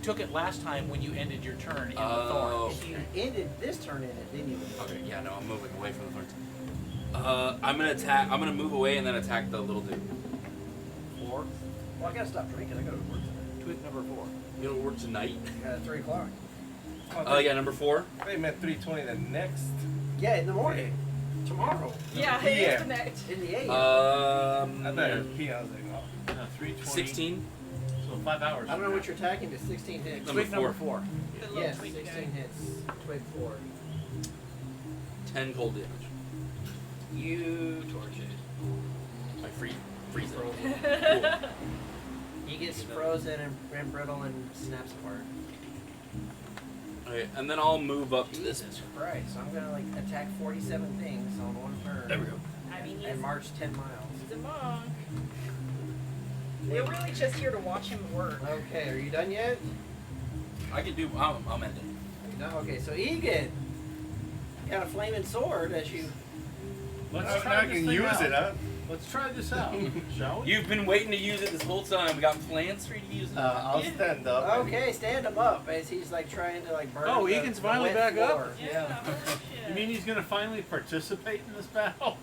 [SPEAKER 5] took it last time when you ended your turn in the
[SPEAKER 2] Oh.
[SPEAKER 5] thorns.
[SPEAKER 1] If you ended this turn in it, then you would.
[SPEAKER 2] Okay. Yeah. No, I'm moving away from the thorns. I'm gonna attack. I'm gonna move away and then attack the little dude.
[SPEAKER 1] 4. Well, I gotta stop drinking, I gotta work tonight.
[SPEAKER 5] Tweak number 4.
[SPEAKER 2] It'll work tonight.
[SPEAKER 1] At 3 o'clock.
[SPEAKER 2] Yeah, number 4.
[SPEAKER 6] They meant 3:20 the next.
[SPEAKER 1] Yeah, in the morning. Tomorrow.
[SPEAKER 3] Yeah,
[SPEAKER 6] Yeah.
[SPEAKER 3] it is the next.
[SPEAKER 1] In the AM.
[SPEAKER 6] I thought it
[SPEAKER 2] Yeah.
[SPEAKER 6] was P. I was like, oh.
[SPEAKER 4] No, 320.
[SPEAKER 2] 16.
[SPEAKER 4] So So 5 hours.
[SPEAKER 1] I don't know what you're attacking, but 16 hits.
[SPEAKER 2] Number
[SPEAKER 5] Twig number 4.
[SPEAKER 3] The little
[SPEAKER 1] Yes,
[SPEAKER 3] tweak
[SPEAKER 1] 16
[SPEAKER 3] guy.
[SPEAKER 1] hits. Twig 4.
[SPEAKER 2] 10 cold damage.
[SPEAKER 1] You torch it.
[SPEAKER 2] Like freeze it.
[SPEAKER 1] Frozen. He gets frozen and brittle and snaps apart.
[SPEAKER 2] Okay, and then I'll move up to this.
[SPEAKER 1] Jesus Christ, I'm gonna like attack 47 things on one turn.
[SPEAKER 8] There we go.
[SPEAKER 3] I mean,
[SPEAKER 1] And
[SPEAKER 3] he's
[SPEAKER 1] march 10 miles.
[SPEAKER 3] a monk. We're really just here to watch him work.
[SPEAKER 1] Okay, are you done yet?
[SPEAKER 2] I can do. I'll end it.
[SPEAKER 1] No. Okay, so Egan, you got a flaming sword as you.
[SPEAKER 4] Let's
[SPEAKER 6] Now
[SPEAKER 4] try
[SPEAKER 6] I
[SPEAKER 4] this
[SPEAKER 6] can
[SPEAKER 4] thing
[SPEAKER 6] use
[SPEAKER 4] out.
[SPEAKER 6] it, huh?
[SPEAKER 4] Let's try this out, shall we?
[SPEAKER 2] You've been waiting to use it this whole time. We got plans for you to use it.
[SPEAKER 6] I'll
[SPEAKER 3] Yeah.
[SPEAKER 6] stand up. and-
[SPEAKER 1] Okay, stand him up as he's like trying to like burn.
[SPEAKER 5] Oh,
[SPEAKER 1] the,
[SPEAKER 5] Egan's
[SPEAKER 1] the
[SPEAKER 5] finally
[SPEAKER 1] wet
[SPEAKER 5] back up?
[SPEAKER 1] floor.
[SPEAKER 3] Yeah. holy shit.
[SPEAKER 4] You mean he's gonna finally participate in this battle?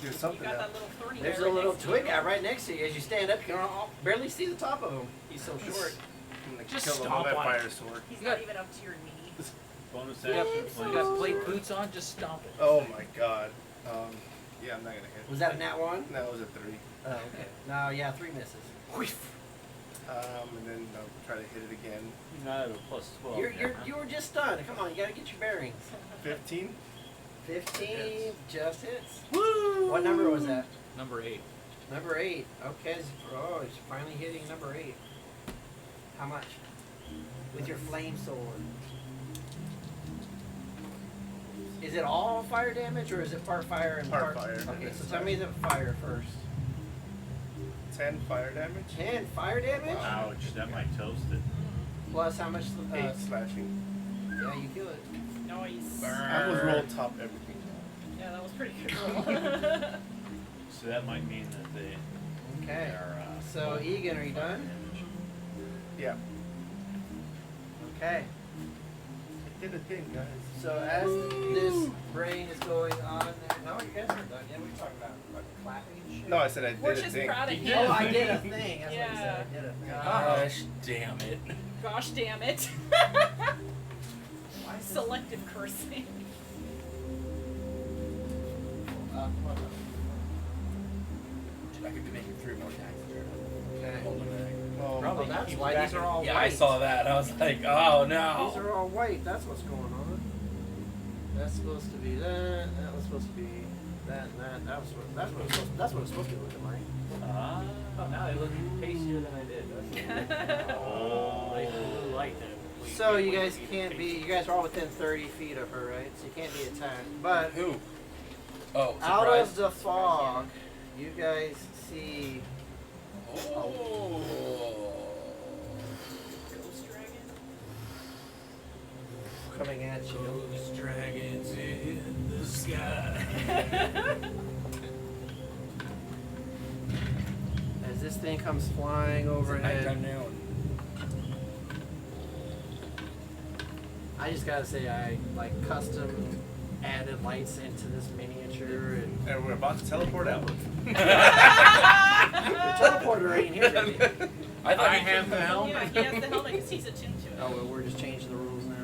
[SPEAKER 6] Do
[SPEAKER 3] You
[SPEAKER 6] something
[SPEAKER 3] got
[SPEAKER 6] else.
[SPEAKER 3] that little thorny
[SPEAKER 1] There's
[SPEAKER 3] guy
[SPEAKER 1] a
[SPEAKER 3] right
[SPEAKER 1] little
[SPEAKER 3] next to
[SPEAKER 1] twig
[SPEAKER 3] you.
[SPEAKER 1] guy right next to you. As you stand up, you can barely see the top of him. He's so short.
[SPEAKER 6] I'm gonna
[SPEAKER 5] Just
[SPEAKER 6] kill him
[SPEAKER 5] stomp
[SPEAKER 6] with
[SPEAKER 5] on
[SPEAKER 6] my
[SPEAKER 5] it.
[SPEAKER 6] fire sword.
[SPEAKER 3] He's
[SPEAKER 5] You
[SPEAKER 3] not
[SPEAKER 5] got-
[SPEAKER 3] even up to your knee.
[SPEAKER 4] Bonus
[SPEAKER 5] You got,
[SPEAKER 4] action.
[SPEAKER 5] you got plate boots on, just stomp it.
[SPEAKER 6] Oh my god. Yeah, I'm not gonna hit.
[SPEAKER 1] Was that a nat one?
[SPEAKER 6] No, it was a 3.
[SPEAKER 1] Oh, okay. No, yeah, 3 misses.
[SPEAKER 6] And then I'll try to hit it again.
[SPEAKER 4] You know, I have a plus 12.
[SPEAKER 1] You were just stunned. Come on, you gotta get your bearings.
[SPEAKER 6] 15.
[SPEAKER 1] 15
[SPEAKER 6] Hits.
[SPEAKER 1] just hits. Woo! What number was that?
[SPEAKER 5] Number 8.
[SPEAKER 1] Number 8. Okay. Oh, he's finally hitting number 8. How much? With your flame sword. Is it all fire damage or is it part fire and
[SPEAKER 6] Part fire.
[SPEAKER 1] Okay, so tell me the fire first.
[SPEAKER 6] 10 fire damage.
[SPEAKER 1] 10 fire damage?
[SPEAKER 4] Ouch, that might toast it.
[SPEAKER 1] Plus how much?
[SPEAKER 6] 8 slashing.
[SPEAKER 1] Yeah, you kill it.
[SPEAKER 3] Nice.
[SPEAKER 6] I was roll top everything.
[SPEAKER 3] Yeah, that was pretty good roll.
[SPEAKER 4] So that might mean that they
[SPEAKER 1] Okay.
[SPEAKER 4] are.
[SPEAKER 1] So Egan, are you done?
[SPEAKER 6] Yeah.
[SPEAKER 1] Okay.
[SPEAKER 6] I did a thing, guys.
[SPEAKER 1] So as this brain is going on there, no, you guys aren't done yet. What are you talking about? Like clapping and shit?
[SPEAKER 6] No, I said I did
[SPEAKER 3] We're
[SPEAKER 6] a
[SPEAKER 3] just
[SPEAKER 6] thing.
[SPEAKER 3] proud of
[SPEAKER 4] Yeah.
[SPEAKER 3] him.
[SPEAKER 1] Oh, I did a thing. That's what he said.
[SPEAKER 3] Yeah.
[SPEAKER 1] I did a thing.
[SPEAKER 2] Gosh, damn it.
[SPEAKER 3] Gosh damn it. Selective cursing.
[SPEAKER 2] Dude, I could be making 3 more attacks there.
[SPEAKER 1] Okay.
[SPEAKER 2] Hold on a minute.
[SPEAKER 6] Oh,
[SPEAKER 1] Oh, that's why these are all
[SPEAKER 2] Yeah,
[SPEAKER 1] white.
[SPEAKER 2] I saw that. I was like, oh no.
[SPEAKER 1] These are all white. That's what's going on. That's supposed to be that. That was supposed to be that and that. That's what it's supposed to be looking like.
[SPEAKER 4] Ah.
[SPEAKER 5] Oh, now they look tastier than I did.
[SPEAKER 4] Oh.
[SPEAKER 5] Nice blue light there.
[SPEAKER 1] So you guys can't be. You guys are all within 30 feet of her, right? So you can't be attacked. But
[SPEAKER 2] Who? Oh,
[SPEAKER 1] out
[SPEAKER 2] surprise.
[SPEAKER 1] of the fog, you guys see.
[SPEAKER 2] Oh.
[SPEAKER 3] Ghost dragon.
[SPEAKER 1] Coming at you.
[SPEAKER 8] Those dragons in the sky.
[SPEAKER 1] As this thing comes flying overhead,
[SPEAKER 2] Nighttime noon.
[SPEAKER 1] I just gotta say I like custom added lights into this miniature and
[SPEAKER 6] And we're about to teleport out.
[SPEAKER 1] the teleporter ain't here, baby.
[SPEAKER 2] I thought
[SPEAKER 4] I
[SPEAKER 2] you
[SPEAKER 4] have the helmet.
[SPEAKER 3] Yeah, he has the helmet because he's attuned to it.
[SPEAKER 1] Oh well, we're just changing the rules now.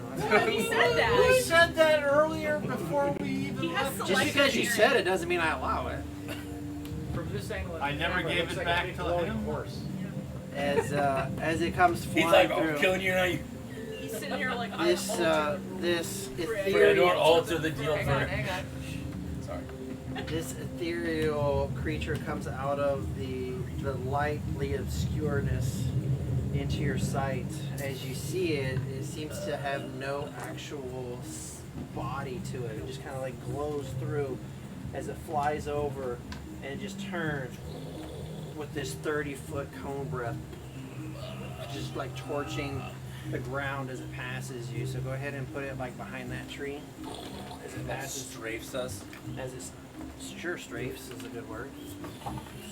[SPEAKER 3] He said
[SPEAKER 5] Who
[SPEAKER 3] that.
[SPEAKER 5] said that earlier before we even
[SPEAKER 3] He has
[SPEAKER 5] left?
[SPEAKER 3] selective
[SPEAKER 1] Just because you
[SPEAKER 3] hearing.
[SPEAKER 1] said it doesn't mean I allow it.
[SPEAKER 5] From this angle,
[SPEAKER 4] I never
[SPEAKER 5] camera,
[SPEAKER 4] gave
[SPEAKER 5] looks
[SPEAKER 4] it
[SPEAKER 5] like
[SPEAKER 4] back
[SPEAKER 5] a big
[SPEAKER 4] to
[SPEAKER 5] glowing
[SPEAKER 4] him.
[SPEAKER 5] horse.
[SPEAKER 1] As it comes
[SPEAKER 2] He's
[SPEAKER 1] flying
[SPEAKER 2] like, oh,
[SPEAKER 1] through.
[SPEAKER 2] I'm killing you now. You.
[SPEAKER 3] He's sitting here like,
[SPEAKER 1] This
[SPEAKER 3] I'm altered.
[SPEAKER 1] this
[SPEAKER 2] But I
[SPEAKER 1] ethereal
[SPEAKER 2] don't alter the deal
[SPEAKER 5] Hang
[SPEAKER 2] for
[SPEAKER 5] on,
[SPEAKER 2] it.
[SPEAKER 5] hang on.
[SPEAKER 2] Sorry.
[SPEAKER 1] this ethereal creature comes out of the lightly obscureness into your sight. As you see it, it seems to have no actual body to it. It just kind of like glows through as it flies over, and it just turns with this 30-foot cone breath, just like torching the ground as it passes you. So go ahead and put it like behind that tree as it
[SPEAKER 2] That
[SPEAKER 1] passes.
[SPEAKER 2] strafes us.
[SPEAKER 1] As it's sure strafes is a good word.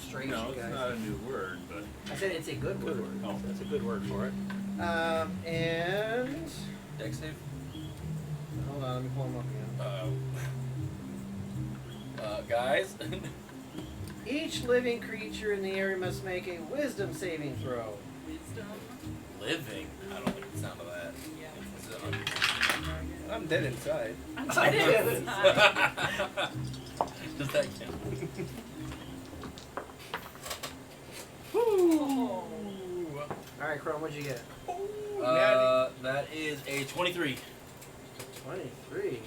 [SPEAKER 1] Strafes,
[SPEAKER 4] No,
[SPEAKER 1] you
[SPEAKER 4] it's
[SPEAKER 1] guys.
[SPEAKER 4] not a new word, but
[SPEAKER 1] I said it's a good word.
[SPEAKER 4] oh,
[SPEAKER 5] That's a good word for it.
[SPEAKER 1] And
[SPEAKER 2] Dex save.
[SPEAKER 1] hold on, let me pull them up again.
[SPEAKER 2] Guys.
[SPEAKER 1] Each living creature in the area must make a wisdom saving throw.
[SPEAKER 3] Wisdom.
[SPEAKER 2] Living. I don't like the sound of that.
[SPEAKER 3] Yeah.
[SPEAKER 2] Is it
[SPEAKER 6] I'm dead inside.
[SPEAKER 3] I'm
[SPEAKER 1] I did it.
[SPEAKER 2] Does that count?
[SPEAKER 3] Oh.
[SPEAKER 1] All All right, Chrome, what'd you get?
[SPEAKER 2] That is a 23.
[SPEAKER 1] 23.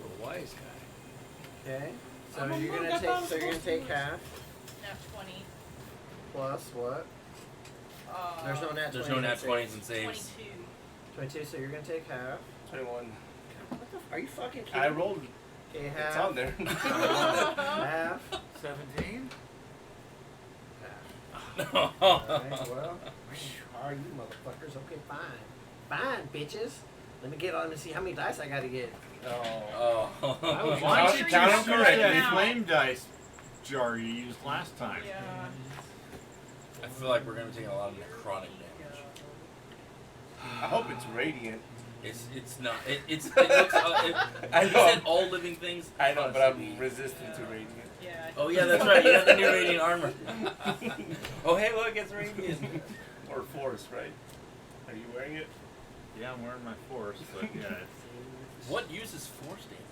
[SPEAKER 5] What a wise guy.
[SPEAKER 1] Okay. So
[SPEAKER 3] I'm a
[SPEAKER 1] you're
[SPEAKER 3] monk,
[SPEAKER 1] gonna
[SPEAKER 3] I thought I was
[SPEAKER 1] take. So you're gonna
[SPEAKER 3] supposed to
[SPEAKER 1] take
[SPEAKER 3] lose.
[SPEAKER 1] half
[SPEAKER 3] Nat 20.
[SPEAKER 1] plus what? There's no nat.
[SPEAKER 2] There's
[SPEAKER 1] 20s
[SPEAKER 2] no
[SPEAKER 1] in
[SPEAKER 2] nat
[SPEAKER 1] saves.
[SPEAKER 2] 20s and saves.
[SPEAKER 3] 22.
[SPEAKER 1] 22. So you're gonna take half.
[SPEAKER 6] 21.
[SPEAKER 1] What the? Are you fucking kidding?
[SPEAKER 6] I rolled.
[SPEAKER 1] Okay,
[SPEAKER 6] It's
[SPEAKER 1] half.
[SPEAKER 6] on there.
[SPEAKER 1] Half.
[SPEAKER 5] 17?
[SPEAKER 1] Half. Alright, well, are you motherfuckers? Okay, fine. Fine, bitches. Let me get on and see how many dice I gotta get.
[SPEAKER 6] Oh.
[SPEAKER 2] Oh.
[SPEAKER 5] I was
[SPEAKER 4] Why
[SPEAKER 5] wondering.
[SPEAKER 4] don't you
[SPEAKER 6] Count
[SPEAKER 4] use
[SPEAKER 6] them correctly.
[SPEAKER 4] that flame dice jar you used last time?
[SPEAKER 3] Yeah.
[SPEAKER 2] I feel like we're gonna be taking a lot of necrotic damage.
[SPEAKER 6] I hope it's radiant.
[SPEAKER 2] It's not. It looks.
[SPEAKER 6] I
[SPEAKER 2] You
[SPEAKER 6] know.
[SPEAKER 2] said all living things.
[SPEAKER 6] I know, but
[SPEAKER 2] Possibly.
[SPEAKER 6] I'm resistant to radiant.
[SPEAKER 3] Yeah.
[SPEAKER 2] Oh yeah, that's right. You have the new radiant armor. Oh hey, look, it's radiant.
[SPEAKER 6] Or force, right? Are you wearing it?
[SPEAKER 4] Yeah, I'm wearing my force, but yeah, it's
[SPEAKER 2] What uses force damage?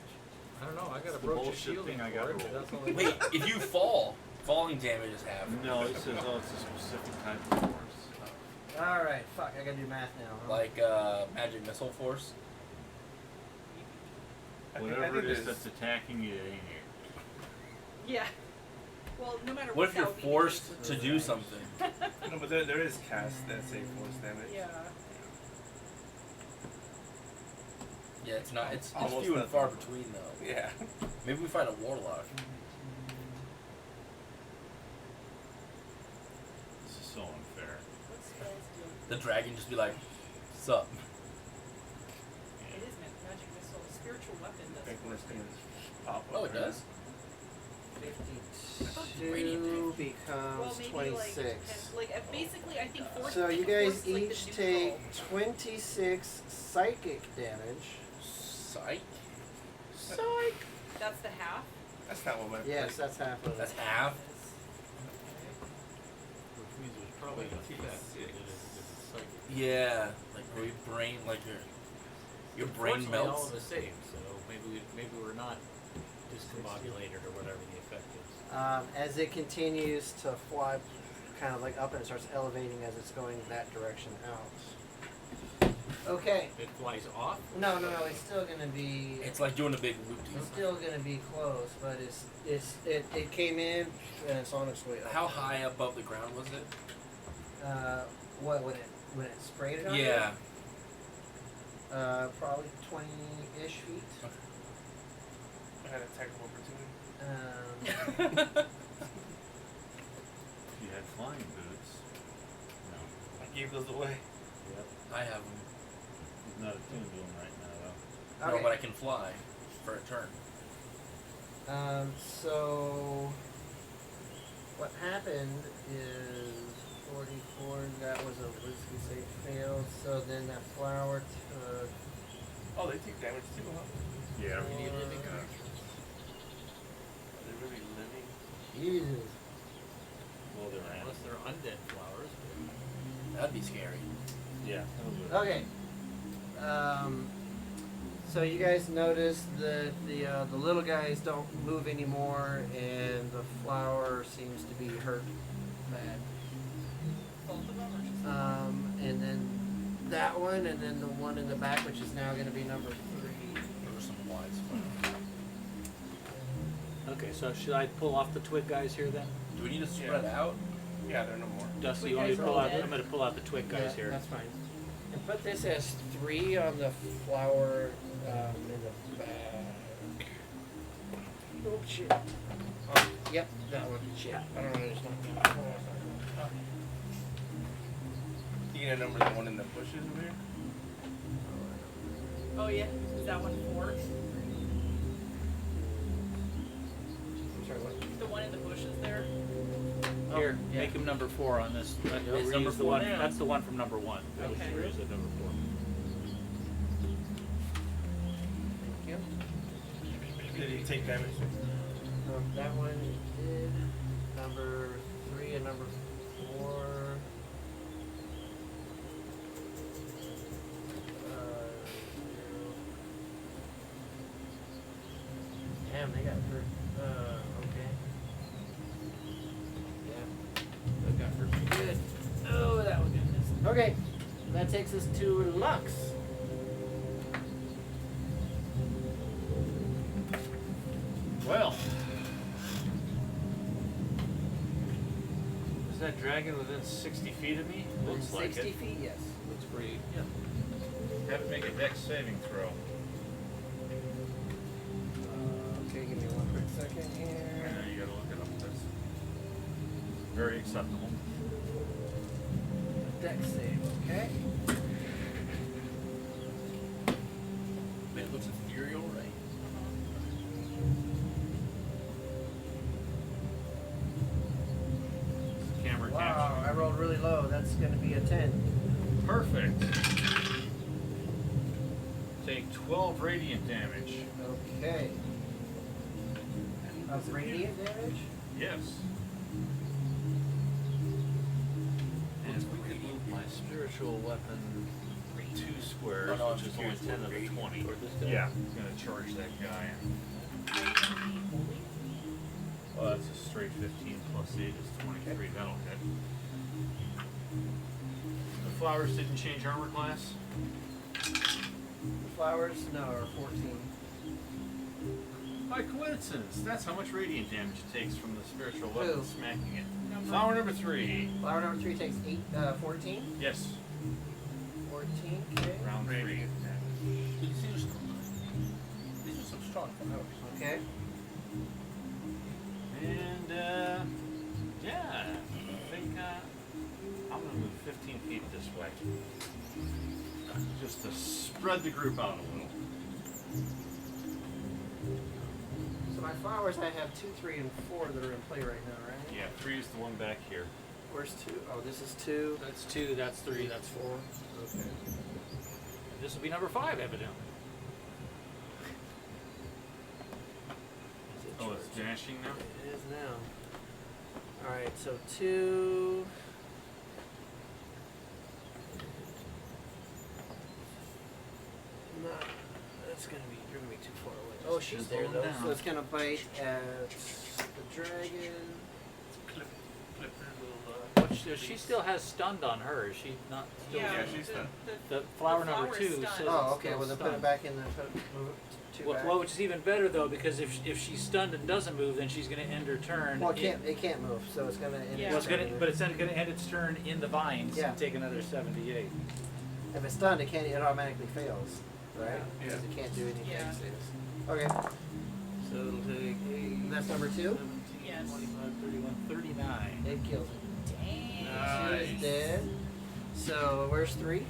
[SPEAKER 5] I don't know. I got
[SPEAKER 4] It's
[SPEAKER 5] a
[SPEAKER 4] the
[SPEAKER 5] broach of
[SPEAKER 4] bullshit
[SPEAKER 5] shielding
[SPEAKER 4] thing I
[SPEAKER 5] for
[SPEAKER 4] got
[SPEAKER 5] it, but
[SPEAKER 4] rolled.
[SPEAKER 5] that's all I
[SPEAKER 2] Wait,
[SPEAKER 5] got.
[SPEAKER 2] if you fall, falling damage is half.
[SPEAKER 4] no. It says oh, it's a specific type of force.
[SPEAKER 1] All right, fuck. I gotta do math now. Huh?
[SPEAKER 2] Like magic missile force.
[SPEAKER 4] Whatever it is that's attacking you, it ain't here.
[SPEAKER 3] Yeah. Well, no matter
[SPEAKER 2] What if
[SPEAKER 3] that
[SPEAKER 2] you're
[SPEAKER 3] would be the
[SPEAKER 2] forced
[SPEAKER 3] case
[SPEAKER 2] to
[SPEAKER 3] with
[SPEAKER 2] do
[SPEAKER 3] this.
[SPEAKER 2] something?
[SPEAKER 6] No, but there is casts that say force damage.
[SPEAKER 3] Yeah.
[SPEAKER 2] Yeah, it's not. It's
[SPEAKER 6] Almost
[SPEAKER 2] few and
[SPEAKER 6] nothing.
[SPEAKER 2] far between though.
[SPEAKER 6] Yeah.
[SPEAKER 2] Maybe we fight a warlock.
[SPEAKER 4] This is so unfair.
[SPEAKER 3] What spells do?
[SPEAKER 2] The dragon just be like, "Sup?"
[SPEAKER 3] It is magic missile. Spiritual weapon does.
[SPEAKER 6] Think when it's gonna pop up.
[SPEAKER 2] Oh, it does.
[SPEAKER 1] 52 becomes
[SPEAKER 3] Well, maybe
[SPEAKER 1] 26.
[SPEAKER 3] basically, I think force.
[SPEAKER 1] So you
[SPEAKER 3] force
[SPEAKER 1] guys
[SPEAKER 3] is, like, the
[SPEAKER 1] each
[SPEAKER 3] neutral.
[SPEAKER 1] take 26 psychic damage.
[SPEAKER 2] Psych.
[SPEAKER 1] Psych.
[SPEAKER 3] That's the half.
[SPEAKER 6] That's not what my.
[SPEAKER 1] Yes, that's half of
[SPEAKER 2] That's
[SPEAKER 1] it.
[SPEAKER 2] half.
[SPEAKER 5] Which means there's probably an effect. If it's psychic.
[SPEAKER 2] Yeah, like your brain, like your brain
[SPEAKER 5] Unfortunately, all
[SPEAKER 2] melts.
[SPEAKER 5] of the same, so maybe we're not discombobulated or whatever the effect is.
[SPEAKER 1] As it continues to fly kind of like up and it starts elevating as it's going that direction out. Okay.
[SPEAKER 5] It flies off?
[SPEAKER 1] No, it's still gonna be.
[SPEAKER 2] It's like doing a big loop.
[SPEAKER 1] It's still gonna be close, but it came in and it's on its way up.
[SPEAKER 2] How high above the ground was it?
[SPEAKER 1] What when it sprayed it on you?
[SPEAKER 2] Yeah.
[SPEAKER 1] Probably 20-ish feet.
[SPEAKER 6] I had attack of opportunity.
[SPEAKER 4] If you had flying boots, no.
[SPEAKER 6] I gave those away.
[SPEAKER 4] Yep.
[SPEAKER 2] I have them.
[SPEAKER 4] He's not attuned to them right now, though.
[SPEAKER 2] No,
[SPEAKER 1] Okay.
[SPEAKER 2] but I can fly for a turn.
[SPEAKER 1] So what happened is 44. That was a whiskey save failed. So then that flower took.
[SPEAKER 6] Oh, they take damage too, huh?
[SPEAKER 4] Yeah.
[SPEAKER 2] You need living
[SPEAKER 6] Are they really living?
[SPEAKER 1] Jesus.
[SPEAKER 4] Well, they're
[SPEAKER 5] Unless
[SPEAKER 4] animals.
[SPEAKER 5] they're undead flowers.
[SPEAKER 2] That'd be scary.
[SPEAKER 4] Yeah.
[SPEAKER 1] Okay. So you guys notice that the little guys don't move anymore, and the flower seems to be hurt bad.
[SPEAKER 3] Both of them are just.
[SPEAKER 1] And then that one, and then the one in the back, which is now going to be number 3.
[SPEAKER 2] There were some wise.
[SPEAKER 5] Okay, so should I pull off the twig guys here then?
[SPEAKER 2] Do we need to spread out?
[SPEAKER 6] Yeah, they're no more.
[SPEAKER 5] Dusty,
[SPEAKER 3] Twig
[SPEAKER 5] you want me
[SPEAKER 3] guys
[SPEAKER 5] to
[SPEAKER 3] are
[SPEAKER 5] pull
[SPEAKER 3] all
[SPEAKER 5] out?
[SPEAKER 3] dead?
[SPEAKER 5] I'm going to pull out the twig guys here.
[SPEAKER 1] That's fine. And put this as 3 on the flower in the back. Oh shit. Oh, yep, that one. Shit. I don't know. There's not.
[SPEAKER 6] You gonna number the one in the bushes over here?
[SPEAKER 3] Oh yeah. Is that one 4?
[SPEAKER 1] I'm sorry, what?
[SPEAKER 3] The one in the bushes there.
[SPEAKER 1] Oh,
[SPEAKER 5] Here,
[SPEAKER 1] yeah.
[SPEAKER 5] make him number 4 on this.
[SPEAKER 2] It's number
[SPEAKER 5] the
[SPEAKER 2] 4
[SPEAKER 5] one.
[SPEAKER 2] now.
[SPEAKER 5] That's the one from number 1. That was
[SPEAKER 3] Okay.
[SPEAKER 5] yours at number 4.
[SPEAKER 1] Thank you.
[SPEAKER 6] Did he take damage?
[SPEAKER 1] That one did. Number 3 and number 4. Damn, they got hurt. Okay. Yeah. They got hurt pretty good. Oh, that was good. that takes us to Lux.
[SPEAKER 4] Well, is that dragon within 60 feet of me? Looks like
[SPEAKER 1] 60
[SPEAKER 4] it.
[SPEAKER 1] feet, yes.
[SPEAKER 5] Looks pretty.
[SPEAKER 4] Have it make a dex saving throw.
[SPEAKER 1] Okay, give me one quick second here.
[SPEAKER 4] Yeah, you gotta look it up. That's very acceptable.
[SPEAKER 1] Dex save, okay.
[SPEAKER 2] Man, it looks ethereal, right?
[SPEAKER 4] Camera
[SPEAKER 1] Wow, I rolled really low. That's going to be a 10.
[SPEAKER 4] capture. Perfect. Take 12 radiant damage.
[SPEAKER 1] Okay. Of radiant damage?
[SPEAKER 4] Yes. And if we could move my spiritual weapon 2 squares,
[SPEAKER 2] Oh, no,
[SPEAKER 4] which is
[SPEAKER 2] I'm
[SPEAKER 4] only
[SPEAKER 2] curious
[SPEAKER 4] 10 of
[SPEAKER 2] what
[SPEAKER 4] the
[SPEAKER 2] radiant
[SPEAKER 4] 20.
[SPEAKER 5] toward this guy?
[SPEAKER 4] Yeah, I'm gonna charge that guy. Well, that's a straight 15 plus 8 is 23. That'll hit. The flowers didn't change armor class.
[SPEAKER 1] The flowers? No, are 14.
[SPEAKER 4] By coincidence, that's how much radiant damage it takes from the spiritual
[SPEAKER 1] Who?
[SPEAKER 4] weapon smacking it.
[SPEAKER 3] Number.
[SPEAKER 4] Flower number 3.
[SPEAKER 1] Flower number 3 takes 14?
[SPEAKER 4] Yes,
[SPEAKER 1] 14, okay.
[SPEAKER 4] round 3.
[SPEAKER 2] These are some strong flowers.
[SPEAKER 1] Okay.
[SPEAKER 4] And, yeah, I think I'm going to move 15 feet this way. Just to spread the group out a little.
[SPEAKER 1] So my flowers, I have 2, 3, and 4 that are in play right now, right?
[SPEAKER 4] Yeah, 3 is the one back here.
[SPEAKER 1] Where's 2? Oh, this is 2.
[SPEAKER 5] That's 2, that's 3, that's 4.
[SPEAKER 1] Okay.
[SPEAKER 5] And this will be number 5, evidently.
[SPEAKER 4] Oh, it's dashing now?
[SPEAKER 1] It is now. Alright, so 2. Not, that's gonna be, you're gonna be too far away. Oh, she's
[SPEAKER 4] Just
[SPEAKER 1] there
[SPEAKER 4] hold
[SPEAKER 1] though.
[SPEAKER 4] down.
[SPEAKER 1] So it's gonna bite at the dragon.
[SPEAKER 6] Clip her little,
[SPEAKER 5] She still has stunned on her. Is she not still?
[SPEAKER 3] Yeah,
[SPEAKER 6] Yeah, she's done.
[SPEAKER 5] The flower
[SPEAKER 3] the
[SPEAKER 5] number
[SPEAKER 3] flower
[SPEAKER 5] 2
[SPEAKER 3] is stunned.
[SPEAKER 5] says
[SPEAKER 1] Oh,
[SPEAKER 5] it's
[SPEAKER 1] okay.
[SPEAKER 5] still
[SPEAKER 1] Well, then put it
[SPEAKER 5] stunned.
[SPEAKER 1] back in the. Move it 2 back.
[SPEAKER 5] Well, which is even better though, because if she's stunned and doesn't move, then she's going to end her turn.
[SPEAKER 1] Well, it can't move, so it's gonna end.
[SPEAKER 3] Yeah.
[SPEAKER 5] Well, it's gonna, but it's going to end its turn in the vines
[SPEAKER 1] Yeah.
[SPEAKER 5] and take another 78.
[SPEAKER 1] If it's stunned, it can't. It automatically fails, right?
[SPEAKER 6] Yeah.
[SPEAKER 1] Because it can't do anything.
[SPEAKER 3] Yeah.
[SPEAKER 1] Okay.
[SPEAKER 5] So it'll take 8,
[SPEAKER 1] And that's number 2.
[SPEAKER 5] 17,
[SPEAKER 3] Yes.
[SPEAKER 5] 25, 31, 39.
[SPEAKER 1] It kills it.
[SPEAKER 3] Dang.
[SPEAKER 1] She's dead. So where's 3?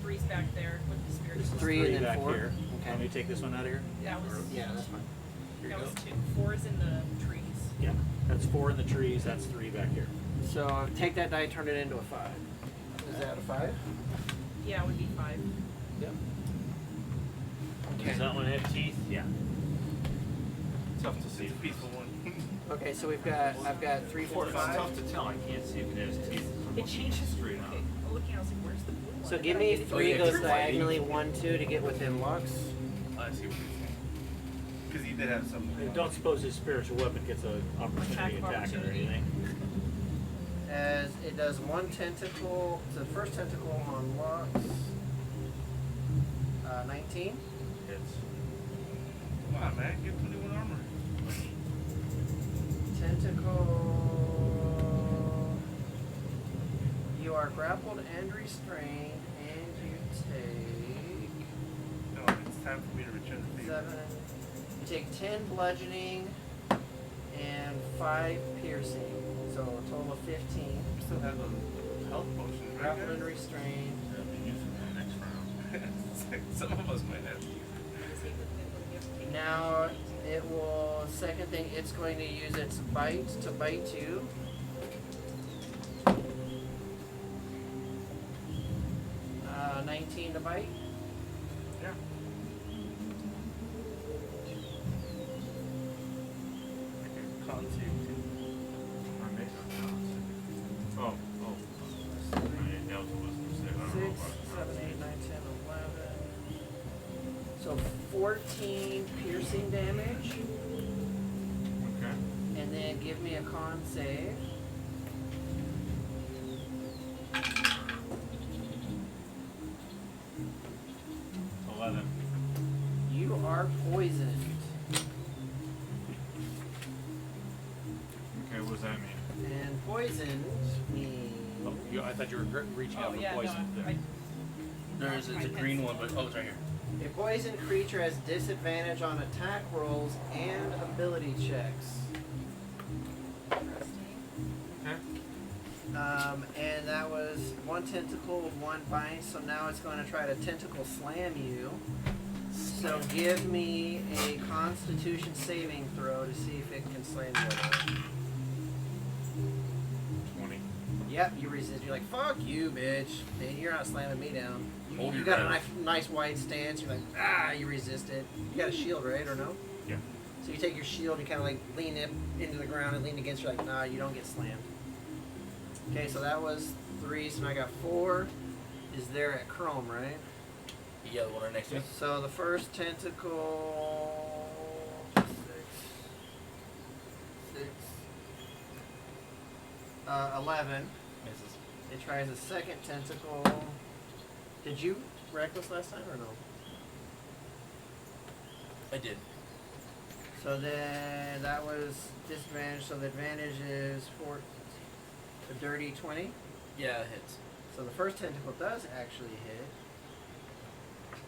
[SPEAKER 3] 3's back there with the spiritual.
[SPEAKER 5] This is
[SPEAKER 1] 3 and then
[SPEAKER 5] back
[SPEAKER 1] 4.
[SPEAKER 5] here.
[SPEAKER 1] Okay.
[SPEAKER 5] Want me to take this one out of here?
[SPEAKER 3] That was
[SPEAKER 1] Yeah, that's fine.
[SPEAKER 5] Here you
[SPEAKER 3] that
[SPEAKER 5] go.
[SPEAKER 3] was 2. 4 is in the trees.
[SPEAKER 5] Yeah, that's 4 in the trees. That's 3 back here.
[SPEAKER 1] So take that die, turn it into a 5. Is that a 5?
[SPEAKER 3] Yeah, it would be 5.
[SPEAKER 5] Yep.
[SPEAKER 4] Does that one have teeth? Yeah. Tough to see.
[SPEAKER 6] it's a peaceful one.
[SPEAKER 1] Okay, so I've got 3, 4,
[SPEAKER 4] It's
[SPEAKER 1] 5.
[SPEAKER 4] tough to tell. I can't see if it has teeth. I'm
[SPEAKER 3] It
[SPEAKER 4] looking
[SPEAKER 3] changes.
[SPEAKER 4] straight on.
[SPEAKER 3] Okay, I'm looking. I was like, where's the blue one?
[SPEAKER 1] So
[SPEAKER 3] I
[SPEAKER 1] give
[SPEAKER 3] thought
[SPEAKER 1] me
[SPEAKER 3] I did it.
[SPEAKER 1] 3
[SPEAKER 2] yeah,
[SPEAKER 1] goes
[SPEAKER 2] true.
[SPEAKER 1] diagonally 1, 2 to get within Lux.
[SPEAKER 6] I see what you're saying. Because he did have some.
[SPEAKER 5] I don't suppose his spiritual weapon gets an opportunity
[SPEAKER 3] Attack of
[SPEAKER 5] attack or
[SPEAKER 3] opportunity.
[SPEAKER 5] anything.
[SPEAKER 1] As it does 1 tentacle. So the first tentacle on Lux. 19.
[SPEAKER 4] Hits.
[SPEAKER 6] Come on, man. Get 21 armor.
[SPEAKER 1] Tentacle. You are grappled and restrained, and you take
[SPEAKER 6] No, it's time for me to return the favor.
[SPEAKER 1] 7. You take 10 bludgeoning and 5 piercing. So a total of 15.
[SPEAKER 6] We still have the health potions, right,
[SPEAKER 1] Grappled and
[SPEAKER 6] guys?
[SPEAKER 1] restrained.
[SPEAKER 4] I'll be using that next round.
[SPEAKER 6] It's like some of us might have to use it.
[SPEAKER 1] Now it will, second thing, it's going to use its bite to bite you. Uh, 19 to bite.
[SPEAKER 6] Yeah. Okay, con save too.
[SPEAKER 4] I'm based on balance. Oh. Right, that was a wisdom save. I don't know
[SPEAKER 1] 6,
[SPEAKER 4] about
[SPEAKER 1] 7, 8, 9, 10, 11. So 14 piercing damage.
[SPEAKER 4] Okay.
[SPEAKER 1] And then give me a con save.
[SPEAKER 4] 11.
[SPEAKER 1] You are poisoned.
[SPEAKER 4] Okay, what does that mean?
[SPEAKER 1] And poisoned means.
[SPEAKER 5] Oh, I thought you were reaching out
[SPEAKER 3] Oh,
[SPEAKER 5] for
[SPEAKER 3] yeah,
[SPEAKER 5] poison.
[SPEAKER 3] no,
[SPEAKER 2] It's a green one, but it's right here.
[SPEAKER 1] A poisoned creature has disadvantage on attack rolls and ability checks. And that was one tentacle with one bite, so now it's going to try to tentacle slam you. So give me a Constitution saving throw to see if it can slam you or not.
[SPEAKER 4] 20.
[SPEAKER 1] Yep, you resist. You're like, fuck you, bitch. Man, you're not slamming me down.
[SPEAKER 2] Hold
[SPEAKER 1] You
[SPEAKER 2] your
[SPEAKER 1] got a
[SPEAKER 2] ground.
[SPEAKER 1] nice wide stance. You're like, you resist it. You got a shield, right, or no?
[SPEAKER 4] Yeah.
[SPEAKER 1] So you take your shield and kind of like lean it into the ground and lean against. You're like, nah, you don't get slammed. Okay, so that was 3. So now I got 4. Is there at Chrome, right?
[SPEAKER 2] Yeah, the one right next to me.
[SPEAKER 1] So the first tentacle. 6. 11.
[SPEAKER 2] Misses.
[SPEAKER 1] It tries a second tentacle. Did you reckless last time or no?
[SPEAKER 2] I did.
[SPEAKER 1] So then that was disadvantage. So the advantage is for a dirty 20.
[SPEAKER 2] Yeah, it hits.
[SPEAKER 1] So the first tentacle does actually hit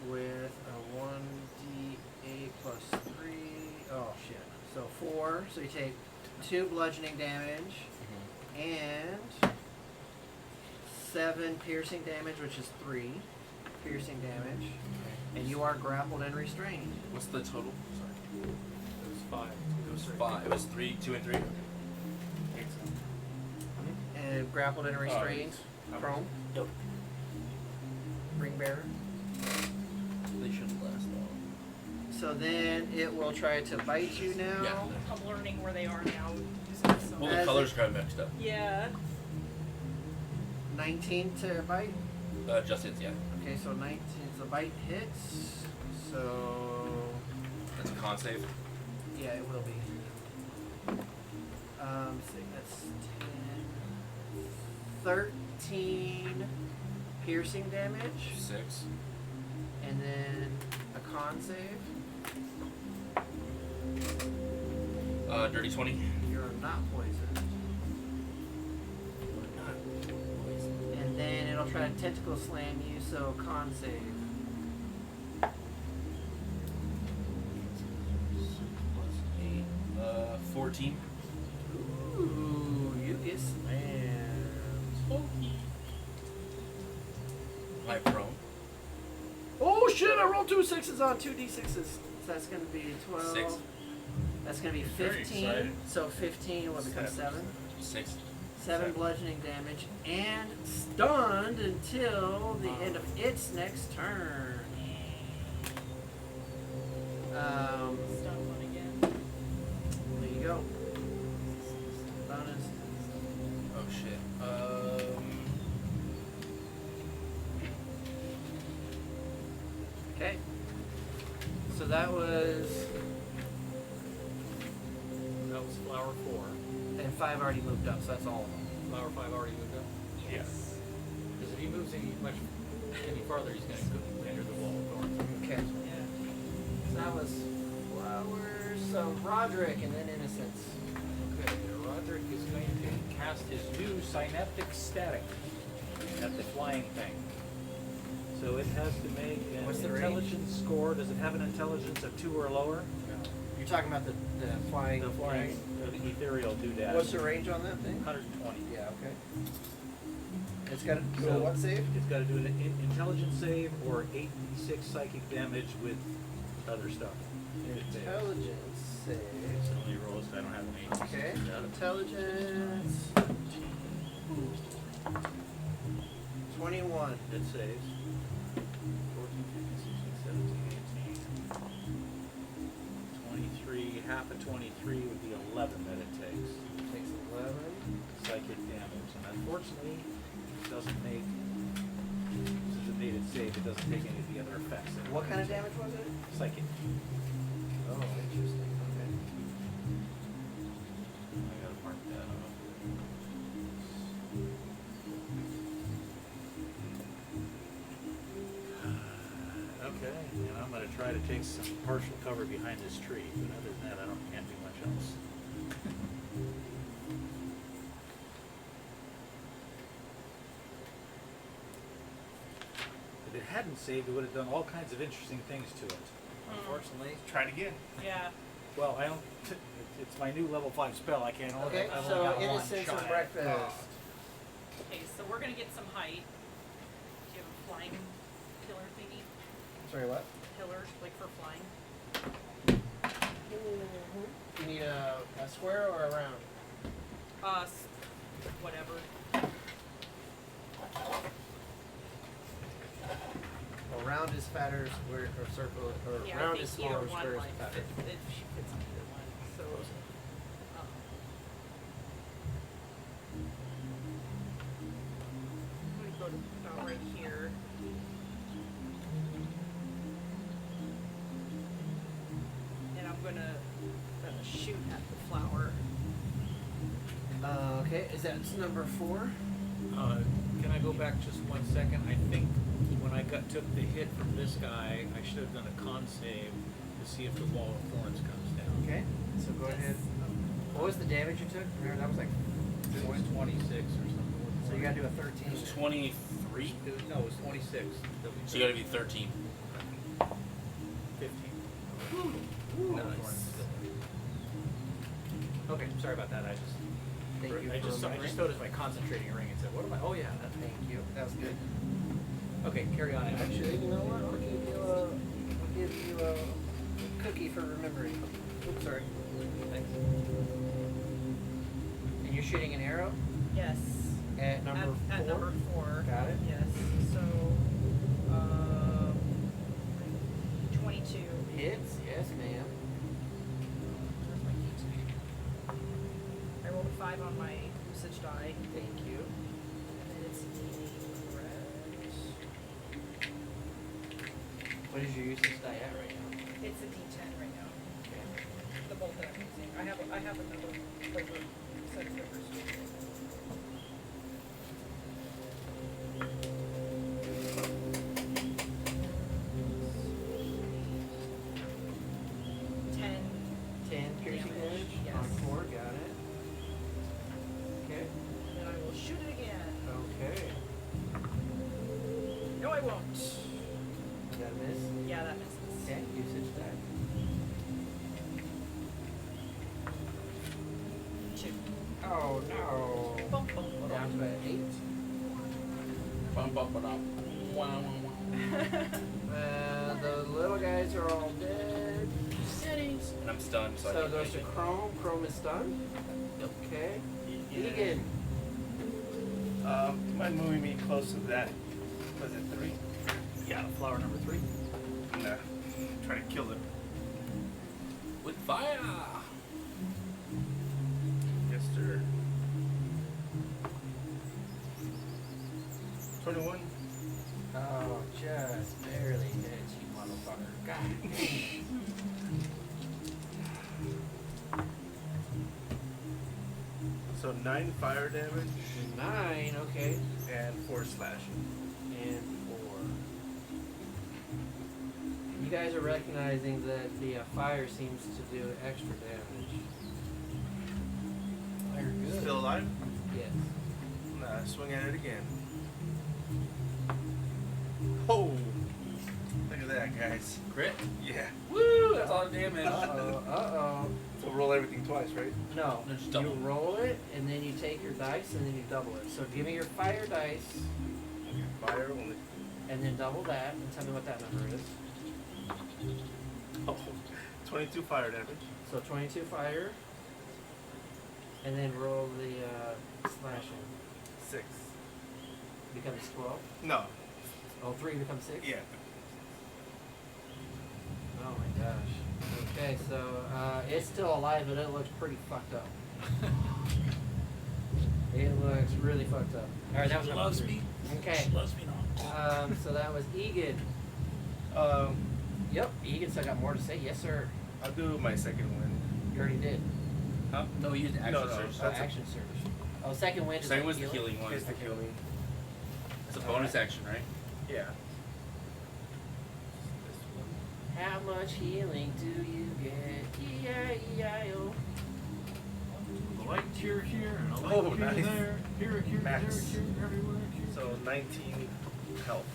[SPEAKER 1] with a 1d8 plus 3. Oh shit. So 4. So you take 2 bludgeoning damage and 7 piercing damage, which is 3 piercing damage. And you are grappled and restrained.
[SPEAKER 2] What's the total? Sorry.
[SPEAKER 5] It was 5.
[SPEAKER 2] It was 5. It was 3, 2, and 3.
[SPEAKER 1] And grappled and restrained. Chrome.
[SPEAKER 2] Yep.
[SPEAKER 1] Ring bearer.
[SPEAKER 2] They shouldn't last long.
[SPEAKER 1] So then it will try to bite you now.
[SPEAKER 2] Yeah.
[SPEAKER 3] I'm learning where they are now. Using it so
[SPEAKER 2] Well,
[SPEAKER 3] much.
[SPEAKER 2] the colors kind of mixed up.
[SPEAKER 3] Yeah.
[SPEAKER 1] 19 to bite.
[SPEAKER 2] Just hits, yeah.
[SPEAKER 1] Okay, so 19, the bite hits. So
[SPEAKER 2] That's a con save.
[SPEAKER 1] yeah, it will be. So that's 10, 13 piercing damage,
[SPEAKER 2] 6.
[SPEAKER 1] and then a con save.
[SPEAKER 2] Dirty 20.
[SPEAKER 1] You're not poisoned. And then it'll try to tentacle slam you, so con save.
[SPEAKER 2] Plus 8. 14.
[SPEAKER 1] Ooh, you get slammed.
[SPEAKER 2] Am I prone?
[SPEAKER 1] Oh shit, I rolled 2 6s on 2 d6s. So that's gonna be 12.
[SPEAKER 2] 6.
[SPEAKER 1] That's gonna be
[SPEAKER 6] Very
[SPEAKER 1] 15.
[SPEAKER 6] excited.
[SPEAKER 1] So 15 will become 7.
[SPEAKER 2] 6.
[SPEAKER 1] 7 bludgeoning damage and stunned until the end of its next turn.
[SPEAKER 3] Stun one again.
[SPEAKER 1] There you go. Bonus.
[SPEAKER 2] Oh shit.
[SPEAKER 1] Okay. So that was.
[SPEAKER 5] That was flower 4.
[SPEAKER 1] And 5 already moved up, so that's all of them.
[SPEAKER 5] Flower 5 already moved up?
[SPEAKER 4] Yes.
[SPEAKER 5] Because if he moves any farther, he's going to enter the wall of thorns.
[SPEAKER 1] Okay. So that was flowers. So Roderick and then Innocence.
[SPEAKER 5] Okay, Roderick is going to cast his new synaptic static at the flying thing. So it has to make an
[SPEAKER 1] What's the range?
[SPEAKER 5] intelligence score. Does it have an intelligence of 2 or lower?
[SPEAKER 1] You're talking about the flying.
[SPEAKER 5] The flying, the ethereal doodad.
[SPEAKER 1] What's the range on that thing?
[SPEAKER 5] 120.
[SPEAKER 1] Yeah, okay. It's got to do
[SPEAKER 5] So-
[SPEAKER 1] a what save?
[SPEAKER 5] It's got to do an intelligence save or 8d6 psychic damage with other stuff. If it fails.
[SPEAKER 1] Intelligence save.
[SPEAKER 5] It's only rolls. I don't have an 8d6.
[SPEAKER 1] Okay. Intelligence. 21.
[SPEAKER 5] It saves. 14, 15, 16, 17, 18. 23, half of 23 would be 11 that it takes.
[SPEAKER 1] Takes 11.
[SPEAKER 5] Psychic damage. And unfortunately, it doesn't make, since it made it save, it doesn't take any of the other effects. that it
[SPEAKER 1] What kind of
[SPEAKER 5] takes.
[SPEAKER 1] damage was it?
[SPEAKER 5] Psychic.
[SPEAKER 1] Oh, interesting. Okay.
[SPEAKER 5] I gotta mark that off. Okay, and to try to take some partial cover behind this tree, but other than that, can't do much else. If it hadn't saved, it would have done all kinds of interesting things to it. Unfortunately,
[SPEAKER 6] Try it again.
[SPEAKER 3] Yeah.
[SPEAKER 5] well, I don't. It's my new level 5 spell. I can't.
[SPEAKER 1] Okay,
[SPEAKER 5] I've only
[SPEAKER 1] so
[SPEAKER 5] got one
[SPEAKER 1] innocence
[SPEAKER 5] shot
[SPEAKER 1] and
[SPEAKER 5] at it.
[SPEAKER 1] breakfast.
[SPEAKER 3] Okay, so we're gonna get some height. Do you have a flying pillar thingy?
[SPEAKER 1] Sorry, what?
[SPEAKER 3] Pillars, like for flying?
[SPEAKER 1] You need a square or a round?
[SPEAKER 3] Whatever.
[SPEAKER 1] Well, round is fatter, square or circle, or
[SPEAKER 3] Yeah,
[SPEAKER 1] round
[SPEAKER 3] I
[SPEAKER 1] is
[SPEAKER 3] think either
[SPEAKER 1] smaller,
[SPEAKER 3] one
[SPEAKER 1] square is
[SPEAKER 3] might
[SPEAKER 1] fatter.
[SPEAKER 3] fit. She fits on either one. So, I'm gonna go to about right here. And I'm gonna shoot at the flower.
[SPEAKER 1] Okay, is that number 4?
[SPEAKER 5] Can I go back just 1 second? I think when I took the hit from this guy, I should have done a con save to see if the wall of thorns comes down.
[SPEAKER 1] Okay, so go ahead. What was the damage you took? Remember, that was like,
[SPEAKER 5] It was 26 or something.
[SPEAKER 1] so you gotta do a 13.
[SPEAKER 2] It was 23.
[SPEAKER 5] No, it was 26.
[SPEAKER 2] So you gotta be 13.
[SPEAKER 5] 15.
[SPEAKER 2] Nice.
[SPEAKER 5] Okay, sorry about that. I just
[SPEAKER 1] Thank you.
[SPEAKER 5] I just noticed my concentrating ring and said, "What am I?" Oh yeah, that's me.
[SPEAKER 1] Thank you. That was good.
[SPEAKER 5] Okay, carry on.
[SPEAKER 1] Actually, you know what? I'll give you a cookie for remembering. Oops, sorry. Thanks. And you're shooting an arrow
[SPEAKER 3] Yes.
[SPEAKER 1] at number 4?
[SPEAKER 3] At number 4.
[SPEAKER 1] Got it.
[SPEAKER 3] Yes. So, 22.
[SPEAKER 1] Hits? Yes, ma'am.
[SPEAKER 3] Where's my D2? I rolled a 5 on my usage die.
[SPEAKER 1] Thank you.
[SPEAKER 3] And then it's a red.
[SPEAKER 1] What is your usage die at right now?
[SPEAKER 3] It's a D10 right now.
[SPEAKER 1] Okay.
[SPEAKER 3] The bolt that I'm using. I have another over set of flippers. Ten.
[SPEAKER 1] 10 piercing damage?
[SPEAKER 3] Yes.
[SPEAKER 1] On 4, got it. Okay.
[SPEAKER 3] And then I will shoot it again.
[SPEAKER 1] Okay.
[SPEAKER 3] No, I won't.
[SPEAKER 1] You got a miss?
[SPEAKER 3] Yeah, that misses.
[SPEAKER 1] Okay, usage die.
[SPEAKER 3] 2.
[SPEAKER 1] Oh no.
[SPEAKER 3] Bum, bum, bum.
[SPEAKER 1] Down to an 8.
[SPEAKER 2] Bum, bum, ba-dum. Wow, wow, wow.
[SPEAKER 1] The little guys are all dead.
[SPEAKER 2] Settings. And I'm stunned, so,
[SPEAKER 1] So
[SPEAKER 2] I
[SPEAKER 1] it
[SPEAKER 2] can't
[SPEAKER 1] goes
[SPEAKER 2] do
[SPEAKER 1] to
[SPEAKER 2] anything.
[SPEAKER 1] Chrome. Chrome is stunned. Okay. Egan.
[SPEAKER 6] Mind moving me close to that? Was it 3?
[SPEAKER 5] Yeah, flower number 3.
[SPEAKER 6] Nah. Try to kill it.
[SPEAKER 2] With fire.
[SPEAKER 6] Yes, sir. 21.
[SPEAKER 1] Oh, just barely hit you, motherfucker. God.
[SPEAKER 6] So 9 fire damage
[SPEAKER 1] 9. Okay.
[SPEAKER 6] and 4 slashing.
[SPEAKER 1] And 4. You guys are recognizing that the fire seems to do extra damage.
[SPEAKER 5] Fire good.
[SPEAKER 6] Still alive?
[SPEAKER 1] Yes.
[SPEAKER 6] Nah, swing at it again. Oh! Look at that, guys.
[SPEAKER 2] Crit.
[SPEAKER 6] Yeah.
[SPEAKER 2] Woo! That's all the damage.
[SPEAKER 1] Uh-oh.
[SPEAKER 6] So roll everything twice, right?
[SPEAKER 1] No,
[SPEAKER 2] No, just
[SPEAKER 1] you
[SPEAKER 2] double.
[SPEAKER 1] roll it, and then you take your dice, and then you double it. So give me your fire dice,
[SPEAKER 6] Fire only.
[SPEAKER 1] and then double that, and tell me what that number is.
[SPEAKER 6] Oh, 22 fire damage.
[SPEAKER 1] So 22 fire, and then roll the slashing.
[SPEAKER 6] 6.
[SPEAKER 1] Becomes 12.
[SPEAKER 6] No.
[SPEAKER 1] Oh, 3 becomes 6?
[SPEAKER 6] Yeah.
[SPEAKER 1] Oh my gosh. Okay, so it's still alive, but it looks pretty fucked up. It looks really fucked up. Alright, that was number
[SPEAKER 8] Loves
[SPEAKER 1] 3.
[SPEAKER 8] me.
[SPEAKER 1] Okay.
[SPEAKER 8] She loves me not.
[SPEAKER 1] So that was Egan. Yep, Egan still got more to say. Yes, sir.
[SPEAKER 6] I'll do my second one.
[SPEAKER 1] You already did.
[SPEAKER 6] Huh?
[SPEAKER 2] No, we used action
[SPEAKER 6] No, no.
[SPEAKER 2] surge.
[SPEAKER 1] Oh, action surge. Oh, second wind is
[SPEAKER 2] Second
[SPEAKER 1] like
[SPEAKER 2] was the
[SPEAKER 1] healing?
[SPEAKER 2] healing one.
[SPEAKER 6] Just to kill me.
[SPEAKER 2] It's a bonus action, right?
[SPEAKER 6] Yeah.
[SPEAKER 1] How much healing do you get? E-I-E-I-O.
[SPEAKER 4] A light here, and a light
[SPEAKER 6] Oh,
[SPEAKER 4] here,
[SPEAKER 6] nice.
[SPEAKER 4] there, here,
[SPEAKER 6] Max.
[SPEAKER 4] there, everywhere. Here.
[SPEAKER 6] So 19 health.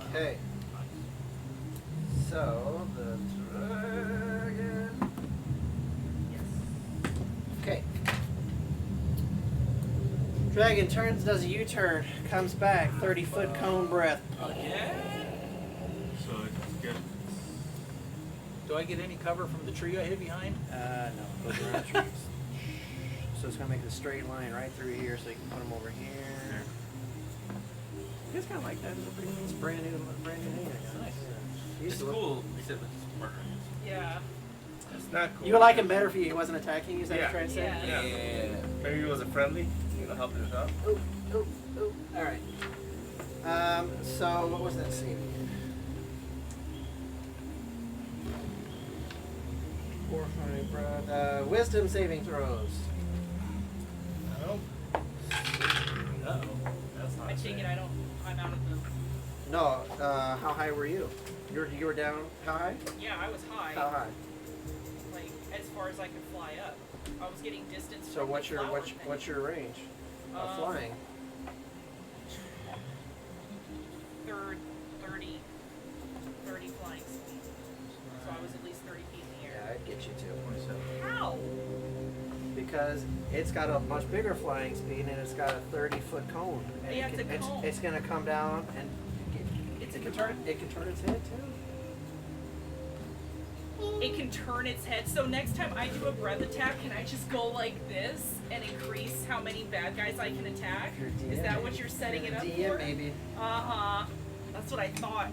[SPEAKER 1] Okay. So the dragon. Yes. Okay. Dragon turns, does a U-turn, comes back, 30-foot cone breath.
[SPEAKER 5] Yeah.
[SPEAKER 4] So it's good.
[SPEAKER 5] Do I get any cover from the tree I hid behind?
[SPEAKER 1] No, those are not trees. So it's gonna make a straight line right through here, so you can put them over here. You guys kind of like that? It's brand new thing.
[SPEAKER 5] Nice.
[SPEAKER 6] It's cool, except it's murdering.
[SPEAKER 3] Yeah.
[SPEAKER 6] It's not cool.
[SPEAKER 1] You would like him better if he wasn't attacking you, is that what
[SPEAKER 6] Yeah.
[SPEAKER 1] you're trying to say?
[SPEAKER 3] Yeah.
[SPEAKER 6] Yeah. Maybe it was a friendly, helping us out.
[SPEAKER 1] Ooh, ooh, ooh. Alright. So what was that scene again? 400 broad. Wisdom saving throws.
[SPEAKER 6] No.
[SPEAKER 5] Uh-oh.
[SPEAKER 6] That's not
[SPEAKER 3] I take it I'm out of the.
[SPEAKER 1] No, how high were you? You were down how high?
[SPEAKER 3] Yeah, I was high.
[SPEAKER 1] How high?
[SPEAKER 3] Like as far as I could fly up. I was getting distance
[SPEAKER 1] So
[SPEAKER 3] from
[SPEAKER 1] what's
[SPEAKER 3] the
[SPEAKER 1] your
[SPEAKER 3] flower
[SPEAKER 1] what's
[SPEAKER 3] thing.
[SPEAKER 1] your range of flying?
[SPEAKER 3] 30 flying speed. So I was at least 30 feet in the
[SPEAKER 1] Yeah,
[SPEAKER 3] air.
[SPEAKER 1] I'd get you to.
[SPEAKER 3] How?
[SPEAKER 1] Because it's got a much bigger flying speed and it's got a 30-foot cone. And
[SPEAKER 3] Yeah, it's a cone.
[SPEAKER 1] It's gonna come down and
[SPEAKER 3] It's
[SPEAKER 1] it
[SPEAKER 3] a
[SPEAKER 1] can turn.
[SPEAKER 3] cone.
[SPEAKER 1] It can turn its head too.
[SPEAKER 3] It can turn its head. So next time I do a breath attack, can I just go like this and increase how many bad guys I can attack?
[SPEAKER 1] If you're
[SPEAKER 3] Is
[SPEAKER 1] DM,
[SPEAKER 3] that what you're setting it up
[SPEAKER 1] DM,
[SPEAKER 3] for?
[SPEAKER 1] maybe.
[SPEAKER 3] Uh-huh. That's what I thought.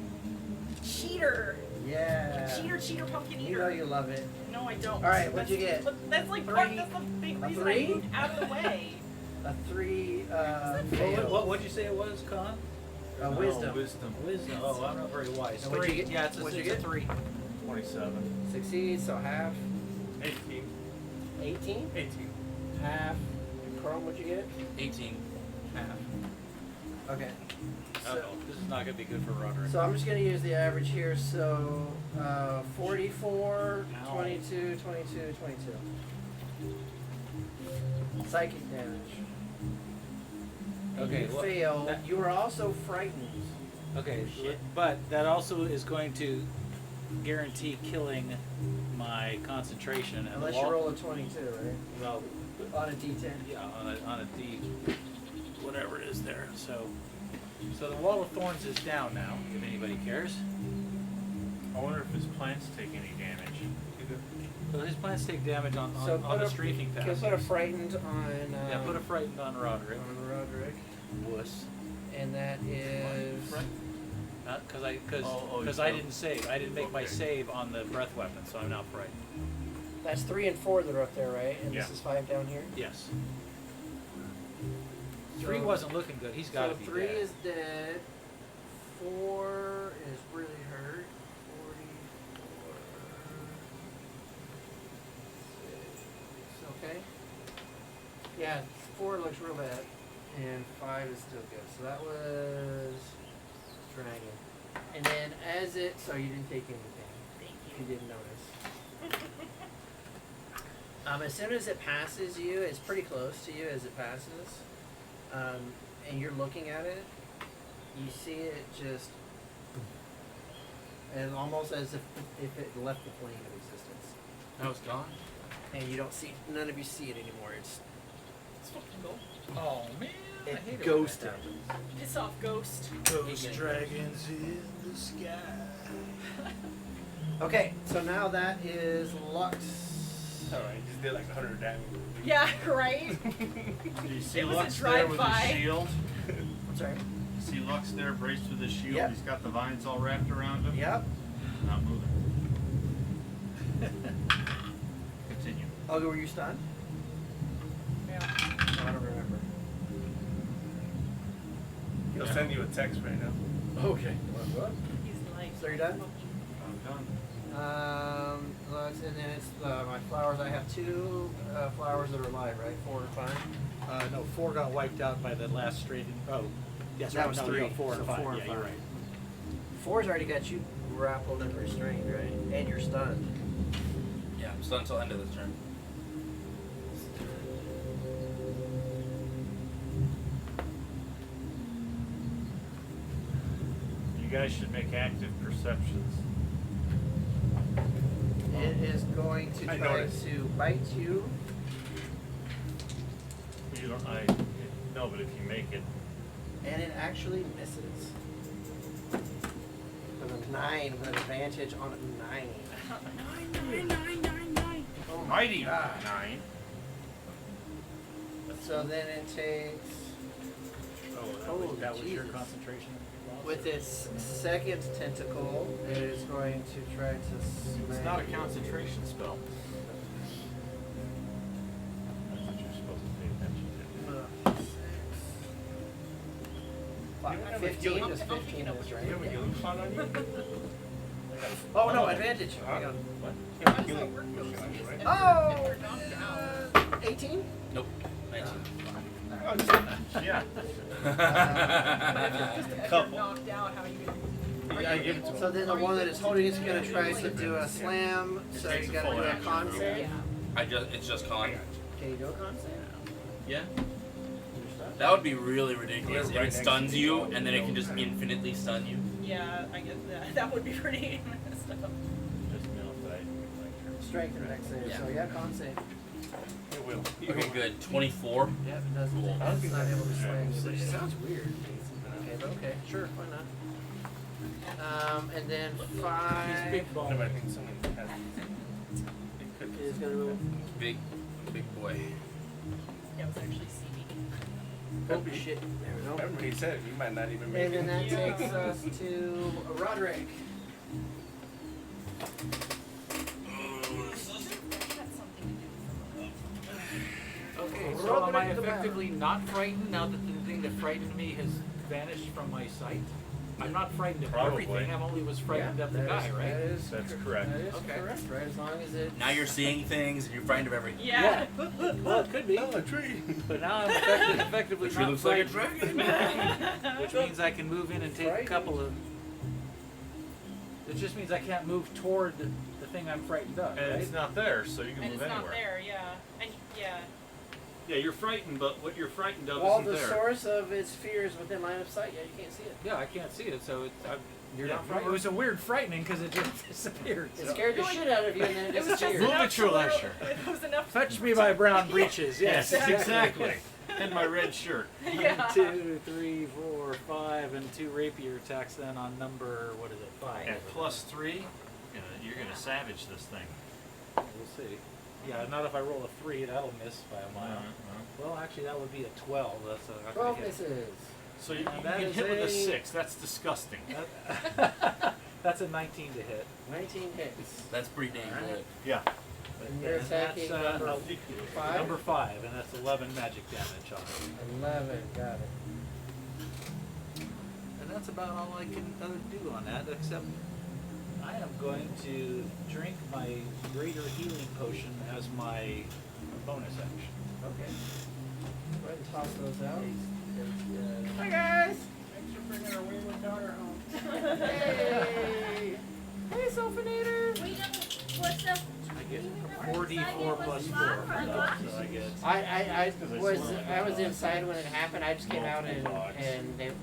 [SPEAKER 3] Cheater.
[SPEAKER 1] Yeah.
[SPEAKER 3] Cheater, pumpkin
[SPEAKER 1] You
[SPEAKER 3] eater.
[SPEAKER 1] know you love it.
[SPEAKER 3] No, I don't.
[SPEAKER 1] All right, what'd you get?
[SPEAKER 3] But that's like
[SPEAKER 1] Three.
[SPEAKER 3] that's the big
[SPEAKER 1] A
[SPEAKER 3] reason
[SPEAKER 1] three?
[SPEAKER 3] I moved out of the way.
[SPEAKER 1] A 3
[SPEAKER 5] What
[SPEAKER 1] fail.
[SPEAKER 5] would you say it was, Con?
[SPEAKER 1] Wisdom.
[SPEAKER 4] Wisdom.
[SPEAKER 5] Wisdom. Oh, I'm not very wise.
[SPEAKER 1] And what'd you
[SPEAKER 5] 3.
[SPEAKER 1] get?
[SPEAKER 5] Yeah, it's
[SPEAKER 1] What'd you
[SPEAKER 5] a
[SPEAKER 1] get?
[SPEAKER 5] 3.
[SPEAKER 4] 27.
[SPEAKER 1] Succeeds, so half.
[SPEAKER 6] 18.
[SPEAKER 1] 18?
[SPEAKER 6] 18.
[SPEAKER 1] Half. Chrome, what'd you get?
[SPEAKER 2] 18.
[SPEAKER 1] Half. Okay.
[SPEAKER 5] Uh-oh. This is not going to be good for Roderick.
[SPEAKER 1] So I'm just going to use the average here. So 44,
[SPEAKER 5] Ow.
[SPEAKER 1] 22, 22, 22. Psychic damage. And
[SPEAKER 5] Okay,
[SPEAKER 1] you
[SPEAKER 5] well,
[SPEAKER 1] fail.
[SPEAKER 5] that-
[SPEAKER 1] You are also frightened.
[SPEAKER 5] Okay,
[SPEAKER 1] Shit.
[SPEAKER 5] but that also is going to guarantee killing my concentration. And
[SPEAKER 1] Unless
[SPEAKER 5] the
[SPEAKER 1] you
[SPEAKER 5] wall,
[SPEAKER 1] roll a 22, right?
[SPEAKER 5] Well,
[SPEAKER 1] On a d10.
[SPEAKER 5] yeah, on a D, whatever it is there. So the wall of thorns is down now. If anybody cares.
[SPEAKER 4] I wonder if his plants take any damage.
[SPEAKER 5] So his plants take damage on
[SPEAKER 1] So
[SPEAKER 5] on
[SPEAKER 1] put
[SPEAKER 5] the
[SPEAKER 1] a-
[SPEAKER 5] strafing
[SPEAKER 1] Can
[SPEAKER 5] pass.
[SPEAKER 1] put a frightened on.
[SPEAKER 5] Yeah, put a frightened on Roderick.
[SPEAKER 1] on Roderick,
[SPEAKER 5] Wuss.
[SPEAKER 1] and that is.
[SPEAKER 5] Because
[SPEAKER 4] Oh, you
[SPEAKER 5] I
[SPEAKER 4] failed.
[SPEAKER 5] didn't save. I didn't make my
[SPEAKER 4] Okay.
[SPEAKER 5] save on the breath weapon, so I'm now frightened.
[SPEAKER 1] That's 3 and 4 that are up there, right? And
[SPEAKER 4] Yeah.
[SPEAKER 1] this is 5 down here.
[SPEAKER 5] Yes. 3
[SPEAKER 1] So-
[SPEAKER 5] wasn't looking good. He's got to
[SPEAKER 1] So
[SPEAKER 5] be
[SPEAKER 1] 3
[SPEAKER 5] dead.
[SPEAKER 1] is dead. 4 is really hurt. 44. 6. Okay. Yeah, 4 looks real bad, and 5 is still good. So that was dragon. And then so you didn't take anything.
[SPEAKER 3] Thank
[SPEAKER 1] If you didn't notice. As soon as it passes you, it's pretty close to you as it passes, and you're looking at it, you see it just, and almost as if it left the plane of existence,
[SPEAKER 2] That was gone?
[SPEAKER 1] and you don't see, none of you see it anymore. It's
[SPEAKER 3] fucking go.
[SPEAKER 5] Oh man, I hate
[SPEAKER 1] it
[SPEAKER 5] it
[SPEAKER 1] ghosted.
[SPEAKER 5] when that happens.
[SPEAKER 3] Piss off, ghost.
[SPEAKER 5] Ghost dragons in the sky.
[SPEAKER 1] Okay, so now that is Lux.
[SPEAKER 6] Alright, just did like 100 damage.
[SPEAKER 3] Yeah, right?
[SPEAKER 9] Do you see
[SPEAKER 3] It was a
[SPEAKER 9] Lux there with
[SPEAKER 3] drive-by.
[SPEAKER 9] his shield?
[SPEAKER 1] I'm sorry.
[SPEAKER 9] You see Lux there braced with his shield?
[SPEAKER 1] Yep.
[SPEAKER 9] He's got the vines all wrapped around him?
[SPEAKER 1] Yep.
[SPEAKER 9] Not moving. Continue.
[SPEAKER 1] Oh, were you stunned?
[SPEAKER 3] Yeah.
[SPEAKER 1] No, I don't remember.
[SPEAKER 6] He'll send you a text right now.
[SPEAKER 1] Okay. What?
[SPEAKER 3] He's like.
[SPEAKER 1] So you're done?
[SPEAKER 9] I'm done.
[SPEAKER 1] Lux, and then it's my flowers. I have 2 flowers that are alive, right? 4 and 5.
[SPEAKER 5] No, 4 got wiped out by the last straight. Oh, yes,
[SPEAKER 1] That
[SPEAKER 5] right.
[SPEAKER 1] was
[SPEAKER 5] No,
[SPEAKER 1] 3.
[SPEAKER 5] no, 4
[SPEAKER 1] So
[SPEAKER 5] and 5.
[SPEAKER 1] 4 and
[SPEAKER 5] Yeah, you're
[SPEAKER 1] 5.
[SPEAKER 5] right.
[SPEAKER 1] 4's already got you grappled and restrained, right? And you're stunned.
[SPEAKER 2] Yeah, I'm stunned until end of the turn.
[SPEAKER 4] You guys should make active perceptions.
[SPEAKER 1] It is going to
[SPEAKER 6] I
[SPEAKER 1] try
[SPEAKER 6] noticed.
[SPEAKER 1] to bite you.
[SPEAKER 4] You don't. No, but if you make it,
[SPEAKER 1] And it actually misses. With a 9, with advantage on a 9.
[SPEAKER 3] 9.
[SPEAKER 1] Oh my
[SPEAKER 4] mighty
[SPEAKER 1] God.
[SPEAKER 4] 9.
[SPEAKER 1] So then it takes,
[SPEAKER 5] Oh, that was your
[SPEAKER 1] Jesus.
[SPEAKER 5] concentration.
[SPEAKER 1] with its second tentacle, it is going to try to smack.
[SPEAKER 4] It's not a concentration spell. That's what you're supposed to pay attention to.
[SPEAKER 6] You have a
[SPEAKER 1] 15,
[SPEAKER 6] healing-
[SPEAKER 1] just 15 is
[SPEAKER 6] You
[SPEAKER 1] right.
[SPEAKER 6] have a healing spot on you?
[SPEAKER 1] Oh no, advantage. Hang on.
[SPEAKER 6] What?
[SPEAKER 3] How
[SPEAKER 6] You
[SPEAKER 3] does
[SPEAKER 6] have a
[SPEAKER 3] that
[SPEAKER 6] healing
[SPEAKER 3] work though?
[SPEAKER 6] potion on you, right?
[SPEAKER 3] If
[SPEAKER 1] Oh!
[SPEAKER 3] you're knocked out.
[SPEAKER 1] 18?
[SPEAKER 2] Nope. 19.
[SPEAKER 6] Oh, just
[SPEAKER 4] Yeah.
[SPEAKER 3] But if you're
[SPEAKER 6] Couple.
[SPEAKER 3] knocked out, how are you gonna?
[SPEAKER 6] Yeah, I give it to him.
[SPEAKER 1] So then the one that is holding is going to try to do a slam. So
[SPEAKER 4] takes
[SPEAKER 1] you
[SPEAKER 4] a
[SPEAKER 1] got to
[SPEAKER 4] full
[SPEAKER 1] do a
[SPEAKER 4] action.
[SPEAKER 1] con save.
[SPEAKER 2] It's just con.
[SPEAKER 1] Can you do a con save?
[SPEAKER 2] Yeah. That would be really ridiculous
[SPEAKER 6] Yeah,
[SPEAKER 2] if
[SPEAKER 6] right
[SPEAKER 2] it
[SPEAKER 6] next
[SPEAKER 2] stuns
[SPEAKER 6] to
[SPEAKER 2] you
[SPEAKER 6] you.
[SPEAKER 2] and then it can just infinitely stun you.
[SPEAKER 3] Yeah, I get that. That would be pretty messed up.
[SPEAKER 4] Just know that
[SPEAKER 1] Strength and dex save.
[SPEAKER 2] Yeah.
[SPEAKER 1] So yeah, con save.
[SPEAKER 6] It will.
[SPEAKER 2] Okay, good. 24.
[SPEAKER 1] Yep, it doesn't.
[SPEAKER 2] Cool.
[SPEAKER 1] It's not able to swing, which sounds weird. Okay, but okay, sure, why not? And then
[SPEAKER 5] He's
[SPEAKER 1] 5
[SPEAKER 5] big
[SPEAKER 6] No,
[SPEAKER 5] bone.
[SPEAKER 6] but I think someone has. It could be.
[SPEAKER 1] is going to move.
[SPEAKER 2] Big boy.
[SPEAKER 3] Yeah, it was actually CD.
[SPEAKER 1] Oh shit! There we go.
[SPEAKER 6] Remember, he said you might not even make
[SPEAKER 1] And then
[SPEAKER 6] it.
[SPEAKER 1] that takes us to Roderick.
[SPEAKER 5] Okay, so
[SPEAKER 1] Roll
[SPEAKER 5] am
[SPEAKER 1] it
[SPEAKER 5] I
[SPEAKER 1] into the
[SPEAKER 5] effectively not frightened now that the thing that frightened me has vanished from my sight? I'm not frightened of
[SPEAKER 4] Probably.
[SPEAKER 5] everything, I'm only was frightened of the
[SPEAKER 1] that
[SPEAKER 5] guy,
[SPEAKER 1] is-
[SPEAKER 5] right?
[SPEAKER 1] That is
[SPEAKER 4] That's
[SPEAKER 1] cor-
[SPEAKER 4] correct.
[SPEAKER 1] That is
[SPEAKER 5] Okay.
[SPEAKER 1] correct, right? As long as it.
[SPEAKER 2] Now you're seeing things and you're frightened of everything.
[SPEAKER 3] Yeah.
[SPEAKER 5] Well, it could be,
[SPEAKER 6] Oh, a tree.
[SPEAKER 5] but now I'm effectively
[SPEAKER 2] The tree
[SPEAKER 5] not
[SPEAKER 2] looks like a
[SPEAKER 5] frightened,
[SPEAKER 2] dragon.
[SPEAKER 5] which means I can move in and take a couple of... It just means I can't move toward the thing I'm frightened of,
[SPEAKER 4] And
[SPEAKER 5] right?
[SPEAKER 4] it's not there, so you can
[SPEAKER 3] And
[SPEAKER 4] move
[SPEAKER 3] it's
[SPEAKER 4] anywhere.
[SPEAKER 3] not there, yeah. And yeah.
[SPEAKER 4] Yeah, you're frightened, but what you're frightened of
[SPEAKER 1] While
[SPEAKER 4] isn't
[SPEAKER 1] the
[SPEAKER 4] there.
[SPEAKER 1] source of its fear is within line of sight, yeah, you can't see it.
[SPEAKER 5] Yeah, I can't see it, so
[SPEAKER 1] You're not
[SPEAKER 5] it
[SPEAKER 1] frightened.
[SPEAKER 5] was a weird frightening because it just disappeared.
[SPEAKER 1] It
[SPEAKER 5] so.
[SPEAKER 1] scared the shit out of you, and then it
[SPEAKER 3] It was just
[SPEAKER 1] disappeared.
[SPEAKER 4] Move
[SPEAKER 3] enough
[SPEAKER 4] it, your
[SPEAKER 3] to
[SPEAKER 4] lasher.
[SPEAKER 3] It was enough.
[SPEAKER 5] Fetch me my brown breeches, yes.
[SPEAKER 4] exactly. And my red shirt.
[SPEAKER 3] Yeah.
[SPEAKER 5] 2, 3, 4, 5, and 2 rapier attacks then on number, what is it, 5?
[SPEAKER 4] At +3, you're gonna savage this thing.
[SPEAKER 5] We'll see. Yeah, not if I roll a 3, that'll miss by a mile. Well, actually, that would be a 12. That's not
[SPEAKER 1] 12
[SPEAKER 5] gonna hit.
[SPEAKER 1] misses.
[SPEAKER 4] So you
[SPEAKER 5] That
[SPEAKER 4] can
[SPEAKER 5] is
[SPEAKER 4] hit with a
[SPEAKER 5] a-
[SPEAKER 4] 6. That's disgusting.
[SPEAKER 5] That's a 19 to hit.
[SPEAKER 1] 19 hits.
[SPEAKER 2] That's pretty dang good.
[SPEAKER 4] Yeah.
[SPEAKER 1] And you're
[SPEAKER 5] And that's,
[SPEAKER 1] attacking number 5?
[SPEAKER 5] Number 5, and that's 11 magic damage on it.
[SPEAKER 1] 11, got it.
[SPEAKER 5] And that's about all I can do on that, except I am going to drink my greater healing potion as my bonus action.
[SPEAKER 1] Okay. Go ahead and toss those out. Hi guys!
[SPEAKER 8] Thanks for bringing our wayward daughter home.
[SPEAKER 1] Hey! Hey, Sulfinator!
[SPEAKER 10] What's up?
[SPEAKER 5] I get 4d4 plus 4. So I get...
[SPEAKER 1] I was inside when it happened. I just came out and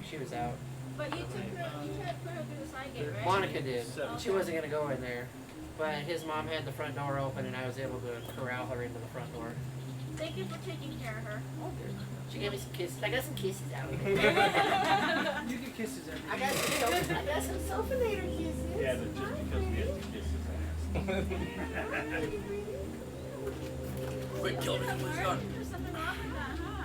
[SPEAKER 1] she was out.
[SPEAKER 10] But you took her, you had put her through the side gate, right?
[SPEAKER 1] Monica did.
[SPEAKER 5] Seven.
[SPEAKER 1] She wasn't gonna go in there, but his mom had the front door open, and I was able to corral her into the front door.
[SPEAKER 10] Thank you for taking care of her.
[SPEAKER 1] She gave me some kisses. I got some kisses out of
[SPEAKER 8] You get kisses every
[SPEAKER 1] I got some sulfinator kisses.
[SPEAKER 4] Yeah, but just because we have to kiss his ass.
[SPEAKER 2] Quick, kill me. What's going on?
[SPEAKER 10] There's something wrong with that, huh?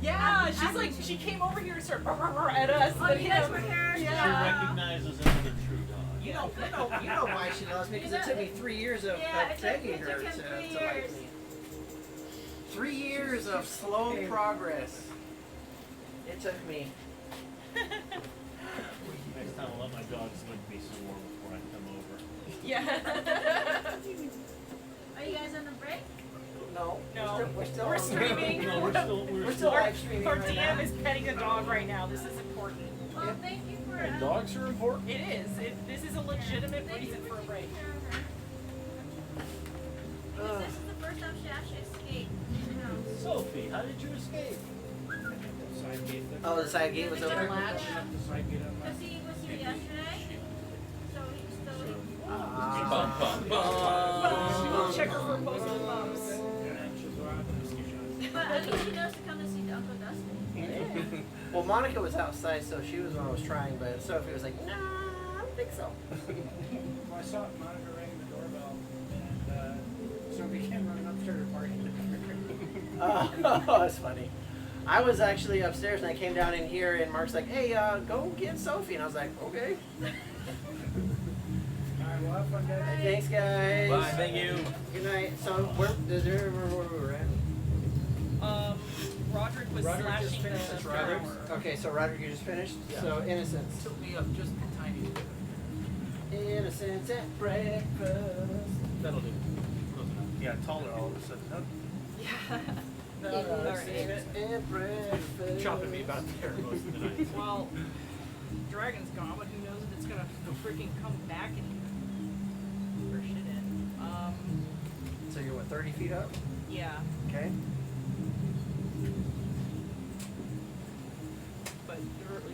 [SPEAKER 3] Yeah, she's like, she came over here and started at us.
[SPEAKER 10] Oh,
[SPEAKER 3] at
[SPEAKER 10] you guys
[SPEAKER 3] him.
[SPEAKER 10] were here?
[SPEAKER 4] She
[SPEAKER 3] Yeah.
[SPEAKER 4] recognizes another true dog.
[SPEAKER 1] You know why she loves me, because it took me 3 years of
[SPEAKER 10] Yeah, it took-
[SPEAKER 1] begging
[SPEAKER 10] it
[SPEAKER 1] her
[SPEAKER 10] took him
[SPEAKER 1] to
[SPEAKER 10] 3
[SPEAKER 1] like
[SPEAKER 10] years.
[SPEAKER 1] me. 3 years of slow progress. It took me.
[SPEAKER 4] Next time I'll let my dogs lick me some more before I come over.
[SPEAKER 3] Yeah.
[SPEAKER 10] Are you guys on a break?
[SPEAKER 1] No.
[SPEAKER 3] No.
[SPEAKER 1] We're still
[SPEAKER 3] We're streaming.
[SPEAKER 4] No, we're still
[SPEAKER 3] Our,
[SPEAKER 1] live streaming
[SPEAKER 3] our
[SPEAKER 1] right
[SPEAKER 3] DM
[SPEAKER 1] now.
[SPEAKER 3] is petting a dog right now. This is important.
[SPEAKER 10] Well, thank you for
[SPEAKER 5] And dogs are important.
[SPEAKER 3] It is. This is a legitimate
[SPEAKER 10] thank you
[SPEAKER 3] reason for a
[SPEAKER 10] taking
[SPEAKER 3] break.
[SPEAKER 10] care of her. Because this is the first time she actually escaped the house.
[SPEAKER 5] Sophie, how did you escape?
[SPEAKER 8] Side gate.
[SPEAKER 1] Oh, the side gate was
[SPEAKER 10] Did they
[SPEAKER 1] open?
[SPEAKER 10] latch?
[SPEAKER 8] The side gate
[SPEAKER 10] Because he was here yesterday. So he
[SPEAKER 2] Bum, bum, bum.
[SPEAKER 3] Check her for postal bumps.
[SPEAKER 10] But at least she knows to come and see Uncle Dusty.
[SPEAKER 1] Well, Monica was outside, so she was the one who was trying, but Sophie was like, nah, I don't think so.
[SPEAKER 8] Well, I saw Monica ring the doorbell, and Sophie came running upstairs partying.
[SPEAKER 1] Oh, that's funny. I was actually upstairs and I came down in here and Mark's like, hey, go get Sophie. And I was like, okay.
[SPEAKER 8] Alright, well, have fun, guys.
[SPEAKER 1] Thanks, guys.
[SPEAKER 2] Bye, thank you.
[SPEAKER 1] Good night. So, does everyone remember where we were at?
[SPEAKER 3] Roderick was
[SPEAKER 8] Roderick just
[SPEAKER 3] slashing
[SPEAKER 8] finished
[SPEAKER 3] the
[SPEAKER 8] his
[SPEAKER 3] flower.
[SPEAKER 1] Okay, so Roderick, you just finished?
[SPEAKER 5] Yeah.
[SPEAKER 1] So, Innocence.
[SPEAKER 7] Took me up just a tiny bit.
[SPEAKER 1] Innocence at breakfast.
[SPEAKER 5] That'll do. Close enough.
[SPEAKER 4] Yeah, taller all of a sudden. Huh?
[SPEAKER 3] Yeah.
[SPEAKER 1] Innocence at breakfast.
[SPEAKER 5] Chopping me about there most of the night.
[SPEAKER 3] Well, Dragon's gone, but who knows if it's gonna freaking come back and push it in.
[SPEAKER 1] So, you're what, 30 feet up?
[SPEAKER 3] Yeah.
[SPEAKER 1] Okay.
[SPEAKER 3] But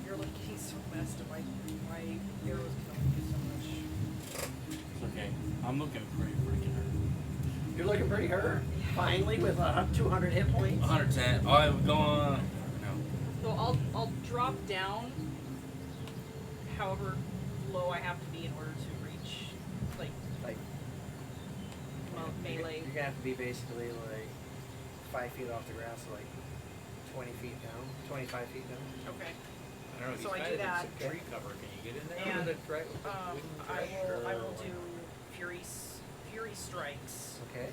[SPEAKER 3] you're looking so messed up. My arrows can only do so much.
[SPEAKER 2] It's okay. I'm looking pretty freaking hurt.
[SPEAKER 1] You're looking pretty hurt. Finally, with 200 hit points.
[SPEAKER 2] 110. Oh, I'm going. No.
[SPEAKER 3] So I'll drop down however low I have to be in order to reach like
[SPEAKER 1] Like,
[SPEAKER 3] melee.
[SPEAKER 1] you're gonna have to be basically like 5 feet off the ground, so like 20 feet down, 25 feet down.
[SPEAKER 3] Okay.
[SPEAKER 5] I don't know.
[SPEAKER 3] So I
[SPEAKER 5] these
[SPEAKER 3] do
[SPEAKER 5] guys have
[SPEAKER 3] that.
[SPEAKER 5] some tree cover. Can you get in there?
[SPEAKER 3] And,
[SPEAKER 5] with it, right? With the wooden
[SPEAKER 3] I
[SPEAKER 5] thresh,
[SPEAKER 3] will
[SPEAKER 5] or-
[SPEAKER 3] do fury strikes.
[SPEAKER 1] Okay.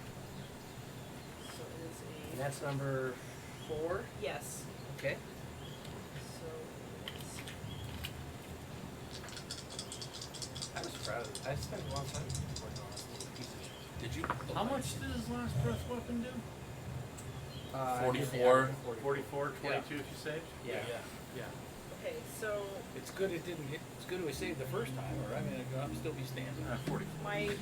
[SPEAKER 3] So it is
[SPEAKER 1] And
[SPEAKER 3] a
[SPEAKER 1] that's number 4.
[SPEAKER 3] yes.
[SPEAKER 1] Okay.
[SPEAKER 3] So it's
[SPEAKER 1] I was proud of it. I spent a long time working on this little piece of shit.
[SPEAKER 2] Did you?
[SPEAKER 4] How much does his last breath weapon do?
[SPEAKER 1] I did the
[SPEAKER 2] 44.
[SPEAKER 1] average of
[SPEAKER 4] 44, 22 if you saved?
[SPEAKER 1] Yeah.
[SPEAKER 5] Yeah.
[SPEAKER 3] okay. So
[SPEAKER 5] It's good it didn't hit. It's good we saved the first time, or I mean, I'd still be standing.
[SPEAKER 4] 40.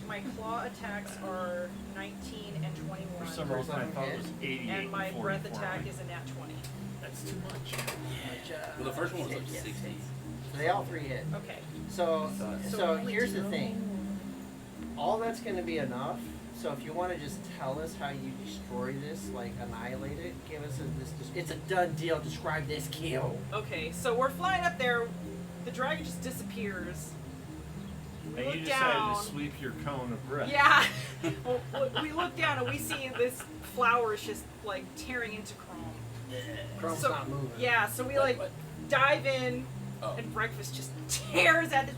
[SPEAKER 3] my claw attacks are 19 and 21.
[SPEAKER 4] For some reason I thought it was 88
[SPEAKER 3] and my
[SPEAKER 4] 44.
[SPEAKER 3] breath attack
[SPEAKER 4] like,
[SPEAKER 3] is a nat 20.
[SPEAKER 4] That's too much.
[SPEAKER 2] Well, the first one was like 60.
[SPEAKER 1] So they all 3 hit.
[SPEAKER 3] Okay.
[SPEAKER 1] So
[SPEAKER 3] only
[SPEAKER 1] here's the
[SPEAKER 3] 2?
[SPEAKER 1] thing. All that's going to be enough. So if you want to just tell us how you destroy this, like annihilate it, give us it's a done deal. Describe this kill.
[SPEAKER 3] Okay. So we're flying up there. The dragon just disappears. We
[SPEAKER 4] And
[SPEAKER 3] look
[SPEAKER 4] you decided
[SPEAKER 3] down.
[SPEAKER 4] to sweep your cone of breath.
[SPEAKER 3] Yeah. Well, we look down and we see this flower is just like tearing into chrome.
[SPEAKER 1] Chrome's
[SPEAKER 3] So-
[SPEAKER 1] not moving.
[SPEAKER 3] Yeah. So we like
[SPEAKER 2] What?
[SPEAKER 3] dive in,
[SPEAKER 2] Oh.
[SPEAKER 3] and breakfast just tears at it.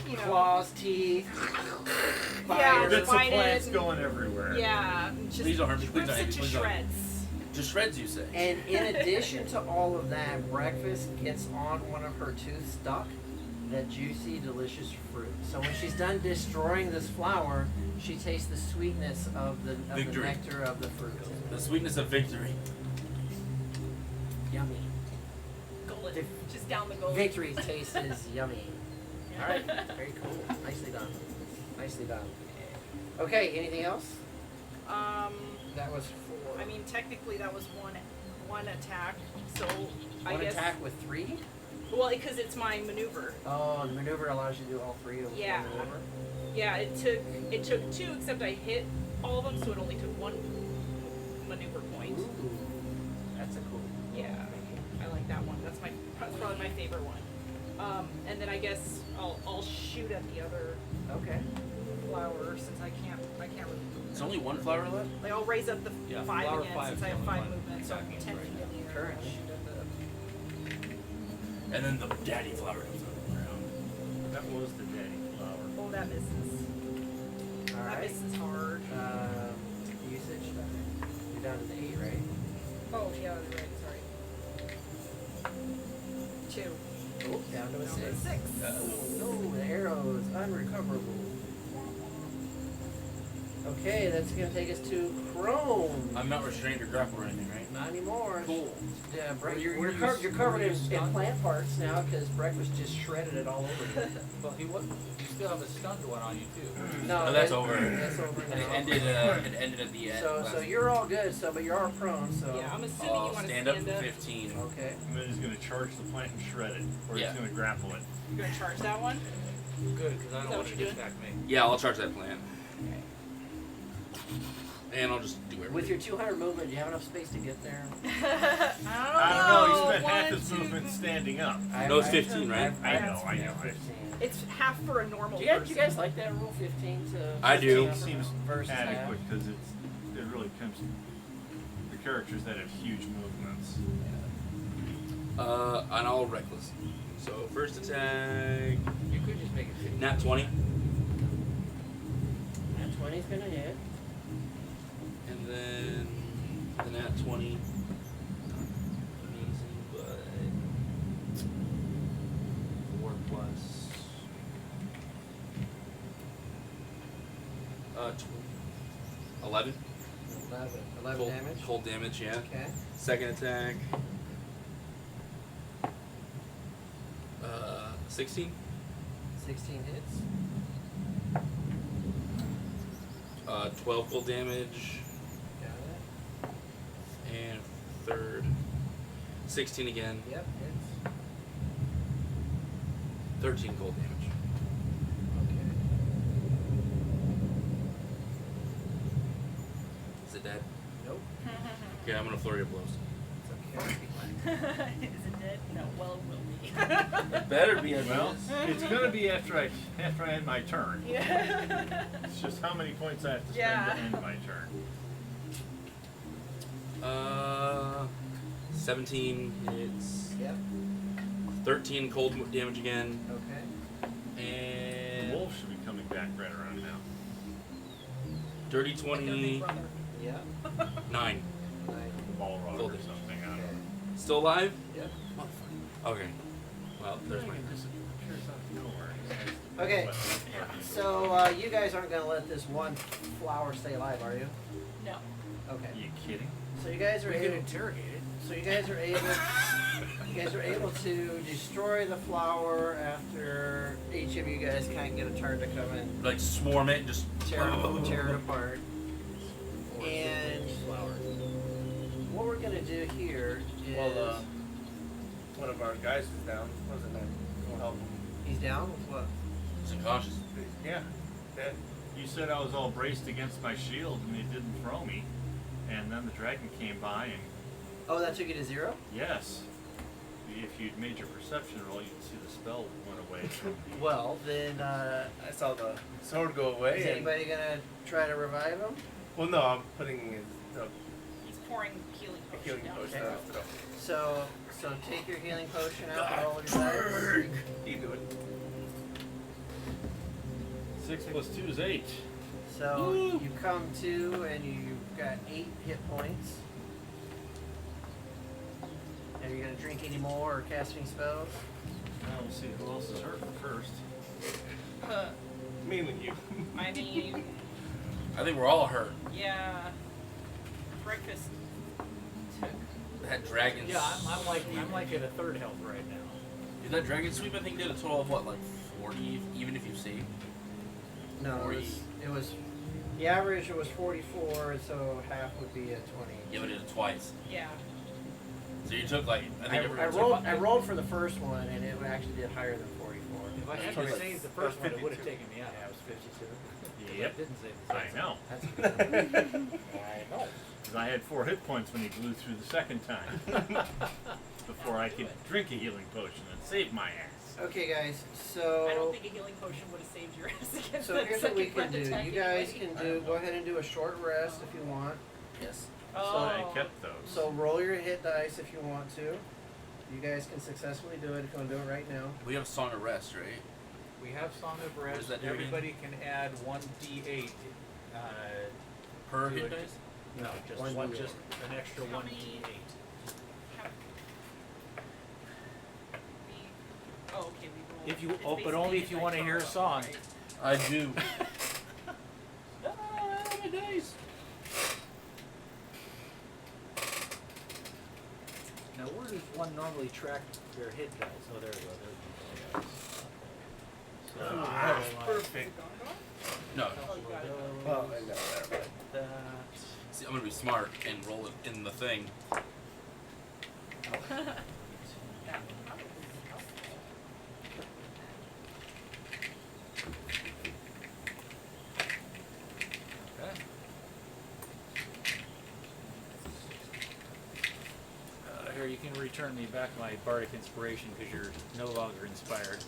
[SPEAKER 3] You know.
[SPEAKER 1] Claws, teeth,
[SPEAKER 3] Yeah,
[SPEAKER 1] fire.
[SPEAKER 4] Bits of
[SPEAKER 3] Fight
[SPEAKER 4] plants
[SPEAKER 3] it.
[SPEAKER 4] going everywhere.
[SPEAKER 3] Yeah. and Just
[SPEAKER 2] Please don't hurt me, please
[SPEAKER 3] rips
[SPEAKER 2] don't hit
[SPEAKER 3] it
[SPEAKER 2] me,
[SPEAKER 3] to
[SPEAKER 2] please don't.
[SPEAKER 3] shreds.
[SPEAKER 2] Just shreds, you say.
[SPEAKER 1] And in addition to all of that, breakfast gets on one of her tooth stuck, that juicy, delicious fruit. So when she's done destroying this flower, she tastes the sweetness of the
[SPEAKER 2] Victory.
[SPEAKER 1] nectar of the fruit.
[SPEAKER 2] The sweetness of victory.
[SPEAKER 1] Yummy.
[SPEAKER 3] Gullet.
[SPEAKER 1] Vic-
[SPEAKER 3] Just down the gullet.
[SPEAKER 1] Victory's taste is yummy. All right, very cool. Nicely done. Nicely done. Okay, anything else? That was 4.
[SPEAKER 3] I mean, technically that was one attack. So I
[SPEAKER 1] one
[SPEAKER 3] guess.
[SPEAKER 1] attack with 3?
[SPEAKER 3] Well, because it's my maneuver.
[SPEAKER 1] Oh, the maneuver allows you to do all 3 of
[SPEAKER 3] Yeah.
[SPEAKER 1] one maneuver?
[SPEAKER 3] Yeah, it took 2, except I hit all of them, so it only took 1 maneuver point.
[SPEAKER 1] Ooh, that's a cool.
[SPEAKER 3] Yeah, I like that one. That's probably my favorite one. And then I guess I'll shoot at the other
[SPEAKER 1] Okay.
[SPEAKER 3] flower since I can't really.
[SPEAKER 2] There's only one flower left?
[SPEAKER 3] Like I'll raise up the
[SPEAKER 5] Yeah,
[SPEAKER 3] 5
[SPEAKER 5] flower
[SPEAKER 3] again
[SPEAKER 5] 5
[SPEAKER 3] since
[SPEAKER 5] is
[SPEAKER 3] I have
[SPEAKER 5] the
[SPEAKER 3] 5
[SPEAKER 5] only one
[SPEAKER 3] movement, so I'm 10
[SPEAKER 5] attacking
[SPEAKER 3] feet
[SPEAKER 5] right
[SPEAKER 3] in the air.
[SPEAKER 1] Courage.
[SPEAKER 3] I'll shoot at
[SPEAKER 2] And then the daddy flower comes out of the ground.
[SPEAKER 4] That was the daddy flower.
[SPEAKER 3] the. Oh, that misses.
[SPEAKER 1] All
[SPEAKER 3] That
[SPEAKER 1] right.
[SPEAKER 3] misses hard.
[SPEAKER 1] Usage. You're down to the 8, right?
[SPEAKER 3] Oh yeah, that's right. Sorry. 2.
[SPEAKER 1] Oh, down to a 6.
[SPEAKER 3] 6.
[SPEAKER 1] No, the arrow is unrecoverable. Okay, that's gonna take us to Chrome.
[SPEAKER 2] I'm not restrained or grappled or anything, right?
[SPEAKER 1] Not anymore.
[SPEAKER 2] Cool.
[SPEAKER 1] Yeah,
[SPEAKER 5] Well,
[SPEAKER 1] you're covered in plant parts now because breakfast just shredded it all over you.
[SPEAKER 5] Well, you still have a stunned one on you too.
[SPEAKER 1] No,
[SPEAKER 2] Oh, that's
[SPEAKER 1] it-
[SPEAKER 2] over.
[SPEAKER 1] That's over
[SPEAKER 2] It
[SPEAKER 1] now.
[SPEAKER 2] ended at the end.
[SPEAKER 1] So you're all good. So, but you are prone. So
[SPEAKER 3] Yeah, I'm assuming you want to
[SPEAKER 2] stand up 15.
[SPEAKER 1] okay.
[SPEAKER 4] And then he's going to charge the plant and shred it, or
[SPEAKER 2] Yeah.
[SPEAKER 4] he's going to grapple it.
[SPEAKER 3] You're gonna charge that one.
[SPEAKER 5] Good, because I
[SPEAKER 3] Is
[SPEAKER 5] don't
[SPEAKER 3] that
[SPEAKER 5] want
[SPEAKER 3] what
[SPEAKER 5] it
[SPEAKER 3] you're
[SPEAKER 5] to
[SPEAKER 3] doing?
[SPEAKER 5] attack me.
[SPEAKER 2] Yeah, I'll charge that plant. And I'll just do everything.
[SPEAKER 1] With your 200 movement, do you have enough space to get there?
[SPEAKER 4] I don't know, he spent half
[SPEAKER 3] One,
[SPEAKER 4] his
[SPEAKER 3] two-
[SPEAKER 4] movement standing up.
[SPEAKER 2] No, it's 15, right?
[SPEAKER 4] I know.
[SPEAKER 1] 15.
[SPEAKER 3] It's half for a normal
[SPEAKER 1] Do you
[SPEAKER 3] person.
[SPEAKER 1] guys like that rule 15 to?
[SPEAKER 2] I do.
[SPEAKER 1] 15
[SPEAKER 4] Seems
[SPEAKER 1] versus half?
[SPEAKER 4] adequate because it really comes the characters that have huge movements.
[SPEAKER 2] And I'll reckless. So first attack,
[SPEAKER 5] You could just make it 50.
[SPEAKER 2] nat 20,
[SPEAKER 1] That 20's gonna hit.
[SPEAKER 2] and then the nat 20. Not amazing, but 4 plus 11.
[SPEAKER 1] 11
[SPEAKER 2] Cold,
[SPEAKER 1] damage.
[SPEAKER 2] cold damage, yeah.
[SPEAKER 1] Okay.
[SPEAKER 2] Second attack. 16.
[SPEAKER 1] 16 hits.
[SPEAKER 2] 12 cold damage.
[SPEAKER 1] Got it.
[SPEAKER 2] And third. 16 again.
[SPEAKER 1] Yep, hits.
[SPEAKER 2] 13 cold damage.
[SPEAKER 1] Okay.
[SPEAKER 2] Is it dead?
[SPEAKER 1] Nope.
[SPEAKER 2] Okay, I'm gonna flurry of blows.
[SPEAKER 1] It's okay.
[SPEAKER 3] Is it dead? No. Well, it will be.
[SPEAKER 2] It better be as
[SPEAKER 4] Well, it's going to be after I end my turn.
[SPEAKER 3] Yeah.
[SPEAKER 4] It's just how many points I have to spend
[SPEAKER 3] Yeah.
[SPEAKER 4] to end my turn.
[SPEAKER 2] 17 hits.
[SPEAKER 1] Yep.
[SPEAKER 2] 13 cold damage again.
[SPEAKER 1] Okay.
[SPEAKER 4] The
[SPEAKER 2] And
[SPEAKER 4] wolf should be coming back right around now.
[SPEAKER 2] dirty
[SPEAKER 3] Like their big
[SPEAKER 2] 29.
[SPEAKER 3] brother.
[SPEAKER 1] Yep.
[SPEAKER 4] The ball rod
[SPEAKER 2] Full
[SPEAKER 4] or
[SPEAKER 2] damage.
[SPEAKER 4] something. I don't know.
[SPEAKER 2] Still alive?
[SPEAKER 1] Yep.
[SPEAKER 2] Okay. Well, there's my.
[SPEAKER 1] Okay. So you guys aren't gonna let this one flower stay alive, are you?
[SPEAKER 3] No.
[SPEAKER 1] Okay.
[SPEAKER 4] Are you kidding?
[SPEAKER 1] So you guys are
[SPEAKER 5] We could
[SPEAKER 1] able.
[SPEAKER 5] interrogate it.
[SPEAKER 1] So you guys are able. You guys are able to destroy the flower after each of you guys kind of get a turn to come in,
[SPEAKER 2] Like swarm it and just
[SPEAKER 1] tear it apart. And what we're gonna do here is
[SPEAKER 6] Well, one of our guys is down. Wasn't that? We'll help him.
[SPEAKER 1] he's down with what?
[SPEAKER 2] It's unconscious.
[SPEAKER 6] Yeah. Dead.
[SPEAKER 4] You said I was all braced against my shield and it didn't throw me. And then the dragon came by and
[SPEAKER 1] Oh, that took you to 0?
[SPEAKER 4] yes. If you'd made your perception roll, you'd see the spell went away from me.
[SPEAKER 1] Well, then
[SPEAKER 6] I saw the sword go away.
[SPEAKER 1] is
[SPEAKER 6] and-
[SPEAKER 1] anybody gonna try to revive him?
[SPEAKER 6] Well, no, I'm putting his
[SPEAKER 3] He's pouring healing potion
[SPEAKER 6] healing
[SPEAKER 3] down.
[SPEAKER 6] potion
[SPEAKER 1] Okay.
[SPEAKER 6] out. So
[SPEAKER 1] So take your healing potion out and roll your dice.
[SPEAKER 6] you do it.
[SPEAKER 4] 6 plus 2 is 8.
[SPEAKER 1] So you come to and you've got 8 hit points. Are you gonna drink any more or cast any spells?
[SPEAKER 4] Now we'll see who else is hurt first.
[SPEAKER 6] Mainly you.
[SPEAKER 3] I mean,
[SPEAKER 2] I think we're all hurt.
[SPEAKER 3] yeah. Breakfast took.
[SPEAKER 2] That dragon.
[SPEAKER 5] Yeah, I'm like at a third health right now.
[SPEAKER 2] Dude, that dragon sweep I think did a total of what, like 40, even if you save.
[SPEAKER 1] No, it was the average was 44, so half would be a 20.
[SPEAKER 2] Yeah, but it did it twice.
[SPEAKER 3] Yeah.
[SPEAKER 2] So you took like I
[SPEAKER 1] I,
[SPEAKER 2] think
[SPEAKER 1] I
[SPEAKER 2] everyone
[SPEAKER 1] rolled. I rolled for the first one, and it actually did higher than 44.
[SPEAKER 5] If I had
[SPEAKER 6] That's
[SPEAKER 5] to
[SPEAKER 6] like-
[SPEAKER 5] save the first one, it would have
[SPEAKER 6] 52.
[SPEAKER 5] taken me out.
[SPEAKER 1] Yeah, it was 52.
[SPEAKER 5] But
[SPEAKER 4] Yep.
[SPEAKER 5] I didn't save the
[SPEAKER 4] I
[SPEAKER 5] second
[SPEAKER 4] know.
[SPEAKER 1] That's good.
[SPEAKER 5] I know.
[SPEAKER 4] Because I had 4 hit points when he blew through the second time. Before I could drink a healing potion and save my ass.
[SPEAKER 1] Okay, guys.
[SPEAKER 3] I don't
[SPEAKER 1] So
[SPEAKER 3] think a healing potion would have saved your ass against
[SPEAKER 1] so
[SPEAKER 3] that
[SPEAKER 1] here's what we
[SPEAKER 3] second
[SPEAKER 1] can
[SPEAKER 3] breath
[SPEAKER 1] do.
[SPEAKER 3] attack
[SPEAKER 1] You guys
[SPEAKER 3] anyway.
[SPEAKER 1] can do. Go ahead and do a short rest if you want.
[SPEAKER 2] yes.
[SPEAKER 3] Oh.
[SPEAKER 4] I kept those.
[SPEAKER 1] So roll your hit dice if you want to. You guys can successfully do it if you want to do it right now.
[SPEAKER 2] We have Song of Rest, right?
[SPEAKER 5] We have Song of
[SPEAKER 2] does
[SPEAKER 5] Rest.
[SPEAKER 2] that do again?
[SPEAKER 5] Everybody can add 1d8.
[SPEAKER 2] Per
[SPEAKER 5] Do
[SPEAKER 2] hit
[SPEAKER 5] it.
[SPEAKER 2] dice?
[SPEAKER 5] No, just
[SPEAKER 1] One
[SPEAKER 5] one,
[SPEAKER 1] D8.
[SPEAKER 5] just an extra
[SPEAKER 3] How
[SPEAKER 5] 1d8.
[SPEAKER 3] many- Oh, okay, we roll.
[SPEAKER 5] If you,
[SPEAKER 3] It's
[SPEAKER 5] but only
[SPEAKER 3] basically
[SPEAKER 5] if you
[SPEAKER 3] like
[SPEAKER 5] want to hear a
[SPEAKER 3] Charlo,
[SPEAKER 5] song.
[SPEAKER 3] right?
[SPEAKER 2] I do.
[SPEAKER 5] Now, where does one normally track their hit dice? Oh, there we go. There's the dice. So,
[SPEAKER 6] That's perfect.
[SPEAKER 2] No.
[SPEAKER 3] Oh, you got it.
[SPEAKER 6] Oh, I know that.
[SPEAKER 5] That.
[SPEAKER 2] See, I'm gonna be smart and roll it in the thing.
[SPEAKER 5] Okay. Here, you can return me back my bardic inspiration because you're no longer inspired.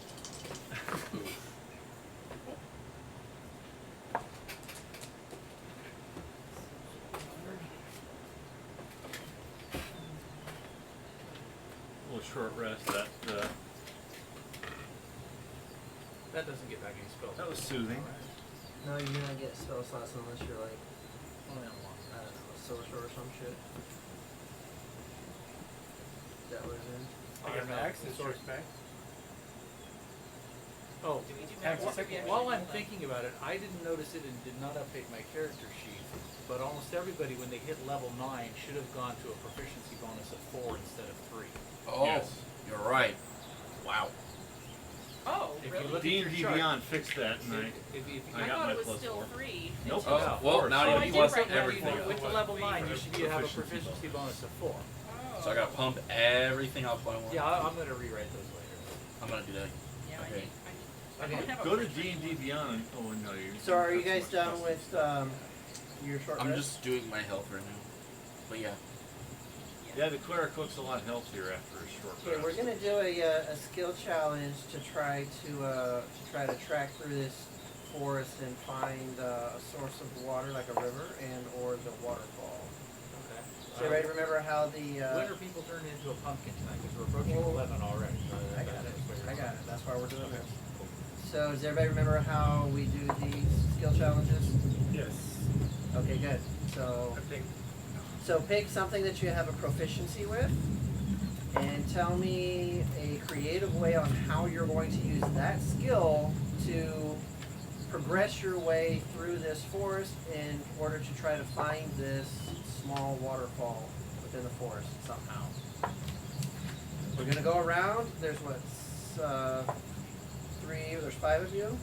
[SPEAKER 4] A little short rest.
[SPEAKER 5] That doesn't get back any spells.
[SPEAKER 4] That was soothing.
[SPEAKER 1] No, you don't get spell slots unless you're like,
[SPEAKER 5] Only on one.
[SPEAKER 1] I don't know, a sorcerer or some shit. Is that what it is?
[SPEAKER 6] I got max and source back.
[SPEAKER 5] Oh,
[SPEAKER 3] Do we do
[SPEAKER 6] Tax
[SPEAKER 3] max
[SPEAKER 6] second.
[SPEAKER 3] reaction?
[SPEAKER 5] while I'm thinking about it, I didn't notice it and did not update my character sheet, but almost everybody when they hit level 9 should have gone to a proficiency bonus of 4 instead of 3.
[SPEAKER 2] Oh,
[SPEAKER 4] Yes.
[SPEAKER 2] you're right. Wow.
[SPEAKER 3] Oh,
[SPEAKER 5] If you
[SPEAKER 3] really?
[SPEAKER 5] look at your
[SPEAKER 4] D&D
[SPEAKER 5] chart,
[SPEAKER 4] Beyond fixed that, and
[SPEAKER 5] if
[SPEAKER 4] I
[SPEAKER 3] I
[SPEAKER 4] got
[SPEAKER 3] thought
[SPEAKER 4] my
[SPEAKER 3] it was
[SPEAKER 4] plus
[SPEAKER 3] still
[SPEAKER 4] 4.
[SPEAKER 3] 3.
[SPEAKER 4] Nope.
[SPEAKER 2] Oh,
[SPEAKER 4] Yeah,
[SPEAKER 2] well,
[SPEAKER 4] four.
[SPEAKER 2] now
[SPEAKER 3] Oh,
[SPEAKER 2] you
[SPEAKER 3] I did
[SPEAKER 2] plus
[SPEAKER 3] write that
[SPEAKER 2] everything.
[SPEAKER 3] down.
[SPEAKER 5] with the level 9, you should have a
[SPEAKER 4] Proficiency
[SPEAKER 5] proficiency bonus of 4.
[SPEAKER 3] Oh.
[SPEAKER 2] So I gotta pump everything up by 1.
[SPEAKER 5] Yeah, I'm going to rewrite those later.
[SPEAKER 2] I'm gonna do that.
[SPEAKER 3] Yeah,
[SPEAKER 2] Okay.
[SPEAKER 3] I don't have a
[SPEAKER 4] Go to
[SPEAKER 3] proficiency
[SPEAKER 4] D&D Beyond. Oh no, you.
[SPEAKER 1] So are you
[SPEAKER 4] that's
[SPEAKER 1] guys
[SPEAKER 4] so much
[SPEAKER 1] done
[SPEAKER 4] less.
[SPEAKER 1] with your short
[SPEAKER 2] I'm
[SPEAKER 1] rest?
[SPEAKER 2] just doing my health right now. But yeah.
[SPEAKER 4] Yeah, the cleric looks a lot healthier after a short
[SPEAKER 1] Okay,
[SPEAKER 4] rest.
[SPEAKER 1] we're gonna do a skill challenge to try to track through this forest and find a source of water like a river and or the waterfall.
[SPEAKER 5] Okay.
[SPEAKER 1] So everybody remember how the
[SPEAKER 5] When are people turned into a pumpkin tonight? Because we're approaching 11 already.
[SPEAKER 1] I got it. I got it. That's why we're doing this. So does everybody remember how we do these skill challenges?
[SPEAKER 6] Yes.
[SPEAKER 1] Okay, good. So
[SPEAKER 6] I think.
[SPEAKER 1] So pick something that you have a proficiency with and tell me a creative way on how you're going to use that skill to progress your way through this forest in order to try to find this small waterfall within the forest somehow. We're gonna go around. There's there's 5 of you.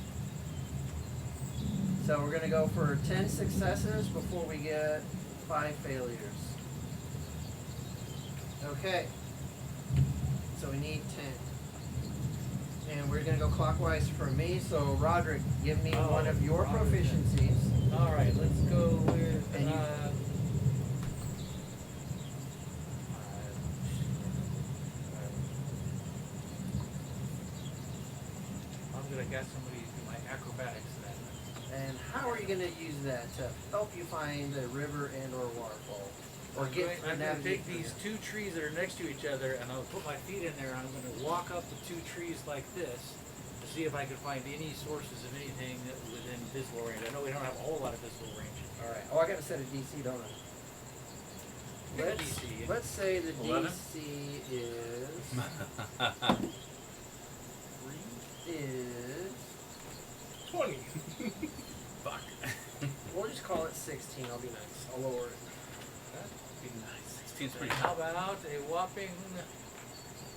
[SPEAKER 1] So we're gonna go for 10 successes before we get 5 failures. Okay. So we need 10. And we're gonna go clockwise for me. So Roderick, give me one of your
[SPEAKER 5] Roderick.
[SPEAKER 1] proficiencies.
[SPEAKER 5] All right, let's go with.
[SPEAKER 1] And you-
[SPEAKER 5] I'm gonna guess somebody do my acrobatics then.
[SPEAKER 1] And how are you gonna use that to help you find a river and or waterfall? Or get
[SPEAKER 5] I'm gonna
[SPEAKER 1] navigate
[SPEAKER 5] take
[SPEAKER 1] through
[SPEAKER 5] these
[SPEAKER 1] them?
[SPEAKER 5] 2 trees that are next to each other and I'll put my feet in there and I'm gonna walk up the 2 trees like this to see if I can find any sources of anything that within visible range. I know we don't have a whole lot of visible range.
[SPEAKER 1] Alright. Oh, I gotta set a DC, don't I?
[SPEAKER 5] Pick a
[SPEAKER 1] Let's,
[SPEAKER 5] DC.
[SPEAKER 1] let's say the
[SPEAKER 4] 11?
[SPEAKER 1] DC is
[SPEAKER 6] 20.
[SPEAKER 2] Fuck.
[SPEAKER 1] we'll just call it 16. I'll be nice. I'll lower it.
[SPEAKER 2] Be nice. 16's pretty
[SPEAKER 5] How about a whopping?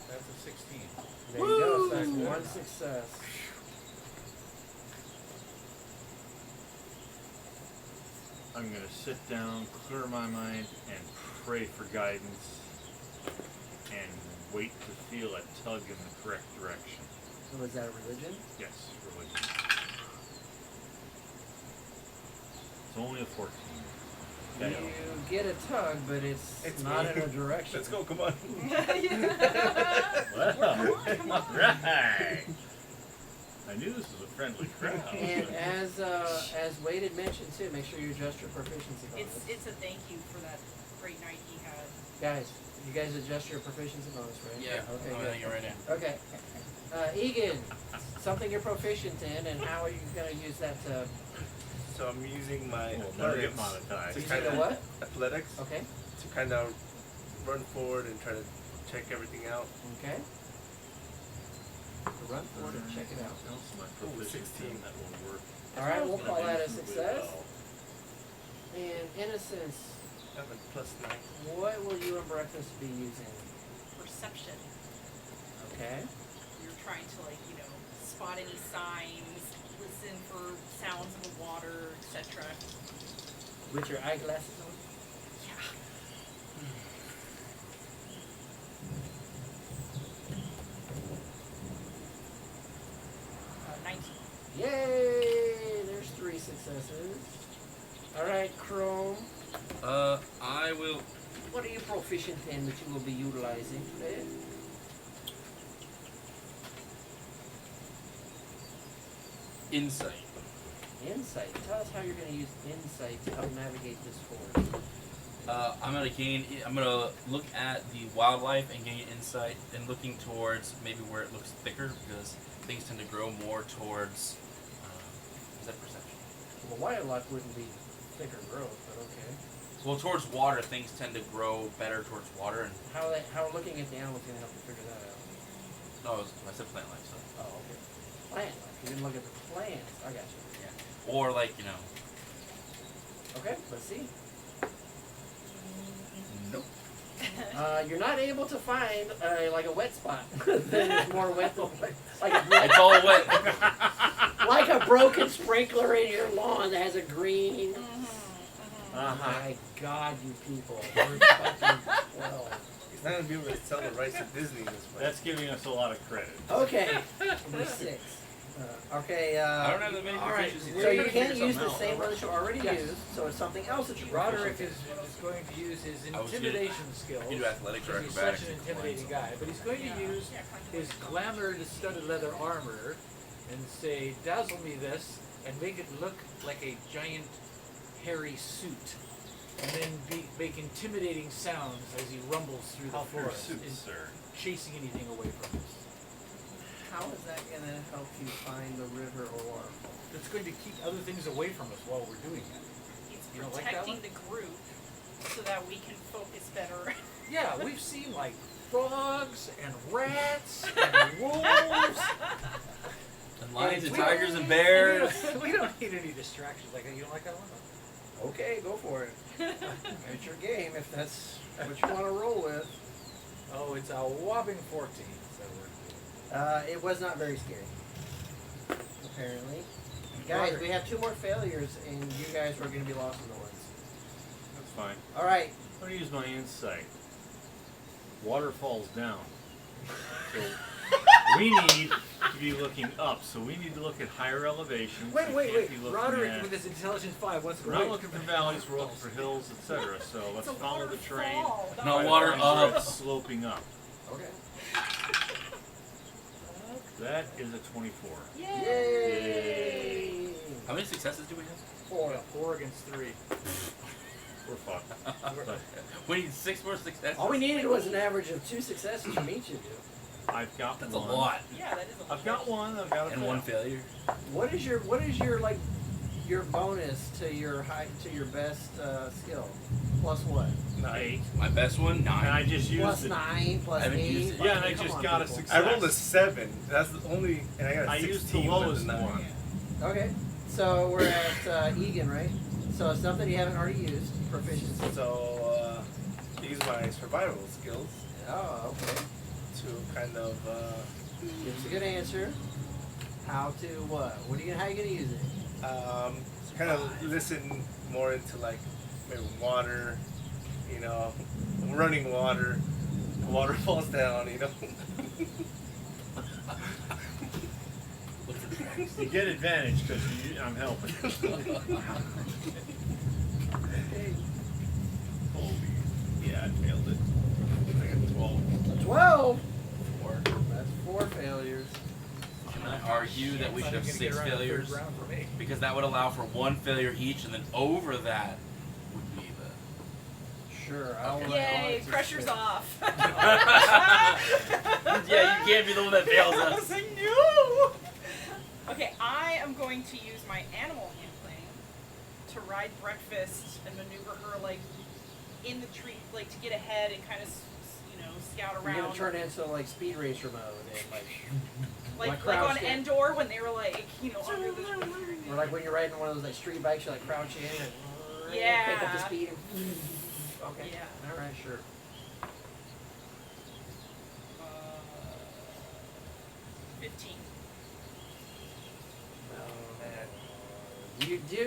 [SPEAKER 5] That's a 16.
[SPEAKER 1] There you go. So that's 1 success.
[SPEAKER 4] I'm gonna sit down, clear my mind, and pray for guidance, and wait to feel a tug in the correct direction.
[SPEAKER 1] So was that a religion?
[SPEAKER 4] Yes, religion. It's only a 14.
[SPEAKER 1] You
[SPEAKER 4] Okay.
[SPEAKER 1] get a tug, but it's not
[SPEAKER 6] me.
[SPEAKER 1] in a direction.
[SPEAKER 6] Let's go, come on.
[SPEAKER 4] Well, alright. I knew this was a friendly crowd.
[SPEAKER 1] And as Wade had mentioned too, make sure you adjust your proficiency bonus.
[SPEAKER 3] It's a thank you for that great night he had.
[SPEAKER 1] Guys, you guys adjust your proficiency bonus, right?
[SPEAKER 2] Yeah.
[SPEAKER 1] Okay,
[SPEAKER 2] I'm
[SPEAKER 1] good.
[SPEAKER 2] you're right now.
[SPEAKER 1] Okay. Egan, something you're proficient in, and how are you going to use that to...
[SPEAKER 6] So I'm using my
[SPEAKER 4] We'll never get
[SPEAKER 6] athletics
[SPEAKER 4] monetized.
[SPEAKER 6] to
[SPEAKER 1] Using
[SPEAKER 6] kind
[SPEAKER 1] the
[SPEAKER 6] of
[SPEAKER 1] what?
[SPEAKER 6] athletics
[SPEAKER 1] Okay,
[SPEAKER 6] to kind of run forward and try to check everything out.
[SPEAKER 1] okay. To run forward and check it out.
[SPEAKER 4] Else my
[SPEAKER 6] Ooh,
[SPEAKER 4] proficiency
[SPEAKER 6] 16.
[SPEAKER 4] that will work.
[SPEAKER 1] Alright, we'll
[SPEAKER 4] Gonna
[SPEAKER 1] call
[SPEAKER 4] do
[SPEAKER 1] that a
[SPEAKER 4] really
[SPEAKER 1] success.
[SPEAKER 4] well.
[SPEAKER 1] And innocence,
[SPEAKER 6] I have a +9.
[SPEAKER 1] what will you and breakfast be using?
[SPEAKER 3] perception.
[SPEAKER 1] Okay.
[SPEAKER 3] You're trying to spot any signs, listen for sounds in the water, etc.
[SPEAKER 1] With your eyeglasses on?
[SPEAKER 3] Yeah. 19.
[SPEAKER 1] Yay! There's 3 successes. Alright, Chrome.
[SPEAKER 2] I will.
[SPEAKER 1] What are you proficient in that you will be utilizing today?
[SPEAKER 2] Insight.
[SPEAKER 1] Insight. Tell us how you're going to use insight to help navigate this forest.
[SPEAKER 2] I'm gonna look at the wildlife and gain insight, and looking towards maybe where it looks thicker, because things tend to grow more towards. Is that perception?
[SPEAKER 1] Well, wildlife wouldn't be thicker growth, but okay.
[SPEAKER 2] Well, towards water, things tend to grow better towards water, and
[SPEAKER 1] How looking at the animals going to help you figure that out?
[SPEAKER 2] no, I said plant life, so
[SPEAKER 1] Oh, okay. Plant life. You didn't look at the plants. I got you.
[SPEAKER 2] yeah. Or
[SPEAKER 1] Okay, let's see.
[SPEAKER 2] Nope.
[SPEAKER 1] You're not able to find like a wet spot. There's more wet than wet.
[SPEAKER 2] It's all wet.
[SPEAKER 1] Like a broken sprinkler in your lawn that has a green.
[SPEAKER 4] Uh-huh.
[SPEAKER 1] My God, you people. We're fucking 12.
[SPEAKER 6] He's not gonna be able to sell the rights to Disney this way.
[SPEAKER 4] That's giving us a lot of credit.
[SPEAKER 1] Okay, number 6. Okay,
[SPEAKER 2] I don't have that many
[SPEAKER 1] alright,
[SPEAKER 2] proficiencies.
[SPEAKER 1] so you
[SPEAKER 5] We're
[SPEAKER 1] can't
[SPEAKER 5] gonna
[SPEAKER 1] use
[SPEAKER 5] figure
[SPEAKER 1] the
[SPEAKER 5] something
[SPEAKER 1] same
[SPEAKER 5] out.
[SPEAKER 1] one that you already
[SPEAKER 5] Yes.
[SPEAKER 1] used, so it's something else that you're
[SPEAKER 5] Roderick
[SPEAKER 1] proficient
[SPEAKER 5] is going to use his
[SPEAKER 2] I was gonna-
[SPEAKER 5] intimidation skills.
[SPEAKER 2] You can do athletics or
[SPEAKER 5] because he's
[SPEAKER 2] acrobatics.
[SPEAKER 5] such an
[SPEAKER 2] if you want,
[SPEAKER 5] intimidating
[SPEAKER 2] so.
[SPEAKER 5] guy, but he's going to use his glamored studded leather armor and say, dazzle me this, and make it look like a giant hairy suit. And then make intimidating sounds as he rumbles through the
[SPEAKER 4] How for
[SPEAKER 5] forest,
[SPEAKER 4] suit,
[SPEAKER 5] is
[SPEAKER 4] sir?
[SPEAKER 5] chasing anything away from us.
[SPEAKER 1] How is that going to help you find the river or waterfall?
[SPEAKER 5] It's going to keep other things away from us while we're doing that.
[SPEAKER 3] It's
[SPEAKER 5] You don't like that
[SPEAKER 3] protecting the group so that we can focus better.
[SPEAKER 5] Yeah, we've seen like frogs and rats and wolves.
[SPEAKER 2] And lions and
[SPEAKER 5] We
[SPEAKER 2] tigers
[SPEAKER 5] don't-
[SPEAKER 2] and bears.
[SPEAKER 5] We don't need any distractions like that. You don't like that one?
[SPEAKER 1] Okay, go for it. It's your game if that's what you want to roll with.
[SPEAKER 5] Oh, it's a whopping 14. So we're doing.
[SPEAKER 1] It was not very scary. Apparently. Guys, we have 2 more failures and you guys are going to be lost in the woods.
[SPEAKER 4] That's fine.
[SPEAKER 1] Alright.
[SPEAKER 4] I'm gonna use my insight. Water falls down. So we need to be looking up. So we need to look at higher elevations. We can't be looking
[SPEAKER 5] Roderick
[SPEAKER 4] at-
[SPEAKER 5] with his intelligence 5 wants to
[SPEAKER 4] We're not looking for valleys, we're looking for hills, etc. So let's
[SPEAKER 3] It's a
[SPEAKER 4] follow the train.
[SPEAKER 3] waterfall,
[SPEAKER 2] No,
[SPEAKER 4] Try to
[SPEAKER 2] water
[SPEAKER 4] find where
[SPEAKER 2] up.
[SPEAKER 4] it's sloping up.
[SPEAKER 1] Okay.
[SPEAKER 4] That is a 24.
[SPEAKER 1] Yay!
[SPEAKER 2] How many successes do we have?
[SPEAKER 1] 4.
[SPEAKER 5] 4 against 3.
[SPEAKER 4] We're fucked. But
[SPEAKER 2] We need 6 more successes.
[SPEAKER 1] All we needed was an average of 2 successes from each of you.
[SPEAKER 4] I've got
[SPEAKER 2] That's
[SPEAKER 4] one.
[SPEAKER 2] a lot.
[SPEAKER 3] Yeah, that is a lot.
[SPEAKER 4] I've got one. I've got a
[SPEAKER 2] And 1 failure.
[SPEAKER 1] What is your like your bonus to your best skill? Plus what?
[SPEAKER 4] 8.
[SPEAKER 2] My best one, 9.
[SPEAKER 4] And I just used
[SPEAKER 1] Plus
[SPEAKER 4] it.
[SPEAKER 1] 9, plus
[SPEAKER 2] I haven't
[SPEAKER 1] 8.
[SPEAKER 2] used it.
[SPEAKER 4] Yeah, and I
[SPEAKER 1] Come
[SPEAKER 4] just
[SPEAKER 1] on,
[SPEAKER 4] got a
[SPEAKER 1] people.
[SPEAKER 4] success.
[SPEAKER 6] I rolled a 7. That's the only, and I got a
[SPEAKER 4] I
[SPEAKER 6] 16
[SPEAKER 4] used the
[SPEAKER 6] with
[SPEAKER 4] lowest
[SPEAKER 6] 9.
[SPEAKER 4] one.
[SPEAKER 1] Okay, so we're at Egan, right? So something you haven't already used, proficiency.
[SPEAKER 6] So, use my survival skills
[SPEAKER 1] Oh, okay.
[SPEAKER 6] to kind of,
[SPEAKER 1] Give us a good answer. How to what? How are you gonna use it?
[SPEAKER 6] kind of listen more into like maybe water, running water. The water falls down,
[SPEAKER 4] You get advantage because I'm helping.
[SPEAKER 1] Okay.
[SPEAKER 6] Yeah, I failed it. I got 12.
[SPEAKER 1] 12.
[SPEAKER 2] 4.
[SPEAKER 1] That's 4 failures.
[SPEAKER 2] Can I argue that we should have
[SPEAKER 5] Not even
[SPEAKER 2] 6
[SPEAKER 5] gonna get around the
[SPEAKER 2] failures?
[SPEAKER 5] third round for me.
[SPEAKER 2] Because that would allow for 1 failure each, and then over that would be the.
[SPEAKER 1] Sure.
[SPEAKER 3] Yay, pressure's off.
[SPEAKER 2] Yeah, you can't be the one that fails
[SPEAKER 3] I was
[SPEAKER 2] us.
[SPEAKER 3] like, no. Okay, I am going to use my animal handling to ride Breakfast and maneuver her like in the tree, like to get ahead and kind of, scout
[SPEAKER 1] You're
[SPEAKER 3] around.
[SPEAKER 1] gonna turn into like Speed Racer mode and
[SPEAKER 3] like
[SPEAKER 1] like
[SPEAKER 3] on
[SPEAKER 1] crouched in.
[SPEAKER 3] Endor when they were like, under the
[SPEAKER 1] or like when you're riding one of those like street bikes, you like crouch in and
[SPEAKER 3] Yeah.
[SPEAKER 1] pick up the speed. And, okay.
[SPEAKER 3] Yeah.
[SPEAKER 1] All right. Sure.
[SPEAKER 3] 15.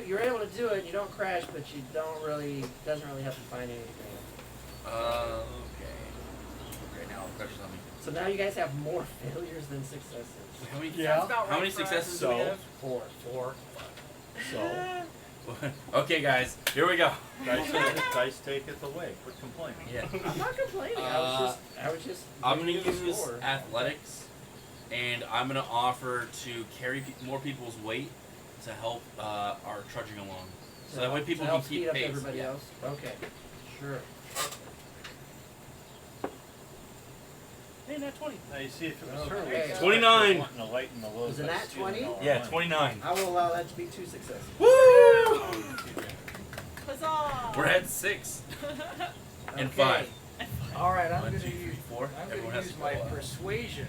[SPEAKER 1] You're able to do it. You don't crash, but you doesn't really have to find anything.
[SPEAKER 2] Okay. Okay, now pressure on me.
[SPEAKER 1] So now you guys have more failures than successes.
[SPEAKER 2] How many?
[SPEAKER 3] Sounds about
[SPEAKER 2] How
[SPEAKER 3] right
[SPEAKER 2] many
[SPEAKER 3] for us.
[SPEAKER 2] successes do we have?
[SPEAKER 1] 4.
[SPEAKER 4] So,
[SPEAKER 2] Okay, guys, here we go.
[SPEAKER 4] dice take it away. Quit complaining.
[SPEAKER 2] Yeah.
[SPEAKER 1] I'm not complaining. I was just.
[SPEAKER 2] I'm gonna
[SPEAKER 1] giving you the
[SPEAKER 2] use
[SPEAKER 1] score.
[SPEAKER 2] athletics, and I'm gonna offer to carry more people's weight to help our trudging along. So that way people
[SPEAKER 1] to
[SPEAKER 2] can
[SPEAKER 1] help
[SPEAKER 2] keep
[SPEAKER 1] speed up
[SPEAKER 2] pace.
[SPEAKER 1] everybody
[SPEAKER 2] Yeah.
[SPEAKER 1] else. Okay. Sure.
[SPEAKER 2] Hey, not 20.
[SPEAKER 4] Now you see, if it was her,
[SPEAKER 1] Okay.
[SPEAKER 4] we'd
[SPEAKER 2] 29.
[SPEAKER 4] wanting to lighten the load
[SPEAKER 1] Was it
[SPEAKER 4] by
[SPEAKER 1] nat
[SPEAKER 4] stealing
[SPEAKER 1] 20?
[SPEAKER 4] all our
[SPEAKER 2] Yeah,
[SPEAKER 4] money.
[SPEAKER 2] 29.
[SPEAKER 1] I will allow that to be 2 successes.
[SPEAKER 2] Woo!
[SPEAKER 3] Huzzah!
[SPEAKER 2] We're at 6 and
[SPEAKER 1] Okay.
[SPEAKER 2] 5.
[SPEAKER 5] All right, I'm
[SPEAKER 2] 1,
[SPEAKER 5] going
[SPEAKER 2] 2,
[SPEAKER 5] to
[SPEAKER 2] 3,
[SPEAKER 5] use
[SPEAKER 2] 4.
[SPEAKER 5] I'm
[SPEAKER 2] Everyone
[SPEAKER 5] going
[SPEAKER 2] has
[SPEAKER 5] to use
[SPEAKER 2] to
[SPEAKER 5] my
[SPEAKER 2] go up.
[SPEAKER 5] persuasion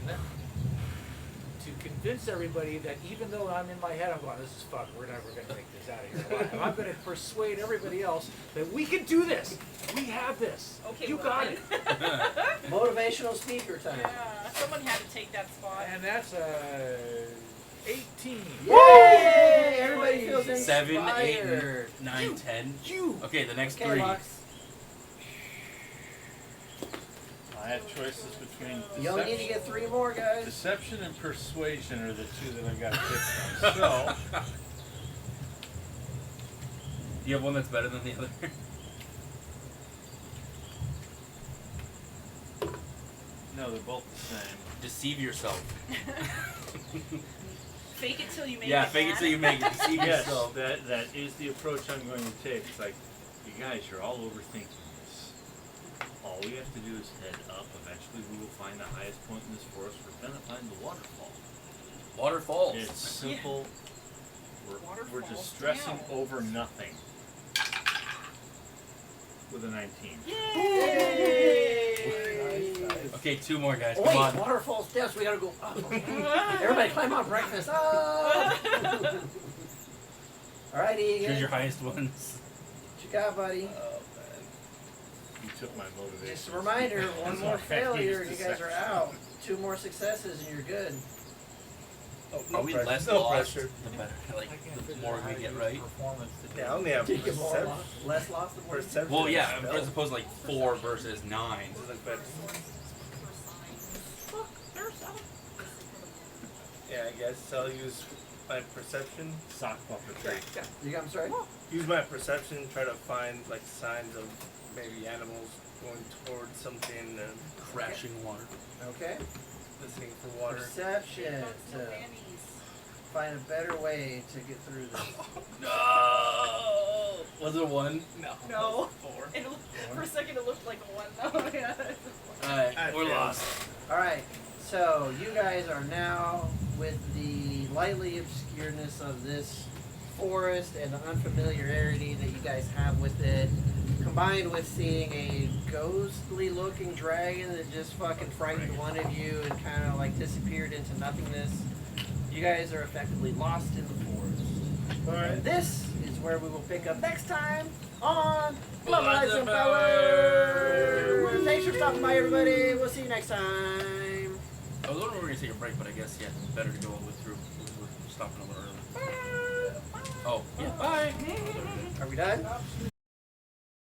[SPEAKER 5] to convince everybody that even though I'm in my head, I'm going, this is fuck, we're never going to make this out of here alive. And I'm going to persuade everybody else that we can do this. We have this.
[SPEAKER 3] Okay,
[SPEAKER 5] You
[SPEAKER 3] well
[SPEAKER 5] got
[SPEAKER 3] then.
[SPEAKER 5] it.
[SPEAKER 1] Motivational speaker time.
[SPEAKER 3] Yeah, someone had to take that spot.
[SPEAKER 5] And that's 18.
[SPEAKER 1] Yay! Everybody feels
[SPEAKER 2] 7, 8,
[SPEAKER 1] inspired.
[SPEAKER 2] 9, 10.
[SPEAKER 5] You.
[SPEAKER 2] Okay, the next
[SPEAKER 1] Okay,
[SPEAKER 2] 3.
[SPEAKER 1] Lux.
[SPEAKER 4] I had choices between
[SPEAKER 1] You only need to get 3 more, guys.
[SPEAKER 4] deception and persuasion are the 2 that I've got picked on. So,
[SPEAKER 2] Do you have one that's better than the other?
[SPEAKER 4] no, they're both the same.
[SPEAKER 2] Deceive yourself.
[SPEAKER 3] Fake it till you make
[SPEAKER 2] Yeah,
[SPEAKER 3] it.
[SPEAKER 2] fake it
[SPEAKER 3] man.
[SPEAKER 2] till you make it. Deceive
[SPEAKER 4] Yes,
[SPEAKER 2] yourself.
[SPEAKER 4] that is the approach I'm going to take. It's like, you guys, you're all overthinking this. All we have to do is head up. Eventually we will find the highest point in this forest. We're gonna find the waterfall.
[SPEAKER 2] Waterfalls.
[SPEAKER 4] It's simple. We're
[SPEAKER 3] Waterfalls
[SPEAKER 4] just stressing
[SPEAKER 3] down.
[SPEAKER 4] over nothing. With a 19.
[SPEAKER 1] Yay!
[SPEAKER 2] Okay, 2 more guys.
[SPEAKER 1] Oh,
[SPEAKER 2] Come
[SPEAKER 1] wait,
[SPEAKER 2] on.
[SPEAKER 1] waterfall steps. We gotta go up. Everybody climb on breakfast. Up. Alright, Egan.
[SPEAKER 2] Choose your highest ones.
[SPEAKER 1] What you got, buddy?
[SPEAKER 4] You took my motivation.
[SPEAKER 1] Just a reminder, one more failure, you
[SPEAKER 4] Use
[SPEAKER 1] guys are
[SPEAKER 4] deception.
[SPEAKER 1] out. 2 more successes and you're good.
[SPEAKER 6] Oh,
[SPEAKER 2] Are we less
[SPEAKER 6] no
[SPEAKER 2] lost
[SPEAKER 6] pressure.
[SPEAKER 2] the better? Like,
[SPEAKER 5] I can't
[SPEAKER 2] the
[SPEAKER 5] figure
[SPEAKER 2] more
[SPEAKER 5] out how
[SPEAKER 2] we
[SPEAKER 5] to
[SPEAKER 2] get
[SPEAKER 5] use
[SPEAKER 2] right?
[SPEAKER 5] performance to
[SPEAKER 6] Yeah, I only have
[SPEAKER 1] Take it more
[SPEAKER 6] perception.
[SPEAKER 1] lost, less lost than more.
[SPEAKER 6] Perception.
[SPEAKER 2] Well, yeah,
[SPEAKER 6] and
[SPEAKER 2] as
[SPEAKER 6] spell.
[SPEAKER 2] opposed to like 4 versus 9.
[SPEAKER 6] This is better.
[SPEAKER 3] Look, there's some.
[SPEAKER 6] Yeah, I guess I'll use my perception.
[SPEAKER 4] Sock puppetry.
[SPEAKER 1] You got, I'm sorry?
[SPEAKER 6] Use my perception, try to find like signs of maybe animals going towards something and
[SPEAKER 2] Crashing water.
[SPEAKER 1] Okay.
[SPEAKER 6] listening for water.
[SPEAKER 1] Perception to find a better way to get through this.
[SPEAKER 2] No! Was it 1?
[SPEAKER 6] No.
[SPEAKER 3] No.
[SPEAKER 6] 4.
[SPEAKER 3] It looked, for a second it looked like a 1 though. Yeah.
[SPEAKER 2] Alright,
[SPEAKER 6] I
[SPEAKER 2] we're
[SPEAKER 6] failed.
[SPEAKER 2] lost.
[SPEAKER 1] Alright, so you guys are now with the lightly obscureness of this forest and the unfamiliarity that you guys have with it, combined with seeing a ghostly looking dragon that just fucking frightened one of you and kind of like disappeared into nothingness. You guys are effectively lost in the forest. And this is where we will pick up next time on Bloodlines Power. Thanks for stopping by, everybody. We'll see you next time.
[SPEAKER 2] I was wondering if we were going to take a break, but I guess, yeah, better to go all the way through. We're stopping a little early. Oh, yeah, bye!
[SPEAKER 1] Are we done?